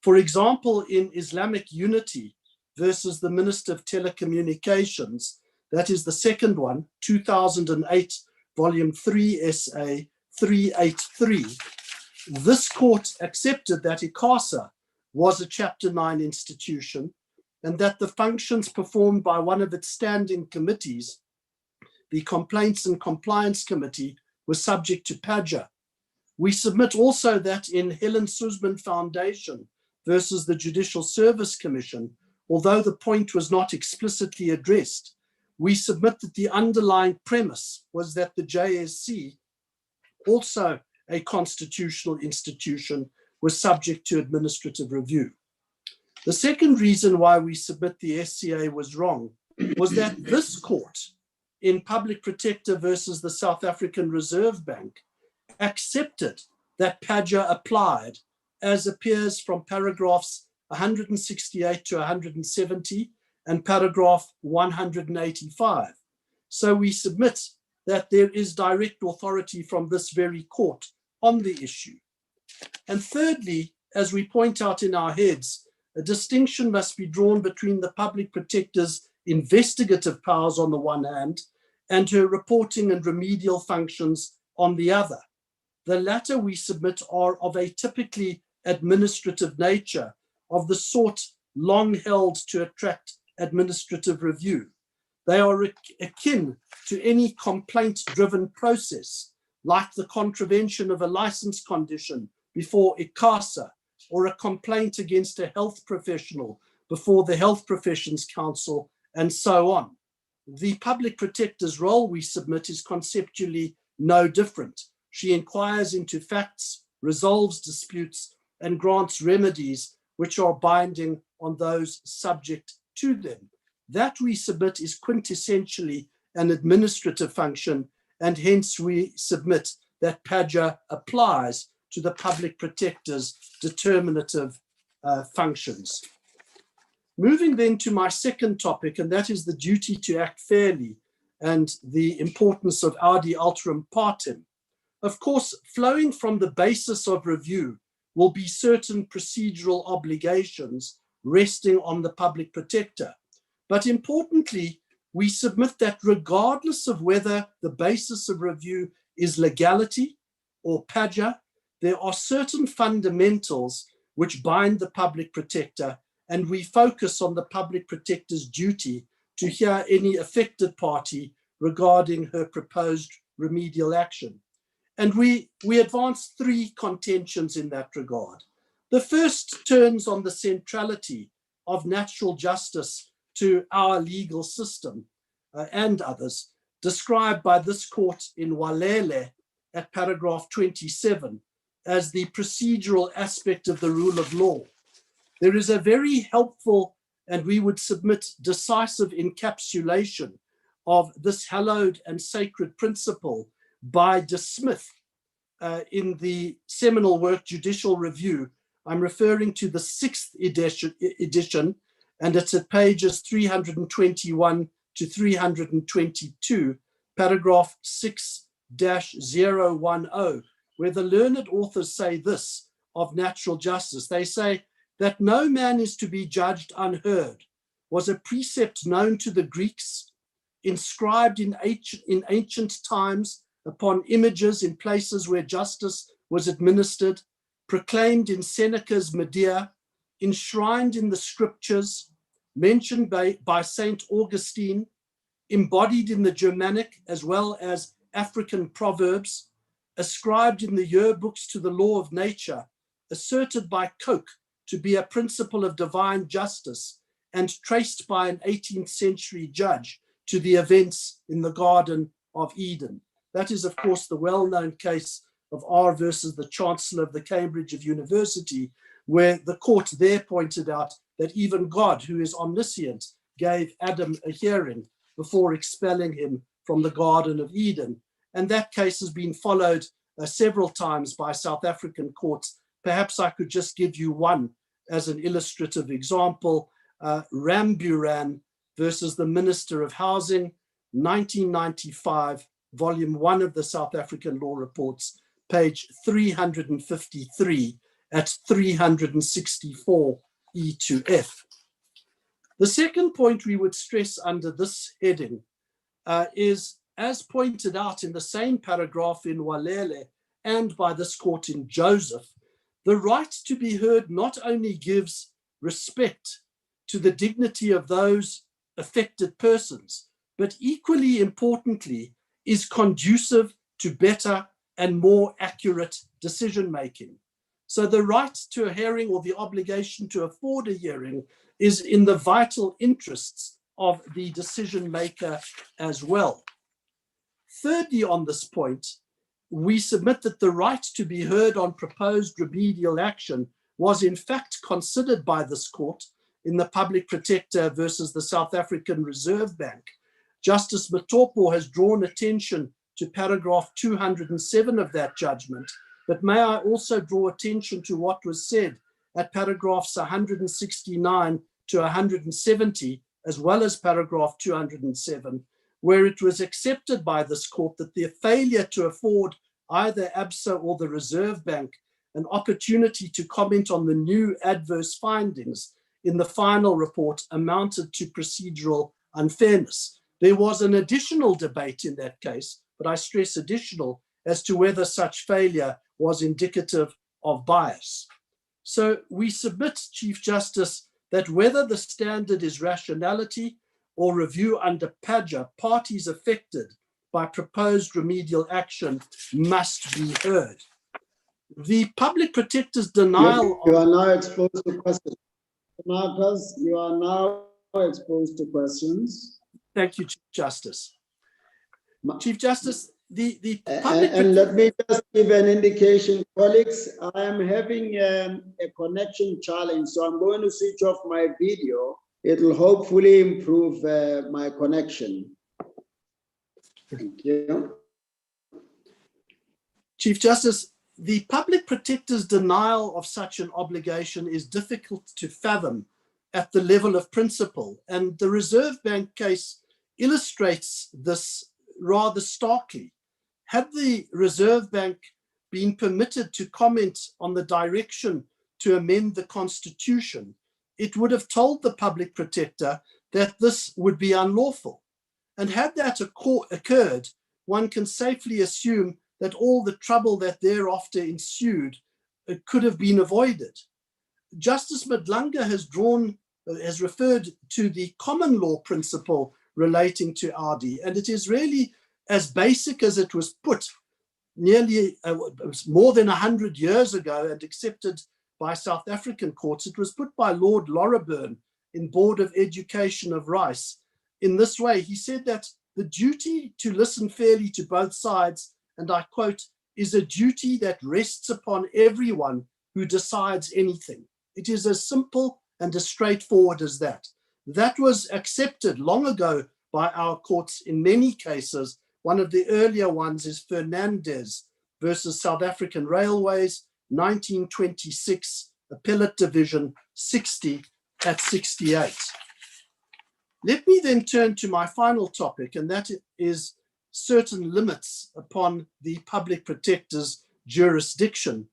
For example, in Islamic Unity versus the Minister of Telecommunications, that is the second one, 2008, volume 3 SA 383, this court accepted that ICASA was a Chapter 9 institution and that the functions performed by one of its standing committees, the Complaints and Compliance Committee, was subject to PAJA. We submit also that in Helen Suzman Foundation versus the Judicial Service Commission, although the point was not explicitly addressed, we submit that the underlying premise was that the JSC, also a constitutional institution, was subject to administrative review. The second reason why we submit the SCA was wrong was that this court in Public Protector versus the South African Reserve Bank accepted that PAJA applied, as appears from paragraphs 168 to 170 and paragraph 185. So we submit that there is direct authority from this very court on the issue. And thirdly, as we point out in our heads, a distinction must be drawn between the Public Protector's investigative powers on the one hand and her reporting and remedial functions on the other. The latter, we submit, are of a typically administrative nature, of the sort long held to attract administrative review. They are akin to any complaint-driven process, like the contravention of a license condition before ICASA, or a complaint against a health professional before the Health Professions Council, and so on. The Public Protector's role, we submit, is conceptually no different. She inquires into facts, resolves disputes, and grants remedies which are binding on those subject to them. That, we submit, is quintessentially an administrative function, and hence we submit that PADJA applies to the public protector's determinative functions. Moving then to my second topic, and that is the duty to act fairly and the importance of audi alteram partem. Of course, flowing from the basis of review will be certain procedural obligations resting on the public protector. But importantly, we submit that regardless of whether the basis of review is legality or PADJA, there are certain fundamentals which bind the public protector, and we focus on the public protector's duty to hear any affected party regarding her proposed remedial action. And we advance three contentions in that regard. The first turns on the centrality of natural justice to our legal system and others, described by this court in Walele at paragraph 27 as the procedural aspect of the rule of law. There is a very helpful, and we would submit decisive encapsulation of this hallowed and sacred principle by De Smith in the seminal work Judicial Review. I'm referring to the 6th edition, and it's at pages 321 to 322, paragraph 6-010, where the learned authors say this of natural justice. They say that no man is to be judged unheard was a precept known to the Greeks, inscribed in ancient times upon images in places where justice was administered, proclaimed in Seneca's Medea, enshrined in the scriptures, mentioned by Saint Augustine, embodied in the Germanic as well as African proverbs, ascribed in the yearbooks to the law of nature, asserted by Coke to be a principle of divine justice, and traced by an 18th century judge to the events in the Garden of Eden. That is, of course, the well-known case of R versus the Chancellor of the Cambridge University, where the court there pointed out that even God, who is omniscient, gave Adam a hearing before expelling him from the Garden of Eden. And that case has been followed several times by South African courts. Perhaps I could just give you one as an illustrative example. Ramburan versus the Minister of Housing, 1995, volume 1 of the South African Law Reports, page 353 at 364 E to F. The second point we would stress under this heading is, as pointed out in the same paragraph in Walele and by this court in Joseph, the right to be heard not only gives respect to the dignity of those affected persons, but equally importantly, is conducive to better and more accurate decision-making. So the right to a hearing, or the obligation to afford a hearing, is in the vital interests of the decision maker as well. Thirdly, on this point, we submit that the right to be heard on proposed remedial action was in fact considered by this court in the Public Protector versus the South African Reserve Bank. Justice Matopo has drawn attention to paragraph 207 of that judgment, but may I also draw attention to what was said at paragraphs 169 to 170, as well as paragraph 207, where it was accepted by this court that the failure to afford either ABSA or the Reserve Bank an opportunity to comment on the new adverse findings in the final report amounted to procedural unfairness. There was an additional debate in that case, but I stress additional, as to whether such failure was indicative of bias. So we submit, Chief Justice, that whether the standard is rationality or review under PADJA, parties affected by proposed remedial action must be heard. The Public Protector's denial... You are now exposed to questions. Marcus, you are now exposed to questions. Thank you, Chief Justice. Chief Justice, the public... And let me just give an indication, colleagues. I am having a connection challenge, so I'm going to switch off my video. It will hopefully improve my connection. Thank you. Chief Justice, the public protector's denial of such an obligation is difficult to fathom at the level of principle, and the Reserve Bank case illustrates this rather starkly. Had the Reserve Bank been permitted to comment on the direction to amend the Constitution, it would have told the public protector that this would be unlawful. And had that occurred, one can safely assume that all the trouble that thereafter ensued could have been avoided. Justice Madlanga has referred to the common law principle relating to audi, and it is really as basic as it was put nearly more than 100 years ago and accepted by South African courts. It was put by Lord Lorreburn in Board of Education of Rice in this way. He said that the duty to listen fairly to both sides, and I quote, is a duty that rests upon everyone who decides anything. It is as simple and as straightforward as that. That was accepted long ago by our courts in many cases. One of the earlier ones is Fernandez versus South African Railways, 1926, Appellate Division 60 at 68. Let me then turn to my final topic, and that is certain limits upon the public protector's jurisdiction.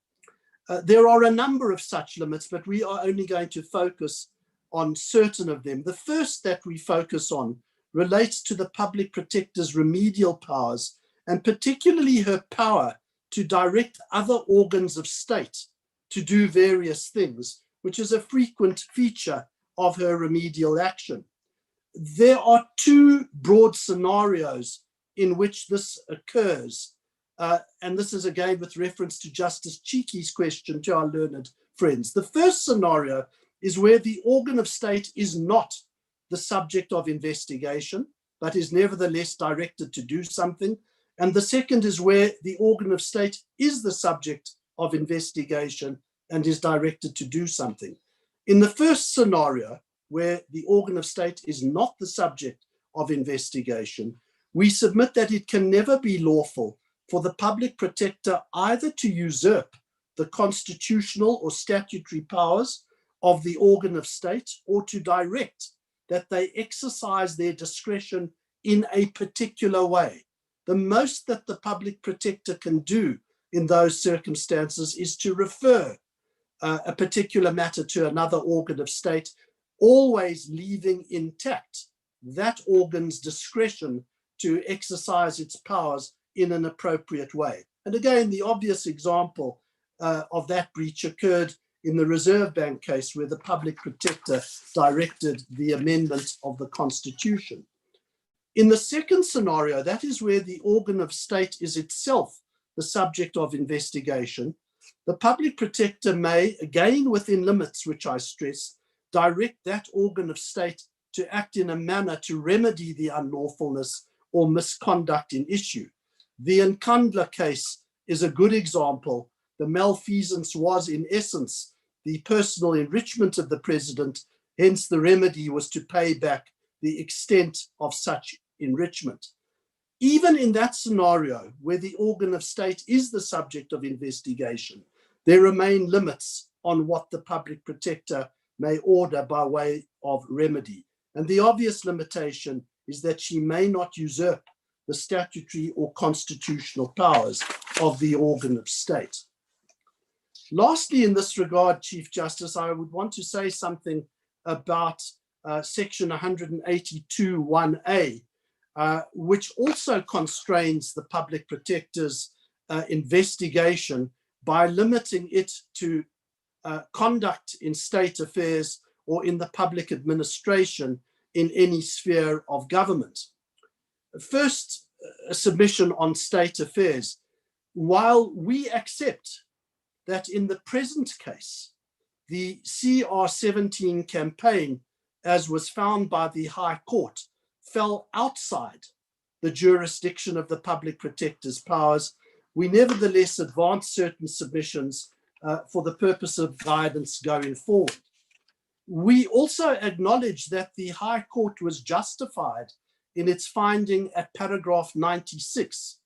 There are a number of such limits, but we are only going to focus on certain of them. The first that we focus on relates to the public protector's remedial powers, and particularly her power to direct other organs of state to do various things, which is a frequent feature of her remedial action. There are two broad scenarios in which this occurs. And this is again with reference to Justice Cheeky's question to our learned friends. The first scenario is where the organ of state is not the subject of investigation, but is nevertheless directed to do something. And the second is where the organ of state is the subject of investigation and is directed to do something. In the first scenario, where the organ of state is not the subject of investigation, we submit that it can never be lawful for the public protector either to usurp the constitutional or statutory powers of the organ of state or to direct that they exercise their discretion in a particular way. The most that the public protector can do in those circumstances is to refer a particular matter to another organ of state, always leaving intact that organ's discretion to exercise its powers in an appropriate way. And again, the obvious example of that breach occurred in the Reserve Bank case, where the public protector directed the amendment of the Constitution. In the second scenario, that is where the organ of state is itself the subject of investigation, the public protector may, again within limits which I stress, direct that organ of state to act in a manner to remedy the unlawfulness or misconduct in issue. The Nkandla case is a good example. The malfeasance was, in essence, the personal enrichment of the president, hence the remedy was to pay back the extent of such enrichment. Even in that scenario, where the organ of state is the subject of investigation, there remain limits on what the public protector may order by way of remedy. And the obvious limitation is that she may not usurp the statutory or constitutional powers of the organ of state. Lastly, in this regard, Chief Justice, I would want to say something about section 182(1)(a), which also constrains the public protector's investigation by limiting it to conduct in state affairs or in the public administration in any sphere of government. First, a submission on state affairs. While we accept that in the present case, the CR17 campaign, as was found by the High Court, fell outside the jurisdiction of the public protector's powers, we nevertheless advance certain submissions for the purpose of guidance going forward. We also acknowledge that the High Court was justified in its finding at paragraph 96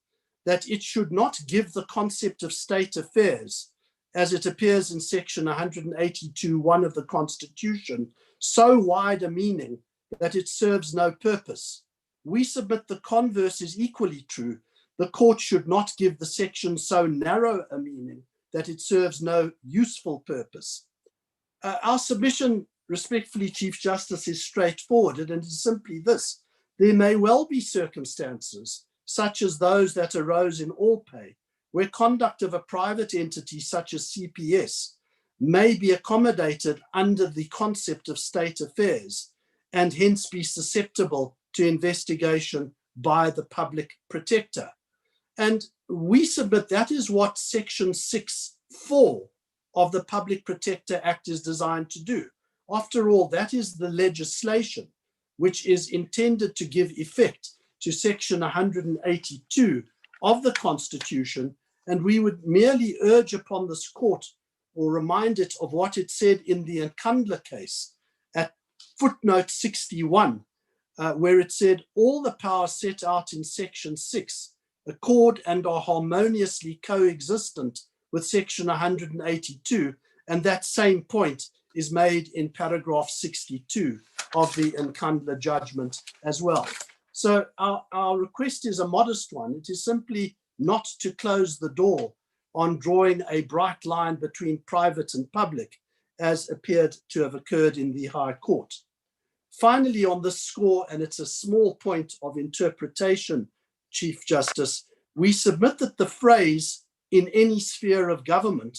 that it should not give the concept of state affairs, as it appears in section 182(1) of the Constitution, so wide a meaning that it serves no purpose. We submit the converse is equally true. The court should not give the section so narrow a meaning that it serves no useful purpose. Our submission, respectfully, Chief Justice, is straightforward, and it is simply this. There may well be circumstances, such as those that arose in Allpay, where conduct of a private entity such as CPS may be accommodated under the concept of state affairs and hence be susceptible to investigation by the public protector. And we submit that is what section 6(4) of the Public Protector Act is designed to do. After all, that is the legislation which is intended to give effect to section 182 of the Constitution, and we would merely urge upon this court or remind it of what it said in the Nkandla case at footnote 61, where it said all the powers set out in section 6 accord and are harmoniously coexistent with section 182, and that same point is made in paragraph 62 of the Nkandla judgment as well. So our request is a modest one. It is simply not to close the door on drawing a bright line between private and public, as appeared to have occurred in the High Court. Finally, on this score, and it's a small point of interpretation, Chief Justice, we submit that the phrase "in any sphere of government"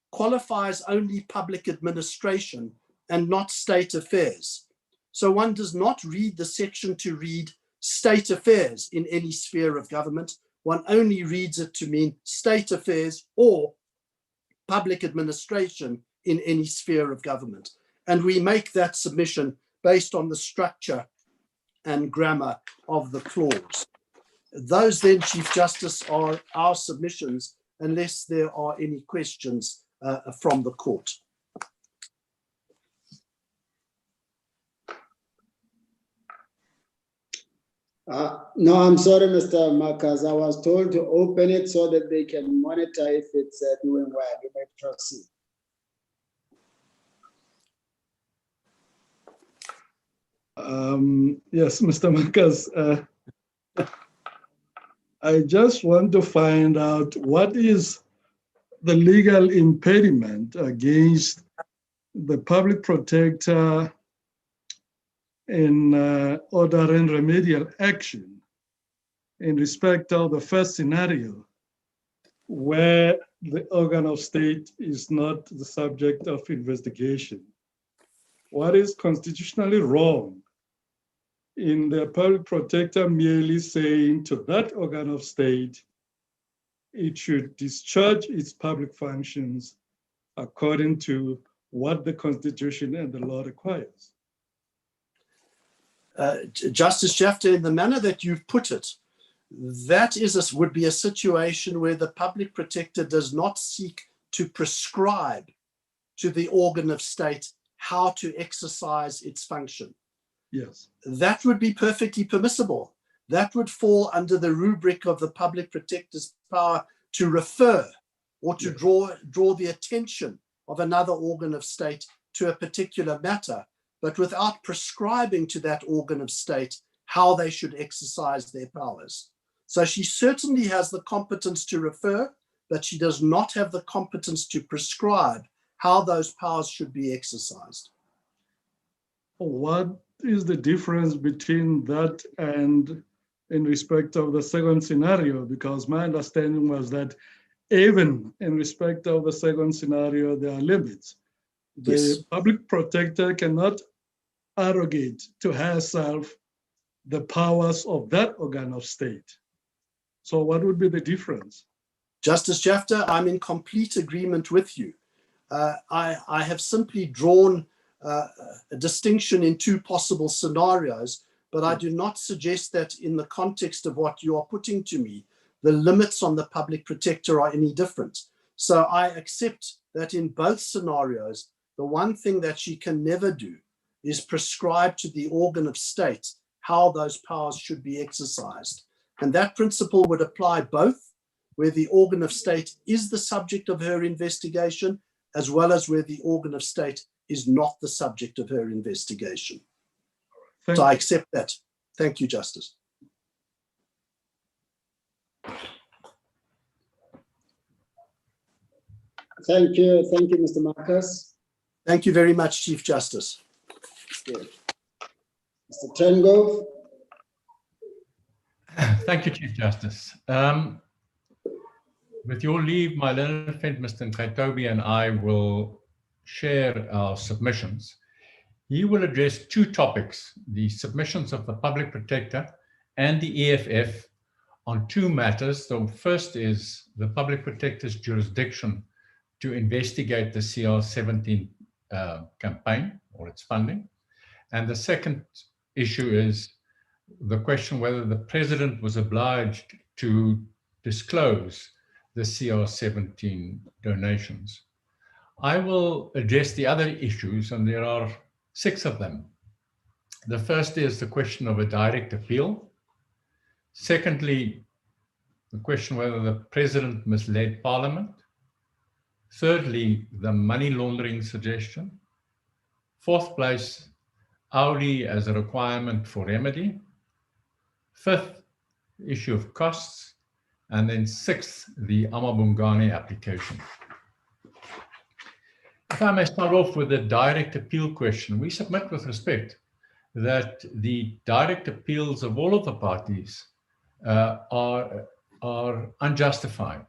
qualifies only public administration and not state affairs. So one does not read the section to read state affairs in any sphere of government. One only reads it to mean state affairs or public administration in any sphere of government. And we make that submission based on the structure and grammar of the clause. Those then, Chief Justice, are our submissions, unless there are any questions from the court. No, I'm sorry, Mr. Marcus. I was told to open it so that they can monitor if it's doing well. You may proceed. Yes, Mr. Marcus, I just want to find out what is the legal impediment against the public protector in ordering remedial action in respect of the first scenario, where the organ of state is not the subject of investigation. What is constitutionally wrong in the public protector merely saying to that organ of state it should discharge its public functions according to what the Constitution and the law requires? Justice Jafta, in the manner that you've put it, that would be a situation where the public protector does not seek to prescribe to the organ of state how to exercise its function. Yes. That would be perfectly permissible. That would fall under the rubric of the public protector's power to refer or to draw the attention of another organ of state to a particular matter, but without prescribing to that organ of state how they should exercise their powers. So she certainly has the competence to refer, but she does not have the competence to prescribe how those powers should be exercised. What is the difference between that and in respect of the second scenario? Because my understanding was that even in respect of the second scenario, there are limits. The public protector cannot arrogate to herself the powers of that organ of state. So what would be the difference? Justice Jafta, I'm in complete agreement with you. I have simply drawn a distinction in two possible scenarios, but I do not suggest that in the context of what you are putting to me, the limits on the public protector are any different. So I accept that in both scenarios, the one thing that she can never do is prescribe to the organ of state how those powers should be exercised. And that principle would apply both where the organ of state is the subject of her investigation, as well as where the organ of state is not the subject of her investigation. So I accept that. Thank you, Justice. Thank you, Mr. Marcus. Thank you very much, Chief Justice. Good. Mr. Trengove. Thank you, Chief Justice. With your leave, my learned friend, Mr. Nkaitobi, and I will share our submissions. He will address two topics, the submissions of the Public Protector and the EFF on two matters. The first is the Public Protector's jurisdiction to investigate the CR17 campaign or its funding. And the second issue is the question whether the President was obliged to disclose the CR17 donations. I will address the other issues, and there are 6 of them. The first is the question of a direct appeal. Secondly, the question whether the President misled Parliament. Thirdly, the money laundering suggestion. Fourth place, audi as a requirement for remedy. Fifth, issue of costs. And then 6th, the Amabungane application. If I may start off with the direct appeal question, we submit with respect that the direct appeals of all of the parties are unjustified.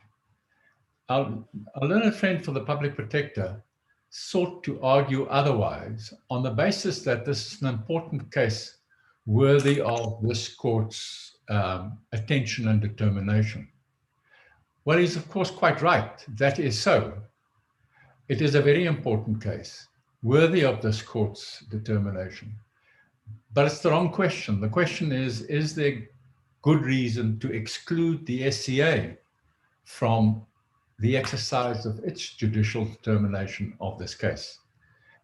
Our learned friend for the Public Protector sought to argue otherwise on the basis that this is an important case worthy of this court's attention and determination. Well, he's of course quite right. That is so. It is a very important case, worthy of this court's determination. But it's the wrong question. The question is there good reason to exclude the SCA from the exercise of its judicial determination of this case?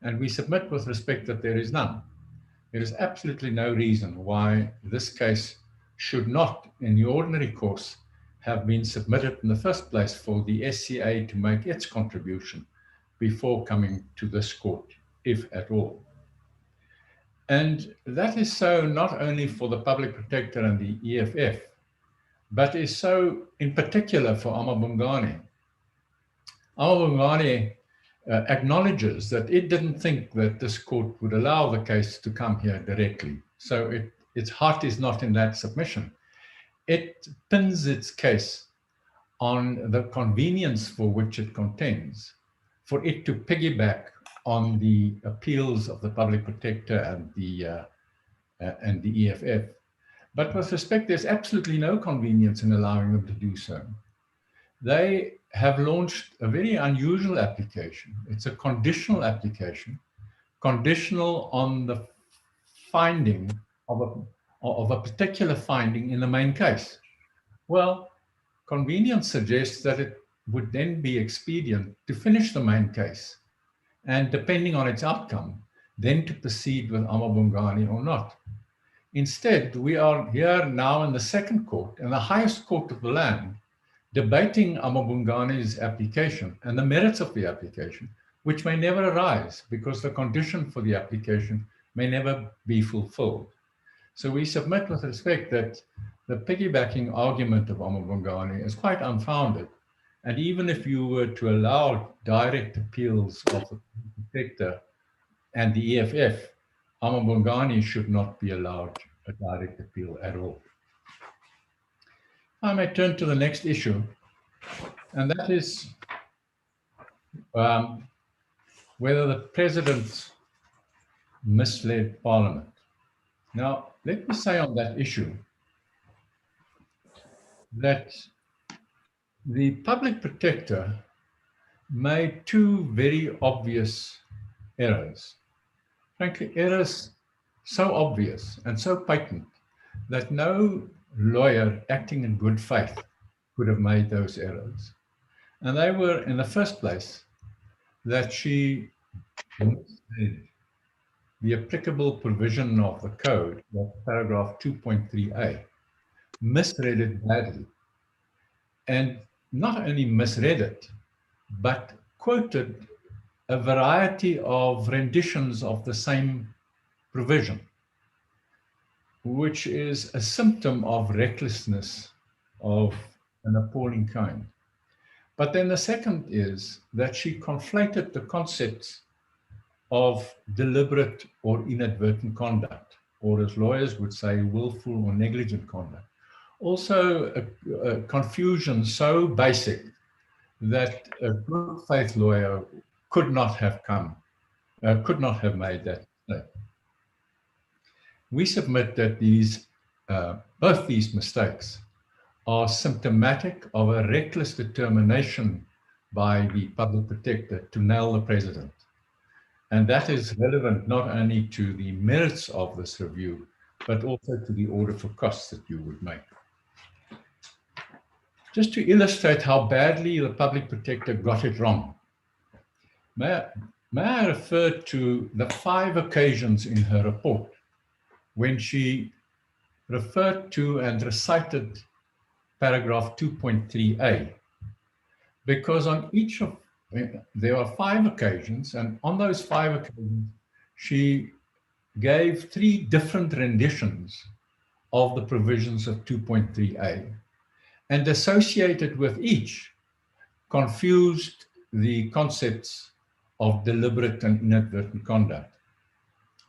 And we submit with respect that there is none. There is absolutely no reason why this case should not, in the ordinary course, have been submitted in the first place for the SCA to make its contribution before coming to this court, if at all. And that is so not only for the Public Protector and the EFF, but is so in particular for Amabungane. Amabungane acknowledges that it didn't think that this court would allow the case to come here directly. So its heart is not in that submission. It pins its case on the convenience for which it contends, for it to piggyback on the appeals of the Public Protector and the EFF. But with respect, there's absolutely no convenience in allowing them to do so. They have launched a very unusual application. It's a conditional application, conditional on the finding of a particular finding in the main case. Well, convenience suggests that it would then be expedient to finish the main case, and depending on its outcome, then to proceed with Amabungane or not. Instead, we are here now in the second court, in the highest court of the land, debating Amabungane's application and the merits of the application, which may never arise because the condition for the application may never be fulfilled. So we submit with respect that the piggybacking argument of Amabungane is quite unfounded. And even if you were to allow direct appeals of the Protector and the EFF, Amabungane should not be allowed a direct appeal at all. I may turn to the next issue, and that is whether the President misled Parliament. Now, let me say on that issue that the Public Protector made 2 very obvious errors. Frankly, errors so obvious and so patent that no lawyer acting in good faith could have made those errors. And they were, in the first place, that she misread the applicable provision of the code, that's paragraph 2.3a, misread it badly. And not only misread it, but quoted a variety of renditions of the same provision, which is a symptom of recklessness of an appalling kind. But then the second is that she conflated the concepts of deliberate or inadvertent conduct, or as lawyers would say, willful or negligent conduct. Also a confusion so basic that a good faith lawyer could not have made that mistake. We submit that both these mistakes are symptomatic of a reckless determination by the public protector to nail the president. And that is relevant not only to the merits of this review, but also to the order for costs that you would make. Just to illustrate how badly the public protector got it wrong, may I refer to the 5 occasions in her report when she referred to and recited paragraph 2.3a, because on each of, there are 5 occasions, and on those 5 occasions, she gave 3 different renditions of the provisions of 2.3a, and associated with each, confused the concepts of deliberate and inadvertent conduct.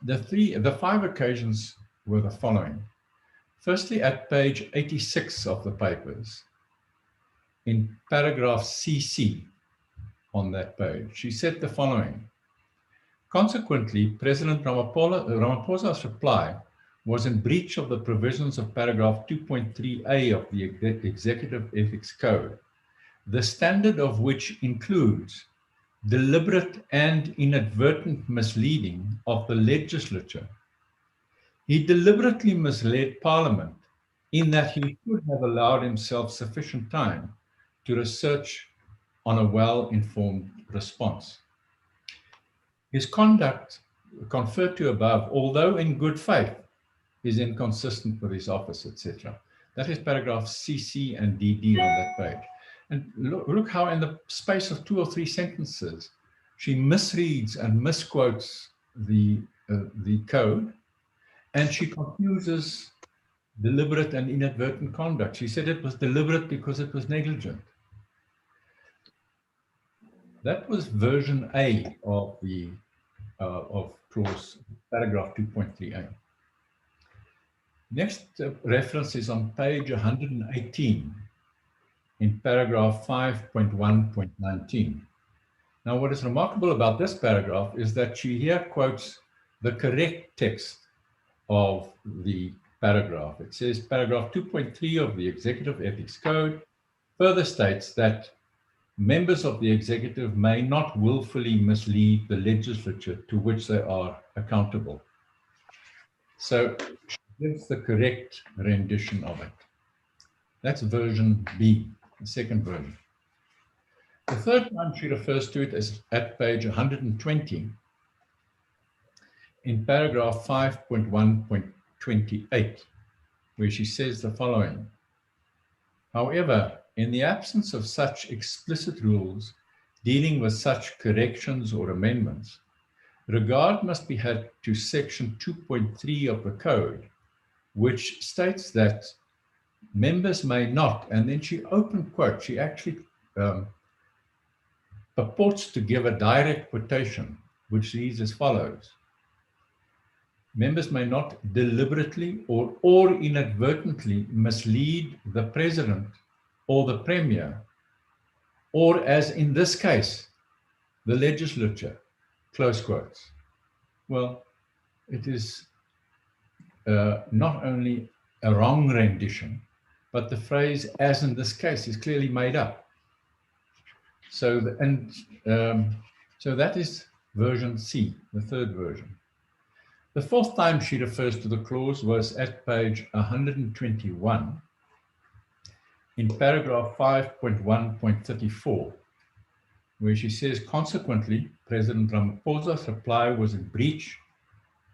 The 5 occasions were the following. Firstly, at page 86 of the papers, in paragraph CC on that page, she said the following. Consequently, President Ramaphosa's reply was in breach of the provisions of paragraph 2.3a of the Executive Ethics Code, the standard of which includes deliberate and inadvertent misleading of the legislature. He deliberately misled Parliament in that he should have allowed himself sufficient time to research on a well-informed response. His conduct conferred to above, although in good faith, is inconsistent with his office, etc. That is paragraph CC and DD on that page. And look how in the space of 2 or 3 sentences, she misreads and misquotes the code, and she confuses deliberate and inadvertent conduct. She said it was deliberate because it was negligent. That was version A of the clause paragraph 2.3a. Next reference is on page 118 in paragraph 5.1.19. Now, what is remarkable about this paragraph is that she here quotes the correct text of the paragraph. It says paragraph 2.3 of the Executive Ethics Code further states that members of the executive may not willfully mislead the legislature to which they are accountable. So she gives the correct rendition of it. That's version B, the second version. The third time she refers to it is at page 120 in paragraph 5.1.28, where she says the following. However, in the absence of such explicit rules dealing with such corrections or amendments, regard must be had to section 2.3 of the code, which states that members may not, and then she open quote, she actually purports to give a direct quotation, which reads as follows. Members may not deliberately or inadvertently mislead the president or the premier, or as in this case, the legislature, close quotes. Well, it is not only a wrong rendition, but the phrase as in this case is clearly made up. So, so that is version C, the third version. The fourth time she refers to the clause was at page 121 in paragraph 5.1.34, where she says, consequently, President Ramaphosa's reply was in breach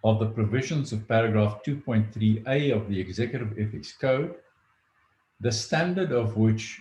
of the provisions of paragraph 2.3a of the Executive Ethics Code, the standard of which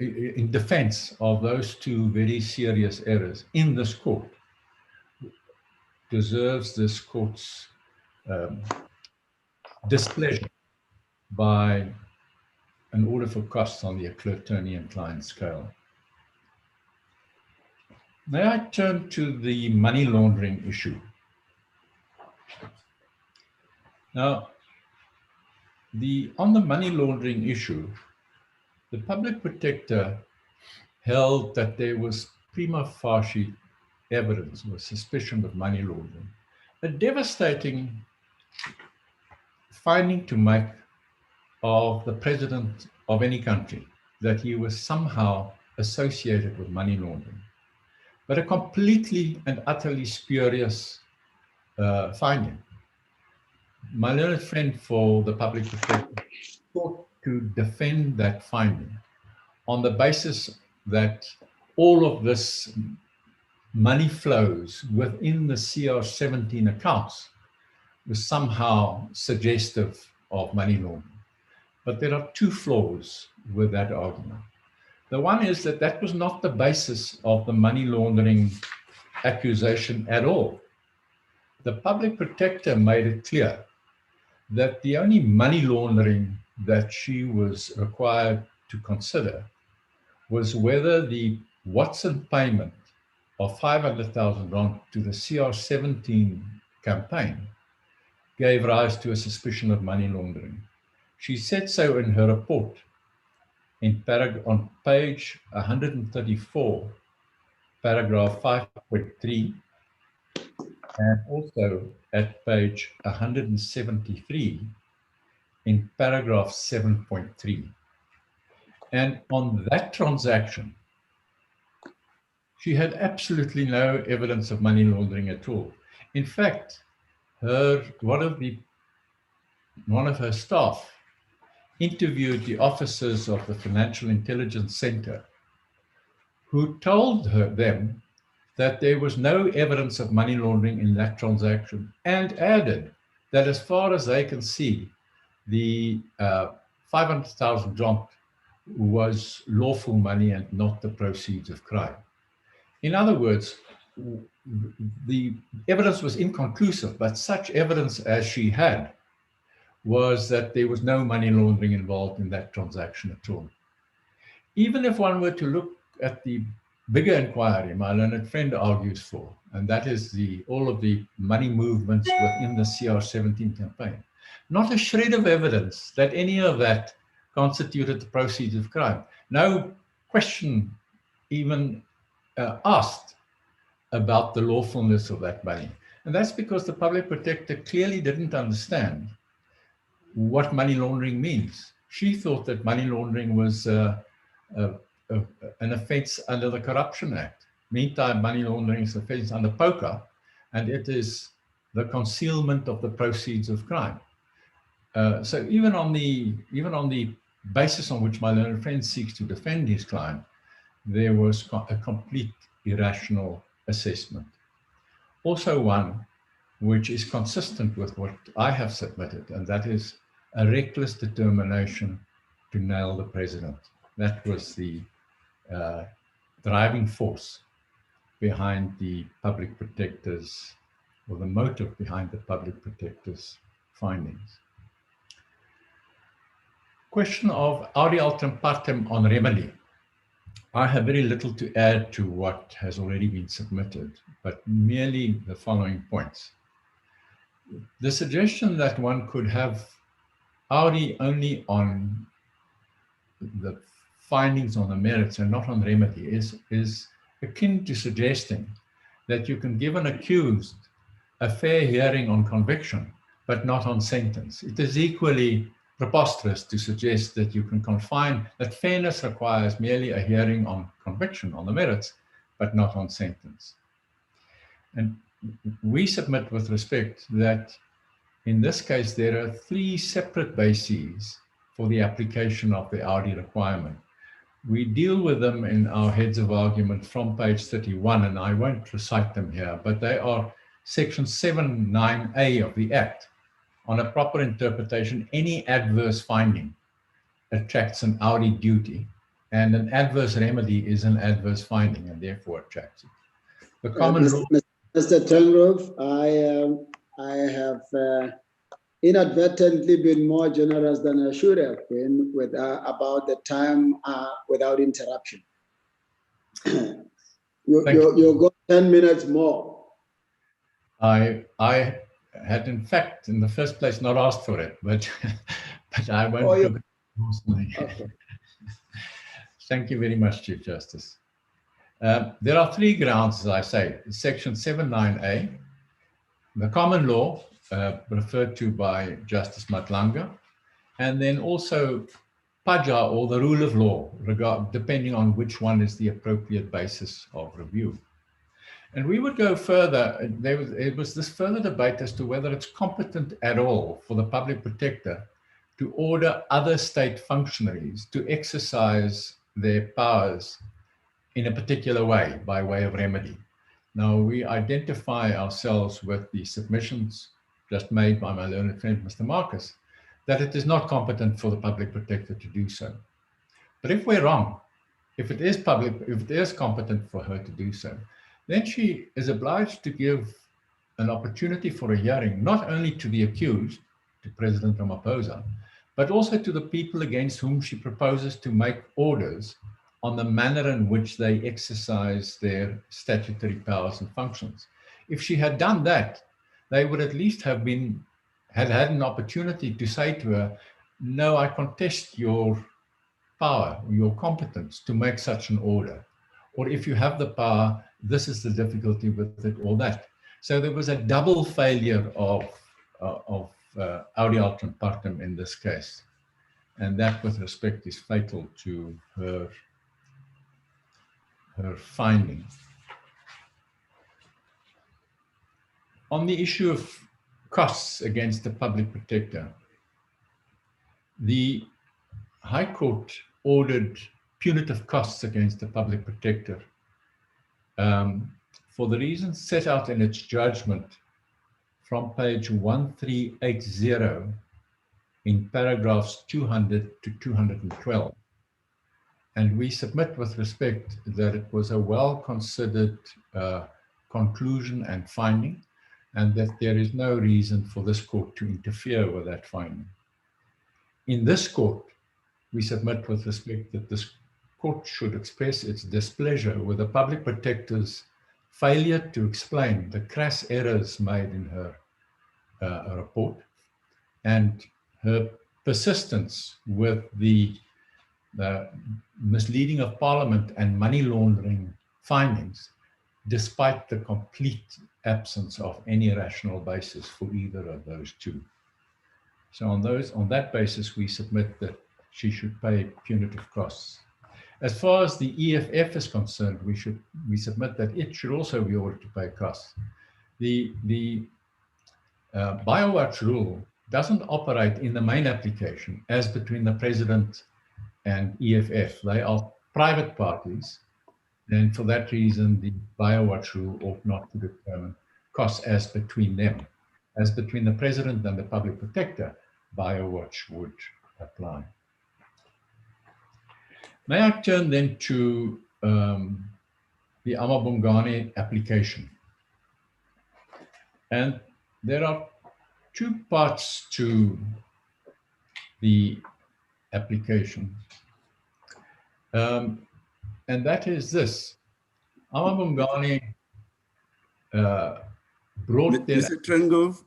in defense of those two very serious errors in this court deserves this court's displeasure by an order for costs on the attorney and client scale. May I turn to the money laundering issue? Now, on the money laundering issue, the public protector held that there was prima facie evidence or suspicion of money laundering, a devastating finding to make of the president of any country, that he was somehow associated with money laundering. But a completely and utterly spurious finding. My learned friend for the public protector sought to defend that finding on the basis that all of this money flows within the CR17 accounts was somehow suggestive of money laundering. But there are two flaws with that argument. The one is that that was not the basis of the money laundering accusation at all. The public protector made it clear that the only money laundering that she was required to consider was whether the Watson payment of 500,000 rand to the CR17 campaign gave rise to a suspicion of money laundering. She said so in her report on page 134, paragraph 5.3, and also at page 173 in paragraph 7.3. And on that transaction, she had absolutely no evidence of money laundering at all. In fact, one of her staff interviewed the officers of the Financial Intelligence Center, who told them that there was no evidence of money laundering in that transaction, and added that as far as they can see, the 500,000 rand was lawful money and not the proceeds of crime. In other words, the evidence was inconclusive, but such evidence as she had was that there was no money laundering involved in that transaction at all. Even if one were to look at the bigger inquiry my learned friend argues for, and that is all of the money movements within the CR17 campaign, not a shred of evidence that any of that constituted the proceeds of crime. No question even asked about the lawfulness of that money. And that's because the public protector clearly didn't understand what money laundering means. She thought that money laundering was an offense under the Corruption Act. Meantime, money laundering is an offense under POCA, and it is the concealment of the proceeds of crime. So even on the basis on which my learned friend seeks to defend his client, there was a complete irrational assessment. Also one which is consistent with what I have submitted, and that is a reckless determination to nail the president. That was the driving force behind the public protector's, or the motive behind the public protector's findings. Question of audi alteram partem on remedy. I have very little to add to what has already been submitted, but merely the following points. The suggestion that one could have audi only on the findings on the merits and not on remedy is akin to suggesting that you can give an accused a fair hearing on conviction, but not on sentence. It is equally preposterous to suggest that you can confine, that fairness requires merely a hearing on conviction, on the merits, but not on sentence. And we submit with respect that in this case, there are three separate bases for the application of the audi requirement. We deal with them in our heads of argument from page 31, and I won't recite them here, but they are section 7(9)(a) of the Act. On a proper interpretation, any adverse finding attracts an audi duty, And an adverse remedy is an adverse finding and therefore attracts it. The common law. Mr. Tengrove, I have inadvertently been more generous than I should have been with about the time without interruption. You got 10 minutes more. I had in fact in the first place not asked for it, but but I won't. Okay. Thank you very much, Chief Justice. There are three grounds, as I say: Section 79A, the common law referred to by Justice Matlanga, and then also Paja, or the rule of law, depending on which one is the appropriate basis of review. And we would go further. It was this further debate as to whether it's competent at all for the public protector to order other state functionaries to exercise their powers in a particular way, by way of remedy. Now, we identify ourselves with the submissions just made by my learned friend, Mr. Marcus, that it is not competent for the public protector to do so. But if we're wrong, if it is competent for her to do so, then she is obliged to give an opportunity for a hearing, not only to the accused, to President Ramaphosa, but also to the people against whom she proposes to make orders on the manner in which they exercise their statutory powers and functions. If she had done that, they would at least have had an opportunity to say to her, no, I contest your power, your competence to make such an order. Or if you have the power, this is the difficulty with it, or that. So there was a double failure of audi altrum partem in this case. And that, with respect, is fatal to her findings. On the issue of costs against the public protector, the High Court ordered punitive costs against the public protector for the reasons set out in its judgment from page 1380 in paragraphs 200 to 212. And we submit with respect that it was a well-considered conclusion and finding, and that there is no reason for this court to interfere with that finding. In this court, we submit with respect that this court should express its displeasure with the public protector's failure to explain the crass errors made in her report and her persistence with the misleading of Parliament and money laundering findings, despite the complete absence of any rational basis for either of those two. So on that basis, we submit that she should pay punitive costs. As far as the EFF is concerned, we submit that it should also be ordered to pay costs. The BioWatch rule doesn't operate in the main application as between the President and EFF. They are private parties, and for that reason, the BioWatch rule ought not to determine costs as between them. As between the President and the Public Protector, BioWatch would apply. May I turn then to the Amabungane application? And there are two parts to the application. And that is this. Amabungane brought their... Mr. Trengove,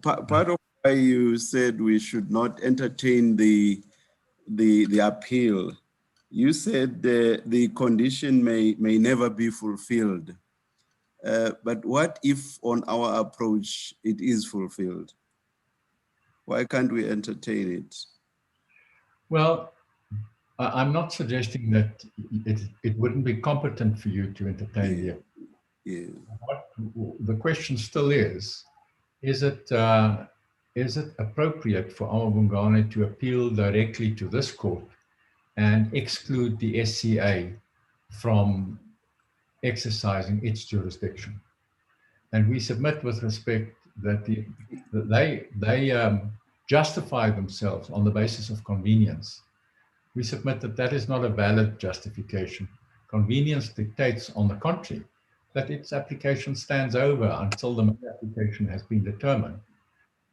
part of why you said we should not entertain the appeal, you said the condition may never be fulfilled. But what if on our approach it is fulfilled? Why can't we entertain it? Well, I'm not suggesting that it wouldn't be competent for you to entertain it. Yeah. What the question still is it appropriate for Amabungane to appeal directly to this court and exclude the SCA from exercising its jurisdiction? And we submit with respect that they justify themselves on the basis of convenience we submit that that is not a valid justification. Convenience dictates, on the contrary, that its application stands over until the main application has been determined.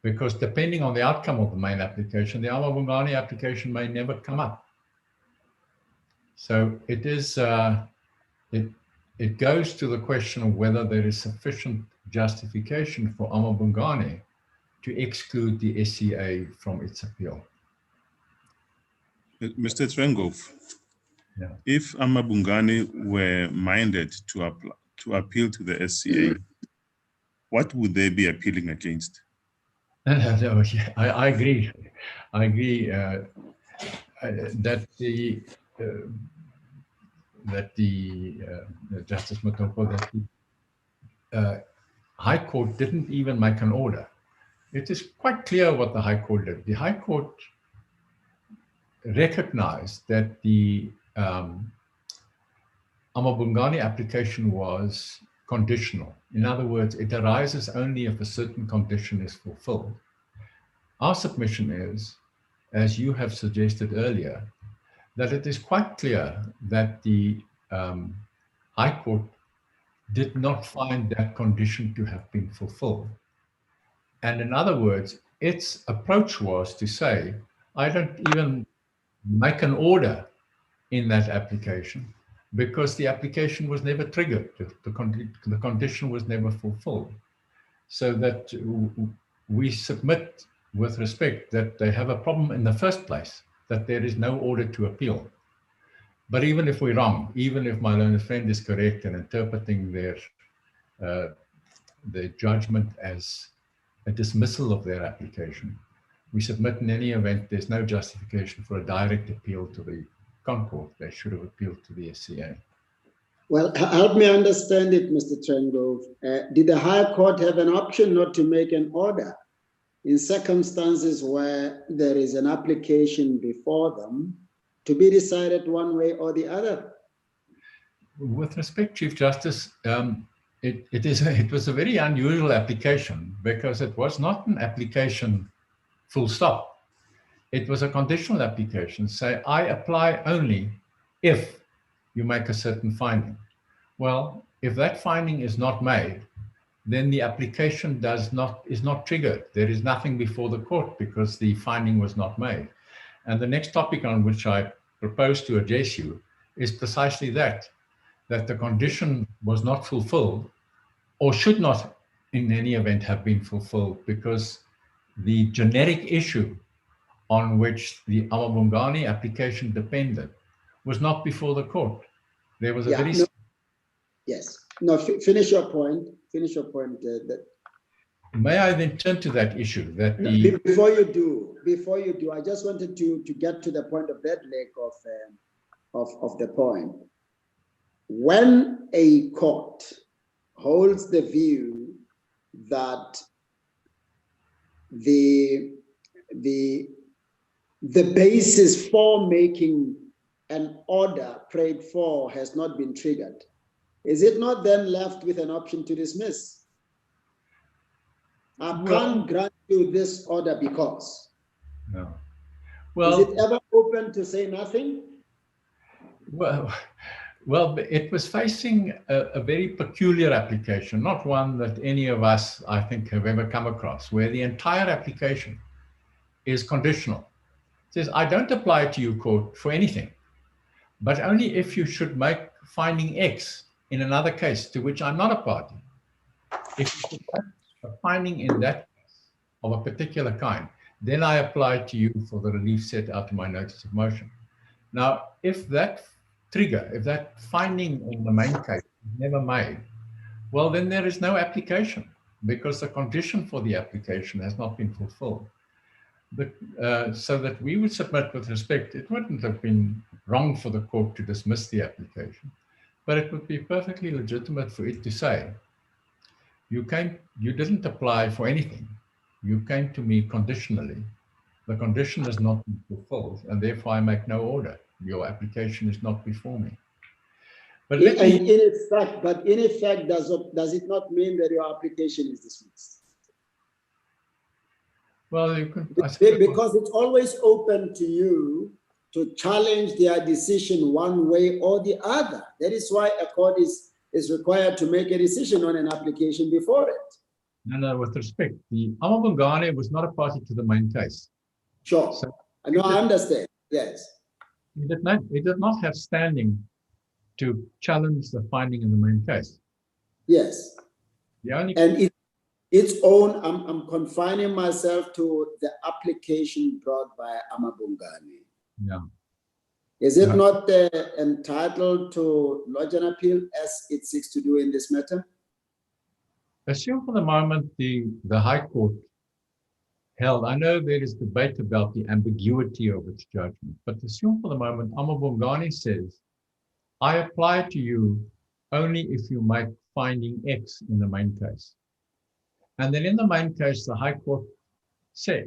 Because depending on the outcome of the main application, the Amabungani application may never come up. So it is, it goes to the question of whether there is sufficient justification for Amabungani to exclude the SCA from its appeal. Mr. Trengov, yeah. If Amabungani were minded to appeal to the SCA, what would they be appealing against? No, I agree. I agree that the Justice Matopo, that the High Court didn't even make an order. It is quite clear what the High Court did. The High Court recognized that the Amabungani application was conditional. In other words, it arises only if a certain condition is fulfilled. Our submission is, as you have suggested earlier, that it is quite clear that the High Court did not find that condition to have been fulfilled. And in other words, its approach was to say, I don't even make an order in that application because the application was never triggered. The condition was never fulfilled. So that we submit with respect that they have a problem in the first place, that there is no order to appeal. But even if we're wrong, even if my learned friend is correct in interpreting their judgment as a dismissal of their application, we submit in any event there's no justification for a direct appeal to the Concord. They should have appealed to the SCA. Well, help me understand it, Mr. Trengove. Did the High Court have an option not to make an order in circumstances where there is an application before them to be decided one way or the other? With respect, Chief Justice, it was a very unusual application because it was not an application full stop. It was a conditional application. Say, I apply only if you make a certain finding. Well, if that finding is not made, then the application is not triggered. There is nothing before the court because the finding was not made. And the next topic on which I propose to address you is precisely that the condition was not fulfilled or should not in any event have been fulfilled because the generic issue on which the Amabungani application depended was not before the court. There was a very... No, yes. No, finish your point. Finish your point. May I then turn to that issue? That Before you do, I just wanted to get to the point of that leg of the point. When a court holds the view that the basis for making an order prayed for has not been triggered, is it not then left with an option to dismiss? I can't grant you this order because. No. Well, is it ever open to say nothing? Well, it was facing a very peculiar application, not one that any of us, I think, have ever come across, where the entire application is conditional. It says, I don't apply to you, court, for anything, but only if you should make finding X in another case to which I'm not a party. If you should make a finding in that case of a particular kind, then I apply to you for the relief set out in my notice of motion. Now, if that trigger, if that finding in the main case is never made, well, then there is no application because the condition for the application has not been fulfilled. But, so that we would submit with respect, it wouldn't have been wrong for the court to dismiss the application, but it would be perfectly legitimate for it to say, you didn't apply for anything. You came to me conditionally. The condition has not been fulfilled, and therefore I make no order. Your application is not before me. But in effect, does it not mean that your application is dismissed? Well, you could, because it's always open to you to challenge their decision one way or the other. That is why a court is required to make a decision on an application before it. No, with respect, the Amabungane was not a party to the main case. Sure. So no, I understand. Yes. It did not have standing to challenge the finding in the main case. Yes. The only its own, I'm confining myself to the application brought by Amabungane. Yeah. Is it not entitled to lodge an appeal as it seeks to do in this matter? Assume for the moment the High Court held, I know there is debate about the ambiguity of its judgment, but assume for the moment Amabungane says, I apply to you only if you make finding X in the main case. And then in the main case, the High Court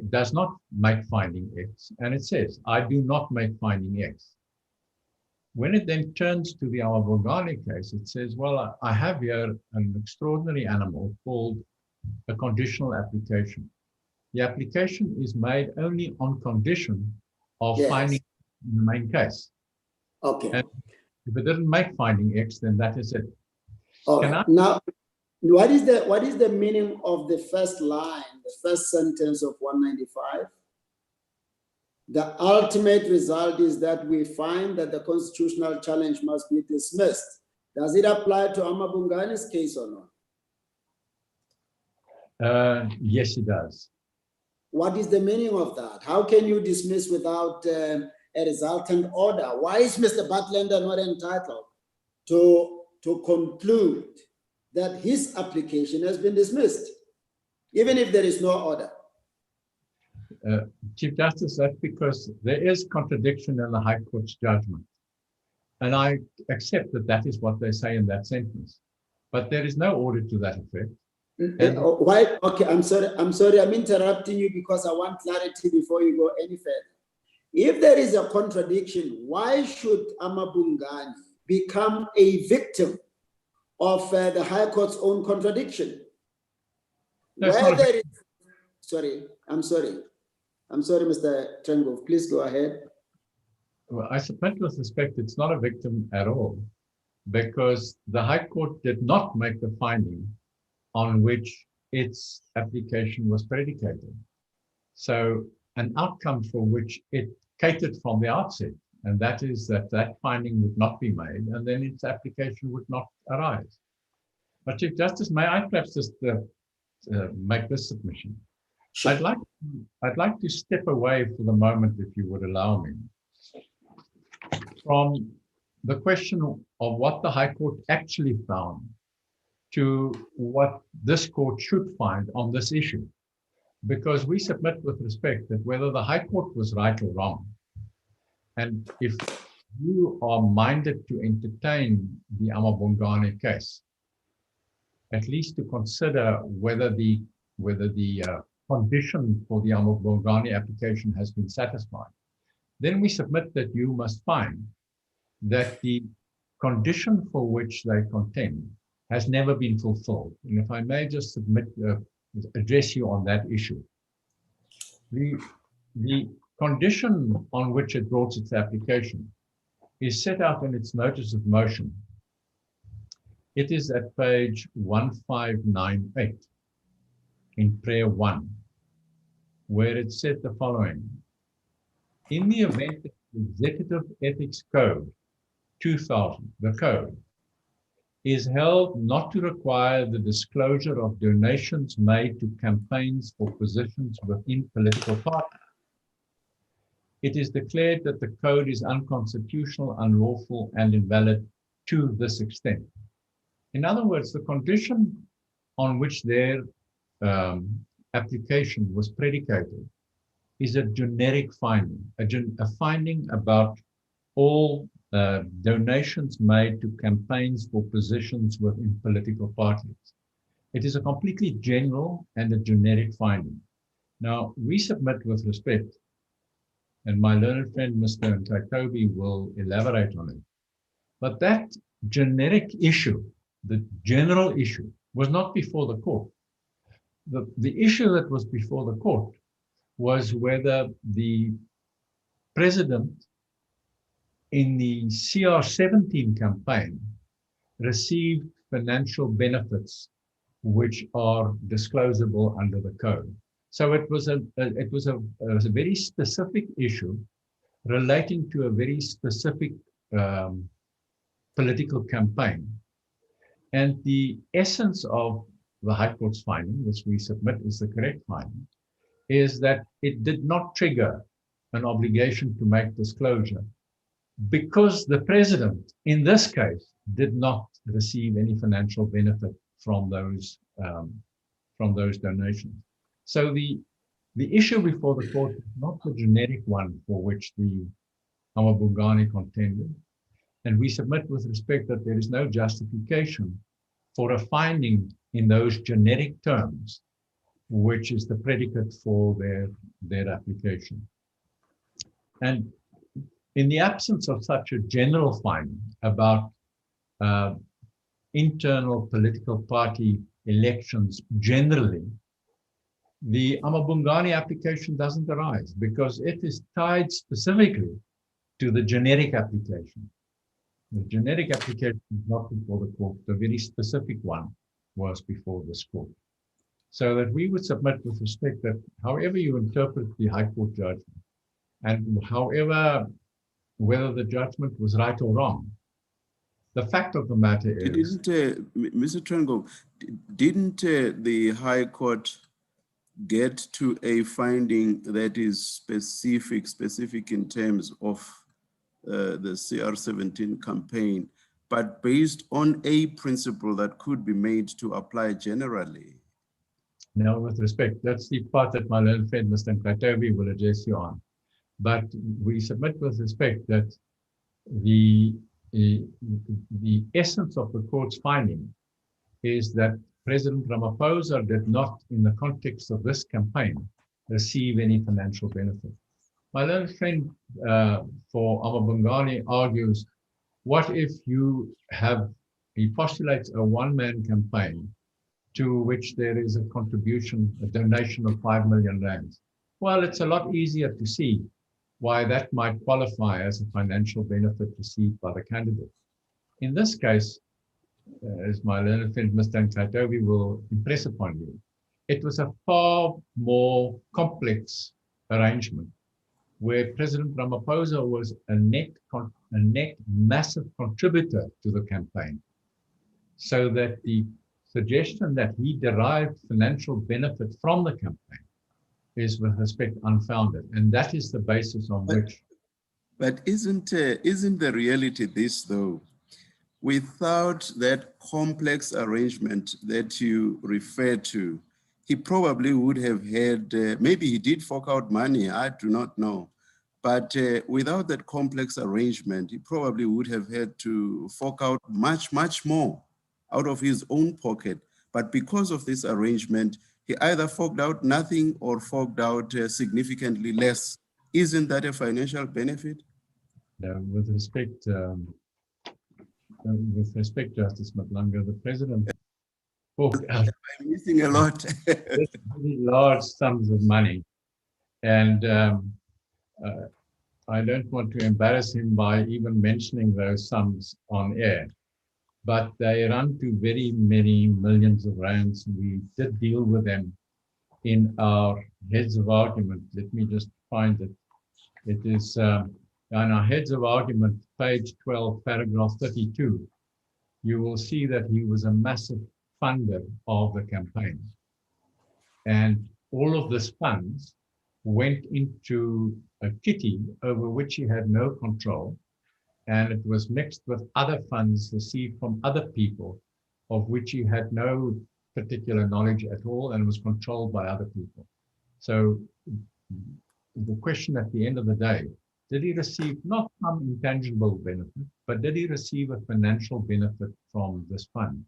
does not make finding X, and it says, I do not make finding X. When it then turns to the Amabungane case, it says, well, I have here an extraordinary animal called a conditional application. The application is made only on condition of finding in the main case. Okay. And if it didn't make finding X, then that is it. Now, what is the meaning of the first line, the first sentence of 195? The ultimate result is that we find that the constitutional challenge must be dismissed. Does it apply to Amabungane's case or not? Yes, it does. What is the meaning of that? How can you dismiss without a resultant order? Why is Mr. Butlander not entitled to conclude that his application has been dismissed, even if there is no order? Chief Justice, that's because there is contradiction in the High Court's judgment. And I accept that that is what they say in that sentence. But there is no order to that effect. Why? Okay, I'm sorry, I'm interrupting you because I want clarity before you go any further. If there is a contradiction, why should Amabungane become a victim of the High Court's own contradiction? Sorry, I'm sorry, Mr. Trengov, please go ahead. Well, I submit with respect, it's not a victim at all, because the High Court did not make the finding on which its application was predicated. So an outcome for which it catered from the outset, and that is that finding would not be made, and then its application would not arise. But Chief Justice, may I perhaps just make this submission? Sure. I'd like to step away for the moment, if you would allow me, from the question of what the High Court actually found to what this court should find on this issue. Because we submit with respect that whether the High Court was right or wrong, and if you are minded to entertain the Amabungane case, at least to consider whether the condition for the Amabungane application has been satisfied, then we submit that you must find that the condition for which they contend has never been fulfilled. And if I may just address you on that issue. The condition on which it brought its application is set out in its notice of motion. It is at page 1598 in prayer 1, where it said the following: in the event that the Executive Ethics Code 2000, the code, is held not to require the disclosure of donations made to campaigns for positions within political parties, it is declared that the code is unconstitutional, unlawful, and invalid to this extent. In other words, the condition on which their application was predicated is a generic finding, a finding about all donations made to campaigns for positions within political parties. It is a completely general and a generic finding. Now, we submit with respect, and my learned friend, Mr. Ntakobi, will elaborate on it, but that generic issue, the general issue, was not before the court. The issue that was before the court was whether the president in the CR17 campaign received financial benefits which are disclosable under the code. So it was a very specific issue relating to a very specific political campaign. And the essence of the High Court's finding, which we submit is the correct finding, is that it did not trigger an obligation to make disclosure because the president, in this case, did not receive any financial benefit from those donations. So the issue before the court is not the generic one for which the Amabungani contended, and we submit with respect that there is no justification for a finding in those generic terms, which is the predicate for their application. And in the absence of such a general finding about internal political party elections generally, the Amabungani application doesn't arise because it is tied specifically to the generic application. The generic application is not before the court. The very specific one was before this court. So that we would submit with respect that however you interpret the High Court judgment, and however, whether the judgment was right or wrong, the fact of the matter is... Mr. Trengo, didn't the High Court get to a finding that is specific in terms of the CR17 campaign, but based on a principle that could be made to apply generally? Now, with respect, that's the part that my learned friend, Mr. Nkatobi, will address you on. But we submit with respect that the essence of the court's finding is that President Ramaphosa did not, in the context of this campaign, receive any financial benefit. My learned friend for Amabungani argues, what if he postulates a one-man campaign to which there is a contribution, a donation of 5 million rands? Well, it's a lot easier to see why that might qualify as a financial benefit received by the candidate. In this case, as my learned friend Mr. Nkatobi will impress upon you, it was a far more complex arrangement where President Ramaphosa was a net massive contributor to the campaign, so that the suggestion that he derived financial benefit from the campaign is with respect unfounded, and that is the basis on which. But isn't the reality this though? Without that complex arrangement that you refer to, he probably would have had, maybe he did fork out money, I do not know. But without that complex arrangement, he probably would have had to fork out much more out of his own pocket. But because of this arrangement, he either forked out nothing or forked out significantly less. Isn't that a financial benefit? With respect, Justice Matlanga, the president forked out I'm missing a lot. really large sums of money, and I don't want to embarrass him by even mentioning those sums on air, but they run to very many millions of rands. We did deal with them in our heads of argument. Let me just find it. It is on our heads of argument, page 12, paragraph 32. You will see that he was a massive funder of the campaign. And all of this funds went into a kitty over which he had no control. And it was mixed with other funds received from other people of which he had no particular knowledge at all and was controlled by other people. So the question at the end of the day, did he receive not some intangible benefit, but did he receive a financial benefit from this fund?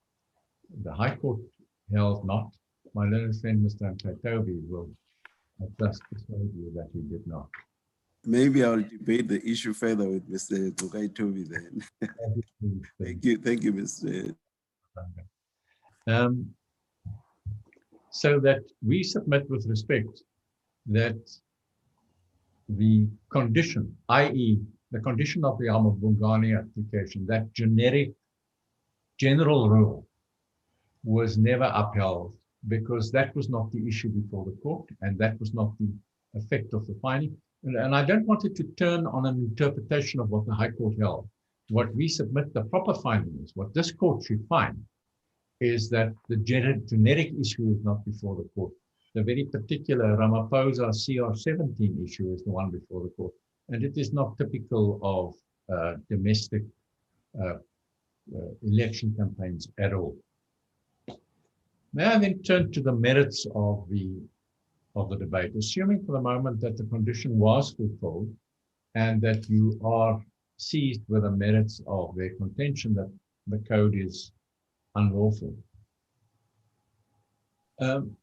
The High Court held not. My learned friend, Mr. Nkatobi, will just persuade you that he did not. Maybe I'll debate the issue further with Mr. Nkatobi then. Thank you, Mr. So that we submit with respect that the condition, i.e. the condition of the Amabungani application, that general rule was never upheld because that was not the issue before the court and that was not the effect of the finding. And I don't want it to turn on an interpretation of what the High Court held. What we submit the proper finding is, what this court should find is that the generic issue is not before the court. The very particular Ramaphosa CR17 issue is the one before the court. And it is not typical of domestic election campaigns at all. May I then turn to the merits of the debate, assuming for the moment that the condition was fulfilled and that you are seized with the merits of their contention that the code is unlawful. One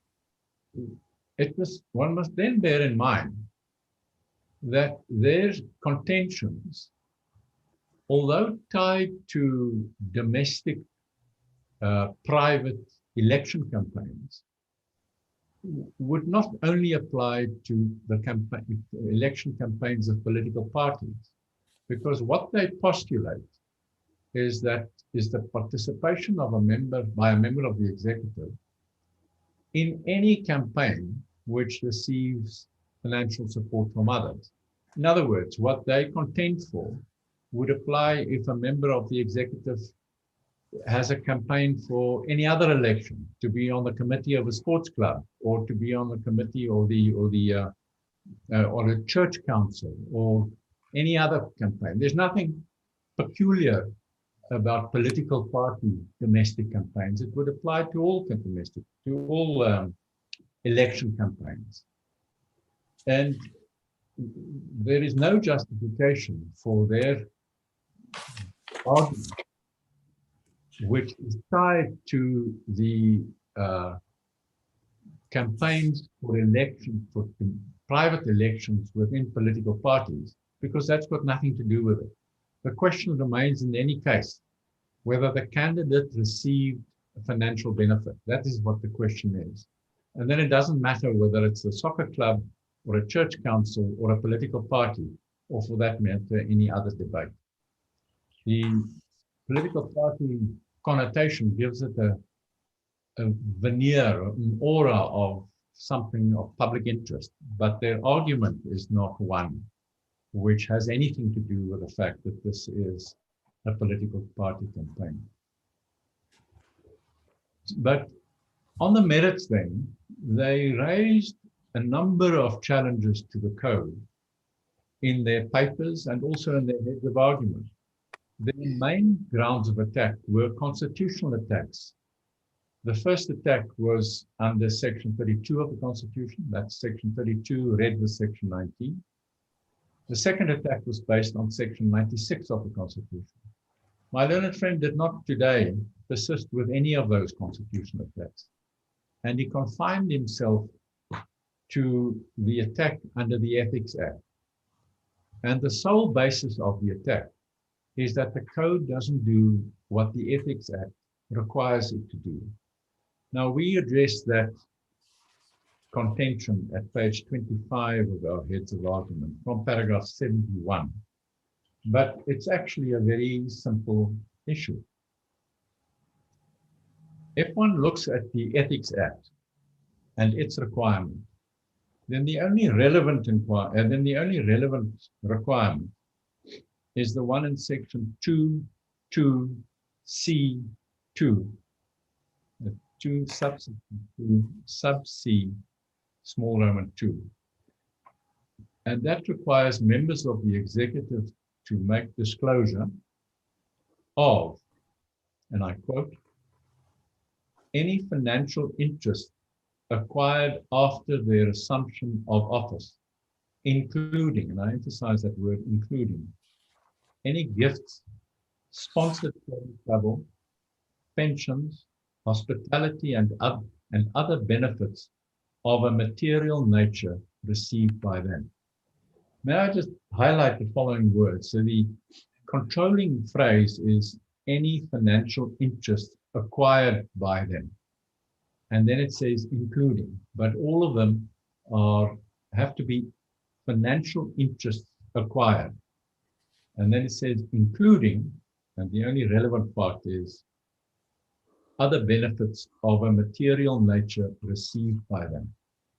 must then bear in mind that their contentions, although tied to domestic private election campaigns, would not only apply to the election campaigns of political parties, because what they postulate is the participation of a member of the executive in any campaign which receives financial support from others. In other words, what they contend for would apply if a member of the executive has a campaign for any other election, to be on the committee of a sports club, or to be on the committee or a church council, or any other campaign. There's nothing peculiar about political party domestic campaigns. It would apply to all election campaigns. And there is no justification for their argument, which is tied to the campaigns for private elections within political parties, because that's got nothing to do with it. The question remains in any case whether the candidate received a financial benefit. That is what the question is. And then it doesn't matter whether it's a soccer club or a church council or a political party, or for that matter, any other debate. The political party connotation gives it a veneer, an aura of something of public interest, but their argument is not one which has anything to do with the fact that this is a political party campaign. But on the merits then, they raised a number of challenges to the code in their papers and also in their heads of argument. The main grounds of attack were constitutional attacks. The first attack was under Section 32 of the Constitution. That's Section 32 read with Section 19. The second attack was based on Section 96 of the Constitution. My learned friend did not today persist with any of those constitutional attacks, and he confined himself to the attack under the Ethics Act. And the sole basis of the attack is that the code doesn't do what the Ethics Act requires it to do. Now, we address that contention at page 25 of our heads of argument from paragraph 71. But it's actually a very simple issue. If one looks at the Ethics Act and its requirement, then the only relevant requirement is the one in Section 2(2)(c)(2), sub C, small Roman 2. And that requires members of the executive to make disclosure of, and I quote, any financial interest acquired after their assumption of office, including, and I emphasize that word, including, any gifts, sponsored travel, pensions, hospitality, and other benefits of a material nature received by them. May I just highlight the following words? So the controlling phrase is any financial interest acquired by them. And then it says including, but all of them have to be financial interests acquired. And then it says including, and the only relevant part is other benefits of a material nature received by them.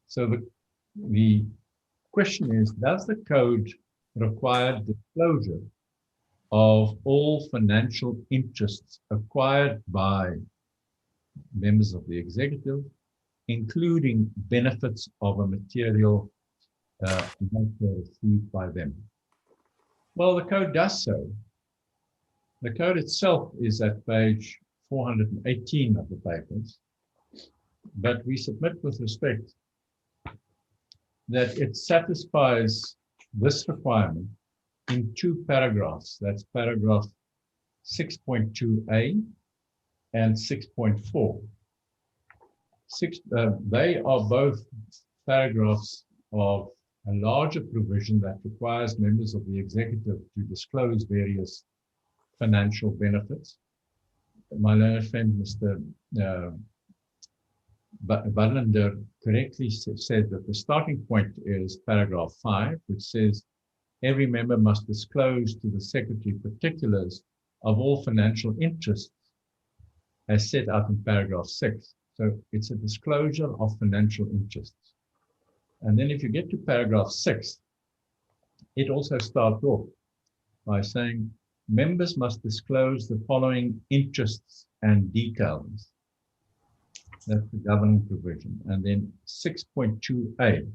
So the question is, does the code require disclosure of all financial interests acquired by members of the executive, including benefits of a material nature received by them? Well, the code does so. The code itself is at page 418 of the papers, but we submit with respect that it satisfies this requirement in 2 paragraphs. That's paragraph 6.2a and 6.4. They are both paragraphs of a larger provision that requires members of the executive to disclose various financial benefits. My learned friend, Mr. Barlander, correctly said that the starting point is paragraph 5, which says every member must disclose to the secretary particulars of all financial interests as set out in paragraph 6. So it's a disclosure of financial interests. And then if you get to paragraph 6, it also starts off by saying members must disclose the following interests and details. That's the governing provision. And then 6.2a,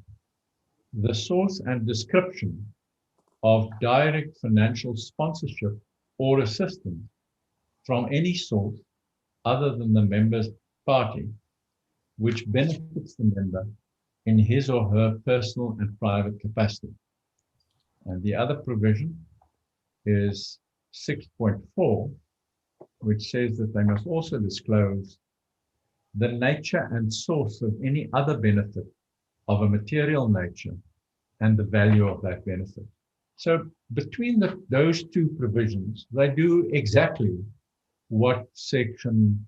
the source and description of direct financial sponsorship or assistance from any source other than the member's party, which benefits the member in his or her personal and private capacity. And the other provision is 6.4, which says that they must also disclose the nature and source of any other benefit of a material nature and the value of that benefit. So between those 2 provisions, they do exactly what section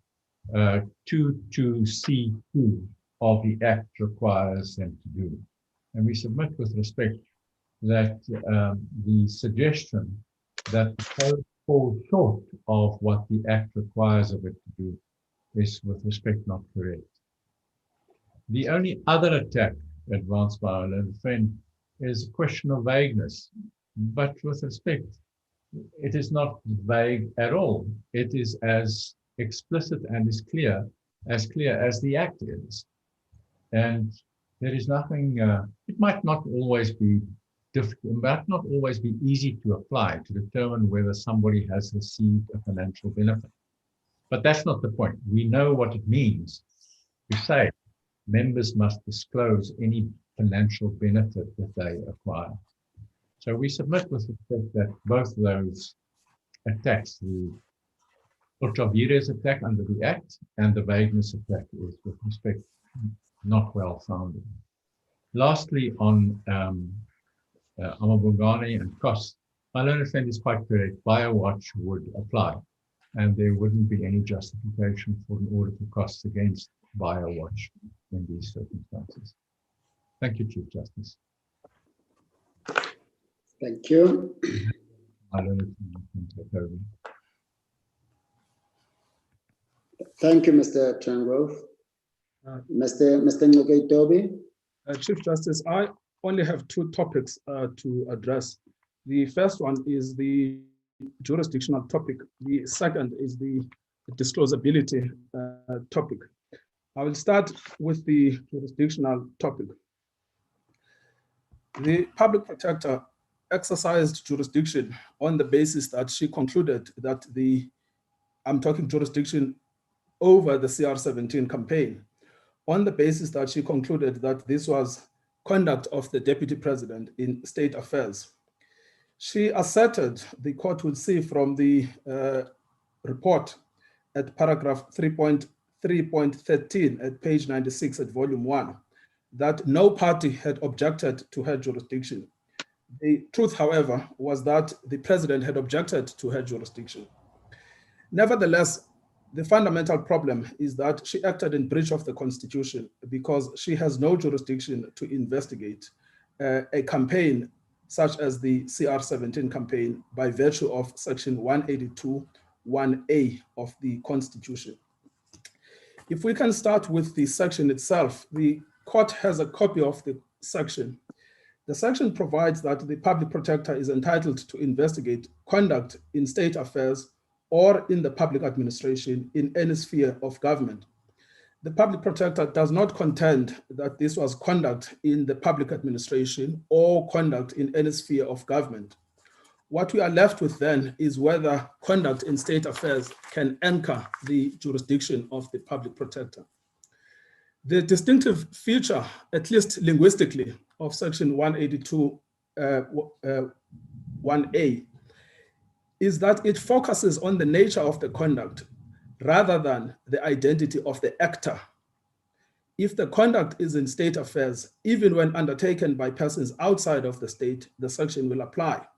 22C2 of the Act requires them to do. And we submit with respect that the suggestion that the code falls short of what the Act requires of it to do is with respect not correct. The only other attack advanced by our learned friend is a question of vagueness, but with respect, it is not vague at all. It is as explicit and as clear as the Act is. And there is nothing, it might not always be difficult, it might not always be easy to apply to determine whether somebody has received a financial benefit. But that's not the point. We know what it means to say members must disclose any financial benefit that they acquire. So we submit with respect that both of those attacks, the ultra vires attack under the Act and the vagueness attack, is with respect not well founded. Lastly, on Amabungani and costs, my learned friend is quite correct. BioWatch would apply, and there wouldn't be any justification for an order for costs against BioWatch in these circumstances. Thank you, Chief Justice. Thank you. My learned friend, take over. Thank you, Mr. Trangrove. Mr. Ngogetobi. Chief Justice, I only have 2 topics to address. The first one is the jurisdictional topic. The second is the disclosability topic. I will start with the jurisdictional topic. The public protector exercised jurisdiction on the basis that she concluded that I'm talking jurisdiction over the CR17 campaign, on the basis that she concluded that this was conduct of the Deputy President in state affairs. She asserted, the court will see from the report at paragraph 3.13 at page 96 at volume 1, that no party had objected to her jurisdiction. The truth, however, was that the president had objected to her jurisdiction. Nevertheless, the fundamental problem is that she acted in breach of the Constitution because she has no jurisdiction to investigate a campaign such as the CR17 campaign by virtue of section 182(1)(a) of the Constitution. If we can start with the section itself, the court has a copy of the section. The section provides that the public protector is entitled to investigate conduct in state affairs or in the public administration in any sphere of government. The public protector does not contend that this was conduct in the public administration or conduct in any sphere of government. What we are left with then is whether conduct in state affairs can anchor the jurisdiction of the public protector. The distinctive feature, at least linguistically, of section 182(1)(a) is that it focuses on the nature of the conduct rather than the identity of the actor. If the conduct is in state affairs, even when undertaken by persons outside of the state, the section will apply.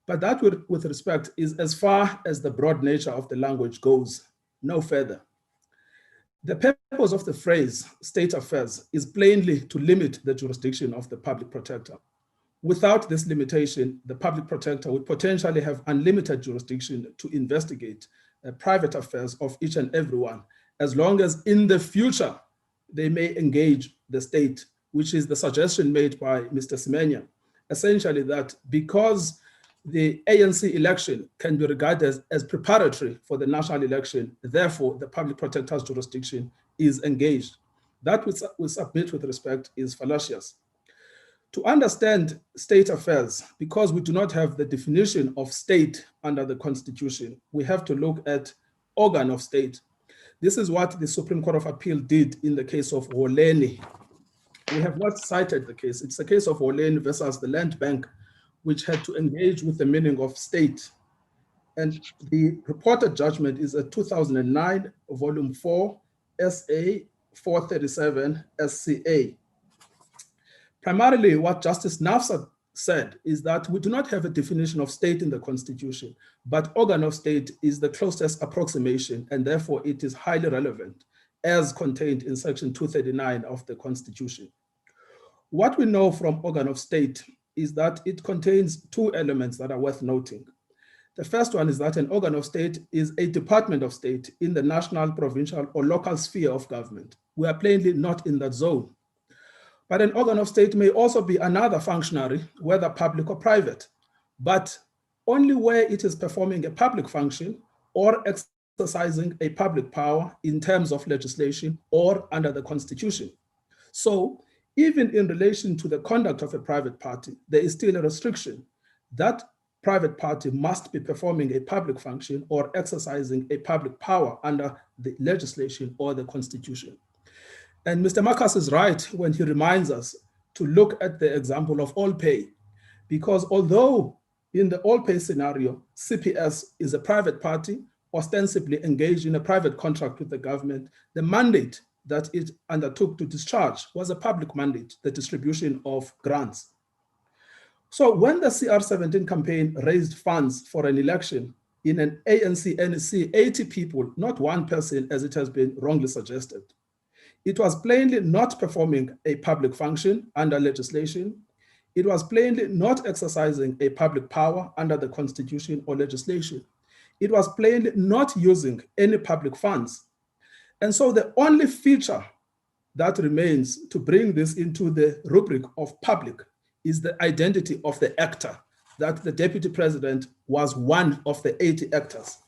But that with respect is as far as the broad nature of the language goes, no further. The purpose of the phrase state affairs is plainly to limit the jurisdiction of the public protector. Without this limitation, the public protector would potentially have unlimited jurisdiction to investigate private affairs of each and everyone, as long as in the future they may engage the state, which is the suggestion made by Mr. Semenya, essentially that because the ANC election can be regarded as preparatory for the national election, therefore the public protector's jurisdiction is engaged. That we submit with respect is fallacious. To understand state affairs, because we do not have the definition of state under the Constitution, we have to look at organ of state. This is what the Supreme Court of Appeal did in the case of Woleni. We have not cited the case. It's the case of Woleni versus the Land Bank, which had to engage with the meaning of state. And the reported judgment is a 2009, volume 4, SA 437 SCA. Primarily, what Justice Nafsa said is that we do not have a definition of state in the Constitution, but organ of state is the closest approximation, and therefore it is highly relevant, as contained in section 239 of the Constitution. What we know from organ of state is that it contains two elements that are worth noting. The first one is that an organ of state is a department of state in the national, provincial, or local sphere of government. We are plainly not in that zone. But an organ of state may also be another functionary, whether public or private, but only where it is performing a public function or exercising a public power in terms of legislation or under the Constitution. So even in relation to the conduct of a private party, there is still a restriction. That private party must be performing a public function or exercising a public power under the legislation or the Constitution. And Mr. Marcus is right when he reminds us to look at the example of all pay, because although in the all pay scenario, CPS is a private party ostensibly engaged in a private contract with the government, the mandate that it undertook to discharge was a public mandate, the distribution of grants. So when the CR17 campaign raised funds for an election in an ANC NEC, 80 people, not one person as it has been wrongly suggested, it was plainly not performing a public function under legislation. It was plainly not exercising a public power under the Constitution or legislation. It was plainly not using any public funds. And so the only feature that remains to bring this into the rubric of public is the identity of the actor, that the Deputy President was one of the 80 actors.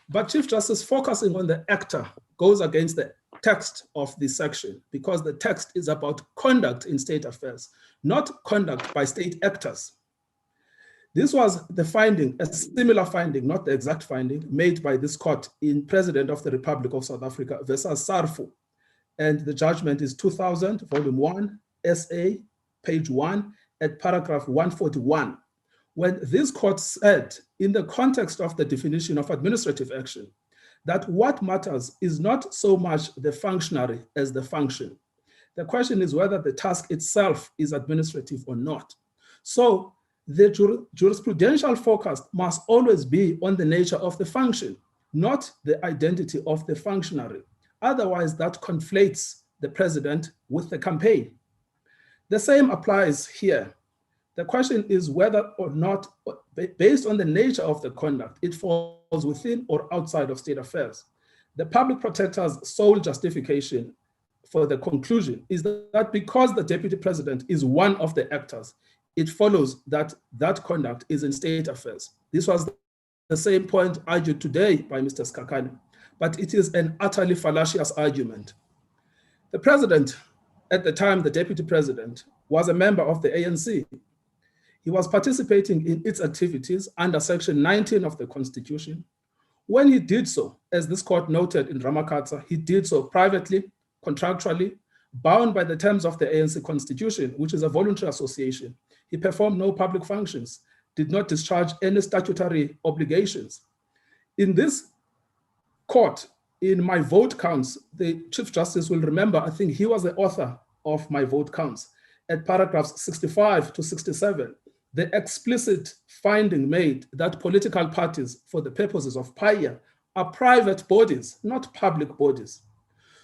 But Chief Justice focusing on the actor goes against the text of this section, because the text is about conduct in state affairs, not conduct by state actors. This was the finding, a similar finding, not the exact finding, made by this court in President of the Republic of South Africa versus Sarfu. And the judgment is 2000, volume 1, SA, page 1, at paragraph 141. When this court said, in the context of the definition of administrative action, that what matters is not so much the functionary as the function. The question is whether the task itself is administrative or not. So the jurisprudential focus must always be on the nature of the function, not the identity of the functionary. Otherwise, that conflates the president with the campaign. The same applies here. The question is whether or not, based on the nature of the conduct, it falls within or outside of state affairs. The public protector's sole justification for the conclusion is that because the deputy president is one of the actors, it follows that that conduct is in state affairs. This was the same point argued today by Mr. Skakane, but it is an utterly fallacious argument. The president, at the time, the deputy president, was a member of the ANC. He was participating in its activities under Section 19 of the Constitution. When he did so, as this court noted in Ramakatsa, he did so privately, contractually, bound by the terms of the ANC Constitution, which is a voluntary association. He performed no public functions, did not discharge any statutory obligations. In this court, in My Vote Counts, the Chief Justice will remember, I think he was the author of My Vote Counts, at paragraphs 65 to 67, the explicit finding made that political parties, for the purposes of PIA, are private bodies, not public bodies.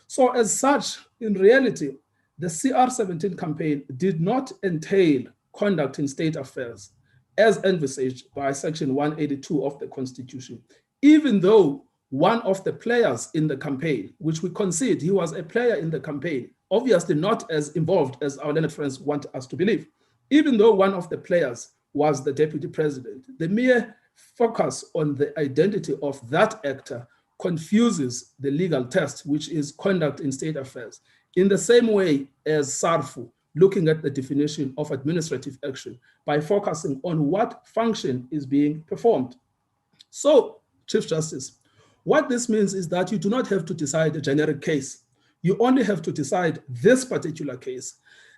So as such, in reality, the CR17 campaign did not entail conduct in state affairs as envisaged by Section 182 of the Constitution, even though one of the players in the campaign, which we concede he was a player in the campaign, obviously not as involved as our learned friends want us to believe, even though one of the players was the deputy president. The mere focus on the identity of that actor confuses the legal test, which is conduct in state affairs, in the same way as SARFU, looking at the definition of administrative action by focusing on what function is being performed. So, Chief Justice, what this means is that you do not have to decide a generic case. You only have to decide this particular case.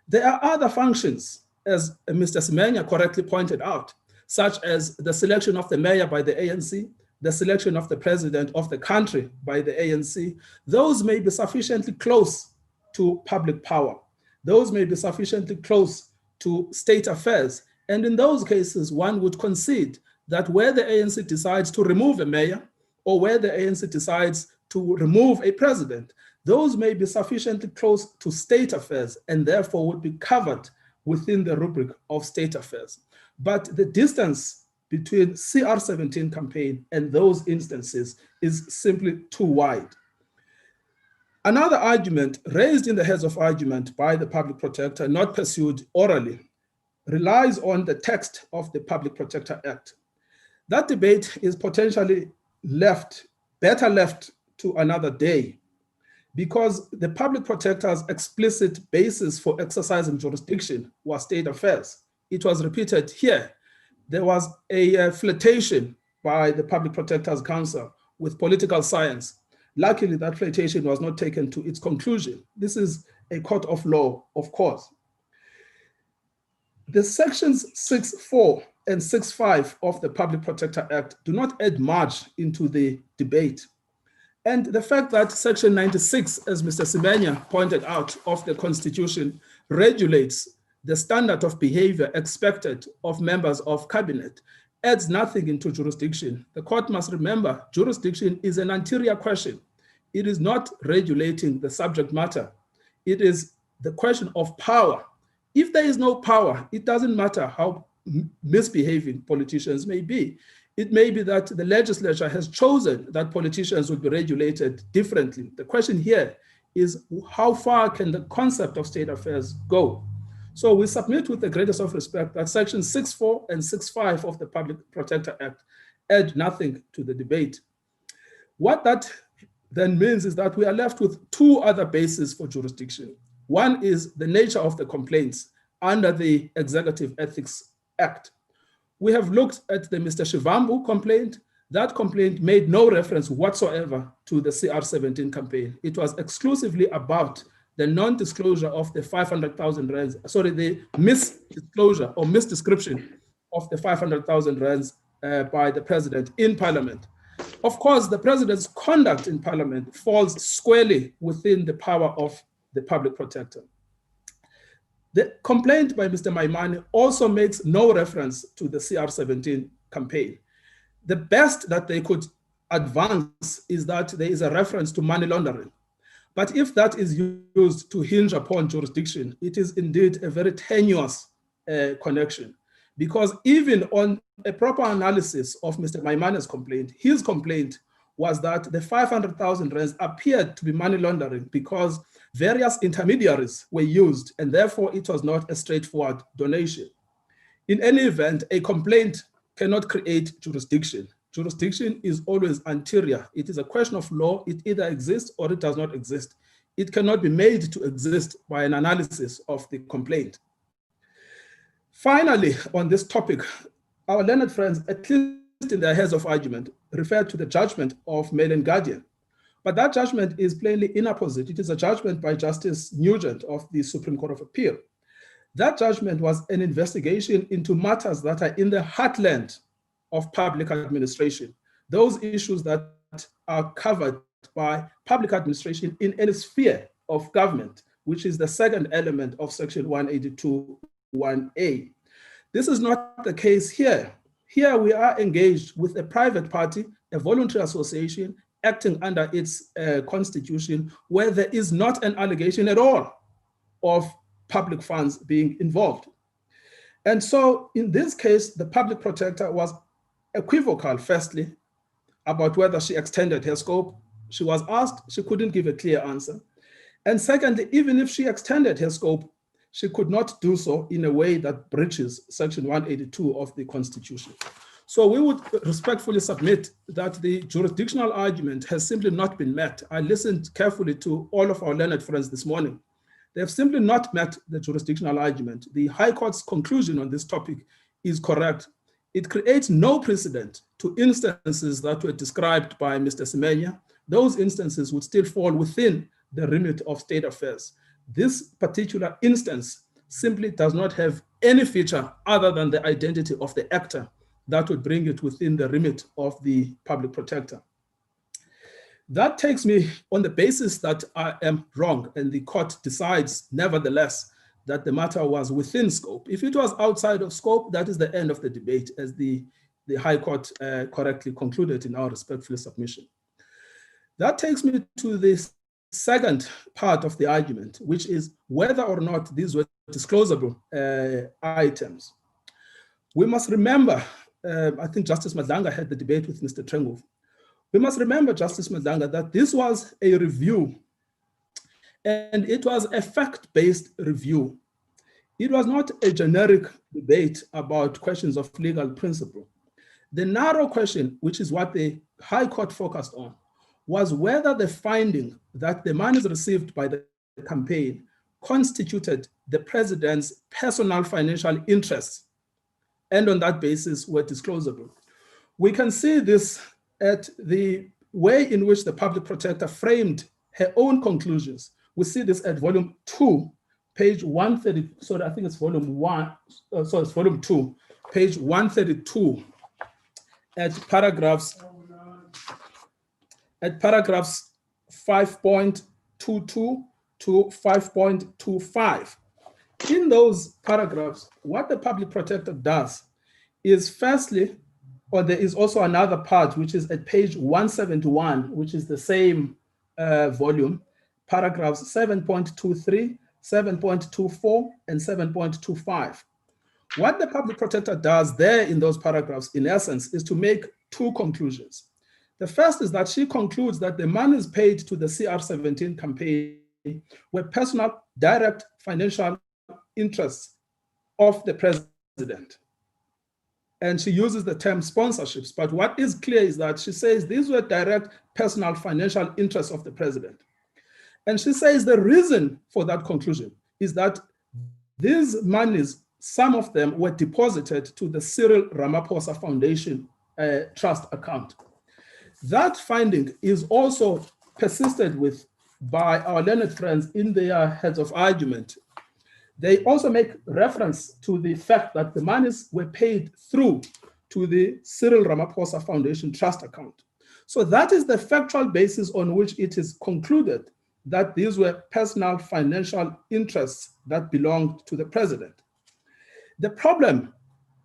There are other functions, as Mr. Semenya correctly pointed out, such as the selection of the mayor by the ANC, the selection of the president of the country by the ANC. Those may be sufficiently close to public power. Those may be sufficiently close to state affairs. And in those cases, one would concede that where the ANC decides to remove a mayor, or where the ANC decides to remove a president, those may be sufficiently close to state affairs and therefore would be covered within the rubric of state affairs. But the distance between CR17 campaign and those instances is simply too wide. Another argument raised in the heads of argument by the public protector, not pursued orally, relies on the text of the Public Protector Act. That debate is potentially better left to another day, because the public protector's explicit basis for exercising jurisdiction was state affairs. It was repeated here. There was a flirtation by the Public Protector's Counsel with political science. Luckily, that flirtation was not taken to its conclusion. This is a court of law, of course. The sections 6.4 and 6.5 of the Public Protector Act do not add much into the debate. And the fact that Section 96, as Mr. Semenya pointed out, of the Constitution regulates the standard of behavior expected of members of cabinet adds nothing into jurisdiction. The court must remember jurisdiction is an anterior question. It is not regulating the subject matter. It is the question of power. If there is no power, it doesn't matter how misbehaving politicians may be. It may be that the legislature has chosen that politicians will be regulated differently. The question here is how far can the concept of state affairs go? So we submit with the greatest of respect that Section 6.4 and 6.5 of the Public Protector Act add nothing to the debate. What that then means is that we are left with two other bases for jurisdiction. One is the nature of the complaints under the Executive Ethics Act. We have looked at the Mr. Shivambu complaint. That complaint made no reference whatsoever to the CR17 campaign. It was exclusively about the non-disclosure of the 500,000 rands, sorry, the misdisclosure or misdescription of the 500,000 rands by the president in Parliament. Of course, the president's conduct in Parliament falls squarely within the power of the public protector. The complaint by Mr. Maimane also makes no reference to the CR17 campaign. The best that they could advance is that there is a reference to money laundering. But if that is used to hinge upon jurisdiction, it is indeed a very tenuous connection. because even on a proper analysis of Mr. Maimane's complaint, his complaint was that the 500,000 rands appeared to be money laundering because various intermediaries were used, and therefore it was not a straightforward donation. In any event, a complaint cannot create jurisdiction. Jurisdiction is always anterior. It is a question of law. It either exists or it does not exist. It cannot be made to exist by an analysis of the complaint. Finally, on this topic, our learned friends, at least in their heads of argument, refer to the judgment of Mail and Guardian. But that judgment is plainly inapposite. It is a judgment by Justice Nugent of the Supreme Court of Appeal. That judgment was an investigation into matters that are in the heartland of public administration, those issues that are covered by public administration in any sphere of government, which is the second element of Section 182(1)(a). This is not the case here. Here we are engaged with a private party, a voluntary association, acting under its constitution, where there is not an allegation at all of public funds being involved. And so in this case, the public protector was equivocal, firstly, about whether she extended her scope. She was asked, she couldn't give a clear answer. And secondly, even if she extended her scope, she could not do so in a way that breaches Section 182 of the Constitution. So we would respectfully submit that the jurisdictional argument has simply not been met. I listened carefully to all of our learned friends this morning. They have simply not met the jurisdictional argument. The High Court's conclusion on this topic is correct. It creates no precedent to instances that were described by Mr. Semenya. Those instances would still fall within the remit of state affairs. This particular instance simply does not have any feature other than the identity of the actor that would bring it within the remit of the public protector. That takes me on the basis that I am wrong and the court decides nevertheless that the matter was within scope. If it was outside of scope, that is the end of the debate, as the High Court correctly concluded in our respectful submission. That takes me to this second part of the argument, which is whether or not these were disclosable items. We must remember, I think Justice Madlanga had the debate with Mr. Trengov. We must remember, Justice Madlanga, that this was a review, and it was a fact-based review. It was not a generic debate about questions of legal principle. The narrow question, which is what the High Court focused on, was whether the finding that the monies received by the campaign constituted the president's personal financial interests, and on that basis were disclosable. We can see this at the way in which the public protector framed her own conclusions. We see this at volume 2, page 130, sorry, I think it's volume 1, sorry, it's volume 2, page 132, at paragraphs 5.22 to 5.25. In those paragraphs, what the public protector does is firstly, or there is also another part which is at page 171, which is the same volume, paragraphs 7.23, 7.24, and 7.25. What the public protector does there in those paragraphs, in essence, is to make two conclusions. The first is that she concludes that the monies paid to the CR17 campaign were personal, direct financial interests of the president. And she uses the term sponsorships, but what is clear is that she says these were direct personal financial interests of the president. And she says the reason for that conclusion is that these monies, some of them were deposited to the Cyril Ramaphosa Foundation trust account. That finding is also persisted with by our learned friends in their heads of argument. They also make reference to the fact that the monies were paid through to the Cyril Ramaphosa Foundation trust account. So that is the factual basis on which it is concluded that these were personal financial interests that belonged to the president. The problem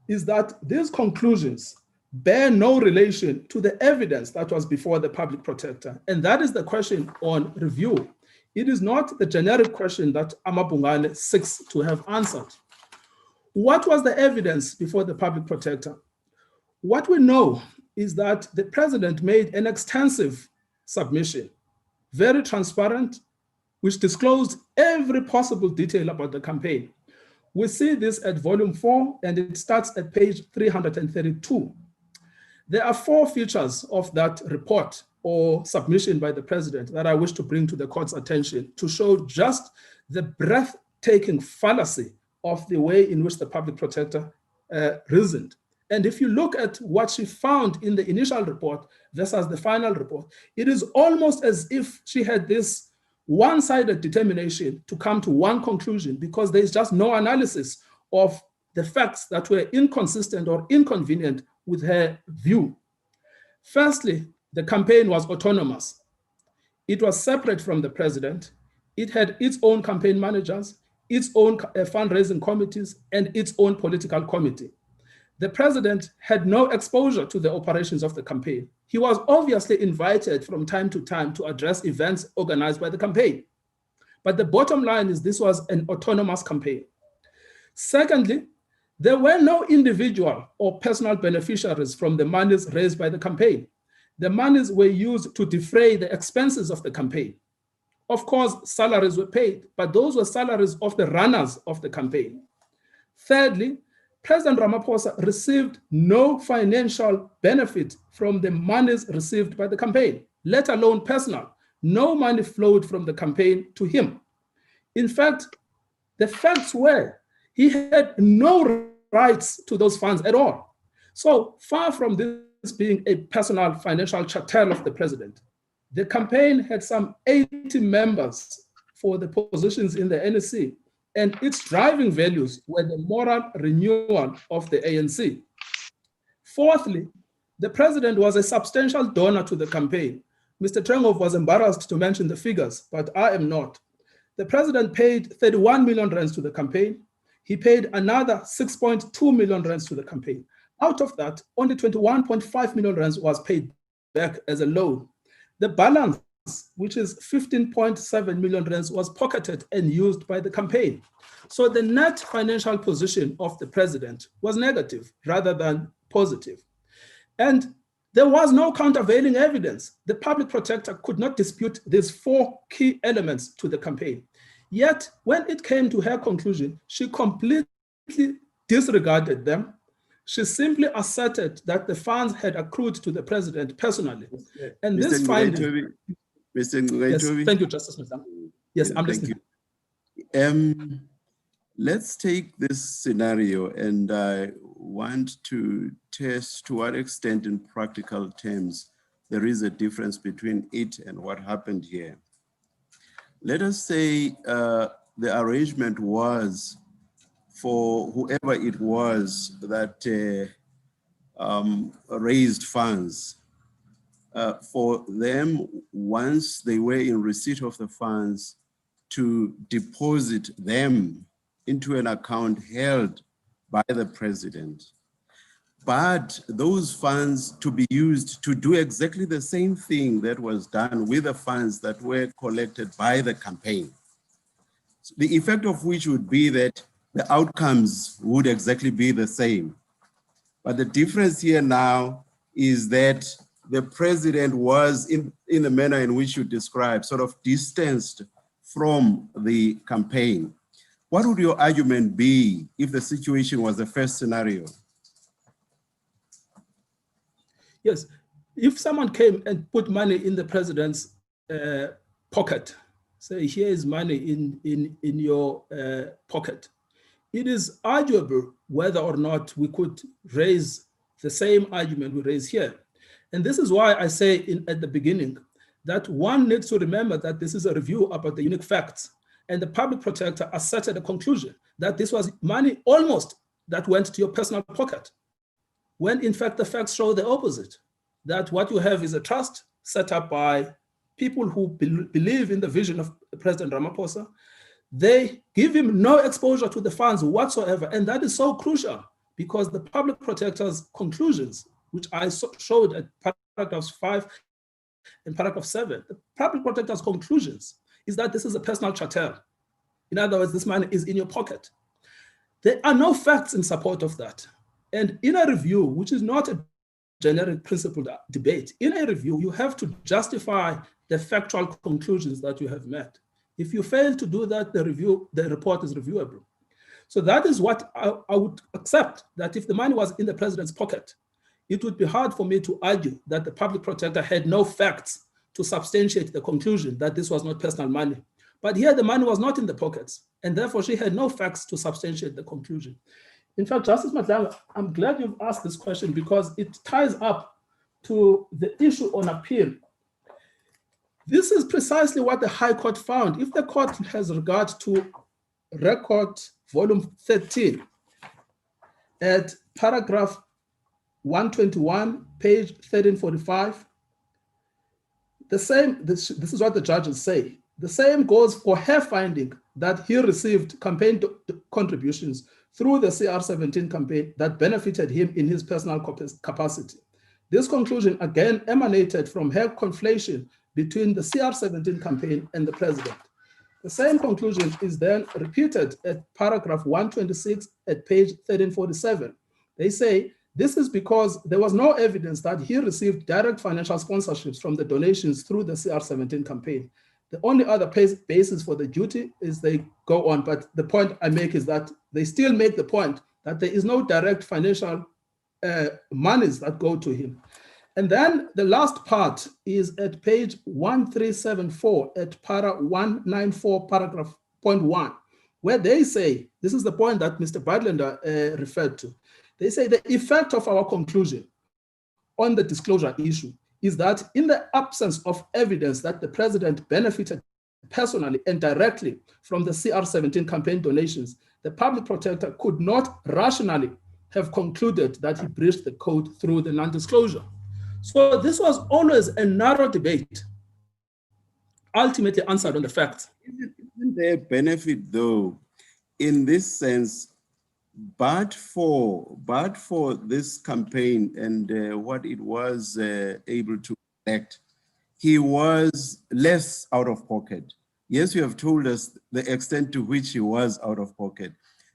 is that these conclusions bear no relation to the evidence that was before the public protector. And that is the question on review. It is not the generic question that Amabungane seeks to have answered. what was the evidence before the public protector? What we know is that the president made an extensive submission, very transparent, which disclosed every possible detail about the campaign. We see this at volume 4, and it starts at page 332. There are 4 features of that report or submission by the president that I wish to bring to the court's attention to show just the breathtaking fallacy of the way in which the public protector reasoned. And if you look at what she found in the initial report versus the final report, it is almost as if she had this one-sided determination to come to one conclusion, because there is just no analysis of the facts that were inconsistent or inconvenient with her view. Firstly, the campaign was autonomous. It was separate from the president. It had its own campaign managers, its own fundraising committees, and its own political committee. The president had no exposure to the operations of the campaign. He was obviously invited from time to time to address events organized by the campaign. But the bottom line is this was an autonomous campaign. Secondly, there were no individual or personal beneficiaries from the monies raised by the campaign. The monies were used to defray the expenses of the campaign. Of course, salaries were paid, but those were salaries of the runners of the campaign. Thirdly, President Ramaphosa received no financial benefit from the monies received by the campaign, let alone personal. No money flowed from the campaign to him. In fact, the facts were he had no rights to those funds at all. So far from this being a personal financial chattel of the president, the campaign had some 80 members for the positions in the NSC, and its driving values were the moral renewal of the ANC. Fourthly, the president was a substantial donor to the campaign. Mr. Trengov was embarrassed to mention the figures, but I am not. The president paid 31 million rands to the campaign. He paid another 6.2 million rands to the campaign. Out of that, only 21.5 million rands was paid back as a loan. The balance, which is 15.7 million rands, was pocketed and used by the campaign. So the net financial position of the president was negative rather than positive. And there was no countervailing evidence. The public protector could not dispute these 4 key elements to the campaign. Yet, when it came to her conclusion, she completely disregarded them. She simply asserted that the funds had accrued to the president personally. And Mr. this finding... Mr. Yes, thank you, Justice Mr. Yes, I'm listening. Let's take this scenario, and I want to test to what extent in practical terms there is a difference between it and what happened here. Let us say the arrangement was for whoever it was that raised funds, for them, once they were in receipt of the funds, to deposit them into an account held by the president. But those funds to be used to do exactly the same thing that was done with the funds that were collected by the campaign. So the effect of which would be that the outcomes would exactly be the same. But the difference here now is that the president was, in the manner in which you described, sort of distanced from the campaign. What would your argument be if the situation was the first scenario? Yes, if someone came and put money in the president's pocket, say here is money in your pocket, it is arguable whether or not we could raise the same argument we raise here. And this is why I say at the beginning that one needs to remember that this is a review about the unique facts. And the public protector asserted a conclusion that this was money almost that went to your personal pocket, when in fact the facts show the opposite, that what you have is a trust set up by people who believe in the vision of President Ramaphosa. They give him no exposure to the funds whatsoever, and that is so crucial because the public protector's conclusions, which I showed at paragraphs 5 and paragraph 7, the public protector's conclusions is that this is a personal chattel. In other words, this money is in your pocket. There are no facts in support of that. And in a review, which is not a generic principled debate, in a review, you have to justify the factual conclusions that you have met. If you fail to do that, the report is reviewable. So that is what I would accept, that if the money was in the president's pocket, it would be hard for me to argue that the public protector had no facts to substantiate the conclusion that this was not personal money. But here the money was not in the pockets, and therefore she had no facts to substantiate the conclusion. In fact, Justice Madlanga, I'm glad you've asked this question because it ties up to the issue on appeal. This is precisely what the High Court found. If the court has regard to record volume 13 at paragraph 121, page 1345, this is what the judges say. The same goes for her finding that he received campaign contributions through the CR17 campaign that benefited him in his personal capacity. This conclusion again emanated from her conflation between the CR17 campaign and the president. The same conclusion is then repeated at paragraph 126 at page 1347. They say, this is because there was no evidence that he received direct financial sponsorships from the donations through the CR17 campaign. The only other basis for the duty is they go on, but the point I make is that they still make the point that there is no direct financial monies that go to him. And then the last part is at page 1374 at para 194 paragraph 0.1, where they say, this is the point that Mr. Badlander referred to. They say the effect of our conclusion on the disclosure issue is that in the absence of evidence that the president benefited personally and directly from the CR17 campaign donations, the public protector could not rationally have concluded that he breached the code through the non-disclosure. So this was always a narrow debate, ultimately answered on the facts. Isn't there a benefit though, in this sense, but for this campaign and what it was able to collect, he was less out of pocket. Yes, you have told us the extent to which he was out of pocket,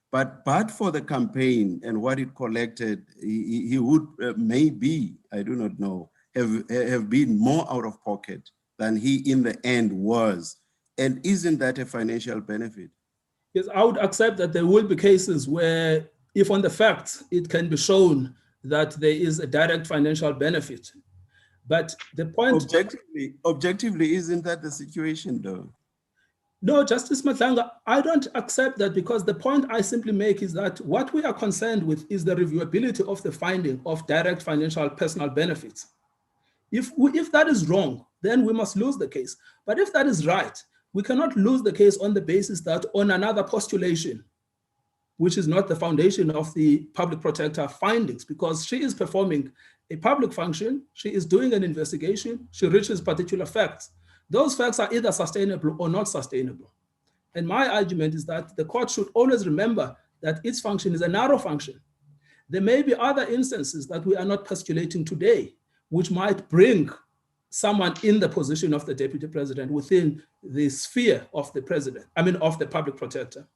but for the campaign and what it collected, he would maybe, I do not know, have been more out of pocket than he in the end was. And isn't that a financial benefit? Yes, I would accept that there will be cases where, if on the facts, it can be shown that there is a direct financial benefit. But the point— Objectively, isn't that the situation though? No, Justice Matlanga, I don't accept that, because the point I simply make is that what we are concerned with is the reviewability of the finding of direct financial personal benefits. If that is wrong, then we must lose the case. But if that is right, we cannot lose the case on the basis that on another postulation, which is not the foundation of the public protector findings, because she is performing a public function, she is doing an investigation, she reaches particular facts. Those facts are either sustainable or not sustainable. And my argument is that the court should always remember that its function is a narrow function. There may be other instances that we are not postulating today, which might bring someone in the position of the deputy president within the sphere of the president, of the public protector.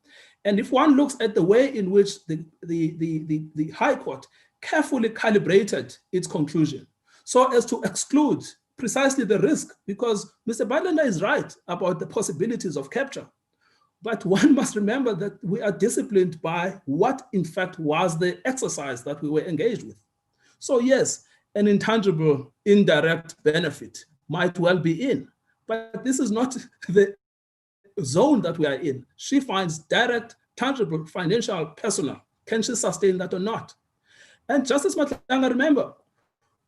And if one looks at the way in which the High Court carefully calibrated its conclusion so as to exclude precisely the risk, because Mr. Badlander is right about the possibilities of capture. But one must remember that we are disciplined by what in fact was the exercise that we were engaged with. So yes, an intangible, indirect benefit might well be in, but this is not the zone that we are in. She finds direct, tangible, financial, personal. Can she sustain that or not? And Justice Matlanga, remember,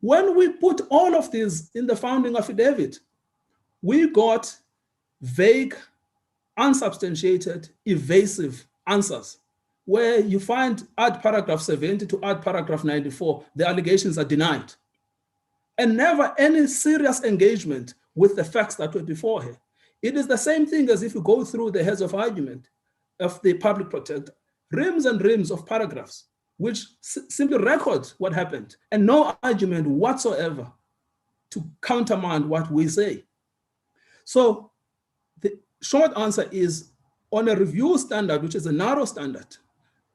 when we put all of this in the founding affidavit, we got vague, unsubstantiated, evasive answers, where you find at paragraph 70 to at paragraph 94, the allegations are denied. And never any serious engagement with the facts that were before her. It is the same thing as if you go through the heads of argument of the public protector, reams and reams of paragraphs, which simply record what happened, and no argument whatsoever to countermand what we say. So the short answer is, on a review standard, which is a narrow standard,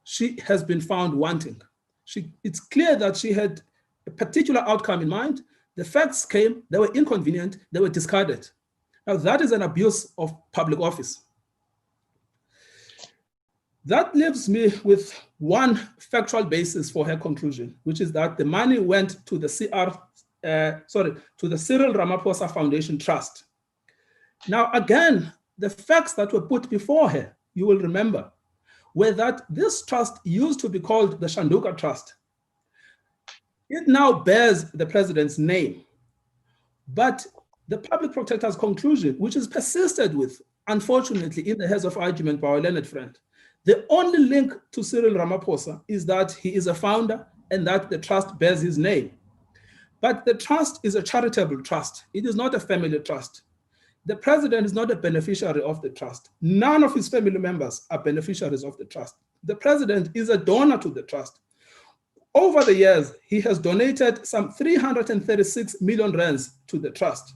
she has been found wanting. It's clear that she had a particular outcome in mind. The facts came, they were inconvenient, they were discarded. Now that is an abuse of public office. That leaves me with one factual basis for her conclusion, which is that the money went to the to the Cyril Ramaphosa Foundation Trust. Now, again, the facts that were put before her, you will remember, were that this trust used to be called the Shanduka Trust. It now bears the president's name. But the public protector's conclusion, which is persisted with, unfortunately, in the heads of argument by our learned friend, the only link to Cyril Ramaphosa is that he is a founder and that the trust bears his name. But the trust is a charitable trust. It is not a family trust. The president is not a beneficiary of the trust. None of his family members are beneficiaries of the trust. The president is a donor to the trust. Over the years, he has donated some 336 million rands to the trust.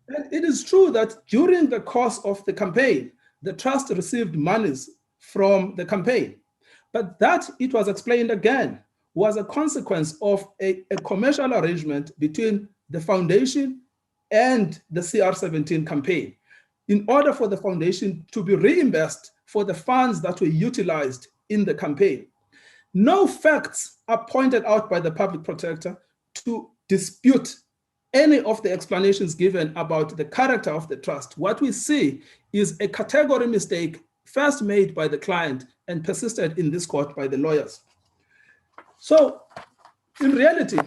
And it is true that during the course of the campaign, the trust received monies from the campaign. But that, it was explained again, was a consequence of a commercial arrangement between the foundation and the CR17 campaign in order for the foundation to be reimbursed for the funds that were utilized in the campaign. No facts are pointed out by the public protector to dispute any of the explanations given about the character of the trust. What we see is a category mistake first made by the client and persisted in this court by the lawyers. So in reality,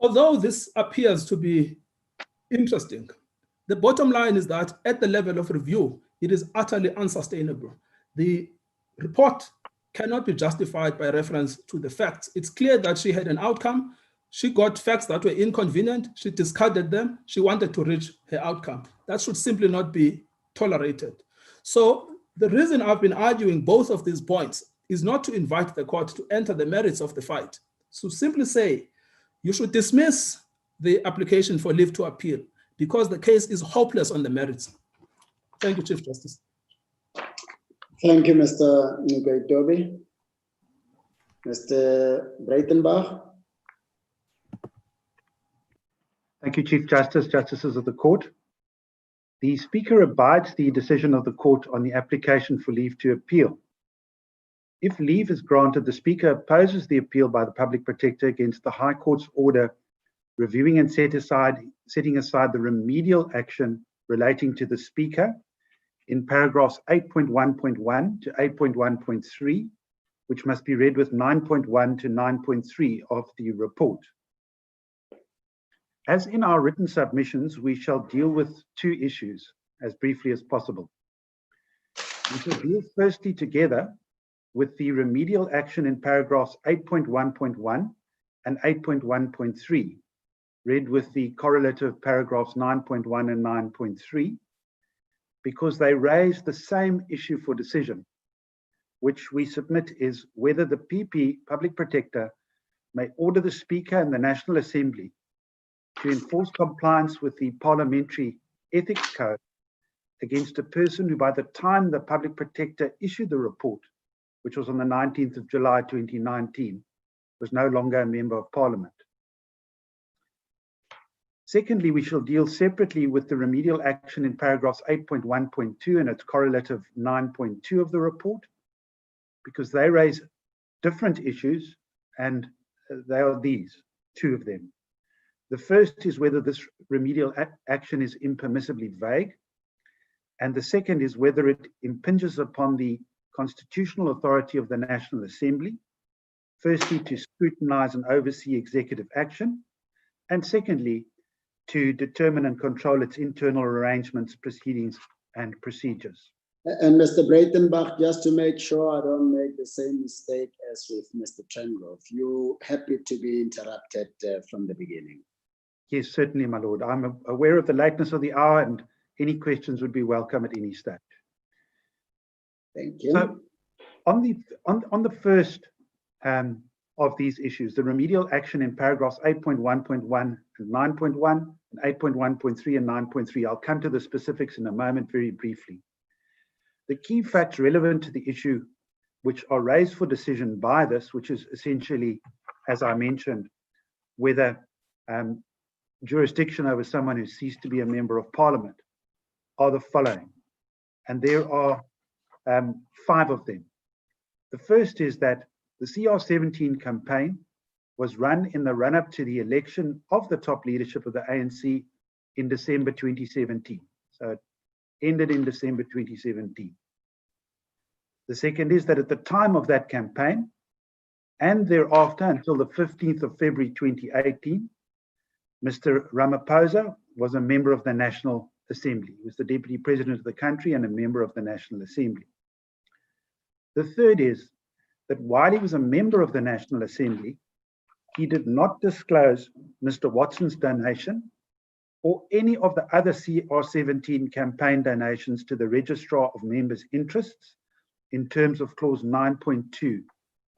although this appears to be interesting, the bottom line is that at the level of review, it is utterly unsustainable. The report cannot be justified by reference to the facts. It's clear that she had an outcome. She got facts that were inconvenient. She discarded them. She wanted to reach her outcome. That should simply not be tolerated. So the reason I've been arguing both of these points is not to invite the court to enter the merits of the fight. So simply say, you should dismiss the application for leave to appeal because the case is hopeless on the merits. Thank you, Chief Justice. Thank you, Mr. Nguetobi. Mr. Breitenbach. Thank you, Chief Justice, Justices of the Court. The Speaker abides the decision of the Court on the application for leave to appeal. If leave is granted, the Speaker opposes the appeal by the Public Protector against the High Court's order reviewing and setting aside the remedial action relating to the Speaker in paragraphs 8.1.1 to 8.1.3, which must be read with 9.1 to 9.3 of the report. As in our written submissions, we shall deal with two issues as briefly as possible. We shall deal firstly together with the remedial action in paragraphs 8.1.1 and 8.1.3, read with the correlative paragraphs 9.1 and 9.3, because they raise the same issue for decision, which we submit is whether the PP, Public Protector, may order the Speaker and the National Assembly to enforce compliance with the Parliamentary Ethics Code against a person who, by the time the Public Protector issued the report, which was on the 19th of July 2019, was no longer a Member of Parliament. Secondly, we shall deal separately with the remedial action in paragraphs 8.1.2 and its correlative 9.2 of the report, because they raise different issues, and they are these, two of them. The first is whether this remedial action is impermissibly vague, and the second is whether it impinges upon the constitutional authority of the National Assembly, firstly to scrutinize and oversee executive action, and secondly, to determine and control its internal arrangements, proceedings, and procedures. And Mr. Breitenbach, just to make sure I don't make the same mistake as with Mr. Trengrove, you happy to be interrupted from the beginning? Yes, certainly, my lord. I'm aware of the lateness of the hour, and any questions would be welcome at any stage. Thank you. So, on the first of these issues, the remedial action in paragraphs 8.1.1 and 9.1, and 8.1.3 and 9.3, I'll come to the specifics in a moment very briefly. the key facts relevant to the issue which are raised for decision by this, which is essentially, as I mentioned, whether jurisdiction over someone who ceased to be a member of parliament, are the following. And there are 5 of them. The first is that the CR17 campaign was run in the run-up to the election of the top leadership of the ANC in December 2017. So it ended in December 2017. The second is that at the time of that campaign and thereafter until the 15th of February 2018, Mr. Ramaphosa was a member of the National Assembly. He was the Deputy President of the country and a member of the National Assembly. The third is that while he was a member of the National Assembly, he did not disclose Mr. Watson's donation or any of the other CR17 campaign donations to the Registrar of Members' Interests in terms of clause 9.2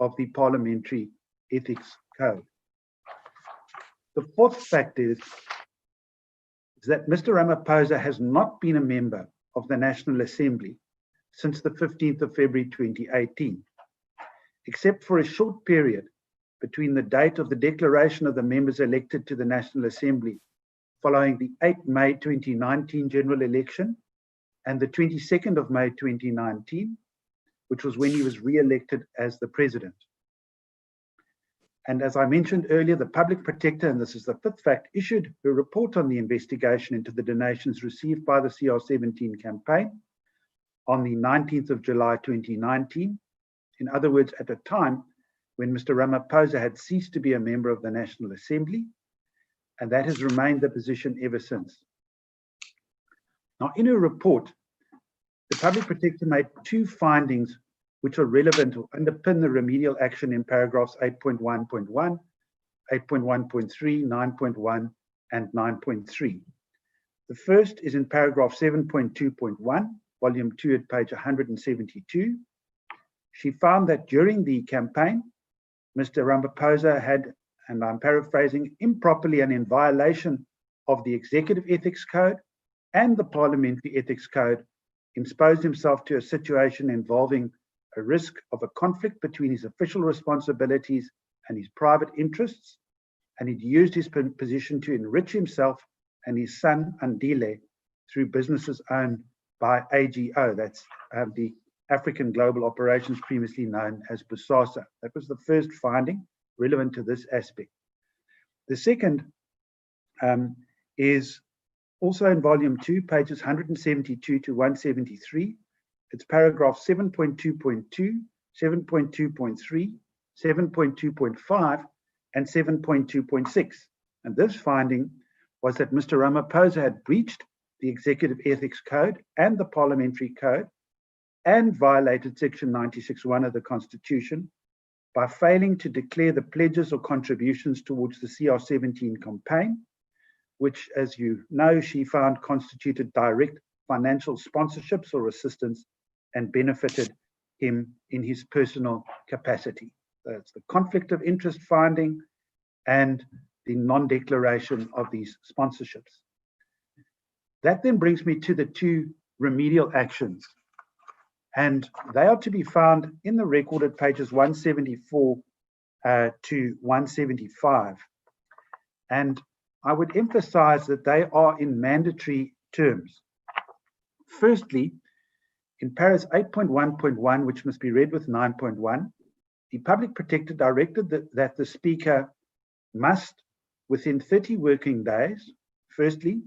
of the Parliamentary Ethics Code. The fourth fact is that Mr. Ramaphosa has not been a member of the National Assembly since the 15th of February 2018, except for a short period between the date of the declaration of the members elected to the National Assembly following the 8 May 2019 general election and the 22nd of May 2019, which was when he was re-elected as the president. And as I mentioned earlier, the public protector, and this is the fifth fact, issued a report on the investigation into the donations received by the CR17 campaign on the 19th of July 2019. In other words, at a time when Mr. Ramaphosa had ceased to be a member of the National Assembly, and that has remained the position ever since. Now, in a report, the public protector made 2 findings which are relevant or underpin the remedial action in paragraphs 8.1.1, 8.1.3, 9.1, and 9.3. The first is in paragraph 7.2.1, volume 2 at page 172. She found that during the campaign, Mr. Ramaphosa had, and I'm paraphrasing, improperly and in violation of the Executive Ethics Code and the Parliamentary Ethics Code, exposed himself to a situation involving a risk of a conflict between his official responsibilities and his private interests, and he'd used his position to enrich himself and his son Andile through businesses owned by AGO, that's the African Global Operations, previously known as BUSASA. That was the first finding relevant to this aspect. The second is also in volume 2, pages 172 to 173. It's paragraph 7.2.2, 7.2.3, 7.2.5, and 7.2.6. And this finding was that Mr. Ramaphosa had breached the Executive Ethics Code and the Parliamentary Code and violated section 96(1) of the Constitution by failing to declare the pledges or contributions towards the CR17 campaign, which, as you know, she found constituted direct financial sponsorships or assistance and benefited him in his personal capacity. That's the conflict of interest finding and the non-declaration of these sponsorships. That then brings me to the 2 remedial actions, and they are to be found in the record at pages 174 to 175. And I would emphasize that they are in mandatory terms. Firstly, in paras 8.1.1, which must be read with 9.1, the public protector directed that the speaker must, within 30 working days, firstly,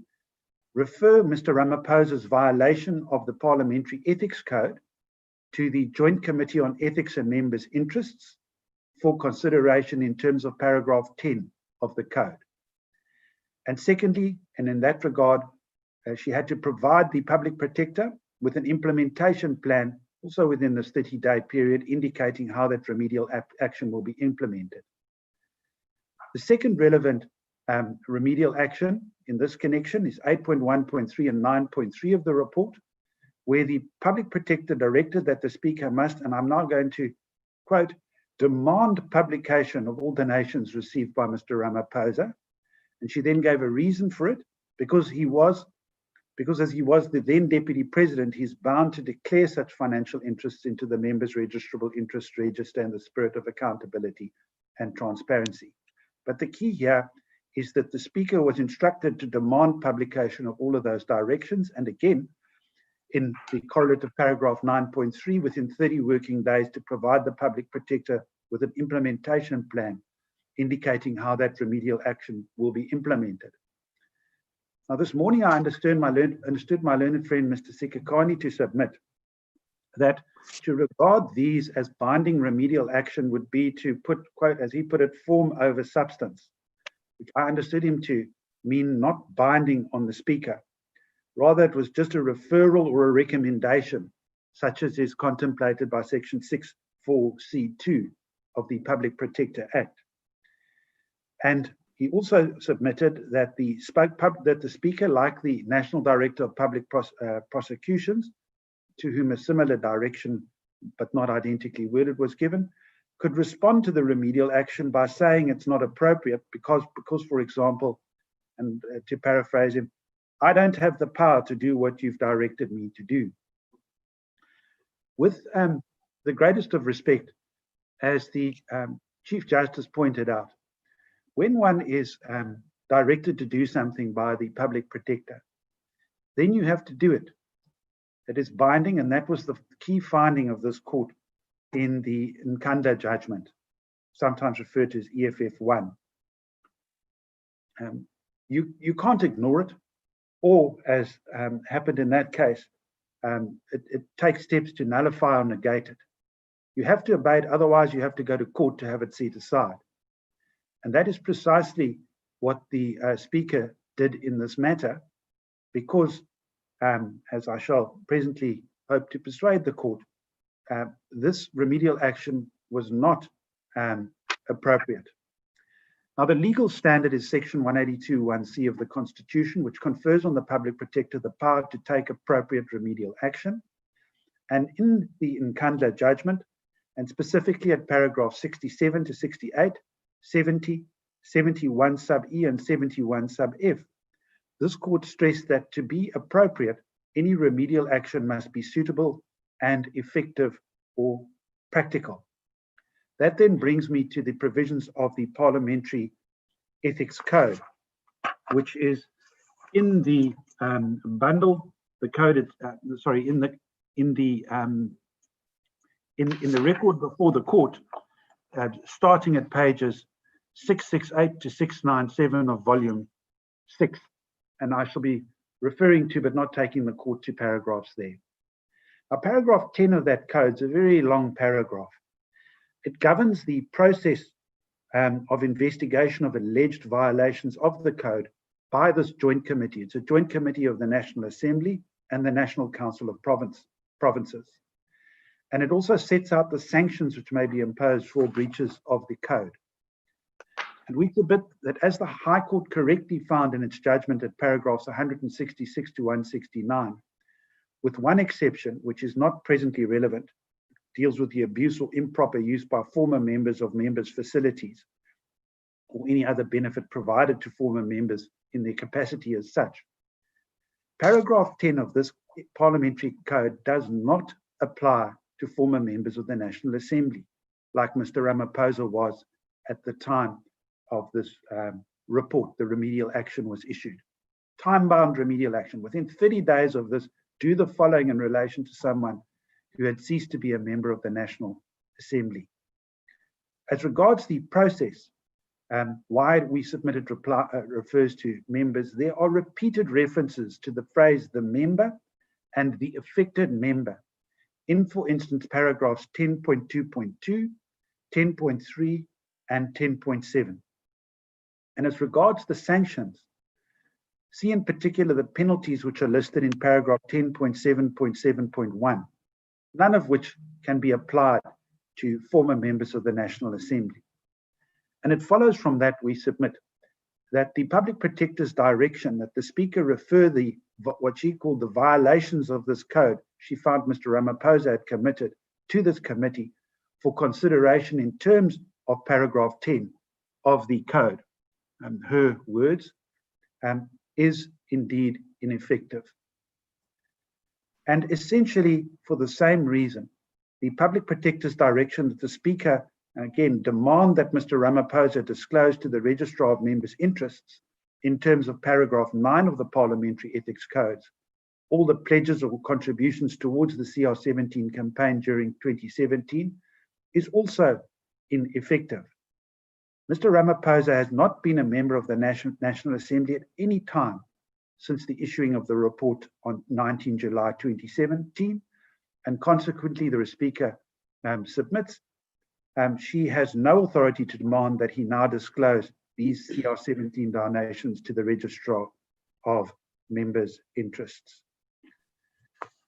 refer Mr. Ramaphosa's violation of the Parliamentary Ethics Code to the Joint Committee on Ethics and Members' Interests for consideration in terms of paragraph 10 of the code. And secondly, and in that regard, she had to provide the public protector with an implementation plan also within this 30-day period, indicating how that remedial action will be implemented. The second relevant remedial action in this connection is 8.1.3 and 9.3 of the report, where the public protector directed that the speaker must, and I'm now going to quote, demand publication of all donations received by Mr. Ramaphosa. And she then gave a reason for it, because he was because as he was the then Deputy President, he's bound to declare such financial interests into the members' registrable interest register in the spirit of accountability and transparency. But the key here is that the Speaker was instructed to demand publication of all of those directions, and again, in the correlative paragraph 9.3, within 30 working days to provide the Public Protector with an implementation plan indicating how that remedial action will be implemented. Now, this morning I understood my learned friend, Mr. Sikakani, to submit that to regard these as binding remedial action would be to put, quote, as he put it, form over substance, which I understood him to mean not binding on the Speaker. Rather, it was just a referral or a recommendation, such as is contemplated by Section 6(4)(c)(2) of the Public Protector Act. And he also submitted that the Speaker, like the National Director of Public Prosecutions, to whom a similar direction, but not identically worded, was given, could respond to the remedial action by saying it's not appropriate because for example, and to paraphrase him, I don't have the power to do what you've directed me to do. With the greatest of respect, as the Chief Justice pointed out, when one is directed to do something by the Public Protector, then you have to do it. It is binding, and that was the key finding of this court in the Nkanda judgment, sometimes referred to as EFF1. You can't ignore it, or as happened in that case, it takes steps to nullify or negate it. You have to obey it, otherwise you have to go to court to have it set aside. And that is precisely what the Speaker did in this matter, because, as I shall presently hope to persuade the court, this remedial action was not appropriate. Now, the legal standard is Section 182(1)(c) of the Constitution, which confers on the Public Protector the power to take appropriate remedial action. And in the Nkanda judgment, and specifically at paragraph 67 to 68, 70, 71 sub E and 71 sub F, this court stressed that to be appropriate, any remedial action must be suitable and effective or practical. That then brings me to the provisions of the Parliamentary Ethics Code, which is in the bundle. The code is in the record before the court, starting at pages 668 to 697 of volume 6, and I shall be referring to but not taking the court to paragraphs there. Now, paragraph 10 of that code is a very long paragraph. It governs the process of investigation of alleged violations of the code by this joint committee. It's a joint committee of the National Assembly and the National Council of Provinces. And it also sets out the sanctions which may be imposed for breaches of the code. And we submit that, as the High Court correctly found in its judgment at paragraphs 166 to 169, with one exception, which is not presently relevant, deals with the abuse or improper use by former members of members' facilities or any other benefit provided to former members in their capacity as such. Paragraph 10 of this parliamentary code does not apply to former members of the National Assembly, like Mr. Ramaphosa was at the time of this report. The remedial action was issued. Time-bound remedial action. Within 30 days of this, do the following in relation to someone who had ceased to be a member of the National Assembly. As regards the process, why we submitted refers to members, there are repeated references to the phrase the member and the affected member in, for instance, paragraphs 10.2.2, 10.3, and 10.7. And as regards the sanctions, see in particular the penalties which are listed in paragraph 10.7.7.1, none of which can be applied to former members of the National Assembly. And it follows from that, we submit, that the Public Protector's direction that the Speaker refer what she called the violations of this code she found Mr. Ramaphosa had committed to this committee for consideration in terms of paragraph 10 of the code, her words, is indeed ineffective. And essentially for the same reason, the Public Protector's direction that the Speaker, again, demand that Mr. Ramaphosa disclose to the Registrar of Members' Interests in terms of paragraph 9 of the Parliamentary Ethics Codes, all the pledges or contributions towards the CR17 campaign during 2017 is also ineffective. Mr. Ramaphosa has not been a member of the National Assembly at any time since the issuing of the report on 19 July 2017, and consequently the Speaker submits, she has no authority to demand that he now disclose these CR17 donations to the Registrar of Members' Interests.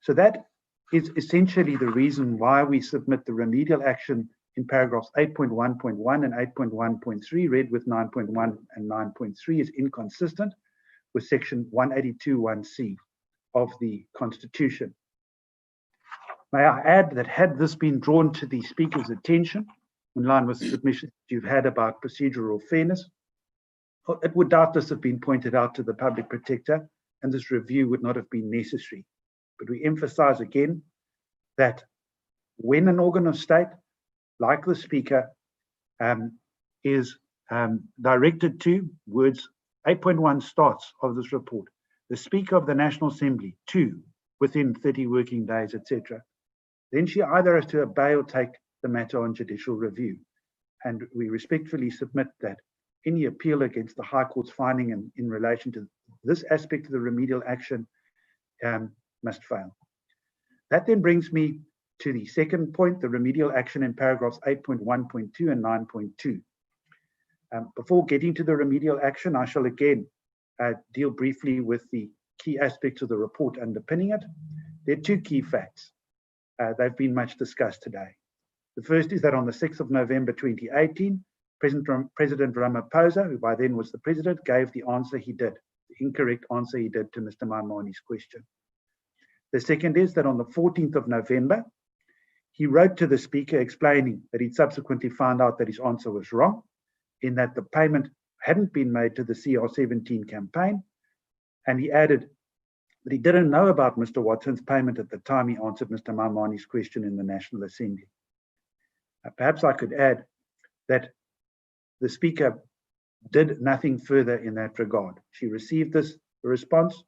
So that is essentially the reason why we submit the remedial action in paragraphs 8.1.1 and 8.1.3, read with 9.1 and 9.3 is inconsistent with section 182(1)(c) of the Constitution. May I add that had this been drawn to the Speaker's attention, in line with submissions you've had about procedural fairness, it would doubtless have been pointed out to the Public Protector, and this review would not have been necessary. But we emphasize again that when an organ of state, like the Speaker, is directed to, words 8.1 starts of this report, the Speaker of the National Assembly, to, within 30 working days, etc., then she either has to obey or take the matter on judicial review. And we respectfully submit that any appeal against the High Court's finding in relation to this aspect of the remedial action must fail. That then brings me to the second point, the remedial action in paragraphs 8.1.2 and 9.2. Before getting to the remedial action, I shall again deal briefly with the key aspects of the report underpinning it. There are two key facts. They've been much discussed today. The first is that on the 6th of November 2018, President Ramaphosa, who by then was the president, gave the answer he did, the incorrect answer he did to Mr. Maimani's question. The second is that on the 14th of November, he wrote to the Speaker explaining that he'd subsequently found out that his answer was wrong, in that the payment hadn't been made to the CR17 campaign, and he added that he didn't know about Mr. Watson's payment at the time he answered Mr. Maimani's question in the National Assembly. Perhaps I could add that the Speaker did nothing further in that regard. She received this response,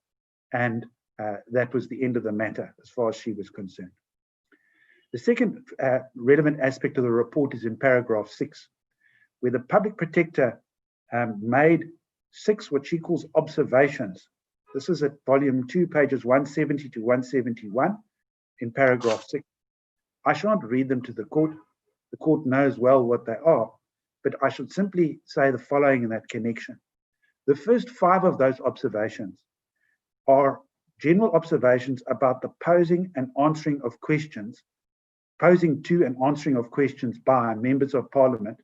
and that was the end of the matter as far as she was concerned. The second relevant aspect of the report is in paragraph 6, where the Public Protector made 6 what she calls observations. This is at volume 2, pages 170 to 171 in paragraph 6. I shan't read them to the court. The court knows well what they are, but I should simply say the following in that connection. The first 5 of those observations are general observations about the posing and answering of questions, posing to and answering of questions by members of Parliament,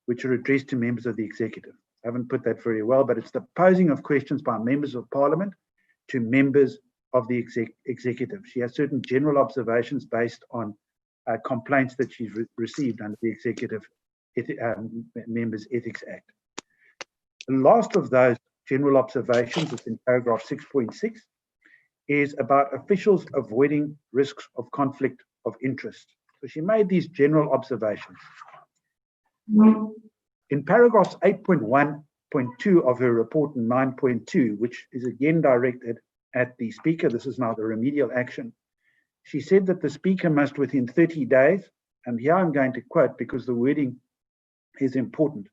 which are addressed to members of the executive. I haven't put that very well, but it's the posing of questions by members of Parliament to members of the executive. She has certain general observations based on complaints that she's received under the Executive Members Ethics Act. The last of those general observations, it's in paragraph 6.6, is about officials avoiding risks of conflict of interest. So she made these general observations. In paragraphs 8.1.2 of her report and 9.2, which is again directed at the Speaker, this is now the remedial action, she said that the Speaker must within 30 days, and here I'm going to quote because the wording is important,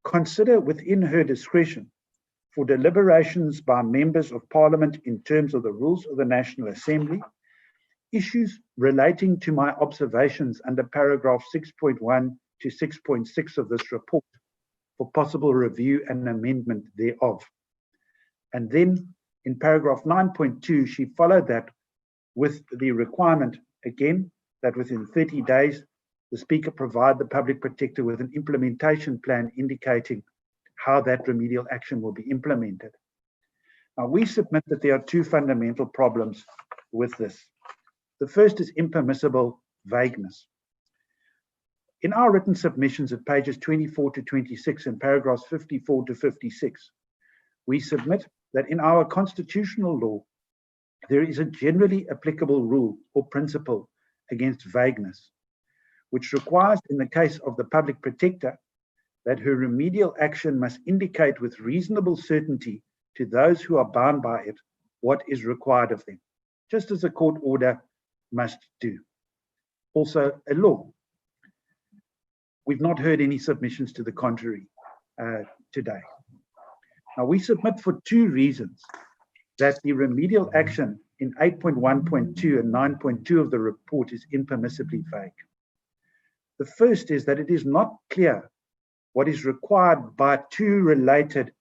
consider within her discretion for deliberations by members of Parliament in terms of the rules of the National Assembly, issues relating to my observations under paragraph 6.1 to 6.6 of this report for possible review and amendment thereof. And then in paragraph 9.2, she followed that with the requirement, again, that within 30 days, the Speaker provide the Public Protector with an implementation plan indicating how that remedial action will be implemented. Now, we submit that there are 2 fundamental problems with this. The first is impermissible vagueness. In our written submissions at pages 24 to 26 and paragraphs 54 to 56, we submit that in our constitutional law, there is a generally applicable rule or principle against vagueness, which requires, in the case of the public protector, that her remedial action must indicate with reasonable certainty to those who are bound by it what is required of them, just as a court order must do. Also, a law. We've not heard any submissions to the contrary today. Now, we submit for two reasons that the remedial action in 8.1.2 and 9.2 of the report is impermissibly vague. The first is that it is not clear what is required by two related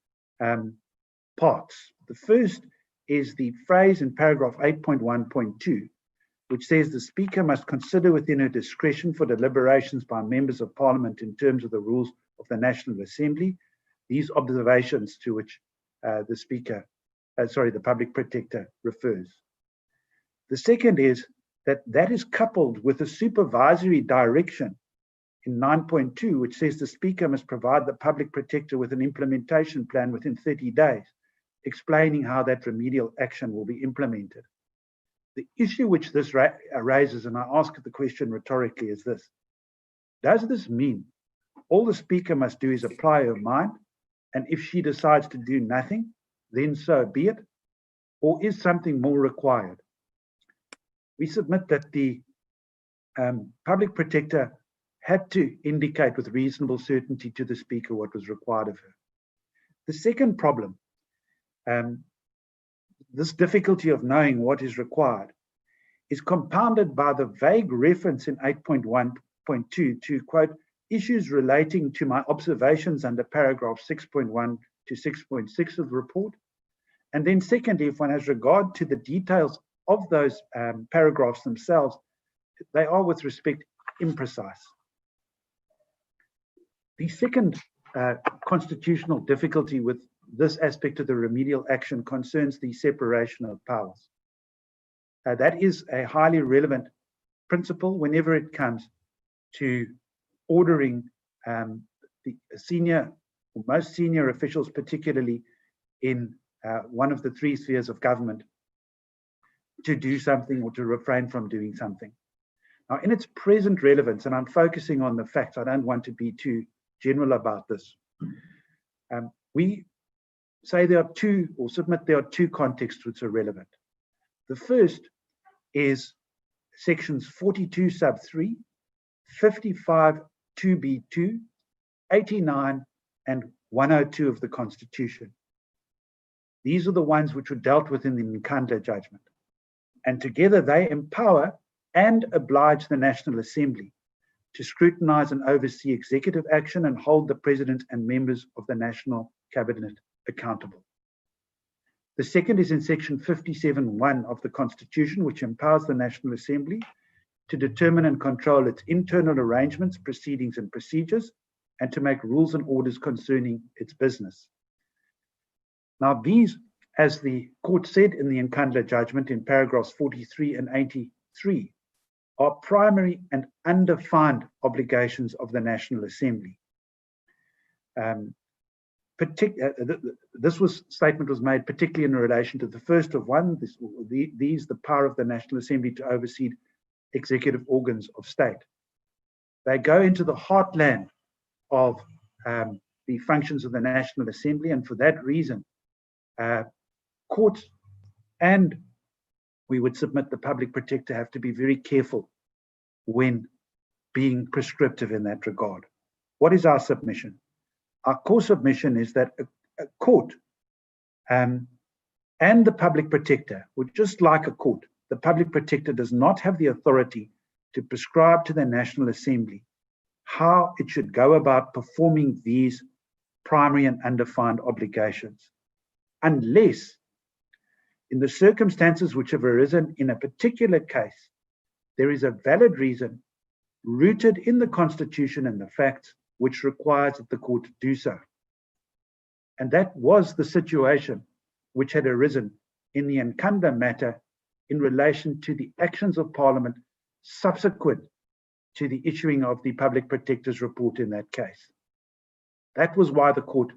parts. The first is the phrase in paragraph 8.1.2, which says the Speaker must consider within her discretion for deliberations by members of Parliament in terms of the rules of the National Assembly, these observations to which the Public Protector refers. The second is that is coupled with a supervisory direction in 9.2, which says the Speaker must provide the Public Protector with an implementation plan within 30 days, explaining how that remedial action will be implemented. The issue which this raises, and I ask the question rhetorically, is this: does this mean all the Speaker must do is apply her mind, and if she decides to do nothing, then so be it? Or is something more required? We submit that the Public Protector had to indicate with reasonable certainty to the Speaker what was required of her. The second problem, this difficulty of knowing what is required, is compounded by the vague reference in 8.1.2 to, quote, issues relating to my observations under paragraph 6.1 to 6.6 of the report. And then secondly, if one has regard to the details of those paragraphs themselves, they are with respect imprecise. The second constitutional difficulty with this aspect of the remedial action concerns the separation of powers. That is a highly relevant principle whenever it comes to ordering the senior or most senior officials, particularly in one of the three spheres of government, to do something or to refrain from doing something. Now, in its present relevance, and I'm focusing on the facts, I don't want to be too general about this. We say there are two, or submit there are two contexts which are relevant. The first is sections 42 sub 3, 55 2b2, 89 and 102 of the Constitution. These are the ones which were dealt with in the Nkandla judgment. And together they empower and oblige the National Assembly to scrutinize and oversee executive action and hold the President and members of the National Cabinet accountable. The second is in section 57(1) of the Constitution, which empowers the National Assembly to determine and control its internal arrangements, proceedings and procedures, and to make rules and orders concerning its business. Now these, as the court said in the Nkandla judgment in paragraphs 43 and 83, are primary and undefined obligations of the National Assembly. This statement was made particularly in relation to the first of one, the power of the National Assembly to oversee executive organs of state. They go into the heartland of the functions of the National Assembly, and for that reason, courts and we would submit the Public Protector have to be very careful when being prescriptive in that regard. What is our submission? Our core submission is that a court and the Public Protector would just like a court. The Public Protector does not have the authority to prescribe to the National Assembly how it should go about performing these primary and undefined obligations, unless in the circumstances which have arisen in a particular case, there is a valid reason rooted in the Constitution and the facts which requires that the court do so. And that was the situation which had arisen in the Nkandla matter in relation to the actions of Parliament subsequent to the issuing of the Public Protector's report in that case. That was why the court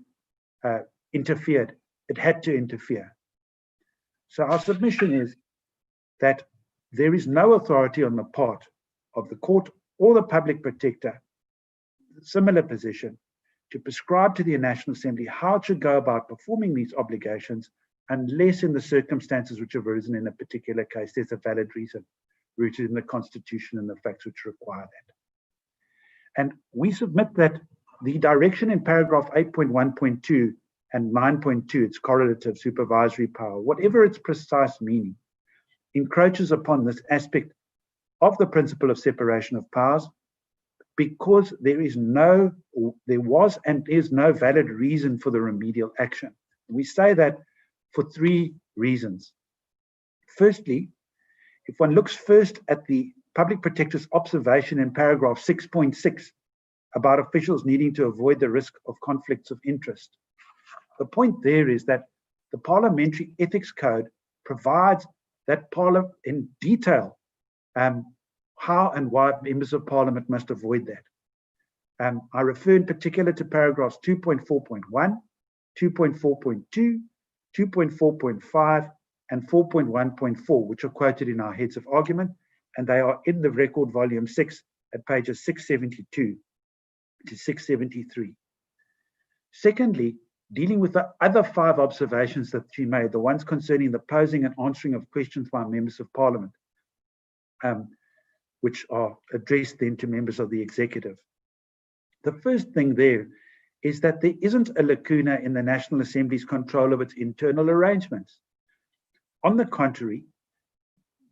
interfered. It had to interfere. So our submission is that there is no authority on the part of the court or the public protector, similar position, to prescribe to the National Assembly how to go about performing these obligations, unless in the circumstances which have arisen in a particular case, there's a valid reason rooted in the Constitution and the facts which require that. And we submit that the direction in paragraph 8.1.2 and 9.2, its correlative supervisory power, whatever its precise meaning, encroaches upon this aspect of the principle of separation of powers, because there was and is no valid reason for the remedial action. We say that for three reasons. Firstly, if one looks first at the public protector's observation in paragraph 6.6 about officials needing to avoid the risk of conflicts of interest, the point there is that the Parliamentary Ethics Code provides that Parliament in detail how and why members of Parliament must avoid that. I refer in particular to paragraphs 2.4.1, 2.4.2, 2.4.5, and 4.1.4, which are quoted in our heads of argument, and they are in the record volume 6 at pages 672 to 673. Secondly, dealing with the other 5 observations that she made, the ones concerning the posing and answering of questions by members of Parliament, which are addressed then to members of the executive. The first thing there is that there isn't a lacuna in the National Assembly's control of its internal arrangements. On the contrary,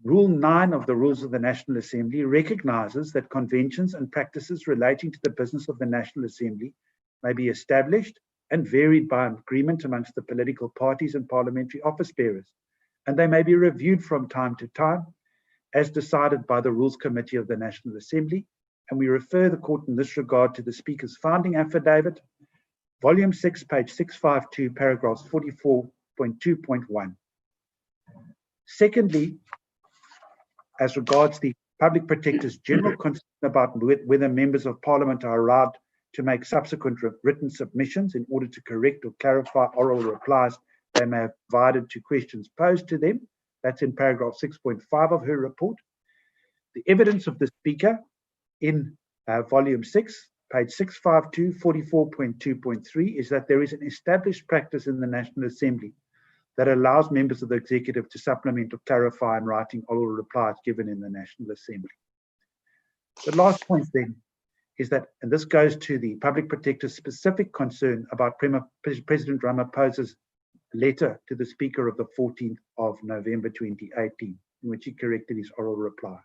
Rule 9 of the Rules of the National Assembly recognizes that conventions and practices relating to the business of the National Assembly may be established and varied by agreement amongst the political parties and parliamentary office bearers, and they may be reviewed from time to time as decided by the Rules Committee of the National Assembly, and we refer the court in this regard to the Speaker's founding affidavit, volume 6, page 652, paragraphs 44.2.1. Secondly, as regards the public protector's general concern about whether members of Parliament are allowed to make subsequent written submissions in order to correct or clarify oral replies they may have provided to questions posed to them, that's in paragraph 6.5 of her report. The evidence of the Speaker in volume 6, page 652, 44.2.3 is that there is an established practice in the National Assembly that allows members of the executive to supplement or clarify in writing oral replies given in the National Assembly. The last point then is that, and this goes to the public protector's specific concern about President Ramaphosa's letter to the Speaker of the 14th of November 2018, in which he corrected his oral reply.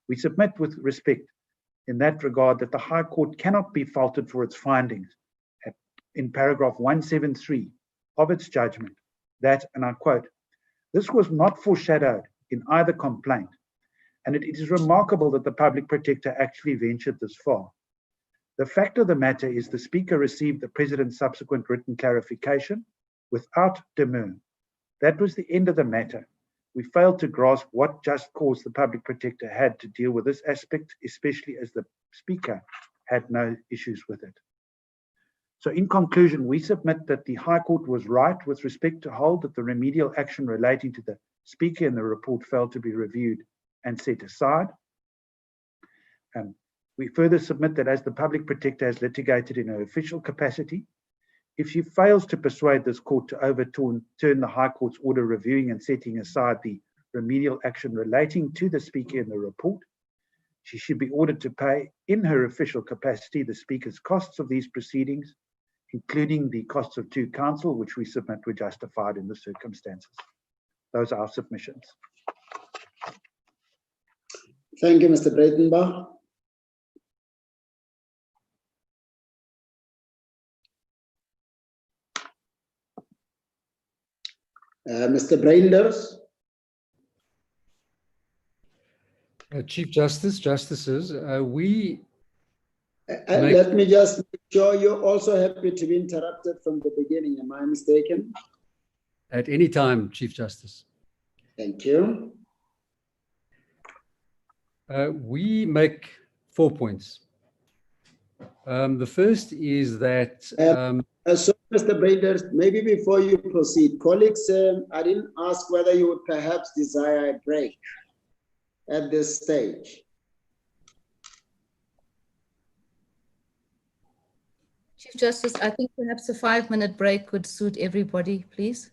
We submit with respect in that regard that the High Court cannot be faulted for its findings in paragraph 173 of its judgment that, and I quote, "This was not foreshadowed in either complaint, and it is remarkable that the public protector actually ventured this far. The fact of the matter is the Speaker received the President's subsequent written clarification without demur. That was the end of the matter. We failed to grasp what just cause the public protector had to deal with this aspect, especially as the Speaker had no issues with it." So in conclusion, we submit that the High Court was right with respect to hold that the remedial action relating to the Speaker in the report failed to be reviewed and set aside. We further submit that as the public protector has litigated in her official capacity, if she fails to persuade this court to overturn the High Court's order reviewing and setting aside the remedial action relating to the Speaker in the report, she should be ordered to pay in her official capacity the Speaker's costs of these proceedings, including the costs of 2 counsel, which we submit were justified in the circumstances. Those are our submissions. Thank you, Mr. Breitenbach. Mr. Breinders. Chief Justice, Justices, let me just make sure you're also happy to be interrupted from the beginning. Am I mistaken? At any time, Chief Justice. Thank you. We make 4 points. The first is that... Mr. Brainders, maybe before you proceed, colleagues, I didn't ask whether you would perhaps desire a break at this stage. Chief Justice, I think perhaps a 5-minute break would suit everybody, please.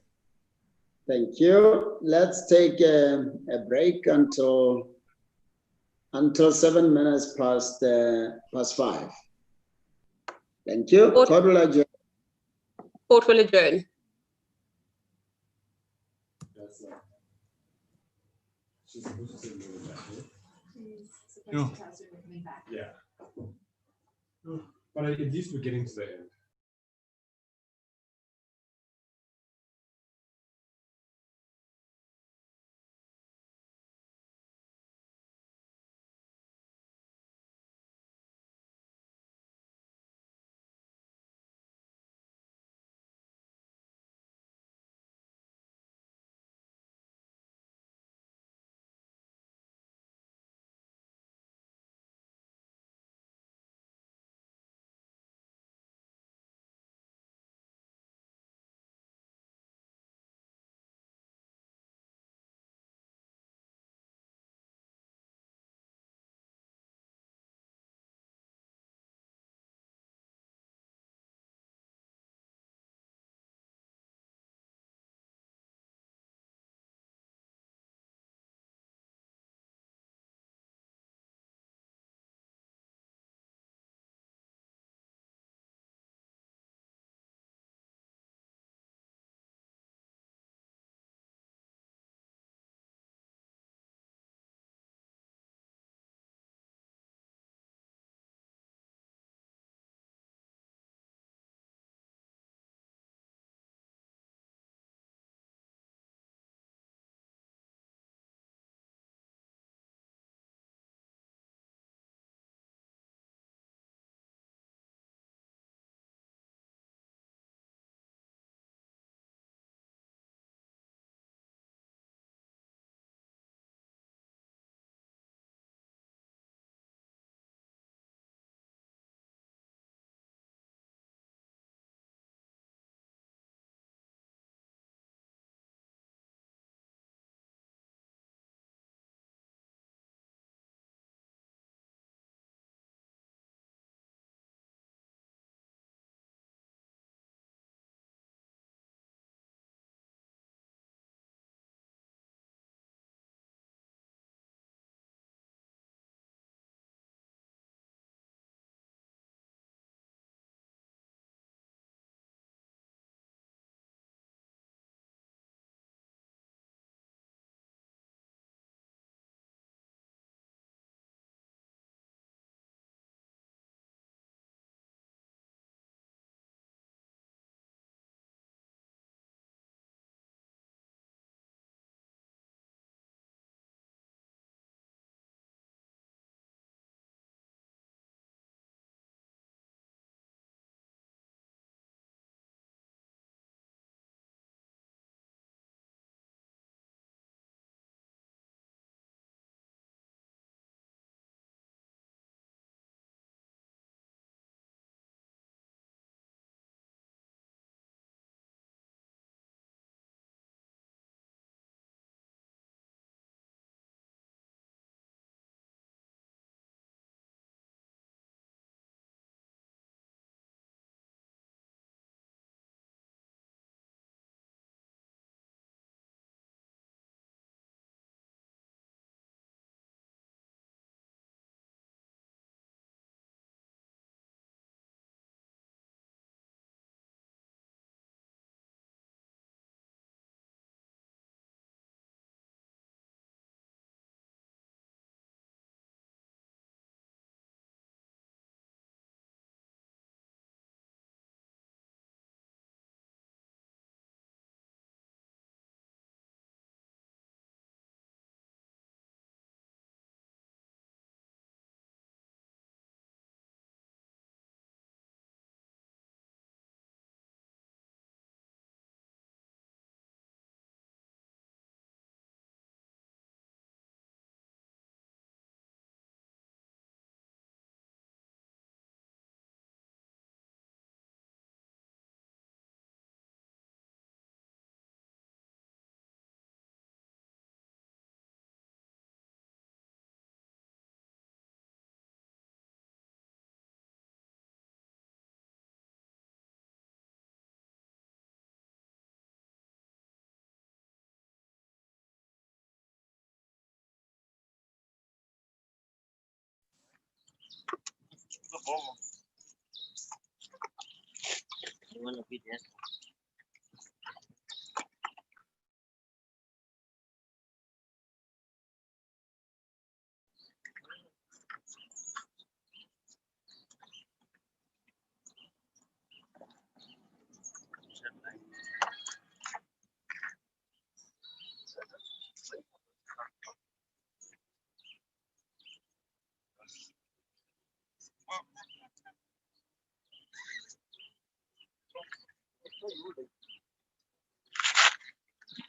Thank you. Let's take a break until 7 minutes past 5. Thank you. Court will adjourn. Court will adjourn. Yeah. But at least we're getting to the end.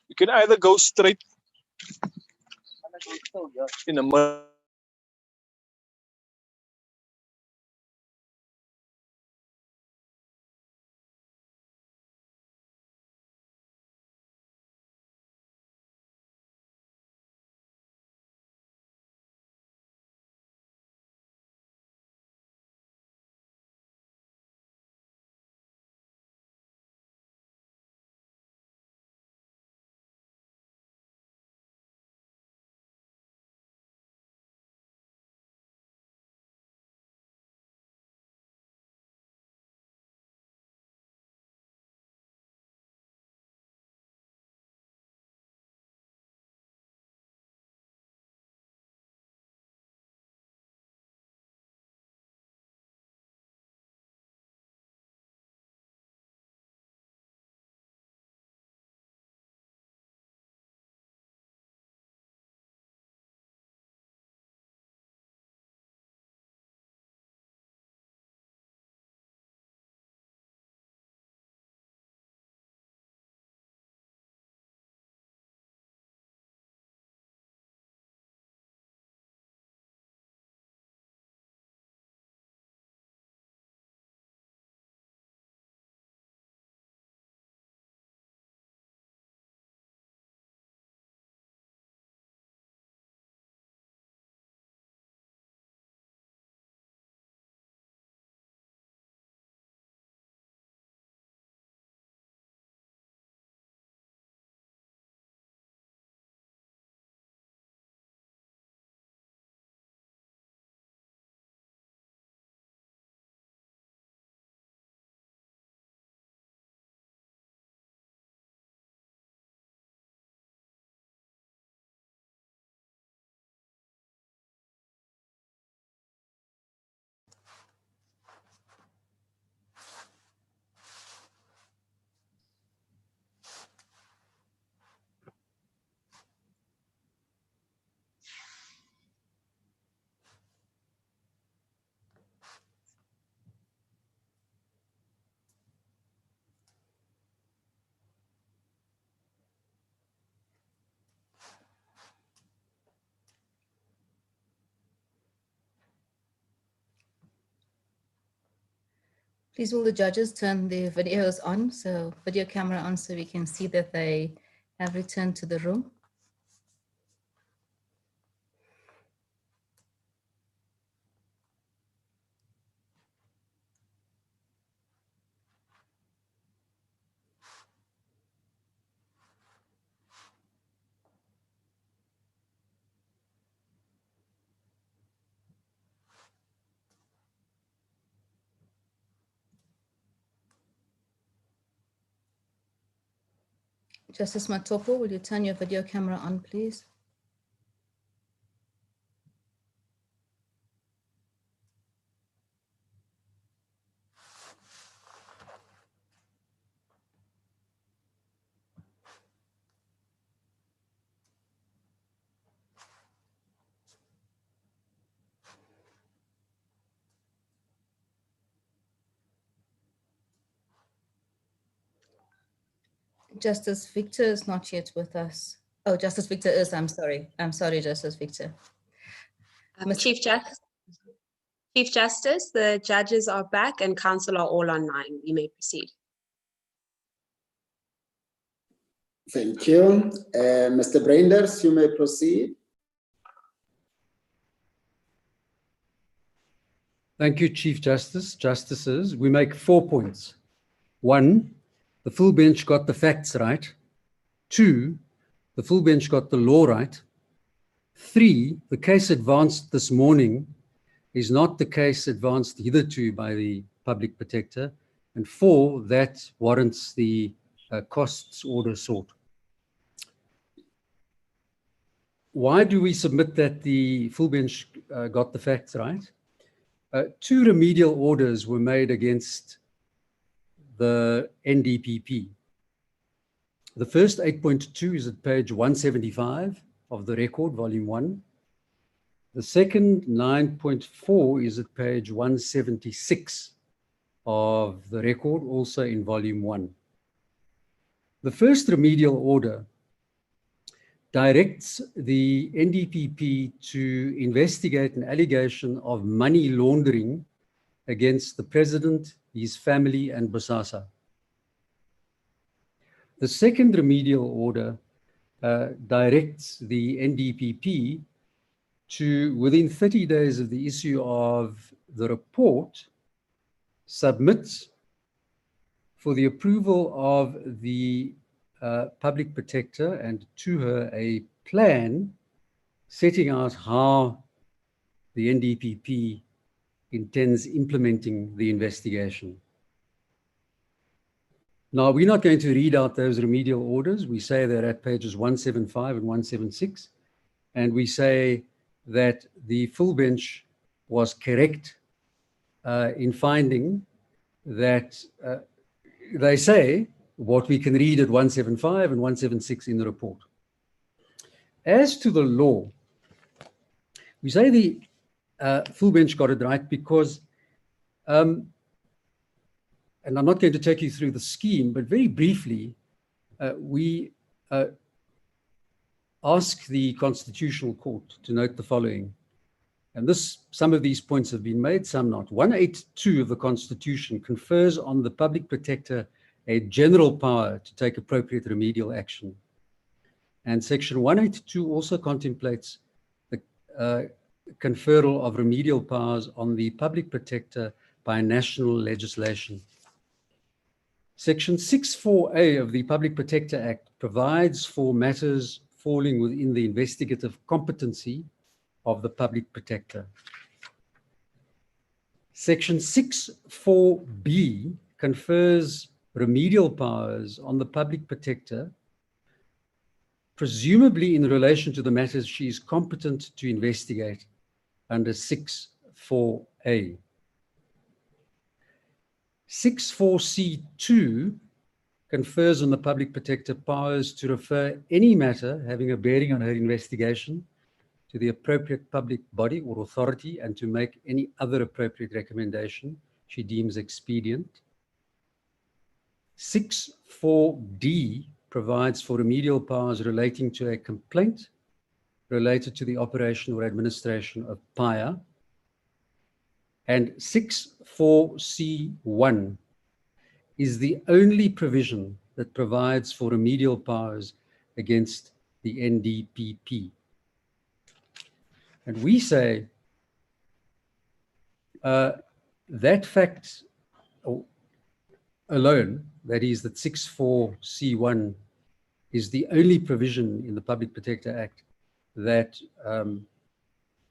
You can either go straight in the middle. Please will the judges turn their videos on, so video camera on, so we can see that they have returned to the room. Justice Matopo, will you turn your video camera on, please? Justice Victor is not yet with us. Oh, Justice Victor is, I'm sorry. I'm sorry, Justice Victor. Chief Justice, the judges are back and counsel are all online. You may proceed. Thank you. Mr. Brainders, you may proceed. Thank you, Chief Justice. Justices, we make 4 points. 1, the full bench got the facts right. 2, the full bench got the law right. 3, the case advanced this morning is not the case advanced hitherto by the public protector, and 4, that warrants the costs order sought. Why do we submit that the full bench got the facts right? 2 remedial orders were made against the NDPP. The first 8.2 is at page 175 of the record, volume 1. The second 9.4 is at page 176 of the record, also in volume 1. The first remedial order directs the NDPP to investigate an allegation of money laundering against the president, his family, and Bosasa. The second remedial order directs the NDPP to, within 30 days of the issue of the report, submit for the approval of the public protector and to her a plan setting out how the NDPP intends implementing the investigation. Now, we're not going to read out those remedial orders. We say they're at pages 175 and 176, and we say that the full bench was correct in finding that they say what we can read at 175 and 176 in the report. As to the law, we say the full bench got it right because, and I'm not going to take you through the scheme, but very briefly, we ask the Constitutional Court to note the following. And some of these points have been made, some not. 182 of the Constitution confers on the public protector a general power to take appropriate remedial action. And section 182 also contemplates the conferral of remedial powers on the public protector by national legislation. Section 64A of the Public Protector Act provides for matters falling within the investigative competency of the public protector. Section 64B confers remedial powers on the public protector, presumably in relation to the matters she is competent to investigate under 64A. 64C2 confers on the public protector powers to refer any matter having a bearing on her investigation to the appropriate public body or authority and to make any other appropriate recommendation she deems expedient. 64D provides for remedial powers relating to a complaint related to the operation or administration of PAIA. And 64C1 is the only provision that provides for remedial powers against the NDPP. And we say that fact alone, that is that 64C1 is the only provision in the Public Protector Act that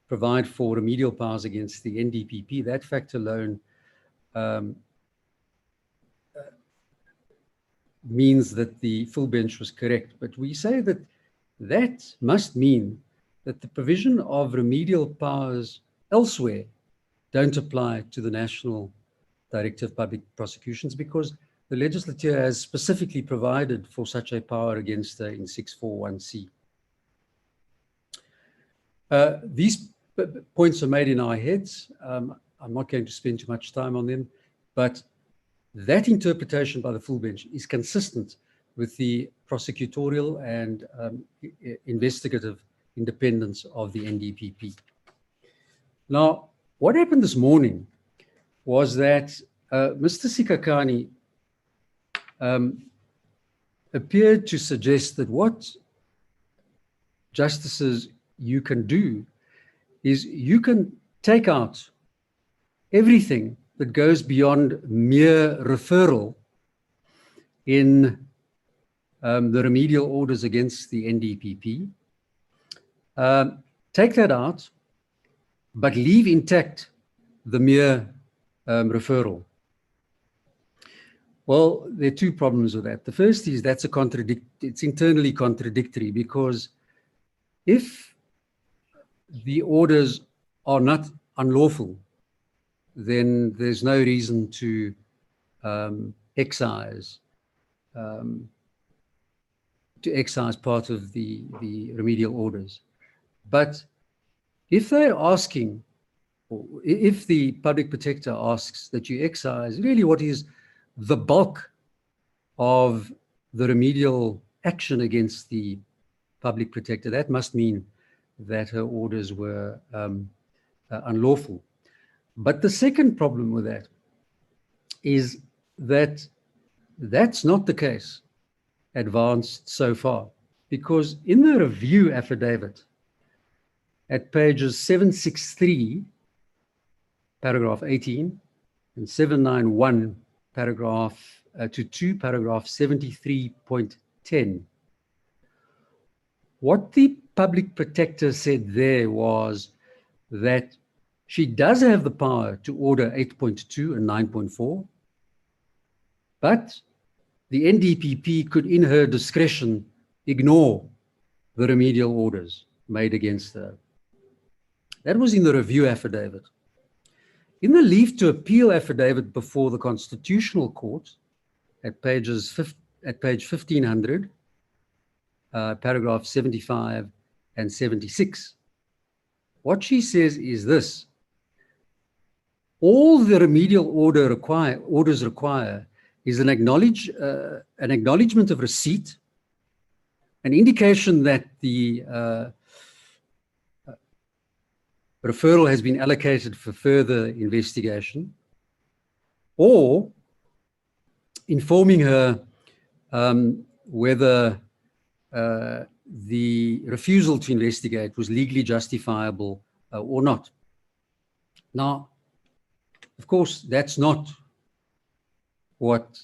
provide for remedial powers against the NDPP. That fact alone means that the full bench was correct. But we say that that must mean that the provision of remedial powers elsewhere don't apply to the National Director of Public Prosecutions because the legislature has specifically provided for such a power against in 641C. These points are made in our heads. I'm not going to spend too much time on them, but that interpretation by the full bench is consistent with the prosecutorial and investigative independence of the NDPP. Now, what happened this morning was that Mr. Sikakani appeared to suggest that what justices you can do is you can take out everything that goes beyond mere referral in the remedial orders against the NDPP. Take that out, but leave intact the mere referral. Well, there are two problems with that. The first is it's internally contradictory, because if the orders are not unlawful, then there's no reason to excise part of the remedial orders. But if they're asking, or if the public protector asks that you excise really what is the bulk of the remedial action against the public protector, that must mean that her orders were unlawful. But the second problem with that is that that's not the case advanced so far, because in the review affidavit at pages 763, paragraph 18, and 791, paragraph 2, paragraph 73.10, what the public protector said there was that she does have the power to order 8.2 and 9.4, but the NDPP could, in her discretion, ignore the remedial orders made against her. That was in the review affidavit. In the leave to appeal affidavit before the Constitutional Court, at page 1500, paragraph 75 and 76, what she says is this: all the remedial orders require is an acknowledgement of receipt, an indication that the referral has been allocated for further investigation, or informing her whether the refusal to investigate was legally justifiable or not. Now, of course, that's not what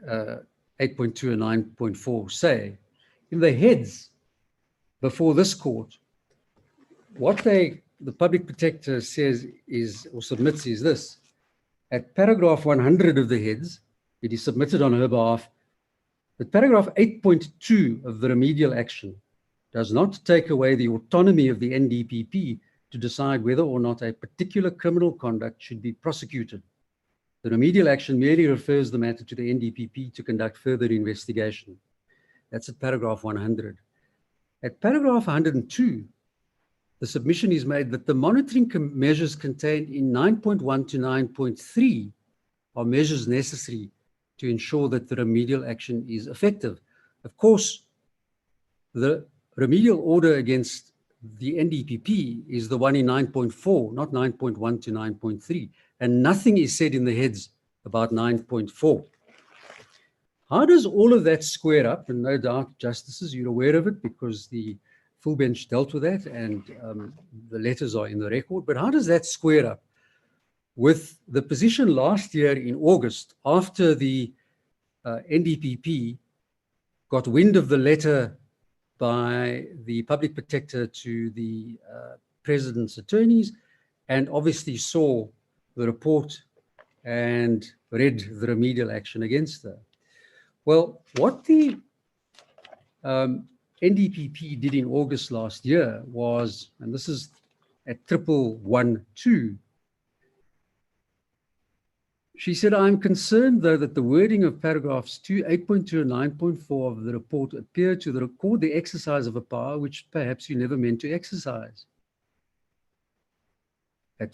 8.2 and 9.4 say. In the heads before this court, what the public protector says is, or submits, is this: at paragraph 100 of the heads, it is submitted on her behalf that paragraph 8.2 of the remedial action does not take away the autonomy of the NDPP to decide whether or not a particular criminal conduct should be prosecuted. The remedial action merely refers the matter to the NDPP to conduct further investigation. That's at paragraph 100. At paragraph 102, the submission is made that the monitoring measures contained in 9.1 to 9.3 are measures necessary to ensure that the remedial action is effective. Of course, the remedial order against the NDPP is the one in 9.4, not 9.1 to 9.3, and nothing is said in the heads about 9.4. How does all of that square up? And no doubt, Justices, you're aware of it because the full bench dealt with that and the letters are in the record, but how does that square up with the position last year in August, after the NDPP got wind of the letter by the public protector to the president's attorneys, and obviously saw the report and read the remedial action against her? Well, what the NDPP did in August last year was, and this is at 1112, she said, "I'm concerned, though, that the wording of paragraphs 8.2 and 9.4 of the report appear to record the exercise of a power which perhaps you never meant to exercise." At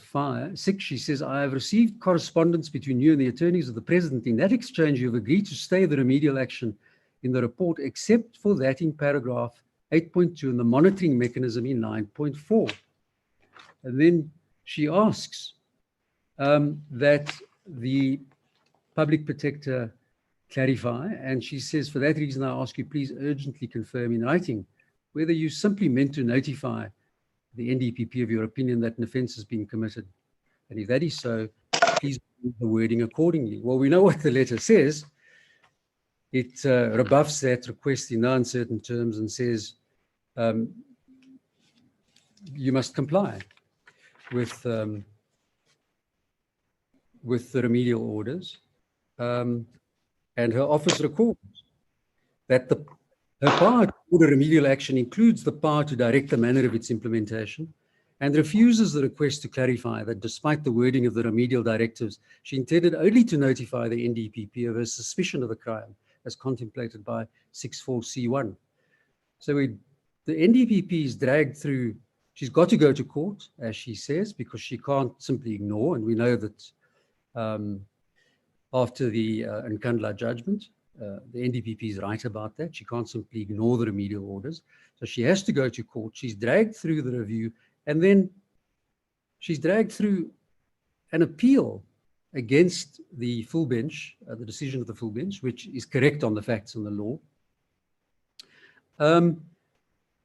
6, she says, "I have received correspondence between you and the attorneys of the president. In that exchange, you have agreed to stay the remedial action in the report, except for that in paragraph 8.2 and the monitoring mechanism in 9.4. And then she asks that the public protector clarify, and she says, "For that reason, I ask you, please urgently confirm in writing whether you simply meant to notify the NDPP of your opinion that an offence has been committed. And if that is so, please move the wording accordingly." Well, we know what the letter says. It rebuffs that request in no uncertain terms and says, you must comply. with the remedial orders, and her office records that her power to order remedial action includes the power to direct the manner of its implementation, and refuses the request to clarify that despite the wording of the remedial directives, she intended only to notify the NDPP of her suspicion of the crime as contemplated by 64C1. So the NDPP is dragged through. She's got to go to court, as she says, because she can't simply ignore, and we know that after the Nkandla judgment, the NDPP is right about that. She can't simply ignore the remedial orders. So she has to go to court. She's dragged through the review, and then she's dragged through an appeal against the full bench, the decision of the full bench, which is correct on the facts and the law.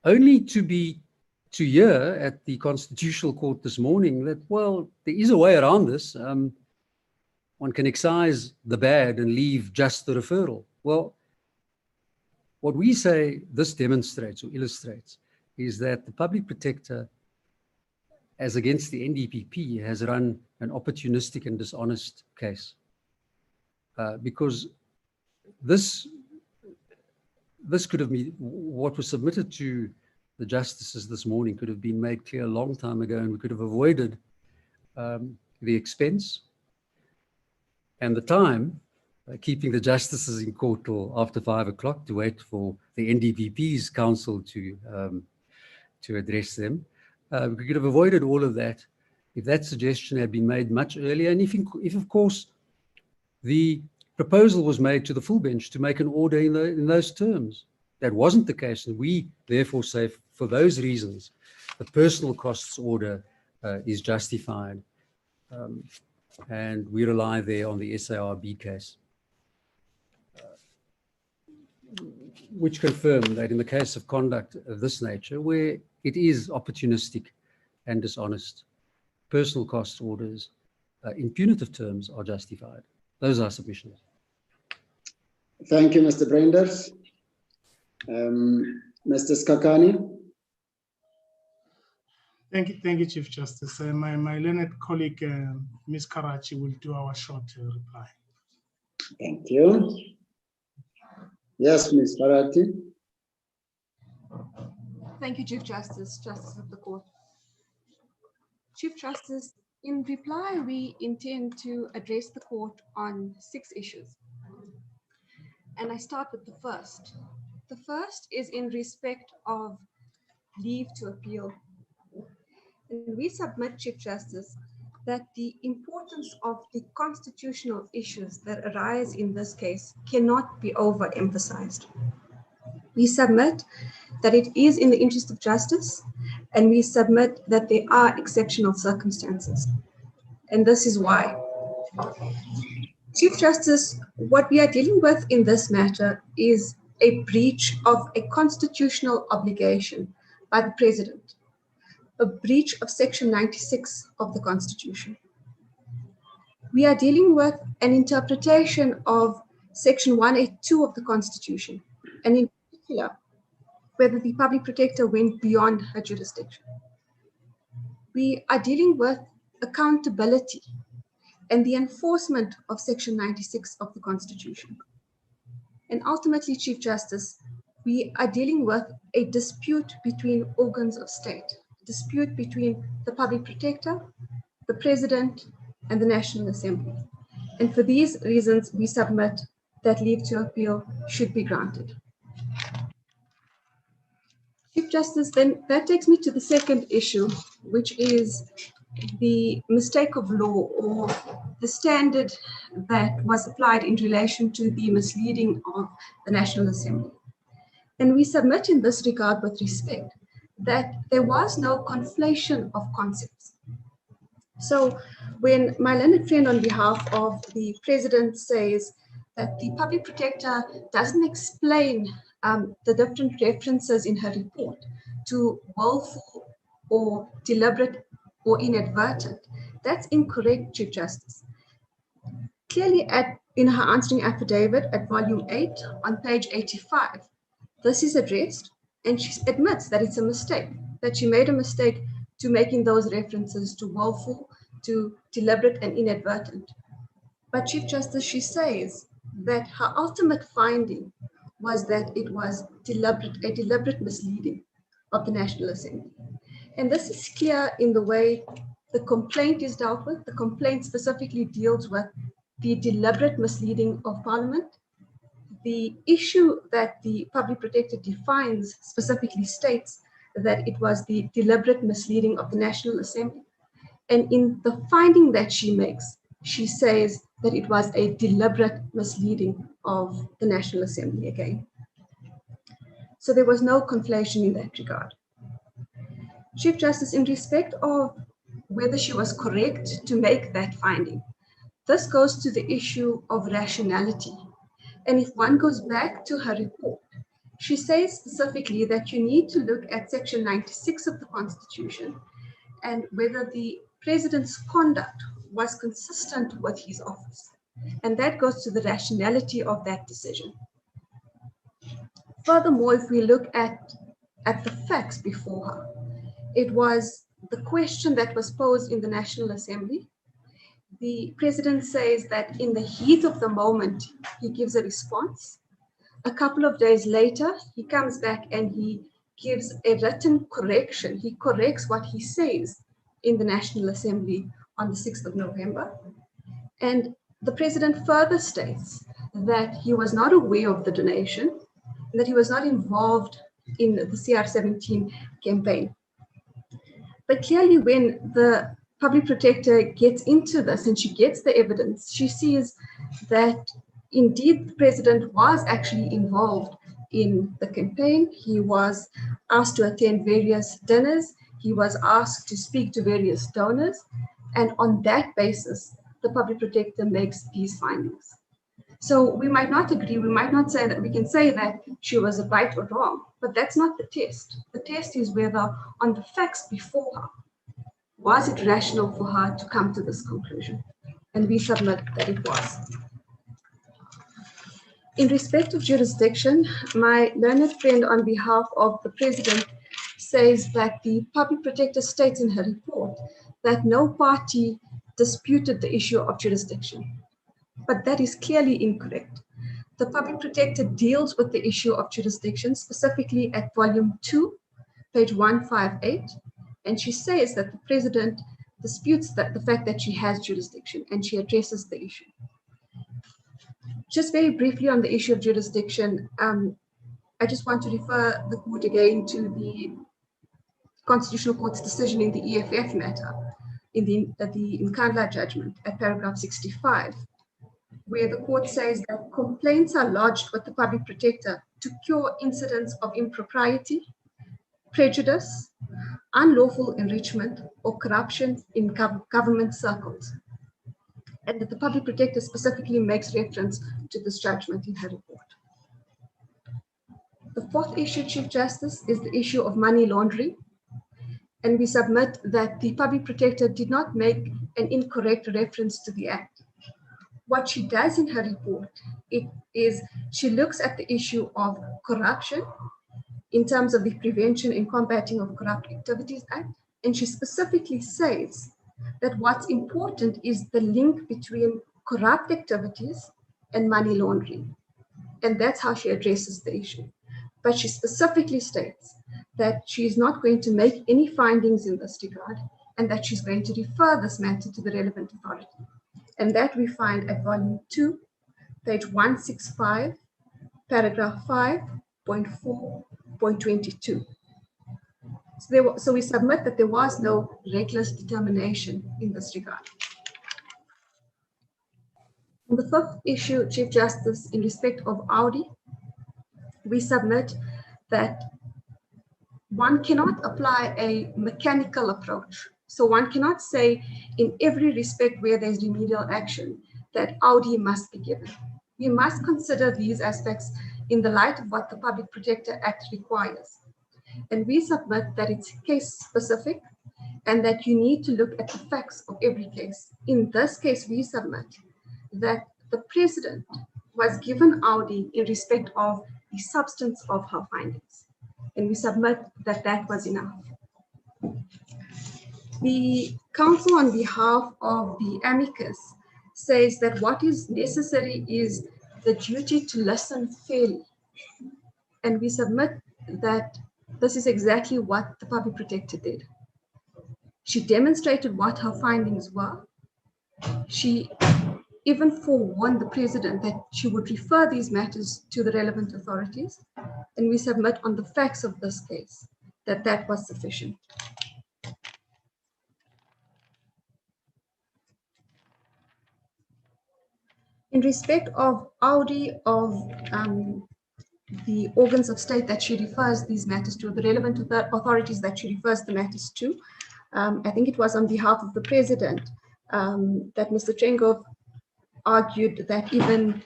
Only to hear at the Constitutional Court this morning that, well, there is a way around this. One can excise the bad and leave just the referral. Well, what we say this demonstrates or illustrates is that the public protector, as against the NDPP, has run an opportunistic and dishonest case. Because this could have been, what was submitted to the justices this morning could have been made clear a long time ago, and we could have avoided the expense and the time, keeping the justices in court till after 5 o'clock to wait for the NDPP's counsel to address them. We could have avoided all of that if that suggestion had been made much earlier, and if of course, the proposal was made to the full bench to make an order in those terms. That wasn't the case, and we therefore say, for those reasons, the personal costs order is justified, and we rely there on the SARB case, which confirmed that in the case of conduct of this nature, where it is opportunistic and dishonest, personal cost orders in punitive terms are justified. Those are submissions. Thank you, Mr. Brenders. Mr. Skakani. Thank you, Chief Justice. My learned colleague, Ms. Karachi, will do our short reply. Thank you. Yes, Ms. Karachi. Thank you, Chief Justice, Justice of the Court. Chief Justice, in reply, we intend to address the court on 6 issues. And I start with the first. The first is in respect of leave to appeal. And we submit, Chief Justice, that the importance of the constitutional issues that arise in this case cannot be overemphasized. We submit that it is in the interest of justice, and we submit that there are exceptional circumstances. And this is why. Chief Justice, what we are dealing with in this matter is a breach of a constitutional obligation by the President, a breach of Section 96 of the Constitution. We are dealing with an interpretation of Section 182 of the Constitution, and in particular, whether the public protector went beyond her jurisdiction. We are dealing with accountability and the enforcement of Section 96 of the Constitution. And ultimately, Chief Justice, we are dealing with a dispute between organs of state, dispute between the public protector, the President, and the National Assembly. And for these reasons, we submit that leave to appeal should be granted. Chief Justice, then that takes me to the second issue, which is the mistake of law, or the standard that was applied in relation to the misleading of the National Assembly. And we submit in this regard with respect that there was no conflation of concepts. So when my learned friend on behalf of the President says that the public protector doesn't explain the different references in her report to willful or deliberate or inadvertent, that's incorrect, Chief Justice. Clearly in her answering affidavit at volume 8 on page 85, this is addressed, and she admits that it's a mistake, that she made a mistake to making those references to willful, to deliberate and inadvertent. But Chief Justice, she says that her ultimate finding was that it was a deliberate misleading of the National Assembly. And this is clear in the way the complaint is dealt with. The complaint specifically deals with the deliberate misleading of Parliament. The issue that the Public Protector defines specifically states that it was the deliberate misleading of the National Assembly. And in the finding that she makes, she says that it was a deliberate misleading of the National Assembly again. So there was no conflation in that regard. Chief Justice, in respect of whether she was correct to make that finding, this goes to the issue of rationality. And if one goes back to her report, she says specifically that you need to look at Section 96 of the Constitution and whether the President's conduct was consistent with his office. And that goes to the rationality of that decision. Furthermore, if we look at the facts before her, it was the question that was posed in the National Assembly. The President says that in the heat of the moment, he gives a response. A couple of days later, he comes back and he gives a written correction. He corrects what he says in the National Assembly on the 6th of November. And the President further states that he was not aware of the donation, and that he was not involved in the CR17 campaign. But clearly when the Public Protector gets into this and she gets the evidence, she sees that indeed the President was actually involved in the campaign. He was asked to attend various dinners. He was asked to speak to various donors. And on that basis, the Public Protector makes these findings. So we might not agree, we might not say that, we can say that she was right or wrong, but that's not the test. The test is whether on the facts before her, was it rational for her to come to this conclusion? And we submit that it was. In respect of jurisdiction, my learned friend on behalf of the President says that the Public Protector states in her report that no party disputed the issue of jurisdiction. But that is clearly incorrect. The Public Protector deals with the issue of jurisdiction specifically at volume 2, page 158, and she says that the President disputes that the fact that she has jurisdiction, and she addresses the issue. Just very briefly on the issue of jurisdiction, I just want to refer the court again to the Constitutional Court's decision in the EFF matter, in the Nkandla judgment at paragraph 65, where the court says that complaints are lodged with the Public Protector to cure incidents of impropriety, prejudice, unlawful enrichment, or corruption in government circles. And that the Public Protector specifically makes reference to this judgment in her report. The fourth issue, Chief Justice, is the issue of money laundering. And we submit that the Public Protector did not make an incorrect reference to the Act. What she does in her report is she looks at the issue of corruption in terms of the Prevention and Combating of Corrupt Activities Act, and she specifically says that what's important is the link between corrupt activities and money laundering. And that's how she addresses the issue. But she specifically states that she is not going to make any findings in this regard, and that she's going to refer this matter to the relevant authority. And that we find at volume 2, page 165, paragraph 5.4.22. So we submit that there was no reckless determination in this regard. On the fifth issue, Chief Justice, in respect of audi, we submit that one cannot apply a mechanical approach. So one cannot say in every respect where there's remedial action that audi must be given. We must consider these aspects in the light of what the Public Protector Act requires. And we submit that it's case specific and that you need to look at the facts of every case. In this case, we submit that the President was given audi in respect of the substance of her findings. And we submit that that was enough. The counsel on behalf of the amicus says that what is necessary is the duty to listen fairly. And we submit that this is exactly what the public protector did. She demonstrated what her findings were. She even forewarned the president that she would refer these matters to the relevant authorities. And we submit on the facts of this case that that was sufficient. In respect of audi of the organs of state that she refers these matters to, the relevant authorities that she refers the matters to, I think it was on behalf of the president that Mr. Chengov argued that even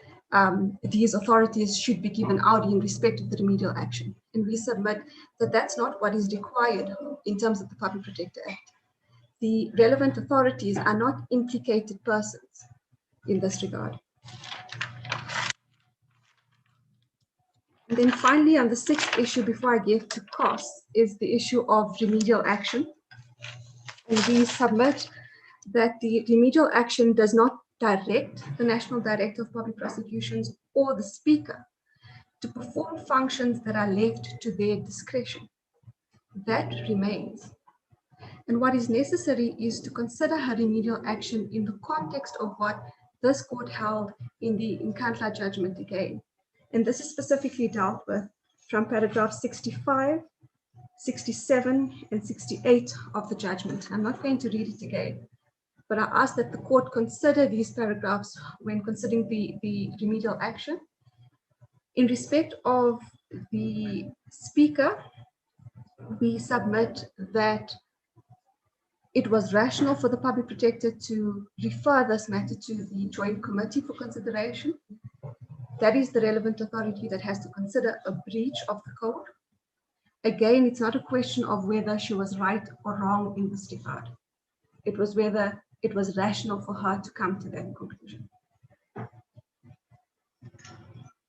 these authorities should be given audi in respect of the remedial action. And we submit that that's not what is required in terms of the Public Protector Act. The relevant authorities are not implicated persons in this regard. And then finally, on the sixth issue, before I get to costs, is the issue of remedial action. And we submit that the remedial action does not direct the National Director of Public Prosecutions or the Speaker to perform functions that are left to their discretion. That remains. And what is necessary is to consider her remedial action in the context of what this court held in the Nkandla judgment again. And this is specifically dealt with from paragraph 65, 67, and 68 of the judgment. I'm not going to read it again, but I ask that the court consider these paragraphs when considering the remedial action. In respect of the Speaker, we submit that it was rational for the Public Protector to refer this matter to the Joint Committee for consideration. That is the relevant authority that has to consider a breach of the code. Again, it's not a question of whether she was right or wrong in this regard. It was whether it was rational for her to come to that conclusion.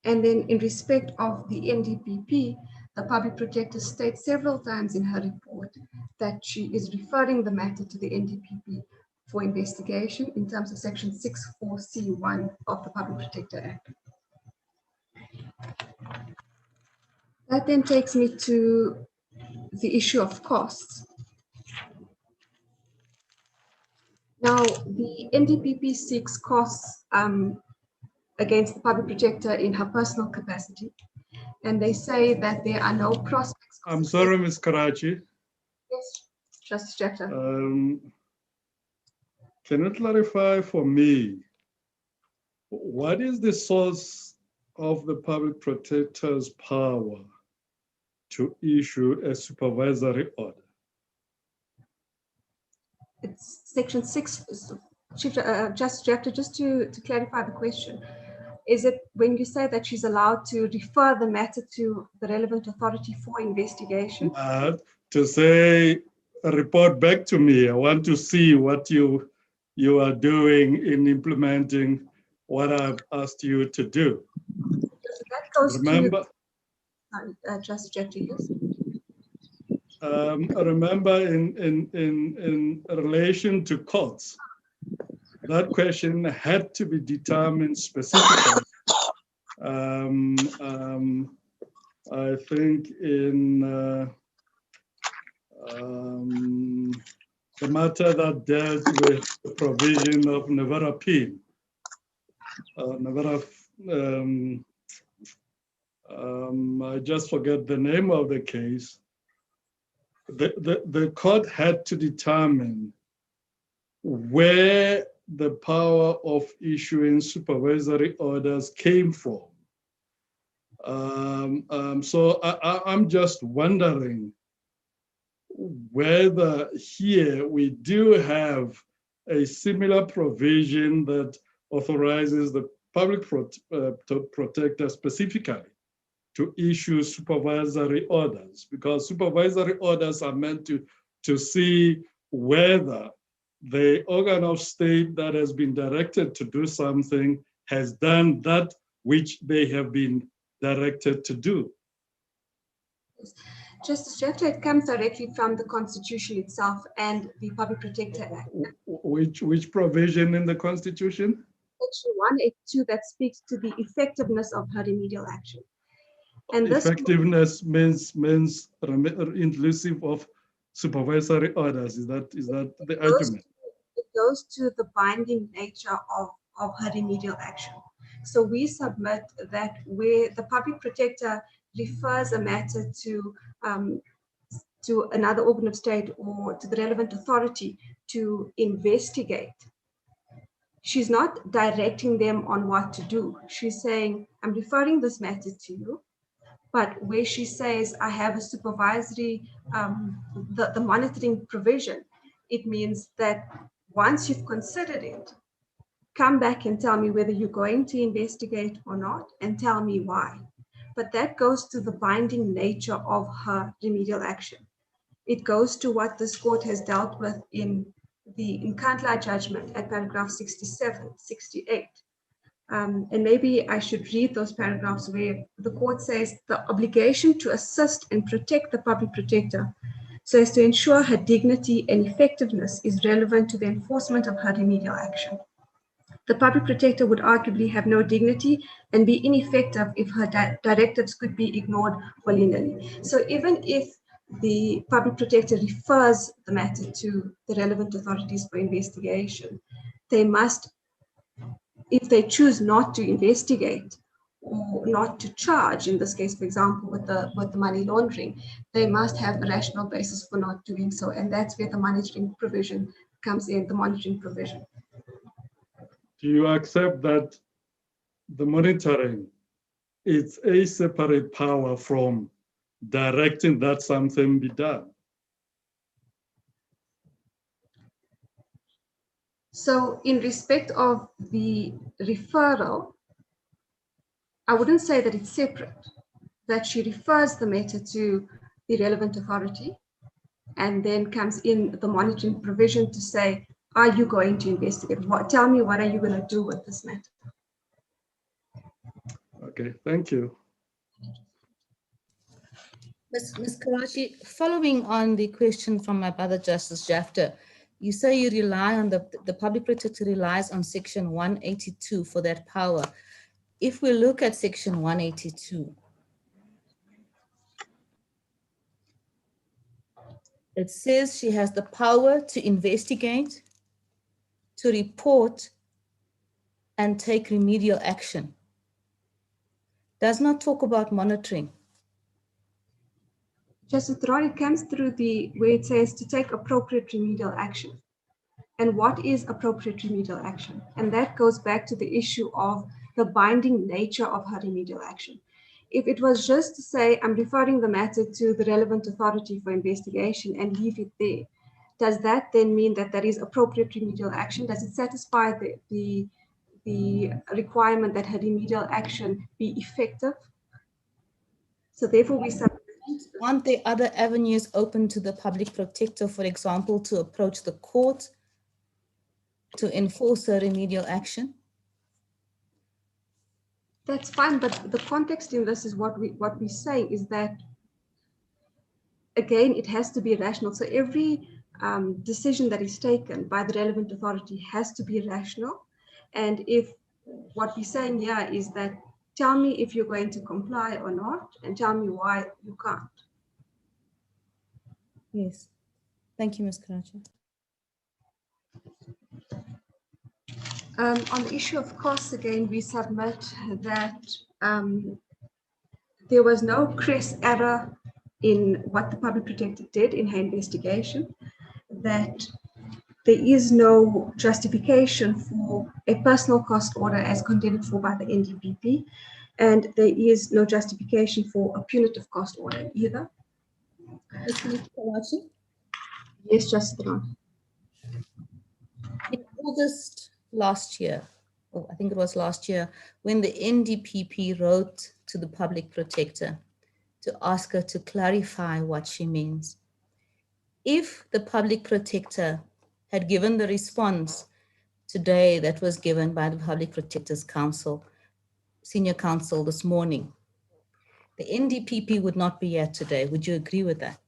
And then in respect of the NDPP, the Public Protector states several times in her report that she is referring the matter to the NDPP for investigation in terms of section 64C1 of the Public Protector Act. That then takes me to the issue of costs. Now, the NDPP seeks costs against the Public Protector in her personal capacity, and they say that there are no prospects. I'm sorry, Ms. Karachi. Yes, Justice Jackson. Can you clarify for me, what is the source of the Public Protector's power to issue a supervisory order? It's section 6, Chief Justice Director, just to clarify the question. Is it when you say that she's allowed to refer the matter to the relevant authority for investigation? To say, report back to me. I want to see what you are doing in implementing what I've asked you to do. That goes remember, to Justice Director, yes. Remember in relation to courts, that question had to be determined specifically. I think in the matter that dealt with the provision of never appeal, I just forget the name of the case. The court had to determine where the power of issuing supervisory orders came from. So I'm just wondering whether here we do have a similar provision that authorizes the Public Protector specifically to issue supervisory orders, because supervisory orders are meant to see whether the organ of state that has been directed to do something has done that which they have been directed to do. Justice Jeffrey, it comes directly from the Constitution itself and the Public Protector Act. Which provision in the Constitution? Section 182 that speaks to the effectiveness of her remedial action. And this Effectiveness means inclusive of supervisory orders. Is that the argument? It goes to the binding nature of her remedial action. So we submit that where the public protector refers a matter to another organ of state or to the relevant authority to investigate, she's not directing them on what to do. She's saying, I'm referring this matter to you, but where she says, I have a supervisory, the monitoring provision, it means that once you've considered it, come back and tell me whether you're going to investigate or not, and tell me why. But that goes to the binding nature of her remedial action. It goes to what this court has dealt with in the Nkandla judgment at paragraph 67, 68. And maybe I should read those paragraphs where the court says the obligation to assist and protect the public protector so as to ensure her dignity and effectiveness is relevant to the enforcement of her remedial action. The public protector would arguably have no dignity and be ineffective if her directives could be ignored willy-nilly. So even if the public protector refers the matter to the relevant authorities for investigation, they must, if they choose not to investigate or not to charge, in this case, for example, with the money laundering, they must have a rational basis for not doing so. And that's where the monitoring provision comes in, the monitoring provision. Do you accept that the monitoring is a separate power from directing that something be done? So in respect of the referral, I wouldn't say that it's separate, that she refers the matter to the relevant authority and then comes in the monitoring provision to say, are you going to investigate? Tell me, what are you going to do with this matter? Okay, thank you. Ms. Karachi, following on the question from my brother Justice Jafta, you say you rely on the public protector relies on section 182 for that power. If we look at section 182, it says she has the power to investigate, to report, and take remedial action. Does not talk about monitoring. Justice Throy, it comes through where it says to take appropriate remedial action. And what is appropriate remedial action? And that goes back to the issue of the binding nature of her remedial action. If it was just to say, I'm referring the matter to the relevant authority for investigation and leave it there, does that then mean that that is appropriate remedial action? Does it satisfy the requirement that her remedial action be effective? So therefore we aren't there other avenues open to the public protector, for example, to approach the court to enforce a remedial action? That's fine, but the context in this is what we say is that, again, it has to be rational. So every decision that is taken by the relevant authority has to be rational. And if what we're saying here is that, tell me if you're going to comply or not, and tell me why you can't. Yes. Thank you, Ms. Karachi. On the issue of costs, again, we submit that there was no crass error in what the public protector did in her investigation, that there is no justification for a personal cost order as contended for by the NDPP, and there is no justification for a punitive cost order either. Ms. Karachi? Yes, Justice Brown. In August last year, I think it was last year, when the NDPP wrote to the public protector to ask her to clarify what she means. If the public protector had given the response today that was given by the Public Protectors Council, Senior Counsel this morning, the NDPP would not be here today. Would you agree with that?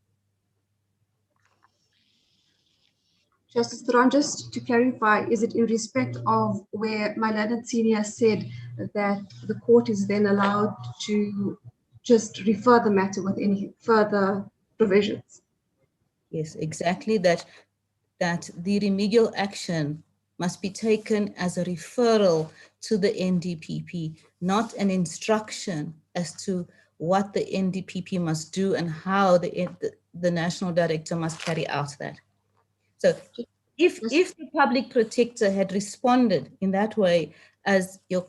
Justice Theron, just to clarify, is it in respect of where my learned senior said that the court is then allowed to just refer the matter with any further provisions? Yes, exactly that the remedial action must be taken as a referral to the NDPP, not an instruction as to what the NDPP must do and how the national director must carry out that. So if the public protector had responded in that way as your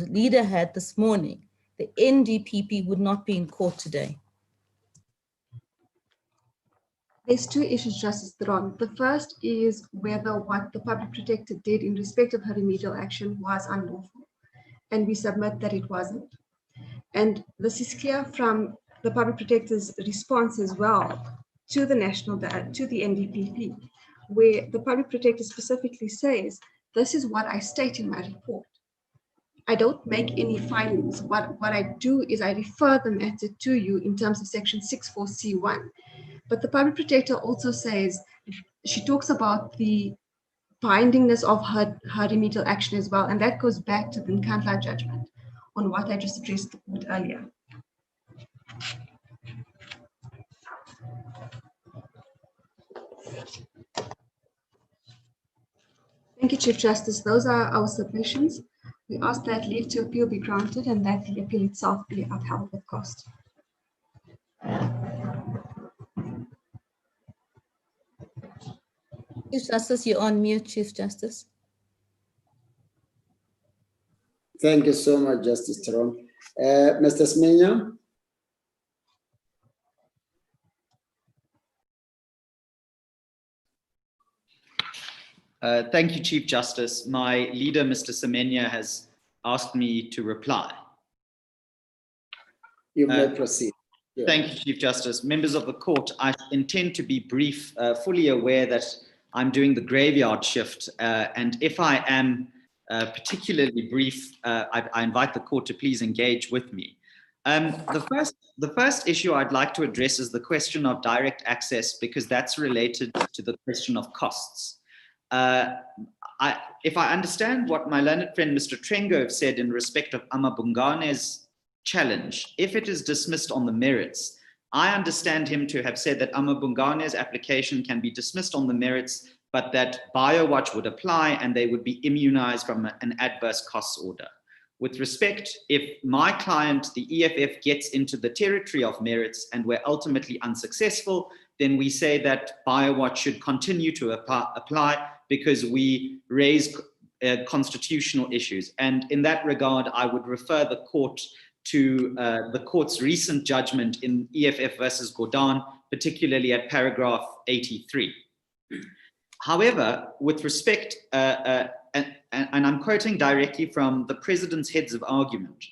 leader had this morning, the NDPP would not be in court today. There's two issues, Justice Theron. The first is whether what the public protector did in respect of her remedial action was unlawful, and we submit that it wasn't. And this is clear from the public protector's response as well to the NDPP, where the public protector specifically says, this is what I state in my report. I don't make any findings. What I do is I refer the matter to you in terms of section 64C1. But the public protector also says, she talks about the bindingness of her remedial action as well. And that goes back to the Nkandla judgment on what I just addressed the court earlier. Thank you, Chief Justice. Those are our submissions. We ask that leave to appeal be granted and that the appeal itself be upheld with cost. Chief Justice, you're on mute, Chief Justice. Thank you so much, Justice Theron. Mr. Semenya? Thank you, Chief Justice. My leader, Mr. Semenya, has asked me to reply. You may proceed. Yeah. Thank you, Chief Justice. Members of the court, I intend to be brief, fully aware that I'm doing the graveyard shift. And if I am particularly brief, I invite the court to please engage with me. The first issue I'd like to address is the question of direct access, because that's related to the question of costs. If I understand what my learned friend, Mr. Trengove, said in respect of Amabungane's challenge, if it is dismissed on the merits, I understand him to have said that Amabungane's application can be dismissed on the merits, but that BioWatch would apply and they would be immunized from an adverse costs order. With respect, if my client, the EFF, gets into the territory of merits and we're ultimately unsuccessful, then we say that BioWatch should continue to apply because we raise constitutional issues. And in that regard, I would refer the court to the court's recent judgment in EFF versus Gordon, particularly at paragraph 83. However, with respect, and I'm quoting directly from the President's heads of argument,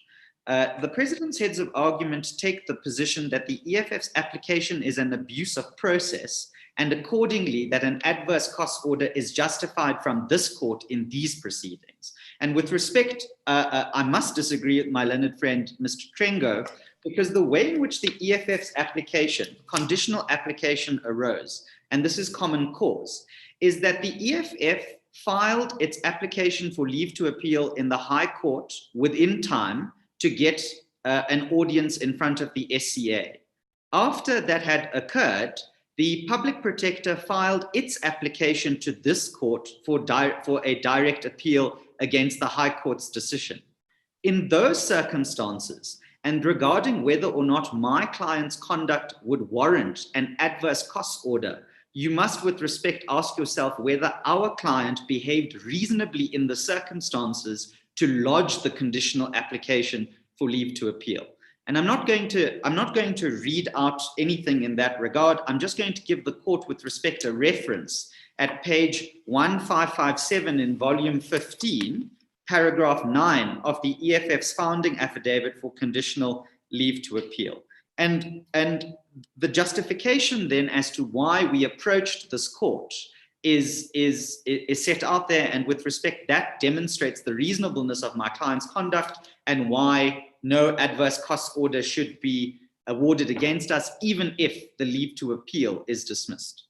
the President's heads of argument take the position that the EFF's application is an abuse of process, and accordingly that an adverse cost order is justified from this court in these proceedings. And with respect, I must disagree with my learned friend, Mr. Trengove, because the way in which the EFF's application, conditional application, arose, and this is common cause, is that the EFF filed its application for leave to appeal in the High Court within time to get an audience in front of the SCA. After that had occurred, the public protector filed its application to this court for a direct appeal against the High Court's decision. In those circumstances, and regarding whether or not my client's conduct would warrant an adverse cost order, you must, with respect, ask yourself whether our client behaved reasonably in the circumstances to lodge the conditional application for leave to appeal. And I'm not going to read out anything in that regard. I'm just going to give the court, with respect, a reference at page 1557 in volume 15, paragraph 9 of the EFF's founding affidavit for conditional leave to appeal. And the justification then as to why we approached this court is set out there, and with respect, that demonstrates the reasonableness of my client's conduct and why no adverse cost order should be awarded against us, even if the leave to appeal is dismissed.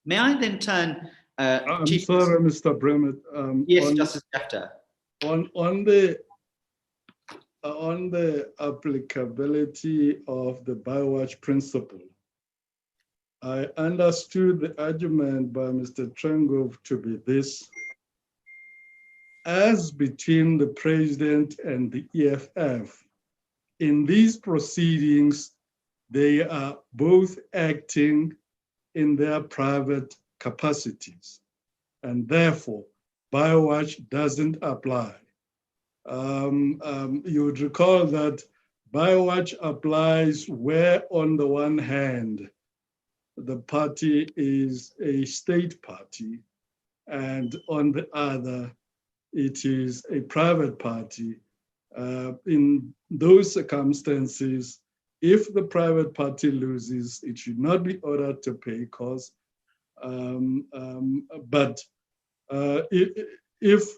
May I then turn, I'm Chief sorry, Mr. Bremet. Yes, Justice Jafta. On the applicability of the Biowatch principle, I understood the argument by Mr. Trengove to be this: as between the President and the EFF, in these proceedings, they are both acting in their private capacities, and therefore Biowatch doesn't apply. You would recall that Biowatch applies where, on the one hand, the party is a state party, and on the other, it is a private party. In those circumstances, if the private party loses, it should not be ordered to pay costs. If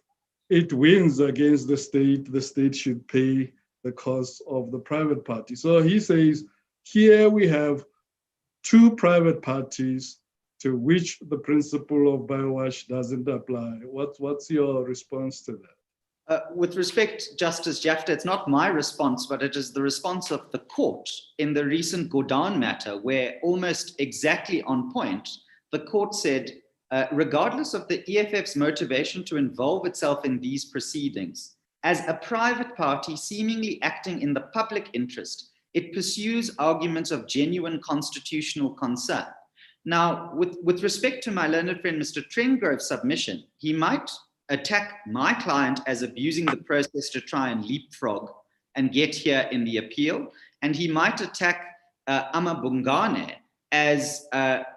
it wins against the state should pay the cost of the private party. So he says, here we have two private parties to which the principle of Biowatch doesn't apply. What's your response to that? With respect, Justice Jafta, it's not my response, but it is the response of the court in the recent Godan matter, where almost exactly on point, the court said, regardless of the EFF's motivation to involve itself in these proceedings, as a private party seemingly acting in the public interest, it pursues arguments of genuine constitutional concern. Now, with respect to my learned friend, Mr. Trengrove's submission, he might attack my client as abusing the process to try and leapfrog and get here in the appeal. And he might attack Amabungane as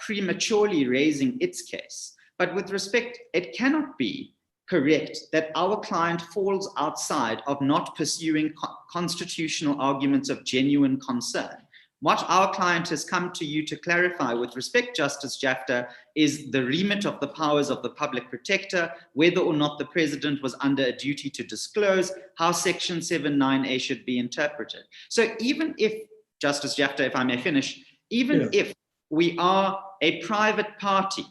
prematurely raising its case. But with respect, it cannot be correct that our client falls outside of not pursuing constitutional arguments of genuine concern. What our client has come to you to clarify with respect, Justice Jafta, is the remit of the powers of the public protector, whether or not the president was under a duty to disclose, how Section 7(9)(a) should be interpreted. So even if, Justice Jafta, if I may finish, even if we are a private party,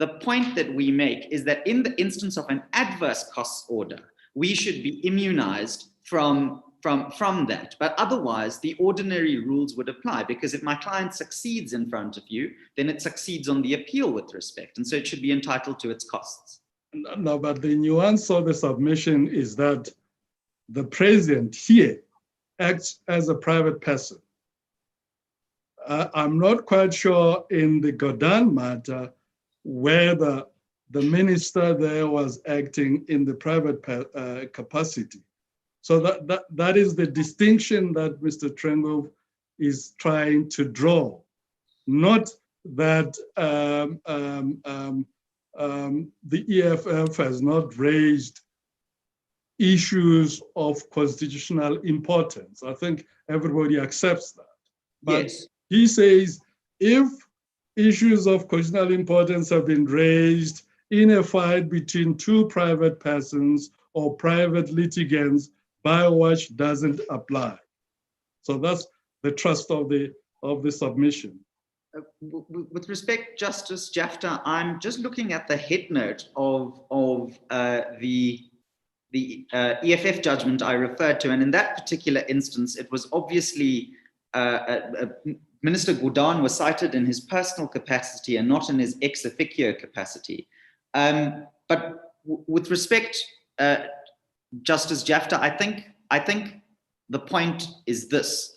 the point that we make is that in the instance of an adverse costs order, we should be immunized from that. But otherwise, the ordinary rules would apply, because if my client succeeds in front of you, then it succeeds on the appeal with respect. And so it should be entitled to its costs. No, but the nuance of the submission is that the president here acts as a private person. I'm not quite sure in the Godan matter whether the minister there was acting in the private capacity. So that is the distinction that Mr. Trengove is trying to draw. Not that the EFF has not raised issues of constitutional importance. I think everybody accepts that. But he says, if issues of constitutional importance have been raised in a fight between two private persons or private litigants, Biowatch doesn't apply. So that's the trust of the submission. With respect, Justice Jafta, I'm just looking at the head note of the EFF judgment I referred to, and in that particular instance, it was obviously Minister Godan was cited in his personal capacity and not in his ex officio capacity. But with respect, Justice Jafta, I think the point is this.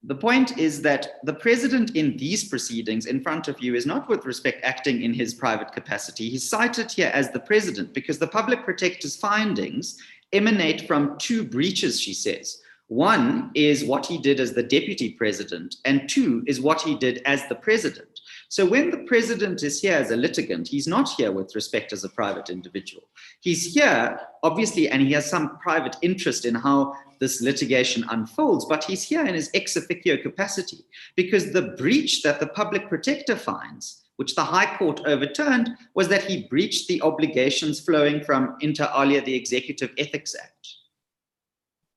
The point is that the president in these proceedings in front of you is not with respect acting in his private capacity. He's cited here as the president because the public protector's findings emanate from two breaches, she says. One is what he did as the deputy president, and two is what he did as the president. So when the president is here as a litigant, he's not here with respect as a private individual. He's here, obviously, and he has some private interest in how this litigation unfolds, but he's here in his ex officio capacity because the breach that the public protector finds, which the High Court overturned, was that he breached the obligations flowing from, inter alia, the Executive Ethics Act.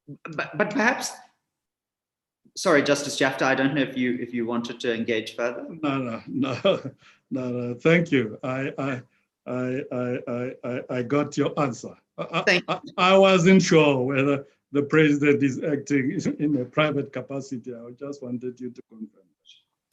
but perhaps, sorry, Justice Jafta, I don't know if you wanted to engage further. No. Thank you. I got your answer. I wasn't sure whether the president is acting in a private capacity. I just wanted you to confirm.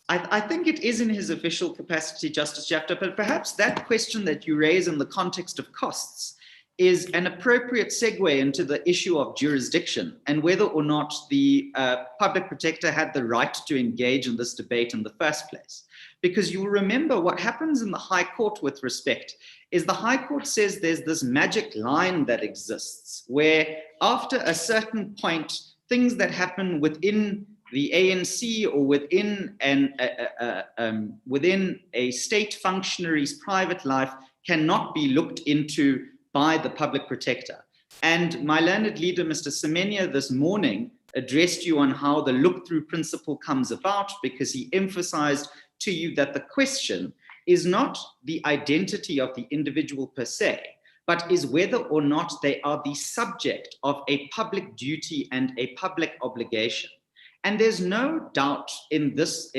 I think it is in his official capacity, Justice Jafta, but perhaps that question that you raise in the context of costs is an appropriate segue into the issue of jurisdiction and whether or not the public protector had the right to engage in this debate in the first place. Because you'll remember what happens in the High Court with respect is the High Court says there's this magic line that exists where after a certain point, things that happen within the ANC or within a state functionary's private life cannot be looked into by the public protector. And my learned leader, Mr. Semenya, this morning addressed you on how the look-through principle comes about, because he emphasized to you that the question is not the identity of the individual per se, but is whether or not they are the subject of a public duty and a public obligation. And there's no doubt in these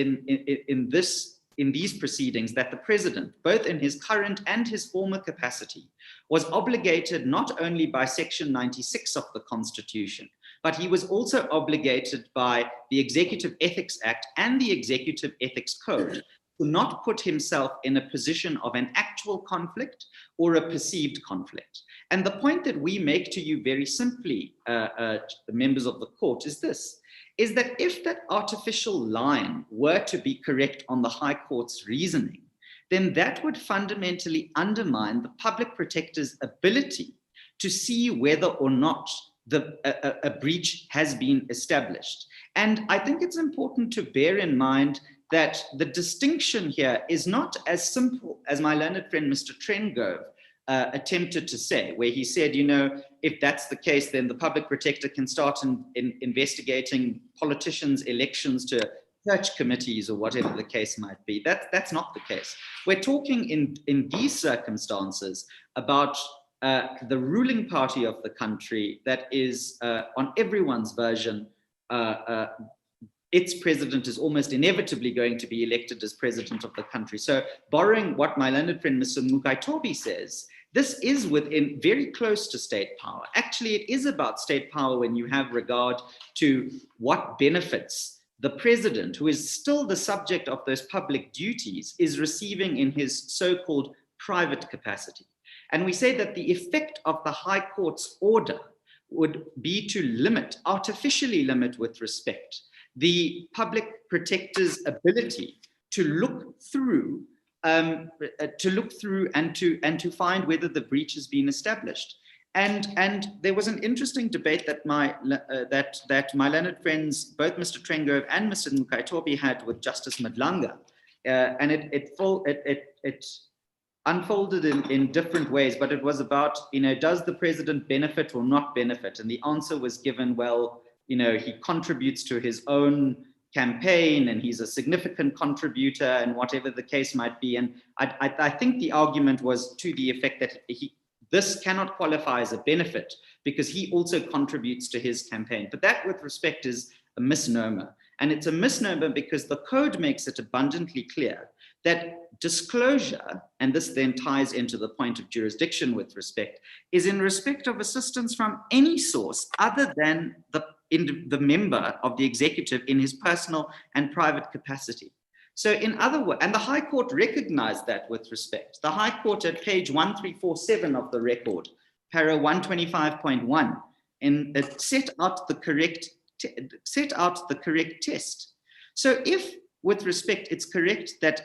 proceedings that the president, both in his current and his former capacity, was obligated not only by Section 96 of the Constitution, but he was also obligated by the Executive Ethics Act and the Executive Ethics Code to not put himself in a position of an actual conflict or a perceived conflict. And the point that we make to you very simply, the members of the court, is this, is that if that artificial line were to be correct on the High Court's reasoning, then that would fundamentally undermine the public protector's ability to see whether or not a breach has been established. And I think it's important to bear in mind that the distinction here is not as simple as my learned friend, Mr. Trengove, attempted to say, where he said, you know, if that's the case, then the public protector can start in investigating politicians' elections to church committees or whatever the case might be. That's not the case. We're talking in these circumstances about the ruling party of the country that is on everyone's version, its president is almost inevitably going to be elected as president of the country. So borrowing what my learned friend, Mr. Mukaitobi says, this is within very close to state power. Actually, it is about state power when you have regard to what benefits the president, who is still the subject of those public duties, is receiving in his so-called private capacity. And we say that the effect of the High Court's order would be to limit, artificially limit with respect, the public protector's ability to look through and to find whether the breach has been established. And there was an interesting debate that my learned friends, both Mr. Trengove and Mr. Mukaitobi, had with Justice Madlanga, and it unfolded in different ways, but it was about, you know, does the president benefit or not benefit? And the answer was given, well, you know, he contributes to his own campaign and he's a significant contributor and whatever the case might be. And I think the argument was to the effect that this cannot qualify as a benefit because he also contributes to his campaign. But that, with respect, is a misnomer. And it's a misnomer because the code makes it abundantly clear that disclosure, and this then ties into the point of jurisdiction with respect, is in respect of assistance from any source other than the member of the executive in his personal and private capacity. So in other words, and the High Court recognized that with respect. The High Court at page 1347 of the record, para 125.1, and it set out the correct test. So if, with respect, it's correct that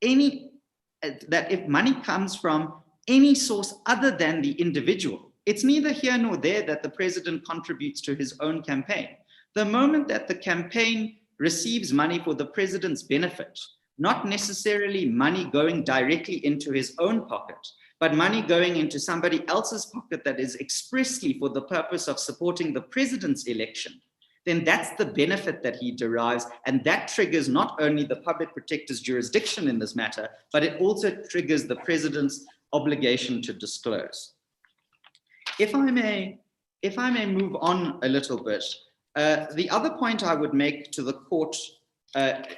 if money comes from any source other than the individual, it's neither here nor there that the president contributes to his own campaign. The moment that the campaign receives money for the president's benefit, not necessarily money going directly into his own pocket, but money going into somebody else's pocket that is expressly for the purpose of supporting the president's election, then that's the benefit that he derives. And that triggers not only the public protector's jurisdiction in this matter, but it also triggers the president's obligation to disclose. If I may if I may move on a little bit, the other point I would make to the court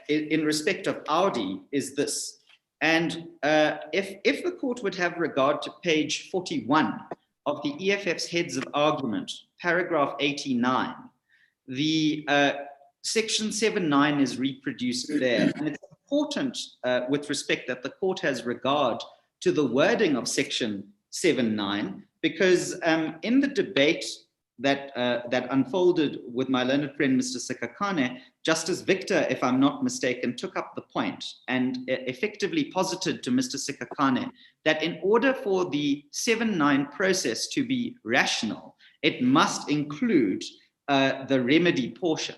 in respect of Audi is this. And if the court would have regard to page 41 of the EFF's heads of argument, paragraph 89, the section 7.9 is reproduced there. And it's important with respect that the court has regard to the wording of section 7.9, because in the debate that unfolded with my learned friend, Mr. Sikakane, Justice Victor, if I'm not mistaken, took up the point and effectively posited to Mr. Sikakane that in order for the 7.9 process to be rational, it must include the remedy portion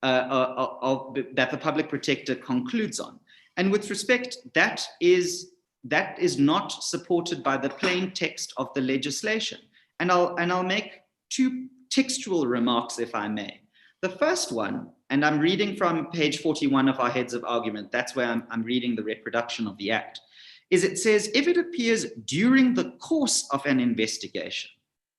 that the public protector concludes on. And with respect, that is not supported by the plain text of the legislation. And I'll make two textual remarks, if I may. The first one, and I'm reading from page 41 of our heads of argument, that's where I'm reading the reproduction of the act, is it says, if it appears during the course of an investigation.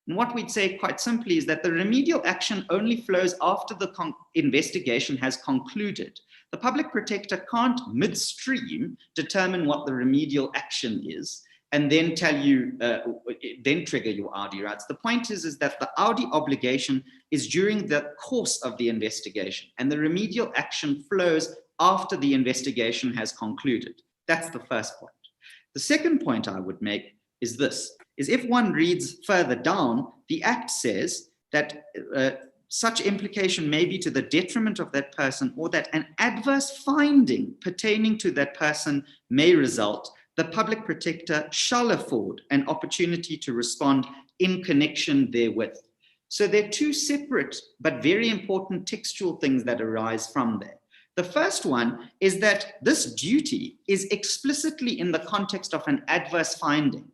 And what we'd say quite simply is that the remedial action only flows after the investigation has concluded. The public protector can't midstream determine what the remedial action is and then tell you, then trigger your Audi rights. The point is that the Audi obligation is during the course of the investigation, and the remedial action flows after the investigation has concluded. That's the first point. The second point I would make is this, is if one reads further down, the act says that such implication may be to the detriment of that person, or that an adverse finding pertaining to that person may result. The public protector shall afford an opportunity to respond in connection therewith. So there are two separate but very important textual things that arise from there. The first one is that this duty is explicitly in the context of an adverse finding.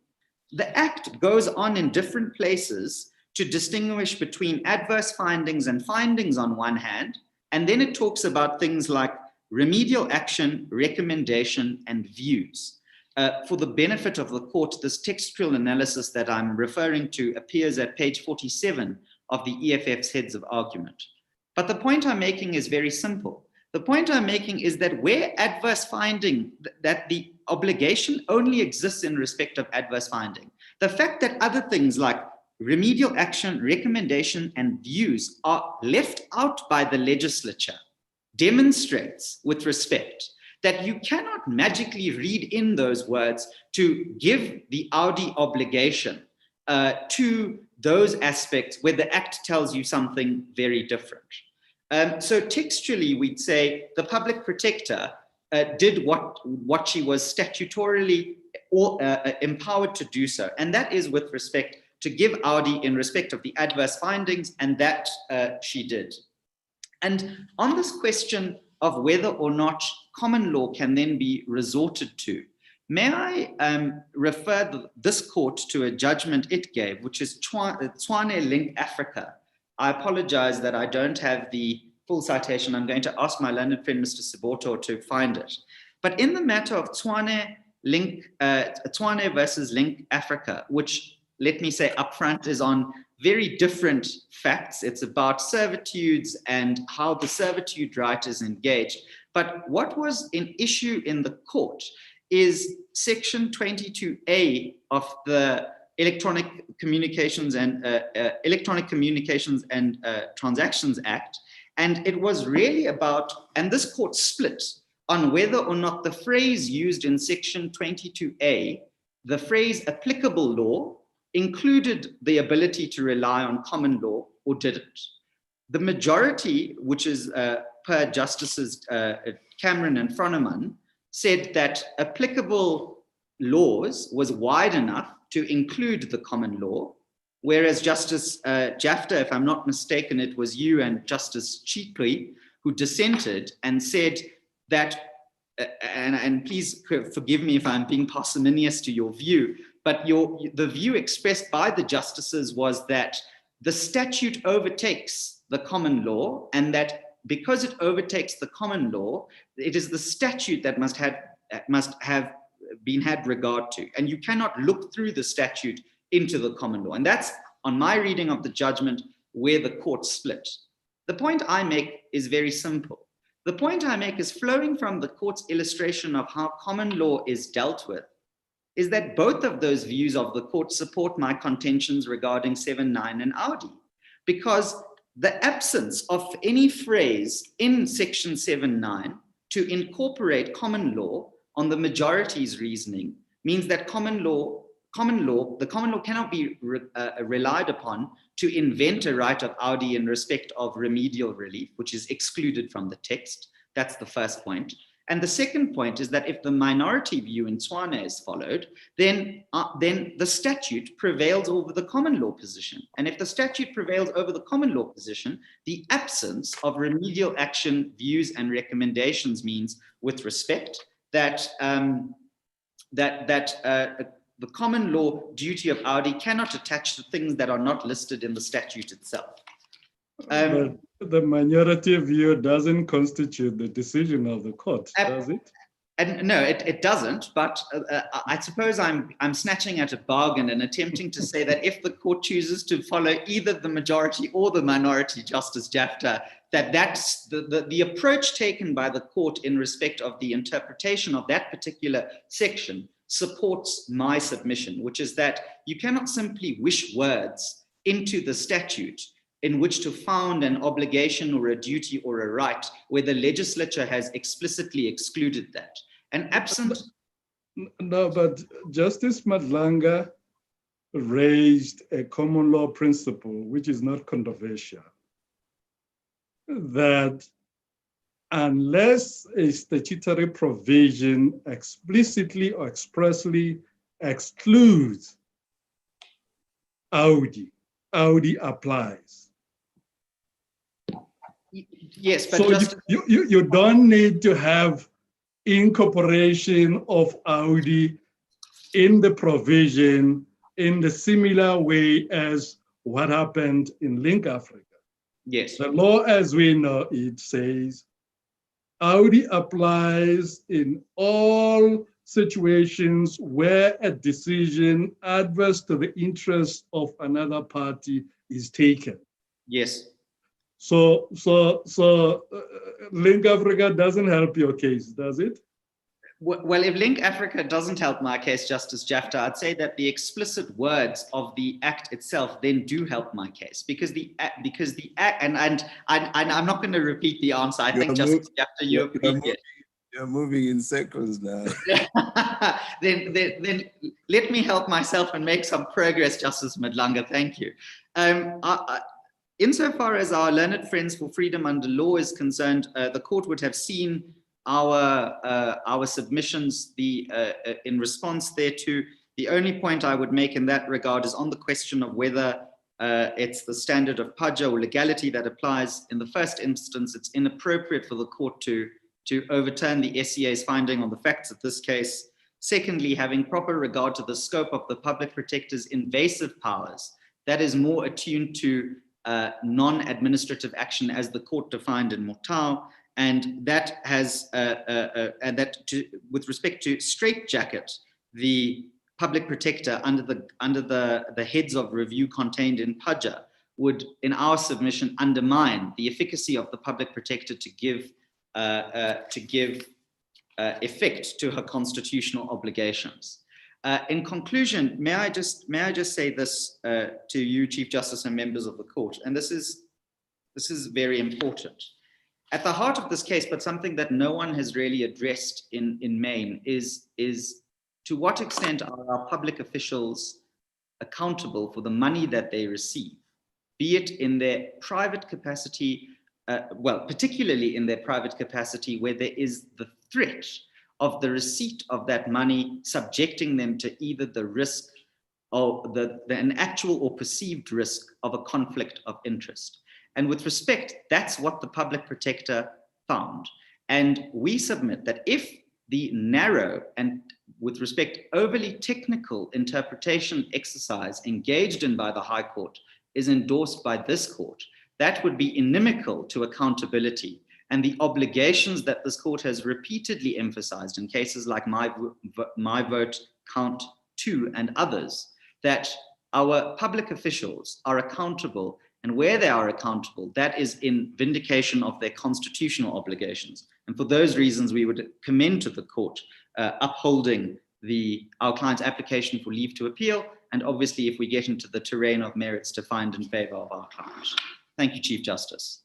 The act goes on in different places to distinguish between adverse findings and findings on one hand, and then it talks about things like remedial action, recommendation, and views. For the benefit of the court, this textual analysis that I'm referring to appears at page 47 of the EFF's heads of argument. But the point I'm making is very simple. The point I'm making is that where adverse finding, that the obligation only exists in respect of adverse finding, the fact that other things like remedial action, recommendation, and views are left out by the legislature demonstrates with respect that you cannot magically read in those words to give the Audi obligation to those aspects where the act tells you something very different. So textually, we'd say the public protector did what she was statutorily empowered to do so. And that is with respect to give Audi in respect of the adverse findings, and that she did. And on this question of whether or not common law can then be resorted to, may I refer this court to a judgment it gave, which is Tshwane Link Africa. I apologize that I don't have the full citation. I'm going to ask my learned friend, Mr. Siboto, to find it. But in the matter of Tshwane versus Link Africa, which, let me say upfront, is on very different facts. It's about servitudes and how the servitude right is engaged. But what was an issue in the court is section 22A of the Electronic Communications and Transactions Act. And it was really about, and this court split on whether or not the phrase used in section 22A, the phrase applicable law, included the ability to rely on common law or didn't. The majority, which is per Justices Cameron and Froneman, said that applicable laws was wide enough to include the common law, whereas Justice Jafta, if I'm not mistaken, it was you and Justice Chikli who dissented and said that, and please forgive me if I'm being parsimonious to your view, but the view expressed by the justices was that the statute overtakes the common law, and that because it overtakes the common law, it is the statute that must have been had regard to. And you cannot look through the statute into the common law. And that's on my reading of the judgment where the court split. The point I make is very simple. The point I make is flowing from the court's illustration of how common law is dealt with, is that both of those views of the court support my contentions regarding 7.9 and Audi, because the absence of any phrase in section 7.9 to incorporate common law on the majority's reasoning means that the common law cannot be relied upon to invent a right of Audi in respect of remedial relief, which is excluded from the text. That's the first point. And the second point is that if the minority view in Tswana is followed, then the statute prevails over the common law position. And if the statute prevails over the common law position, the absence of remedial action, views, and recommendations means, with respect, that the common law duty of Audi cannot attach to things that are not listed in the statute itself. But the minority view doesn't constitute the decision of the court, does it? And no, it doesn't. But I suppose I'm snatching at a bargain and attempting to say that if the court chooses to follow either the majority or the minority, Justice Jafta, that's the approach taken by the court in respect of the interpretation of that particular section supports my submission, which is that you cannot simply wish words into the statute in which to found an obligation or a duty or a right where the legislature has explicitly excluded that. And absent... No, but Justice Madlanga raised a common law principle, which is not controversial, that unless a statutory provision explicitly or expressly excludes Audi applies. Yes, but so you don't need to have incorporation of Audi in the provision in the similar way as what happened in Link Africa. Yes. The law as we know it says Audi applies in all situations where a decision adverse to the interest of another party is taken. Yes. So Link Africa doesn't help your case, does it? Well, if Link Africa doesn't help my case, Justice Jafta, I'd say that the explicit words of the act itself then do help my case, because the act, and I'm not going to repeat the answer. I think Justice Jafta, you agreed it. You're moving in circles now. then let me help myself and make some progress, Justice Madlanga. Thank you. Insofar as our learned friends for freedom under law is concerned, the court would have seen our submissions in response thereto. The only point I would make in that regard is on the question of whether it's the standard of paja or legality that applies. In the first instance, it's inappropriate for the court to overturn the SCA's finding on the facts of this case. Secondly, having proper regard to the scope of the public protector's invasive powers, that is more attuned to non-administrative action as the court defined in Motau, and that has with respect to straitjacket the public protector under the heads of review contained in Paja would, in our submission, undermine the efficacy of the public protector to give effect to her constitutional obligations. In conclusion, may I just say this to you, Chief Justice and members of the court, and this is very important. At the heart of this case, but something that no one has really addressed in Maine, is to what extent are our public officials accountable for the money that they receive, be it in their private capacity, particularly in their private capacity where there is the threat of the receipt of that money subjecting them to either the risk or an actual or perceived risk of a conflict of interest. And with respect, that's what the public protector found. And we submit that if the narrow and, with respect, overly technical interpretation exercise engaged in by the High Court is endorsed by this court, that would be inimical to accountability and the obligations that this court has repeatedly emphasized in cases like my vote count 2 and others, that Our public officials are accountable, and where they are accountable, that is in vindication of their constitutional obligations. And for those reasons, we would commend to the court upholding our client's application for leave to appeal, and obviously if we get into the terrain of merits, to find in favor of our client. Thank you, Chief Justice.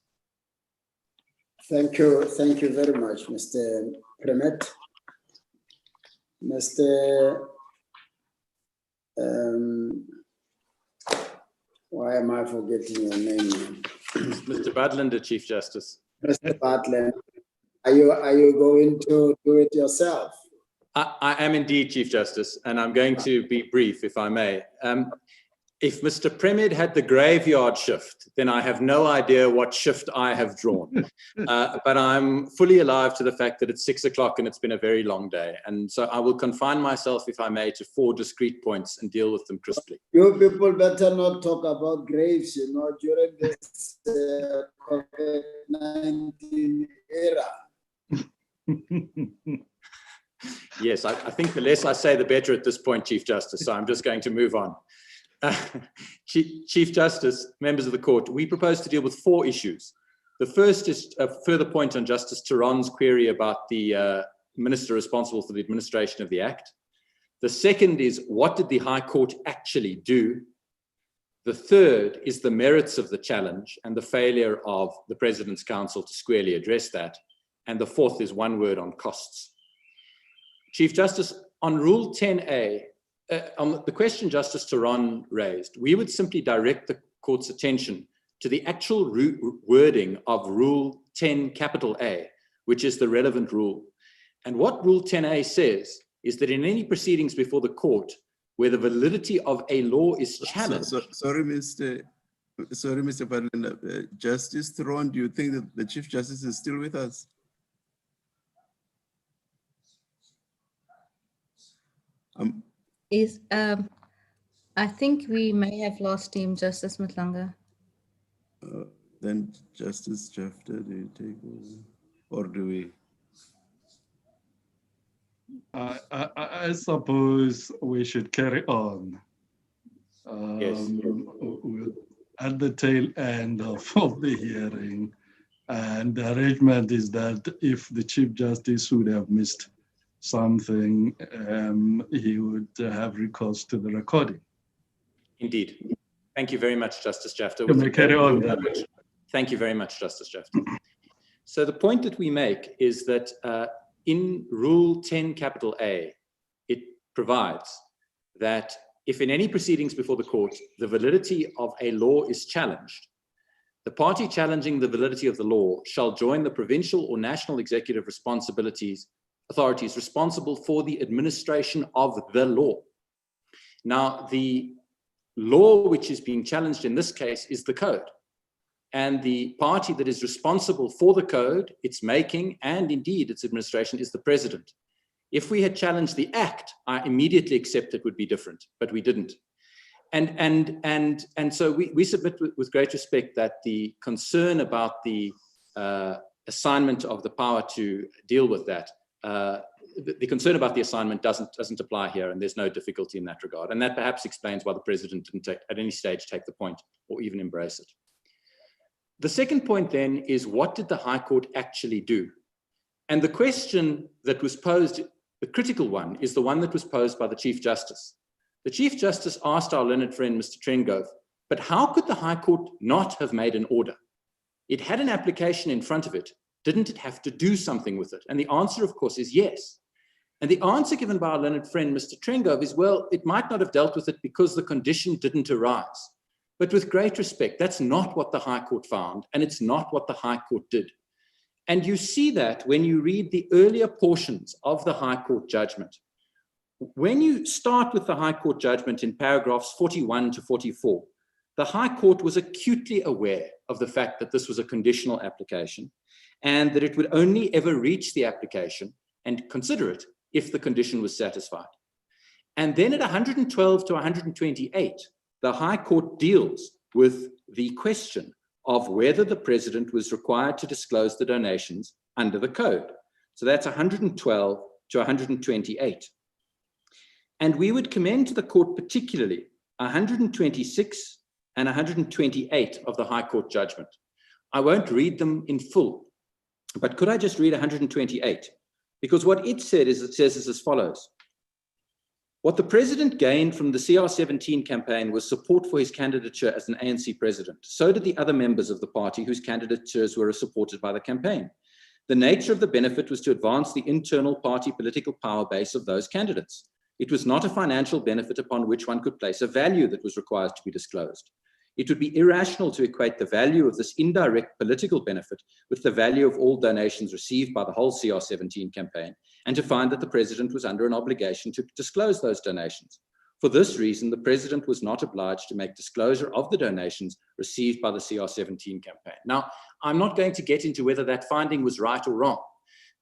Thank you very much, Mr. Premet. Mr. Why am I forgetting your name? Mr. Badlander, Chief Justice. Mr. Badlander, are you going to do it yourself? I am indeed, Chief Justice, and I'm going to be brief, if I may. If Mr. Premed had the graveyard shift, then I have no idea what shift I have drawn. But I'm fully alive to the fact that it's 6 o'clock and it's been a very long day. And so I will confine myself, if I may, to 4 discrete points and deal with them crisply. You people better not talk about graves, during this COVID-19 era. Yes, I think the less I say, the better at this point, Chief Justice. So I'm just going to move on. Chief Justice, members of the court, we propose to deal with 4 issues. The first is a further point on Justice Theron's query about the minister responsible for the administration of the Act. The second is, what did the High Court actually do? The third is the merits of the challenge and the failure of the President's Council to squarely address that. And the fourth is one word on costs. Chief Justice, on Rule 10A, on the question Justice Theron raised, we would simply direct the court's attention to the actual wording of Rule 10A, which is the relevant rule. And what Rule 10A says is that in any proceedings before the court where the validity of a law is challenged. Sorry, Mr. Badlander. Justice Theron, do you think that the Chief Justice is still with us? I think we may have lost him, Justice Matlanga. Then Justice Jafta, do you take over, or do we? I suppose we should carry on. Yes. At the tail end of the hearing, and the arrangement is that if the Chief Justice would have missed something, he would have recourse to the recording. Indeed. Thank you very much, Justice Jafta. You may carry on. Thank you very much, Justice Jafta. So the point that we make is that in Rule 10A, it provides that if in any proceedings before the court, the validity of a law is challenged, the party challenging the validity of the law shall join the provincial or national executive authorities responsible for the administration of the law. Now, the law which is being challenged in this case is the code. And the party that is responsible for the code, its making, and indeed its administration is the president. If we had challenged the act, I immediately accept it would be different, but we didn't. And so we submit with great respect that the concern about the assignment of the power to deal with that, the concern about the assignment doesn't apply here, and there's no difficulty in that regard. And that perhaps explains why the president didn't at any stage take the point or even embrace it. The second point then is, what did the High Court actually do? And the question that was posed, the critical one, is the one that was posed by the Chief Justice. The Chief Justice asked our learned friend, Mr. Trengove, but how could the High Court not have made an order? It had an application in front of it. Didn't it have to do something with it? And the answer, of course, is yes. And the answer given by our learned friend, Mr. Trengove, is, well, it might not have dealt with it because the condition didn't arise. But with great respect, that's not what the High Court found, and it's not what the High Court did. And you see that when you read the earlier portions of the High Court judgment. When you start with the High Court judgment in paragraphs 41 to 44, the High Court was acutely aware of the fact that this was a conditional application and that it would only ever reach the application and consider it if the condition was satisfied. And then at 112 to 128, the High Court deals with the question of whether the president was required to disclose the donations under the code. So that's 112 to 128. And we would commend to the court particularly 126 and 128 of the High Court judgment. I won't read them in full, but could I just read 128? Because what it said is, it says is as follows. What the president gained from the CR17 campaign was support for his candidature as an ANC president. So did the other members of the party whose candidatures were supported by the campaign. The nature of the benefit was to advance the internal party political power base of those candidates. It was not a financial benefit upon which one could place a value that was required to be disclosed. It would be irrational to equate the value of this indirect political benefit with the value of all donations received by the whole CR17 campaign, and to find that the president was under an obligation to disclose those donations. For this reason, the president was not obliged to make disclosure of the donations received by the CR17 campaign. Now, I'm not going to get into whether that finding was right or wrong,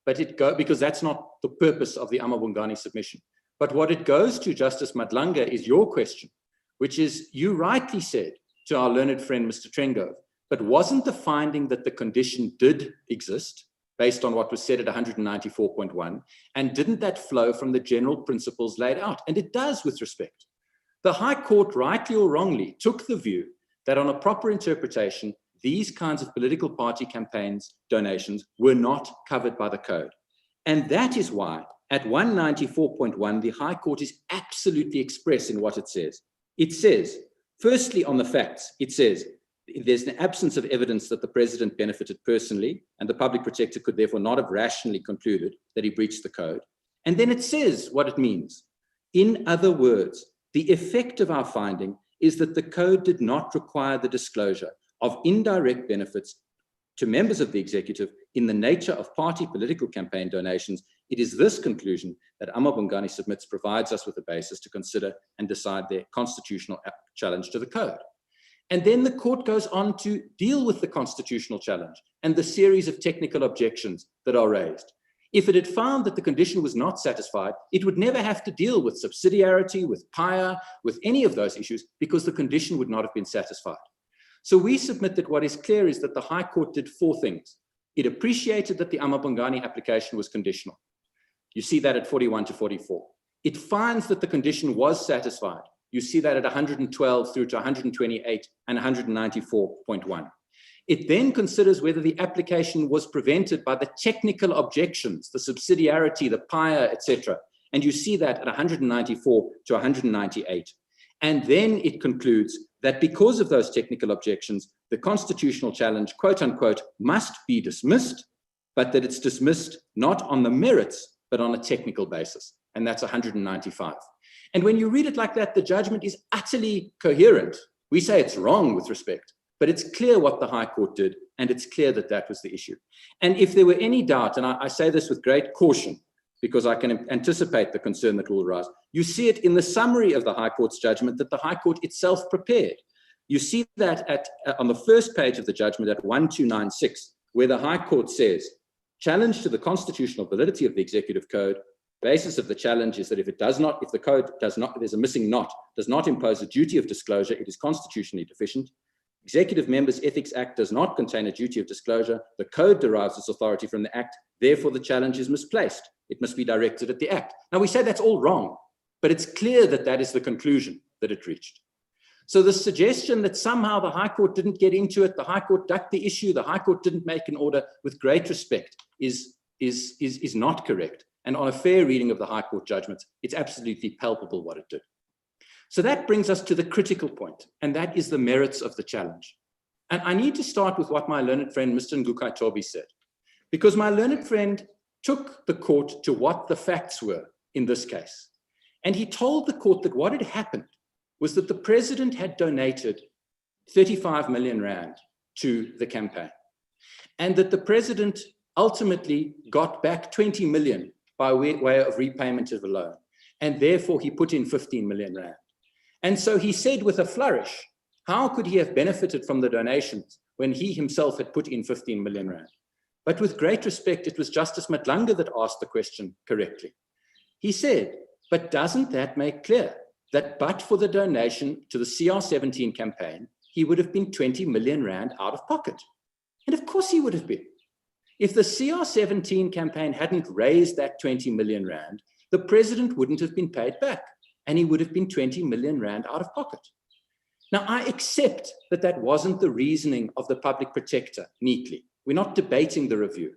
but because that's not the purpose of the Amabungani submission. But what it goes to, Justice Madlanga, is your question, which is, you rightly said to our learned friend, Mr. Trengove, but wasn't the finding that the condition did exist based on what was said at 194.1, and didn't that flow from the general principles laid out? And it does with respect. The High Court, rightly or wrongly, took the view that on a proper interpretation, these kinds of political party campaigns donations were not covered by the code. And that is why at 194.1, the High Court is absolutely express in what it says. It says, firstly, on the facts, it says, there's an absence of evidence that the president benefited personally, and the public protector could therefore not have rationally concluded that he breached the code. And then it says what it means. In other words, the effect of our finding is that the code did not require the disclosure of indirect benefits to members of the executive in the nature of party political campaign donations. It is this conclusion that Amabungani submits provides us with a basis to consider and decide their constitutional challenge to the code. And then the court goes on to deal with the constitutional challenge and the series of technical objections that are raised. If it had found that the condition was not satisfied, it would never have to deal with subsidiarity, with PIA, with any of those issues, because the condition would not have been satisfied. So we submit that what is clear is that the High Court did four things. It appreciated that the Amabungani application was conditional. You see that at 41 to 44. It finds that the condition was satisfied. You see that at 112 through to 128 and 194.1. It then considers whether the application was prevented by the technical objections, the subsidiarity, the PIA, etc. And you see that at 194 to 198. And then it concludes that because of those technical objections, the constitutional challenge, quote unquote, must be dismissed, but that it's dismissed not on the merits, but on a technical basis. And that's 195. And when you read it like that, the judgment is utterly coherent. We say it's wrong with respect, but it's clear what the High Court did, and it's clear that that was the issue. And if there were any doubt, and I say this with great caution, because I can anticipate the concern that will arise, you see it in the summary of the High Court's judgment that the High Court itself prepared. You see that on the first page of the judgment at 1296, where the High Court says, challenge to the constitutional validity of the executive code. Basis of the challenge is that if the code does not, there's a missing not, does not impose a duty of disclosure, it is constitutionally deficient. Executive Members Ethics Act does not contain a duty of disclosure. The code derives its authority from the act. Therefore, the challenge is misplaced. It must be directed at the act. Now, we say that's all wrong, but it's clear that that is the conclusion that it reached. So the suggestion that somehow the High Court didn't get into it, the High Court ducked the issue, the High Court didn't make an order, with great respect, is not correct. And on a fair reading of the High Court judgments, it's absolutely palpable what it did. So that brings us to the critical point, and that is the merits of the challenge. And I need to start with what my learned friend, Mr. Ngukai Tobi, said, because my learned friend took the court to what the facts were in this case. And he told the court that what had happened was that the president had donated 35 million rand to the campaign, and that the president ultimately got back 20 million by way of repayment of a loan. And therefore he put in 15 million rand. And so he said with a flourish, how could he have benefited from the donations when he himself had put in 15 million rand? But with great respect, it was Justice Madlanga that asked the question correctly. He said, but doesn't that make clear that but for the donation to the CR17 campaign, he would have been 20 million rand out of pocket? And of course he would have been. If the CR17 campaign hadn't raised that 20 million rand, the president wouldn't have been paid back. and he would have been 20 million rand out of pocket. Now, I accept that that wasn't the reasoning of the public protector neatly. We're not debating the review.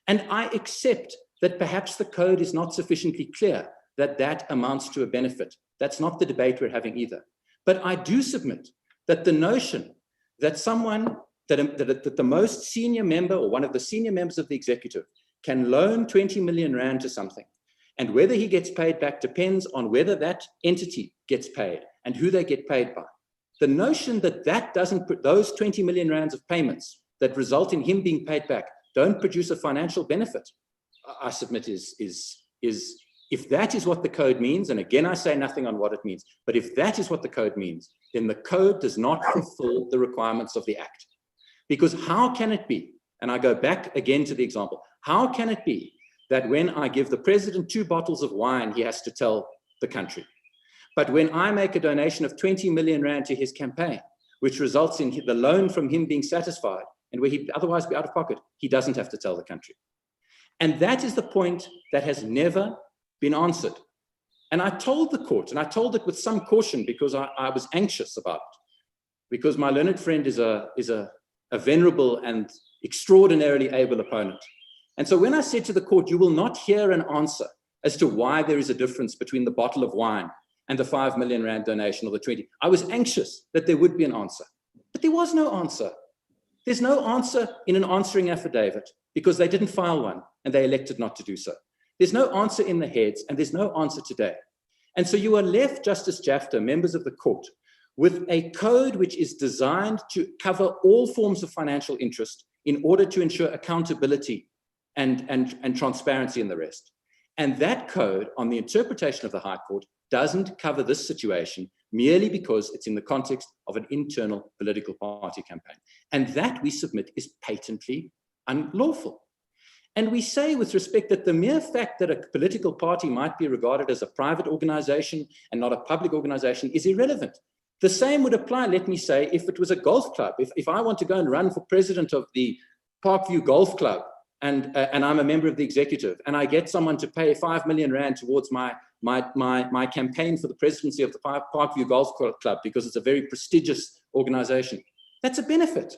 And I accept that perhaps the code is not sufficiently clear that that amounts to a benefit. That's not the debate we're having either. But I do submit that the notion that someone, that the most senior member or one of the senior members of the executive can loan 20 million rand to something, and whether he gets paid back depends on whether that entity gets paid and who they get paid by. The notion that that doesn't put those 20 million rands of payments that result in him being paid back don't produce a financial benefit, I submit is if that is what the code means, and again, I say nothing on what it means, but if that is what the code means, then the code does not fulfill the requirements of the Act. Because how can it be, and I go back again to the example, how can it be that when I give the president 2 bottles of wine, he has to tell the country? But when I make a donation of 20 million rand to his campaign, which results in the loan from him being satisfied, and where he'd otherwise be out of pocket, he doesn't have to tell the country. And that is the point that has never been answered. And I told the court, and I told it with some caution because I was anxious about it, because my learned friend is a venerable and extraordinarily able opponent. And so when I said to the court, you will not hear an answer as to why there is a difference between the bottle of wine and the 5 million rand donation or the 20, I was anxious that there would be an answer. But there was no answer. There's no answer in an answering affidavit because they didn't file one and they elected not to do so. There's no answer in the heads and there's no answer today. And so you are left, Justice Jafta, members of the court, with a code which is designed to cover all forms of financial interest in order to ensure accountability and transparency in the rest. And that code, on the interpretation of the High Court, doesn't cover this situation merely because it's in the context of an internal political party campaign. And that, we submit, is patently unlawful. And we say with respect that the mere fact that a political party might be regarded as a private organization and not a public organization is irrelevant. The same would apply, let me say, if it was a golf club. If I want to go and run for president of the Parkview Golf Club and I'm a member of the executive and I get someone to pay 5 million rand towards my campaign for the presidency of the Parkview Golf Club because it's a very prestigious organization, that's a benefit.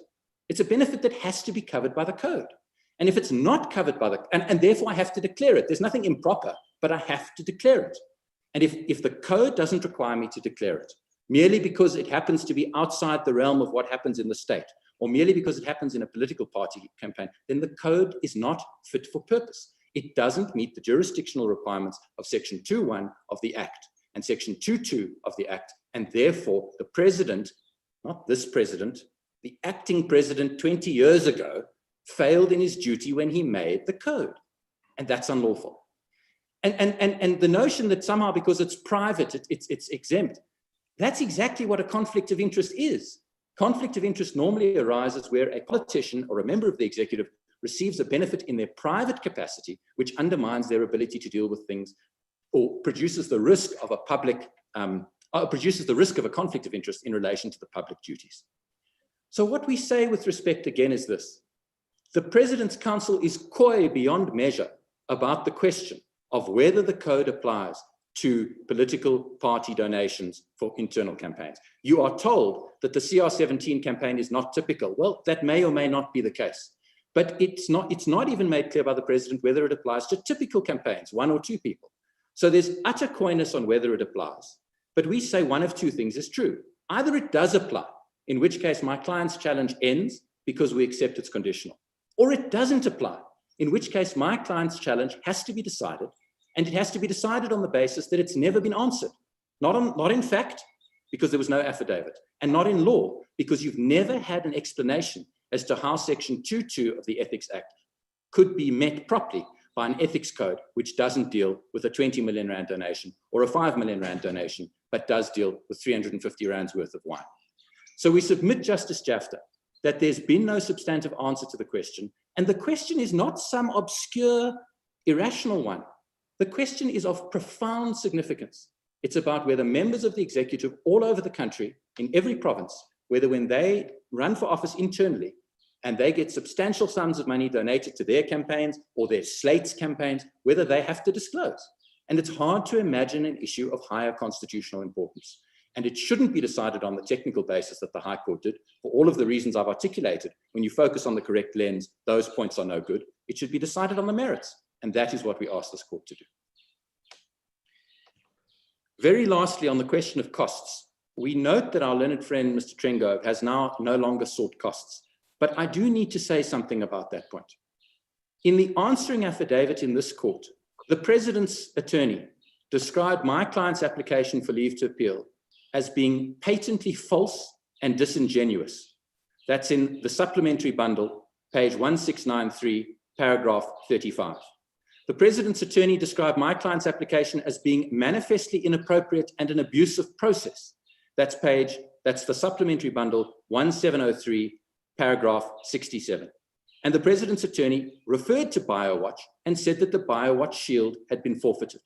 It's a benefit that has to be covered by the code. And if it's not covered by the, and therefore I have to declare it. There's nothing improper, but I have to declare it. And if the code doesn't require me to declare it, merely because it happens to be outside the realm of what happens in the state, or merely because it happens in a political party campaign, then the code is not fit for purpose. It doesn't meet the jurisdictional requirements of Section 2.1 of the Act and Section 2.2 of the Act. And therefore, the president, not this president, the acting president 20 years ago, failed in his duty when he made the code. And that's unlawful. And the notion that somehow because it's private, it's exempt, that's exactly what a conflict of interest is. Conflict of interest normally arises where a politician or a member of the executive receives a benefit in their private capacity, which undermines their ability to deal with things or produces the risk of a public, produces the risk of a conflict of interest in relation to the public duties. So what we say with respect again is this: the President's Council is coy beyond measure about the question of whether the code applies to political party donations for internal campaigns. You are told that the CR17 campaign is not typical. Well, that may or may not be the case, but it's not even made clear by the President whether it applies to typical campaigns, 1 or 2 people. So there's utter coyness on whether it applies. But we say one of 2 things is true. Either it does apply, in which case my client's challenge ends because we accept it's conditional, or it doesn't apply, in which case my client's challenge has to be decided, and it has to be decided on the basis that it's never been answered. Not in fact, because there was no affidavit, and not in law, because you've never had an explanation as to how Section 2.2 of the Ethics Act could be met properly by an ethics code which doesn't deal with a 20 million rand donation or a 5 million rand donation, but does deal with 350 rands worth of wine. So we submit, Justice Jafta, that there's been no substantive answer to the question, and the question is not some obscure, irrational one. The question is of profound significance. It's about whether members of the executive all over the country, in every province, whether when they run for office internally and they get substantial sums of money donated to their campaigns or their slates campaigns, whether they have to disclose. And it's hard to imagine an issue of higher constitutional importance. And it shouldn't be decided on the technical basis that the High Court did. For all of the reasons I've articulated, when you focus on the correct lens, those points are no good. It should be decided on the merits. And that is what we ask this court to do. Very lastly, on the question of costs, we note that our learned friend, Mr. Trengove, has now no longer sought costs. But I do need to say something about that point. In the answering affidavit in this court, the President's attorney described my client's application for leave to appeal as being patently false and disingenuous. That's in the supplementary bundle, page 1693, paragraph 35. The President's attorney described my client's application as being manifestly inappropriate and an abusive process. That's the supplementary bundle 1703, paragraph 67. And the President's attorney referred to BioWatch and said that the BioWatch shield had been forfeited.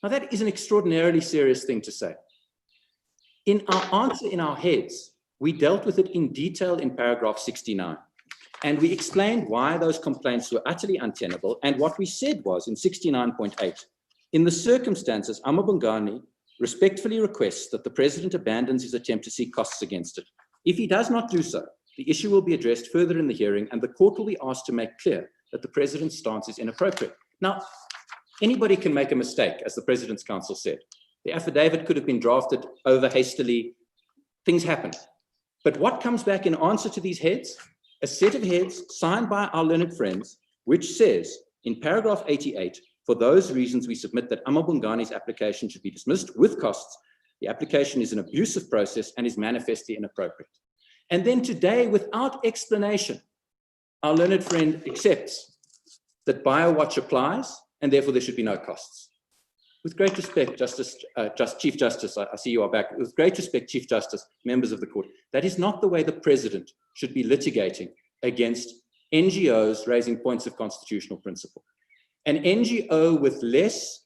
Now that is an extraordinarily serious thing to say. In our answer in our heads, we dealt with it in detail in paragraph 69. And we explained why those complaints were utterly untenable. And what we said was in 69.8, in the circumstances, Amabungani respectfully requests that the President abandons his attempt to seek costs against it. If he does not do so, the issue will be addressed further in the hearing and the court will be asked to make clear that the President's stance is inappropriate. Now, anybody can make a mistake, as the President's counsel said. The affidavit could have been drafted over hastily. Things happen. But what comes back in answer to these heads? A set of heads signed by our learned friends, which says in paragraph 88, for those reasons we submit that Amabungani's application should be dismissed with costs. The application is an abusive process and is manifestly inappropriate. And then today, without explanation, our learned friend accepts that BioWatch applies and therefore there should be no costs. With great respect, Chief Justice, I see you are back. With great respect, Chief Justice, members of the court, that is not the way the President should be litigating against NGOs raising points of constitutional principle. An NGO with less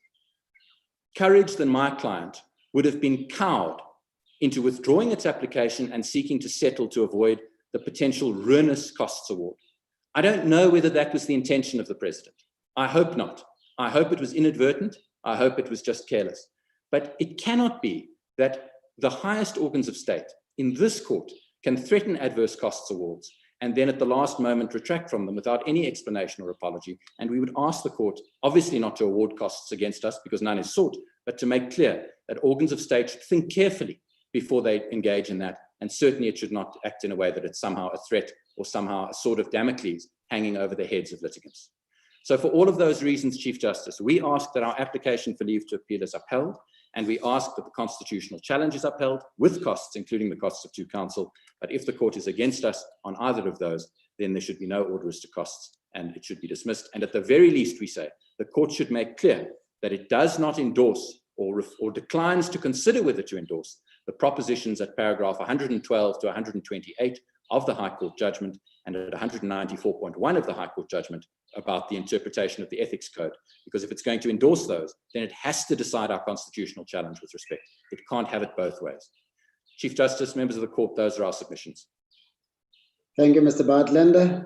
courage than my client would have been cowed into withdrawing its application and seeking to settle to avoid the potential ruinous costs award. I don't know whether that was the intention of the President. I hope not. I hope it was inadvertent. I hope it was just careless. But it cannot be that the highest organs of state in this court can threaten adverse costs awards and then at the last moment retract from them without any explanation or apology. And we would ask the court, obviously not to award costs against us because none is sought, but to make clear that organs of state should think carefully before they engage in that. And certainly it should not act in a way that it's somehow a threat or somehow a sword of Damocles hanging over the heads of litigants. So for all of those reasons, Chief Justice, we ask that our application for leave to appeal is upheld, and we ask that the constitutional challenge is upheld with costs, including the costs of due counsel. But if the court is against us on either of those, then there should be no order as to costs and it should be dismissed. And at the very least, we say, the court should make clear that it does not endorse or declines to consider whether to endorse the propositions at paragraph 112 to 128 of the High Court judgment and at 194.1 of the High Court judgment about the interpretation of the ethics code. Because if it's going to endorse those, then it has to decide our constitutional challenge with respect. It can't have it both ways. Chief Justice, members of the court, those are our submissions. Thank you, Mr. Bartlander.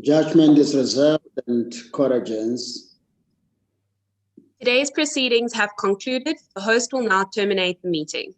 Judgment is reserved and court adjourns. Today's proceedings have concluded. The host will now terminate the meeting.